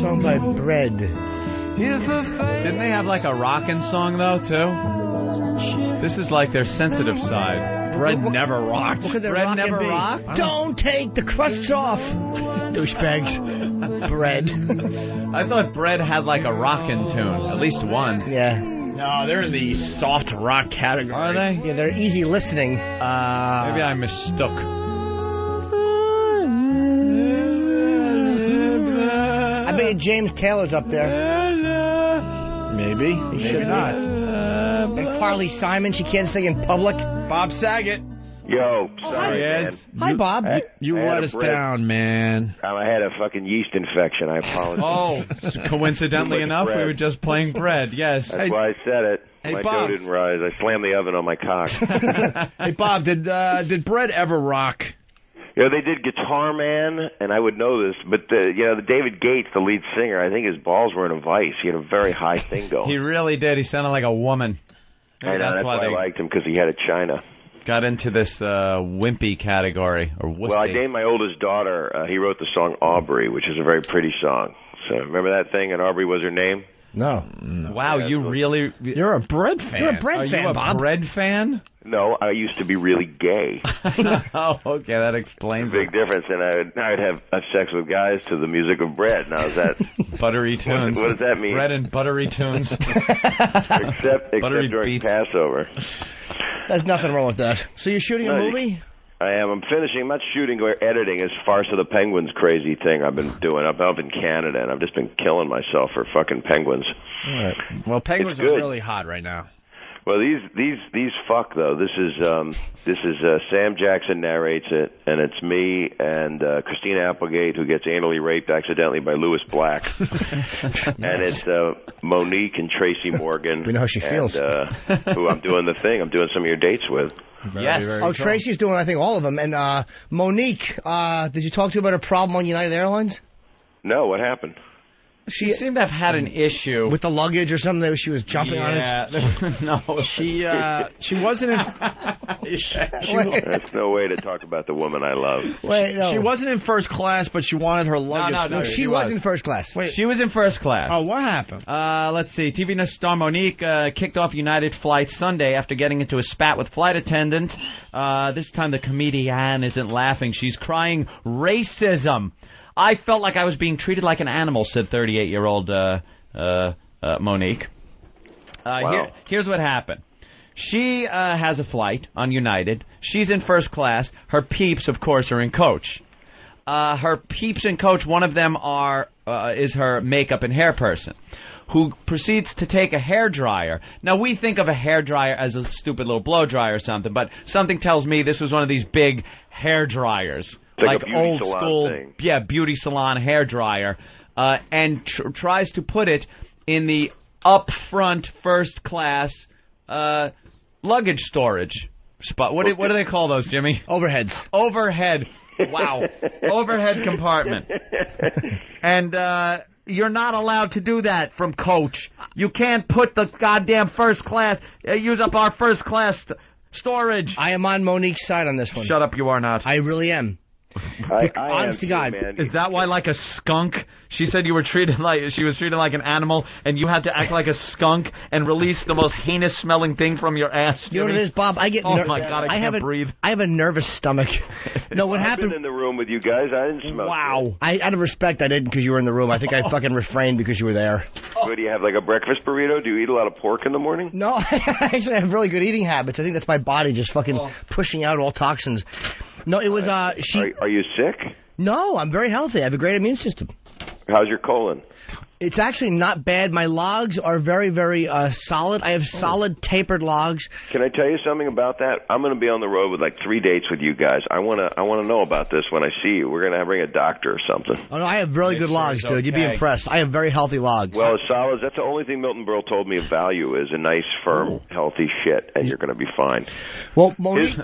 Song by Bread. Didn't they have like a rockin' song though too? This is like their sensitive side. Bread never rocked. Bread never rocked? Don't take the crusts off. Douchebags. Bread. I thought Bread had like a rockin' tune. At least one. Yeah. No, they're in the soft rock category. Are they? Yeah, they're easy listening. Maybe I mistook. I bet James Taylor's up there. Maybe. Maybe not. And Carly Simon, she can't sing in public. Bob Saget. Yo, sorry, man. Hi, Bob. You let us down, man. I had a fucking yeast infection. I apologize. Oh, coincidentally enough, we were just playing Bread. Yes. That's why I said it. Hey, my Bob. dough didn't rise. I slammed the oven on my cock. Hey, Bob, did Bread ever rock? You know, they did Guitar Man, and I would know this, but the David Gates, the lead singer, I think his balls were in a vice. He had a very high thing going. He really did. He sounded like a woman. I know, that's why I liked him, because he had a china. Got into this wimpy category, or wussy. Well, I named my oldest daughter. He wrote the song Aubrey, which is a very pretty song. So remember that thing, and Aubrey was her name? No. Wow, Yeah, You're a Bread fan. You're a Bread fan, Are you a Bob. Bread fan? No, I used to be really gay. Oh, okay, that explains Big difference, and I'd have sex with guys to the music of Bread. Now, is that... Buttery tunes. What does that mean? Bread and buttery tunes. except during Passover. There's nothing wrong with that. So you're shooting a movie? I am. I'm finishing. I'm not shooting or editing. This Farce of the Penguins crazy thing I've been doing up in Canada, and I've just been killing myself for fucking penguins. All right. Well, penguins are really hot right now. Well, these fuck though. This is Sam Jackson narrates it, and it's me and Christina Applegate, who gets anally raped accidentally by Louis Black, and it's Monique and Tracy Morgan. We know how she feels. Who I'm doing the thing. I'm doing some of your dates with. Yes. Very cool. Tracy's doing, I think, all of them. And Monique, did you talk to her about a problem on United Airlines? No, what happened? She seemed to have had an issue with the luggage or something that she was jumping on it. No, she wasn't in. That's no way to talk about the woman I love. Wait, no. She wasn't in first class, but she wanted her luggage. No, she was in first class. Wait, she was in first class. Oh, what happened? Let's see. TV star Monique kicked off United flight Sunday after getting into a spat with flight attendant. This time the comedian isn't laughing. She's crying racism. I felt like I was being treated like an animal, said 38-year-old Monique. Wow. Here's what happened. She has a flight on United. She's in first class. Her peeps, of course, are in coach. Her peeps in coach, one of them is her makeup and hair person, who proceeds to take a hairdryer. Now, we think of a hairdryer as a stupid little blow dryer or something, but something tells me this was one of these big hair dryers. Like old school, thing. beauty salon hair dryer, and tries to put it in the up front first class luggage storage spot. What do they call those, Jimmy? Overheads. Overhead. Wow. Overhead compartment. And you're not allowed to do that from coach. You can't put the goddamn first class, use up our first class storage. I am on Monique's side on this one. Shut up, you are not. I really am. Honest to God. Man. Is that why, like a skunk? She said she was treated like an animal, and you had to act like a skunk and release the most heinous smelling thing from your ass. You know what it is, Bob? I get. Oh my God, I can't breathe. I have a nervous stomach. No, what happened? I've been in the room with you guys. I didn't smell. Wow. Out of respect, I didn't because you were in the room. I think I fucking refrained because you were there. What, do you have like a breakfast burrito? Do you eat a lot of pork in the morning? No, I actually have really good eating habits. I think that's my body just fucking pushing out all toxins. No, it was she. Are you sick? No, I'm very healthy. I have a great immune system. How's your colon? It's actually not bad. My logs are very, very solid. I have solid tapered logs. Can I tell you something about that? I'm going to be on the road with like 3 dates with you guys. I want to know about this when I see you. We're going to bring a doctor or something. Oh no, I have really good logs, dude. You'd be impressed. I have very healthy logs. Well, as solid, that's the only thing Milton Berle told me of value is a nice, firm, healthy shit, and you're going to be fine. Well, his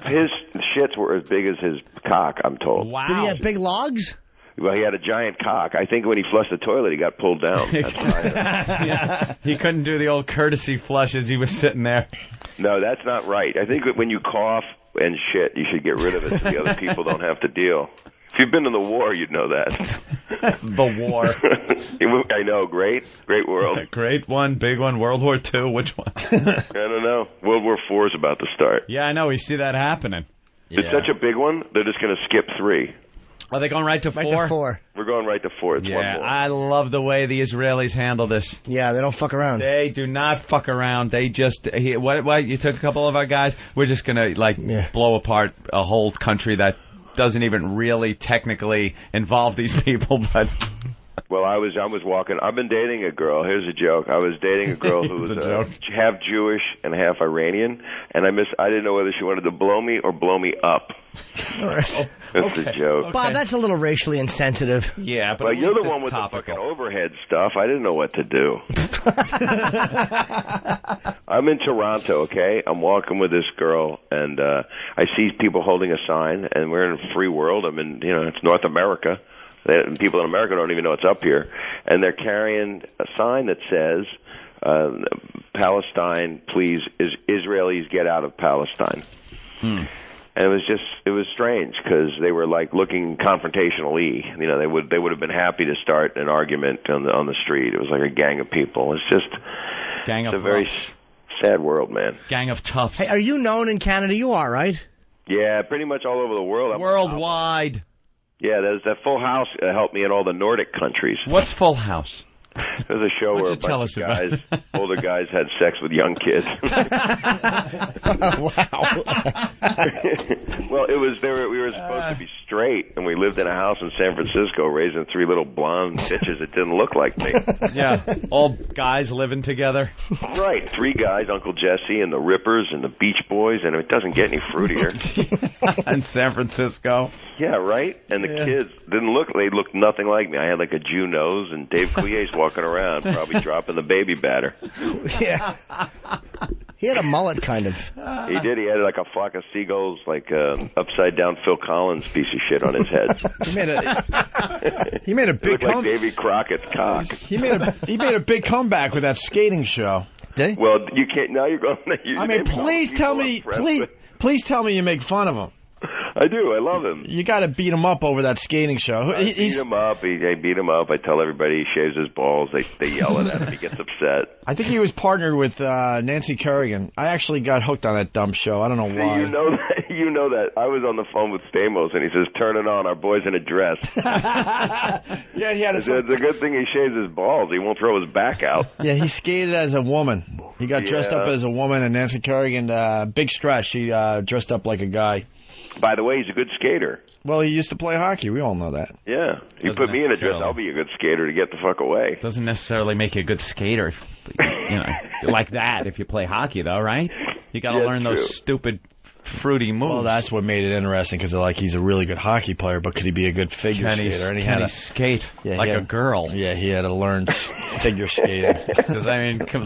shits were as big as his cock, I'm told. Wow. Did he have big logs? Well, he had a giant cock. I think when he flushed the toilet, he got pulled down. That's yeah. He couldn't do the old courtesy flush as he was sitting there. No, that's not right. I think that when you cough and shit, you should get rid of it so the other people don't have to deal. If you've been in the war, you'd know that. The war. I know. Great world. Great one, big one. World War II. Which one? I don't know. World War IV is about to start. Yeah, I know. We see that happening. It's such a big one, they're just going to skip 3. Are they going right to 4? Right to 4. We're going right to 4. It's one more. I love the way the Israelis handle this. Yeah, they don't fuck around. They do not fuck around. They just what? You took a couple of our guys. We're just gonna blow apart a whole country that doesn't even really technically involve these people, but. Well, I was walking. I've been dating a girl. Here's a joke. I was dating a girl who was half Jewish and half Iranian, and I didn't know whether she wanted to blow me or blow me up. That's a joke. Bob, that's a little racially insensitive. Yeah, but you're the one with the fucking overhead stuff. I didn't know what to do. I'm in Toronto, okay? I'm walking with this girl, and I see people holding a sign, and we're in a free world. It's North America. People in America don't even know it's up here. And they're carrying a sign that says, Palestine, please, Israelis get out of Palestine. And it was strange because they were like looking confrontational-y. They would have been happy to start an argument on the street. It was like a gang of people. It's just a very sad world, man. Gang of toughs. Hey, are you known in Canada? You are, right? Yeah, pretty much all over the world. Worldwide. Yeah, that Full House helped me in all the Nordic countries. What's Full House? There's a show where a bunch of older guys had sex with young kids. Wow. Well, we were supposed to be straight, and we lived in a house in San Francisco raising 3 little blonde bitches that didn't look like me. Yeah, all guys living together. Right, 3 guys, Uncle Jesse and the Rippers and the Beach Boys, and it doesn't get any fruitier. In San Francisco. Yeah, right? And the kids they looked nothing like me. I had like a Jew nose, and Dave Couillet's walking around, probably dropping the baby batter. Yeah. He had a mullet, kind of. He did. He had like a flock of seagulls, like upside down Phil Collins piece of shit on his head. He made a big looked like Davy Crockett's cock. He made a big comeback with that skating show. Did he? Well, you can't. Now you're going. Please tell me you make fun of him. I do. I love him. You got to beat him up over that skating show. I beat him up. I beat him up. I tell everybody he shaves his balls. They yell at him. He gets upset. I think he was partnered with Nancy Kerrigan. I actually got hooked on that dumb show. I don't know why. You know that. You know that. I was on the phone with Stamos, and he says, "Turn it on. Our boy's in a dress." Yeah, he had It's a good thing he shaves his balls. He won't throw his back out. Yeah, he skated as a woman. He got dressed up as a woman, and Nancy Kerrigan, big stretch. She dressed up like a guy. By the way, he's a good skater. Well, he used to play hockey. We all know that. Yeah. You put me in a dress, I'll be a good skater to get the fuck away. Doesn't necessarily make you a good skater, like that if you play hockey, though, right? You got to learn those stupid, fruity moves. Well, that's what made it interesting, because he's a really good hockey player, but could he be a good figure skater? And he had to skate like a girl. Yeah, he had to learn figure skating. Because,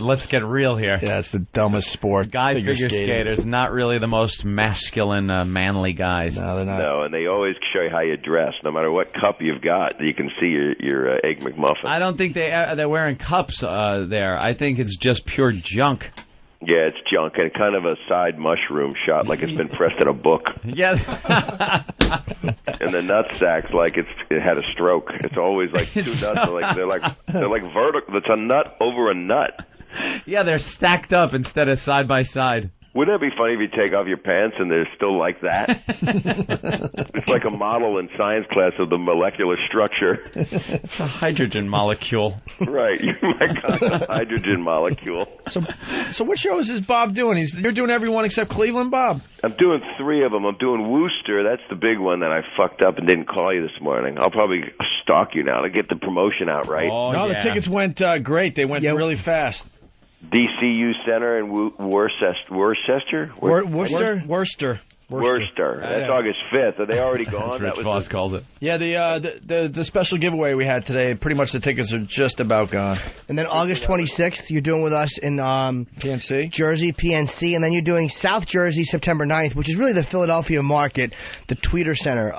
let's get real here. Yeah, it's the dumbest sport. Guy figure skaters, not really the most masculine, manly guys. No, they're not. No, and they always show you how you dress. No matter what cup you've got, you can see your Egg McMuffin. I don't think they're wearing cups there. I think it's just pure junk. Yeah, it's junk and kind of a side mushroom shot, like it's been pressed in a book. Yeah. And the nutsack's like it had a stroke. It's always like two nuts. They're like vertical. It's a nut over a nut. Yeah, they're stacked up instead of side by side. Wouldn't that be funny if you take off your pants and they're still like that? It's like a model in science class of the molecular structure. It's a hydrogen molecule. Right. My God, a hydrogen molecule. So what shows is Bob doing? You're doing every one except Cleveland, Bob? I'm doing 3 of them. I'm doing Worcester. That's the big one that I fucked up and didn't call you this morning. I'll probably stalk you now to get the promotion out, right? Oh, no, the tickets went great. They went really fast. DCU Center in Worcester. That's August 5th. Are they already gone? Rich Voss calls it. Yeah, the special giveaway we had today, pretty much the tickets are just about gone. And then August 26th, you're doing with us in PNC? Jersey, PNC. And then you're doing South Jersey September 9th, which is really the Philadelphia market, the Tweeter Center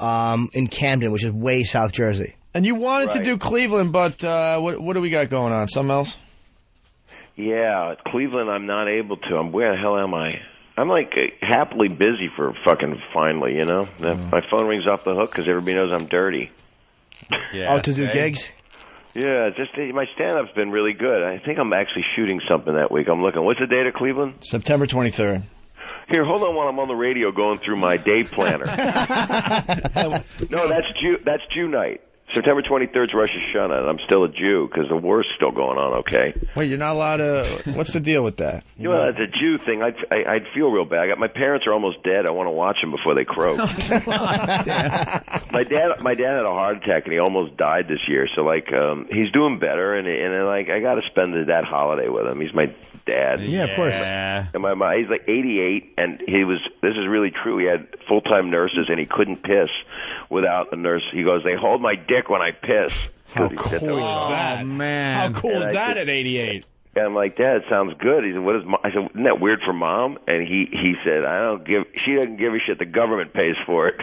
in Camden, which is way South Jersey. And you wanted to do Cleveland, but what do we got going on? Something else? Yeah, Cleveland, I'm not able to. Where the hell am I? I'm like happily busy for fucking finally, you know? My phone rings off the hook because everybody knows I'm dirty. Yeah, to do gigs? Yeah, my stand-up's been really good. I think I'm actually shooting something that week. I'm looking. What's the date of Cleveland? September 23rd. Here, hold on while I'm on the radio going through my day planner. No, that's Jew night. September 23rd is Rosh Hashanah, and I'm still a Jew because the war's still going on, okay? Wait, you're not allowed to... What's the deal with that? Well, it's a Jew thing. I'd feel real bad. My parents are almost dead. I want to watch them before they croak. My dad had a heart attack, and he almost died this year. So, he's doing better, and I got to spend that holiday with him. He's my dad. Yeah, of course. And he's like 88, and this is really true. He had full-time nurses, and he couldn't piss without a nurse. He goes, they hold my dick when I piss. How cool is that? Oh, man. How cool is that at 88? And I'm like, Dad, it sounds good. He said, what is Mom? I said, isn't that weird for Mom? And he said, she doesn't give a shit. The government pays for it.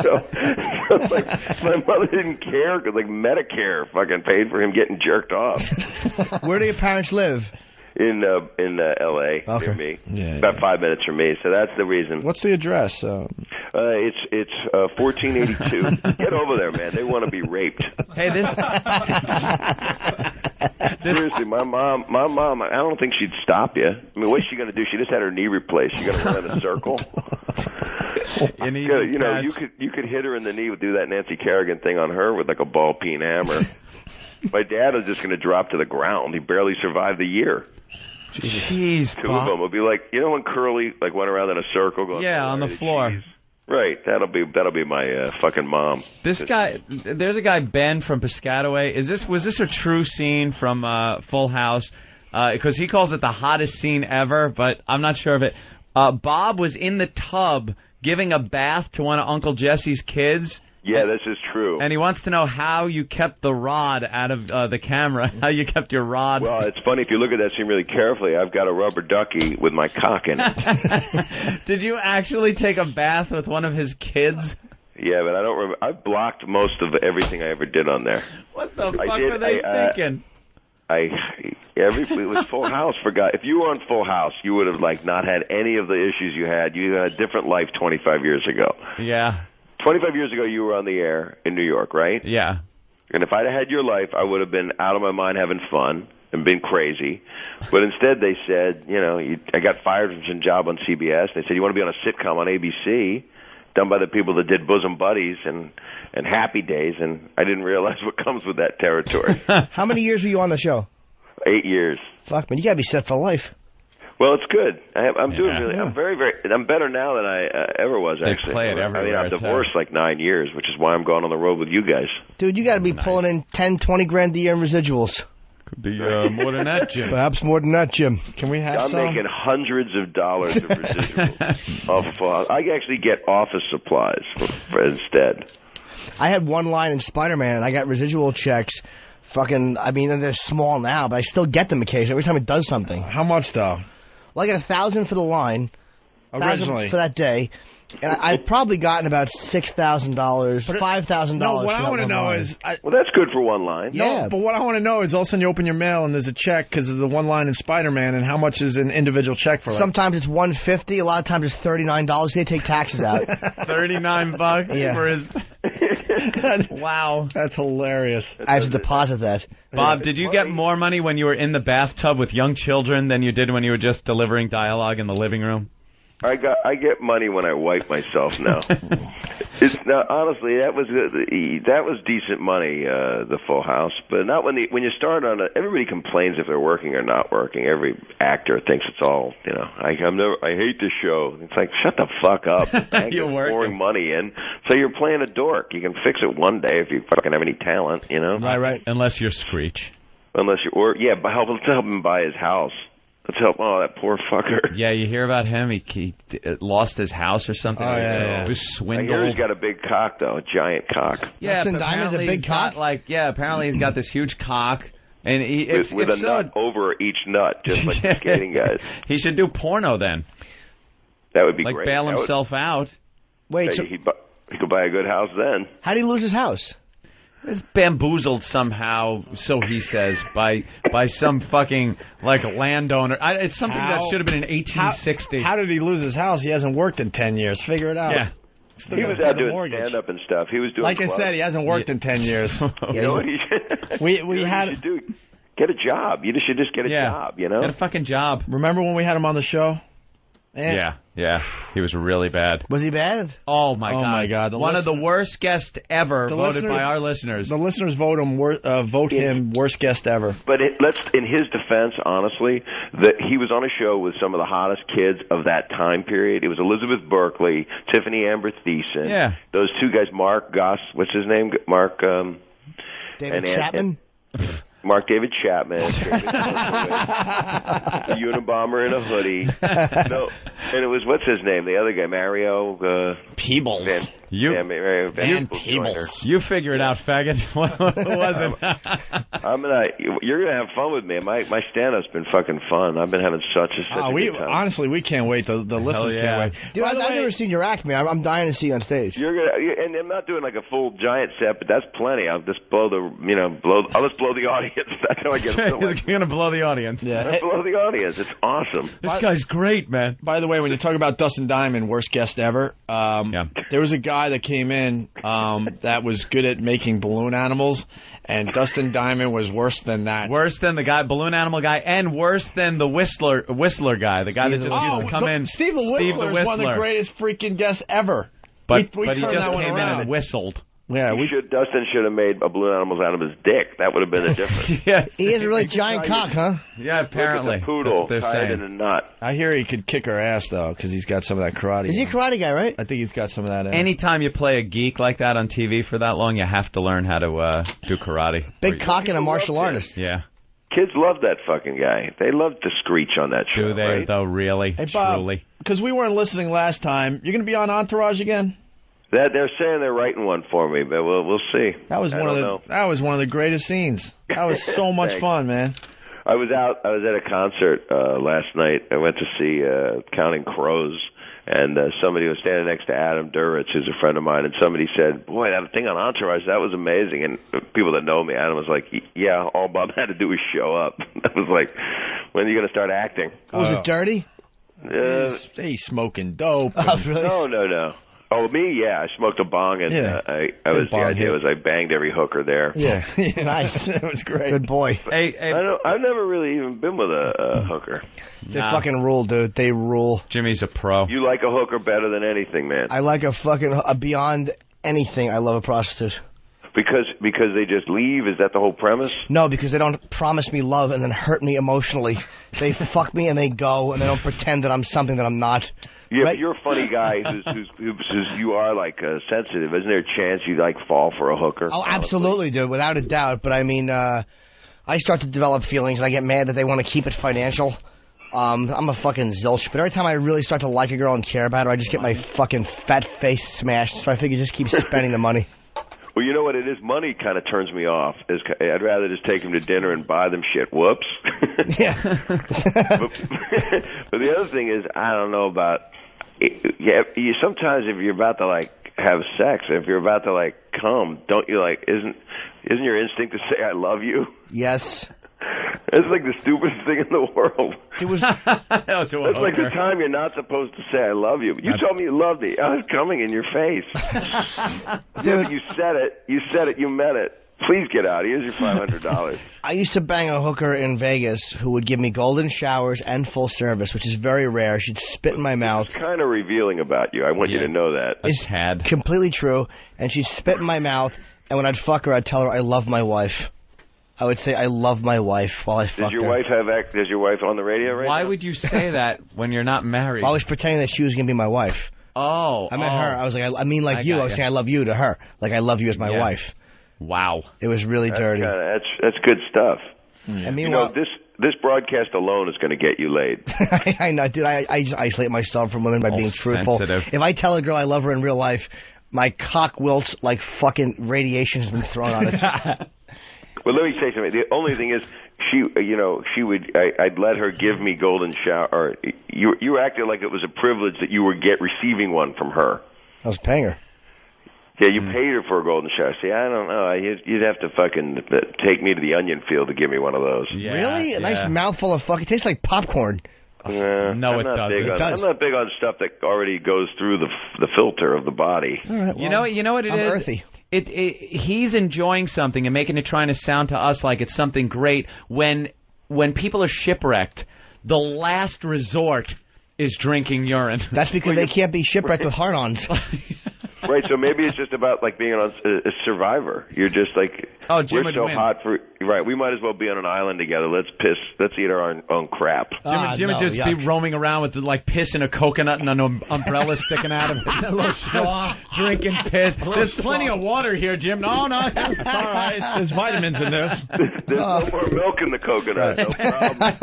so my mother didn't care because Medicare fucking paid for him getting jerked off. Where do your parents live? In L.A. near me, about 5 minutes from me. So that's the reason. What's the address? It's 1482. Get over there, man. They want to be raped. Hey, Seriously, my mom. I don't think she'd stop you. I mean, what's she going to do? She just had her knee replaced. She's going to run in a circle. You could hit her in the knee, do that Nancy Kerrigan thing on her with like a ball peen hammer. My dad is just going to drop to the ground. He barely survived the year. Jeez, Two of them will be like, you know when Curly went around in a circle going, on the floor. Cheese? Right, that'll be my fucking mom. There's a guy Ben from Piscataway. Was this a true scene from Full House? Because he calls it the hottest scene ever, but I'm not sure of it. Bob was in the tub giving a bath to one of Uncle Jesse's kids, Yeah, this is true. And he wants to know how you kept the rod out of the camera. How you kept your rod. Well, it's funny if you look at that scene really carefully. I've got a rubber ducky with my cock in it. Did you actually take a bath with one of his kids? Yeah, but I don't remember. I blocked most of everything I ever did on there. What the fuck were they thinking? It was Full House. If you were on Full House, you would have not had any of the issues you had. You had a different life 25 years ago. Yeah. 25 years ago, you were on the air in New York, right? Yeah. And if I'd had your life, I would have been out of my mind having fun and been crazy. But instead, they said, I got fired from some job on CBS. They said, you want to be on a sitcom on ABC, done by the people that did Bosom Buddies and Happy Days, and I didn't realize what comes with that territory. How many years were you on the show? 8 years. Fuck, man, you got to be set for life. Well, it's good. I'm doing really. I'm I'm better now than I ever was. They actually, play it everywhere. I'm divorced 9 years, which is why I'm going on the road with you guys. Dude, you got to be pulling in 10, 20 grand a year in residuals. Could be more than that, Jim. Perhaps more than that, Jim. Can we have I'm some? making hundreds of dollars of residuals off of. I actually get office supplies instead. I had one line in Spider-Man, and I got residual checks. They're small now, but I still get them occasionally every time it does something. How much, though? Well, I got $1,000 for the line. Originally. $1,000 for that day. And I've probably gotten about $6,000, $5,000. No, what I want to know is... well, that's good for one line. Yeah. No, but what I want to know is all of a sudden you open your mail and there's a check because of the one line in Spider-Man, and how much is an individual check for? Sometimes it's $150. A lot of times it's $39. They take taxes out. $39 for his... Wow. That's hilarious. I have to deposit that. Bob, did you get more money when you were in the bathtub with young children than you did when you were just delivering dialogue in the living room? I get money when I wipe myself now. Honestly, that was decent money, the Full House, but not when you start on it. Everybody complains if they're working or not working. Every actor thinks it's all I hate this show. It's like, shut the fuck up. You're pouring money in, so you're playing a dork. You can fix it one day if you fucking have any talent, Right. Unless you're Screech. Let's help him buy his house. Let's help. Oh, that poor fucker. Yeah, you hear about him? He lost his house or something. Oh, yeah. He was swindled. I hear he's got a big cock, though, a giant cock. Yeah, Diamond's a big cock? Apparently he's got this huge cock. And with a nut over each nut, just like the skating guys. He should do porno then. That would be great. Bail himself out. Wait, he could buy a good house then. How did he lose his house? He was bamboozled somehow, so he says, by some fucking landowner. It's something that should have been in 1860. How did he lose his house? He hasn't worked in 10 years. Figure it out. Yeah. He was out doing stand-up and stuff. He was doing I said, he hasn't worked in 10 years. We had to get a job. You should just get a job, Get a fucking job. Remember when we had him on the show? Yeah. He was really bad. Was he bad? Oh, my God. One of the worst guests ever voted by our listeners. The listeners vote him worst guest ever. But in his defense, honestly, that he was on a show with some of the hottest kids of that time period. It was Elizabeth Berkley, Tiffany Amber Thiessen. Yeah. Those two guys, Mark Goss, what's his name? Mark... David Chapman? Mark David Chapman, a Unabomber in a hoodie. No, and it was, what's his name? The other guy, Mario Peebles. Van Peebles. You figure it out, faggot. What was it? You're gonna have fun with me. My stand-up's been fucking fun. I've been having such a good time. Honestly, we can't wait. The listeners can't wait. Dude, I've never seen your act, man. I'm dying to see you on stage. And I'm not doing like a full giant set, but that's plenty. I'll just blow I'll just blow the audience. That's how I get it. He's going to blow the audience. Yeah. Blow the audience. It's awesome. This guy's great, man. By the way, when you talk about Dustin Diamond, worst guest ever, there was a guy that came in that was good at making balloon animals, and Dustin Diamond was worse than that. Worse than the balloon animal guy, and worse than the whistler guy, the guy that just used to come in. Steve the Whistler is one of the greatest freaking guests ever. But he just came in and whistled. Yeah, Dustin should have made a balloon animals out of his dick. That would have been the difference. Yes. He has a really giant cock, huh? Yeah, apparently. Look at the poodle tied in a knot. I hear he could kick her ass, though, because he's got some of that karate. Is he a karate guy, right? I think he's got some of that in. Anytime you play a geek like that on TV for that long, you have to learn how to do karate. Big cock and a martial artist. Yeah. Kids love that fucking guy. They love to screech on that show. Do they, right? though, really? Hey, Bob, because we weren't listening last time, you're going to be on Entourage again? They're saying they're writing one for me, but we'll see. That was one of the greatest scenes. That was so much fun, man. I was at a concert last night. I went to see Counting Crows, and somebody was standing next to Adam Duritz, who's a friend of mine, and somebody said, "Boy, that thing on Entourage, that was amazing." And people that know me, Adam was like, "Yeah, all Bob had to do was show up." I was like, "When are you going to start acting?" Was it dirty? He's smoking dope. Oh, really? No. Oh, me? Yeah, I smoked a bong, and the idea was I banged every hooker there. Yeah, nice. That was great. Good boy. Hey, I've never really even been with a hooker. They fucking rule, dude. They rule. Jimmy's a pro. You like a hooker better than anything, man. I like beyond anything. I love a prostitute. Because they just leave? Is that the whole premise? No, because they don't promise me love and then hurt me emotionally. They fuck me and they go, and they don't pretend that I'm something that I'm not. Yeah, but you're a funny guy who's you are like sensitive. Isn't there a chance you like fall for a hooker? Oh, absolutely, dude, without a doubt. But I mean, I start to develop feelings, and I get mad that they want to keep it financial. I'm a fucking zilch, but every time I really start to like a girl and care about her, I just get my fucking fat face smashed. So I figure just keep spending the money. Well, you know what it is? Money kind of turns me off. I'd rather just take them to dinner and buy them shit. Whoops. Yeah. but the other thing is, I don't know about. Yeah, sometimes if you're about to like have sex, if you're about to like come, don't you like? Isn't your instinct to say I love you? Yes. It's like the stupidest thing in the world. It was. That's like the time you're not supposed to say I love you. But you told me you loved me. I was coming in your face. Dude, you said it. You meant it. Please get out. Here's your $500. I used to bang a hooker in Vegas who would give me golden showers and full service, which is very rare. She'd spit in my mouth. It's kind of revealing about you. I want you to know that. It's completely true. And she'd spit in my mouth, and when I'd fuck her, I'd tell her I love my wife. I would say I love my wife while I fuck her. Does your wife on the radio right now? Why would you say that when you're not married? I was pretending that she was going to be my wife. Oh. I met her. I was like, I mean like you. I was saying I love you to her. Like I love you as my wife. Wow. It was really dirty. That's good stuff. And meanwhile, this broadcast alone is going to get you laid. I know, dude. I just isolate myself from women by being truthful. Sensitive. If I tell a girl I love her in real life, my cock wilts like fucking radiation has been thrown on it. Well, let me say something. The only thing is, she would. I'd let her give me golden shower. Or you acted like it was a privilege that you were receiving one from her. I was paying her. Yeah, you paid her for a golden shower. See, I don't know. You'd have to fucking take me to the onion field to give me one of those. Yeah, really? A nice mouthful of fucking. It tastes like popcorn. No, it doesn't. I'm not big on stuff that already goes through the filter of the body. All right, well, you know what it I'm is? earthy. He's enjoying something and making it trying to sound to us like it's something great. When people are shipwrecked, the last resort is drinking urine. That's because they can't be shipwrecked with hard-ons. Right, so maybe it's just about like being on a survivor. You're just like, Jim we're so win. hot for right. We might as well be on an island together. Let's eat our own crap. Jim would just be roaming around with like piss in a coconut and an umbrella sticking out of it. A little straw, drinking piss. There's plenty of water here, Jim. No, it's all right. There's vitamins in this. There's no more milk in the coconut. No problem.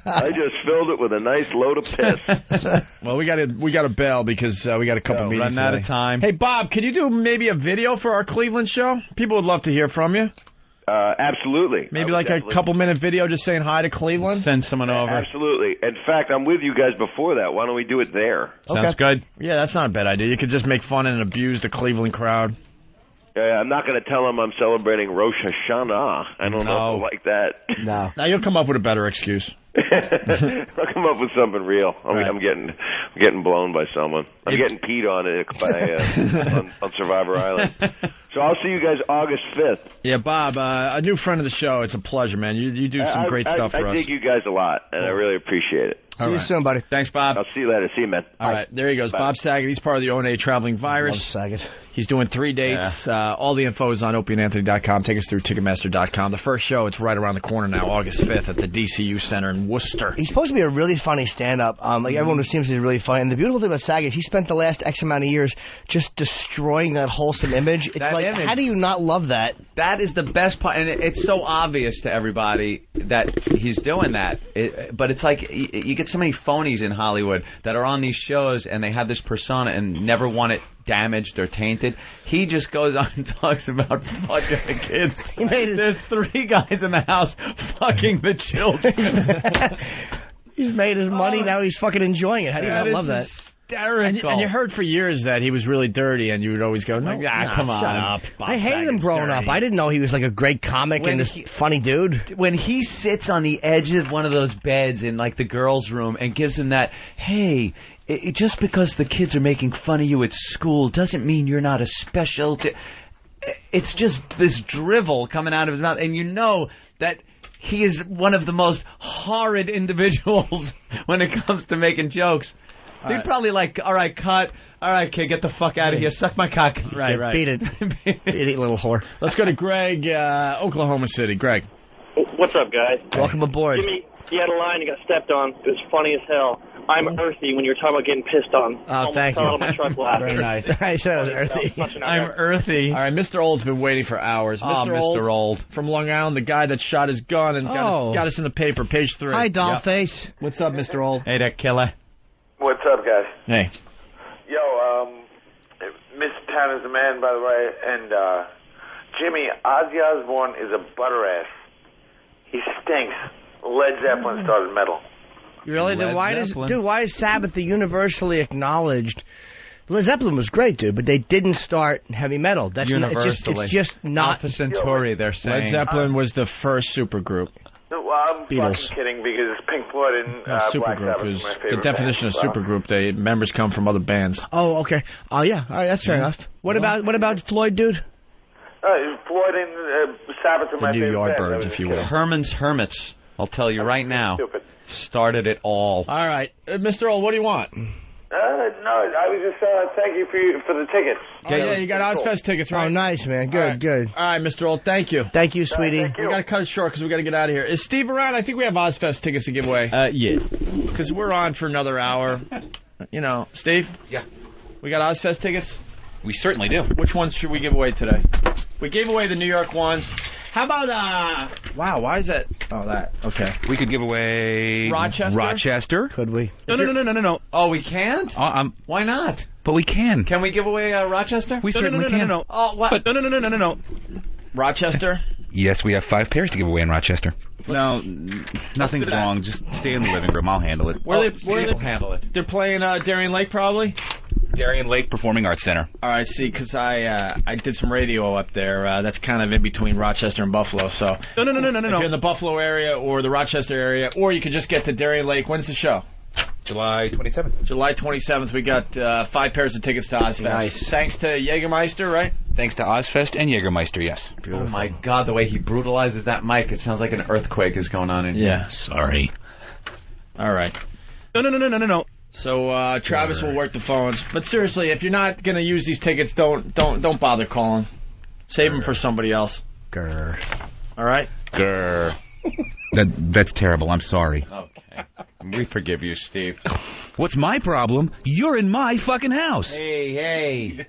I just filled it with a nice load of piss. Well, we got to bail because we got a couple meetings. Running out of time. Hey, Bob, can you do maybe a video for our Cleveland show? People would love to hear from you. Absolutely. Maybe like a couple-minute video just saying hi to Cleveland? Send someone over. Absolutely. In fact, I'm with you guys before that. Why don't we do it there? Sounds good. Yeah, that's not a bad idea. You could just make fun and abuse the Cleveland crowd. I'm not going to tell them I'm celebrating Rosh Hashanah. I don't know if they'll like that. No. Now you'll come up with a better excuse. I'll come up with something real. I'm getting blown by someone. I'm getting peed on on Survivor Island. So I'll see you guys August 5th. Yeah, Bob, a new friend of the show. It's a pleasure, man. You do some great stuff for us. I dig you guys a lot, and I really appreciate it. See you soon, buddy. Thanks, Bob. I'll see you later. See you, man. All right, there he goes. Bye. Bob Saget. He's part of the O&A Traveling Virus. Love Saget. He's doing 3 dates. Yeah. All the info is on opieandanthony.com. Take us through Ticketmaster.com. The first show, it's right around the corner now, August 5th at the DCU Center in Worcester. He's supposed to be a really funny stand-up. Like everyone who seems to be really funny. And the beautiful thing about Saget, he spent the last X amount of years just destroying that wholesome image. It's like, how do you not love that? That is the best part, and it's so obvious to everybody. that he's doing that. But it's like you get so many phonies in Hollywood that are on these shows and they have this persona and never want it damaged or tainted. He just goes on and talks about fucking the kids. There's 3 guys in the house fucking the children. He's made his money, now he's fucking enjoying it. How do you not love that? And you heard for years that he was really dirty, and you would always go, "No, come on, shut up." I hated him growing up. I didn't know he was like a great comic and this funny dude. When he sits on the edge of one of those beds in like the girls' room and gives him that, hey, just because the kids are making fun of you at school doesn't mean you're not a special. It's just this drivel coming out of his mouth, and you know that he is one of the most horrid individuals when it comes to making jokes. He'd probably like, all right, cut. All right, kid, get the fuck out of here. Suck my cock. Right. Beat it. Beat it, little whore. Let's go to Greg, Oklahoma City. Greg. What's up, guys? Welcome aboard. Jimmy, you had a line, you got stepped on. It was funny as hell. I'm earthy when you were talking about getting pissed on. Oh, thank you. My truck laughing. Very nice. I said I was earthy. I'm earthy. All right, Mr. Old's been waiting for hours. Mr. Old. From Long Island, the guy that shot his gun and got us in the paper, page 3. Hi, Dollface. What's up, Mr. Old? Hey, that killer. What's up, guys? Hey. Yo, Mr. Tanner's the man, by the way, and Jimmy, Ozzy Osbourne is a butter ass. He stinks. Led Zeppelin started metal. Really? Then why is Sabbath the universally acknowledged? Led Zeppelin was great, dude, but they didn't start heavy metal. That's universally. It's just not. Alpha Centauri, they're saying. Led Zeppelin was the first supergroup. No, I'm fucking kidding because Pink Floyd and Black Sabbath is my favorite the definition band, of supergroup. Members come from other bands. Oh, okay. Oh, yeah. All right, that's fair enough. What about Floyd, dude? Floyd and Sabbath are my favorite band. Yardbirds, if you will. Herman's Hermits, I'll tell you right now, started it all. All right. Mr. Old, what do you want? No, I was just thank you for the tickets. Yeah, you got Ozfest tickets, right? Oh, nice, man. Good. All right, Mr. Old, thank you. Thank you, sweetie. Thank you. We got to cut it short because we got to get out of here. Is Steve around? I think we have Ozfest tickets to give away. Yes. Because we're on for another hour. You know, Steve? Yeah. We got Ozfest tickets? We certainly do. Which ones should we give away today? We gave away the New York ones. How about, wow, why is that? Oh, that. Okay. We could give away... Rochester? Could we? No. Oh, we can't? Why not? But we can. Can we give away Rochester? We certainly can. No. Oh, what? But no. Rochester? Yes, we have 5 pairs to give away in Rochester. No, nothing's wrong. Just stay in the living room. I'll handle it. Where they handle it? They're playing Darien Lake, probably? Darien Lake Performing Arts Center. All right, see, because I did some radio up there. That's kind of in between Rochester and Buffalo. So no. If you're in the Buffalo area or the Rochester area, or you could just get to Darien Lake. When's the show? July 27th. July 27th. We got 5 pairs of tickets to Ozfest. Nice. Thanks to Jägermeister, right? Thanks to Ozfest and Jägermeister, yes. Beautiful. Oh, my God, the way he brutalizes that mic, it sounds like an earthquake is going on in here. Yeah. Sorry. All right. No. So Travis will work the phones. But seriously, if you're not going to use these tickets, don't bother calling. Save them for somebody else. Grr. All right? Grr. That's terrible. I'm sorry. Okay. We forgive you, Steve. What's my problem? You're in my fucking house. Hey.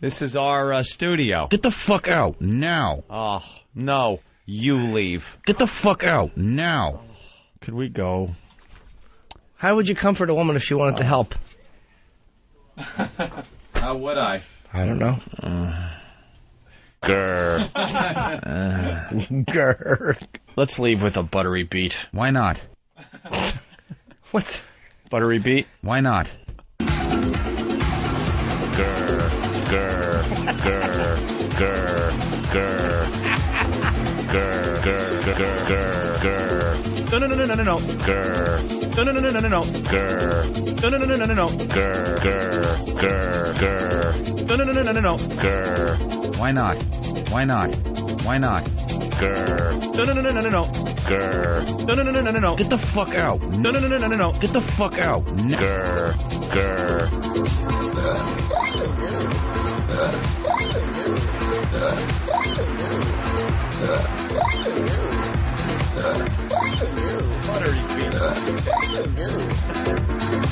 This is our studio. Get the fuck out now. Oh, no. You leave. Get the fuck out now. Could we go? How would you comfort a woman if she wanted to help? How would I? I don't know. Grr. Grr. Let's leave with a buttery beat. Why not? What? Buttery beat? Why not? Grr. Grr. Grr. Grr. Grr. Grr. Grr. Grr. Grr. No. Grr. No. Grr. No. Grr. Grr. Grr. No. Grr. Why not? Why not? Why not? Grr. No. Grr. No. Get the fuck out. No. Get the fuck out. Grr. Grr.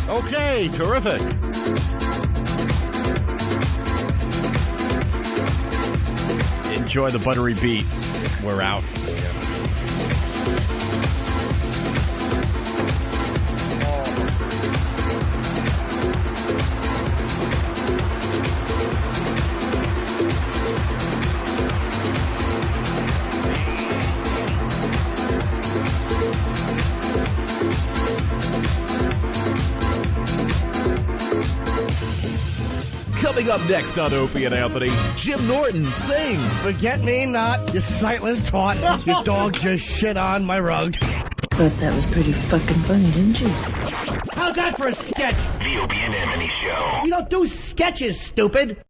Okay, terrific. Enjoy the buttery beat. We're out. Coming up next on Opie and Anthony, Jim Norton sings. Forget me not, you sightless twat. Your dog just shit on my rug. Thought that was pretty fucking funny, didn't you? How's that for a sketch? The Opie and Anthony Show. We don't do sketches, stupid.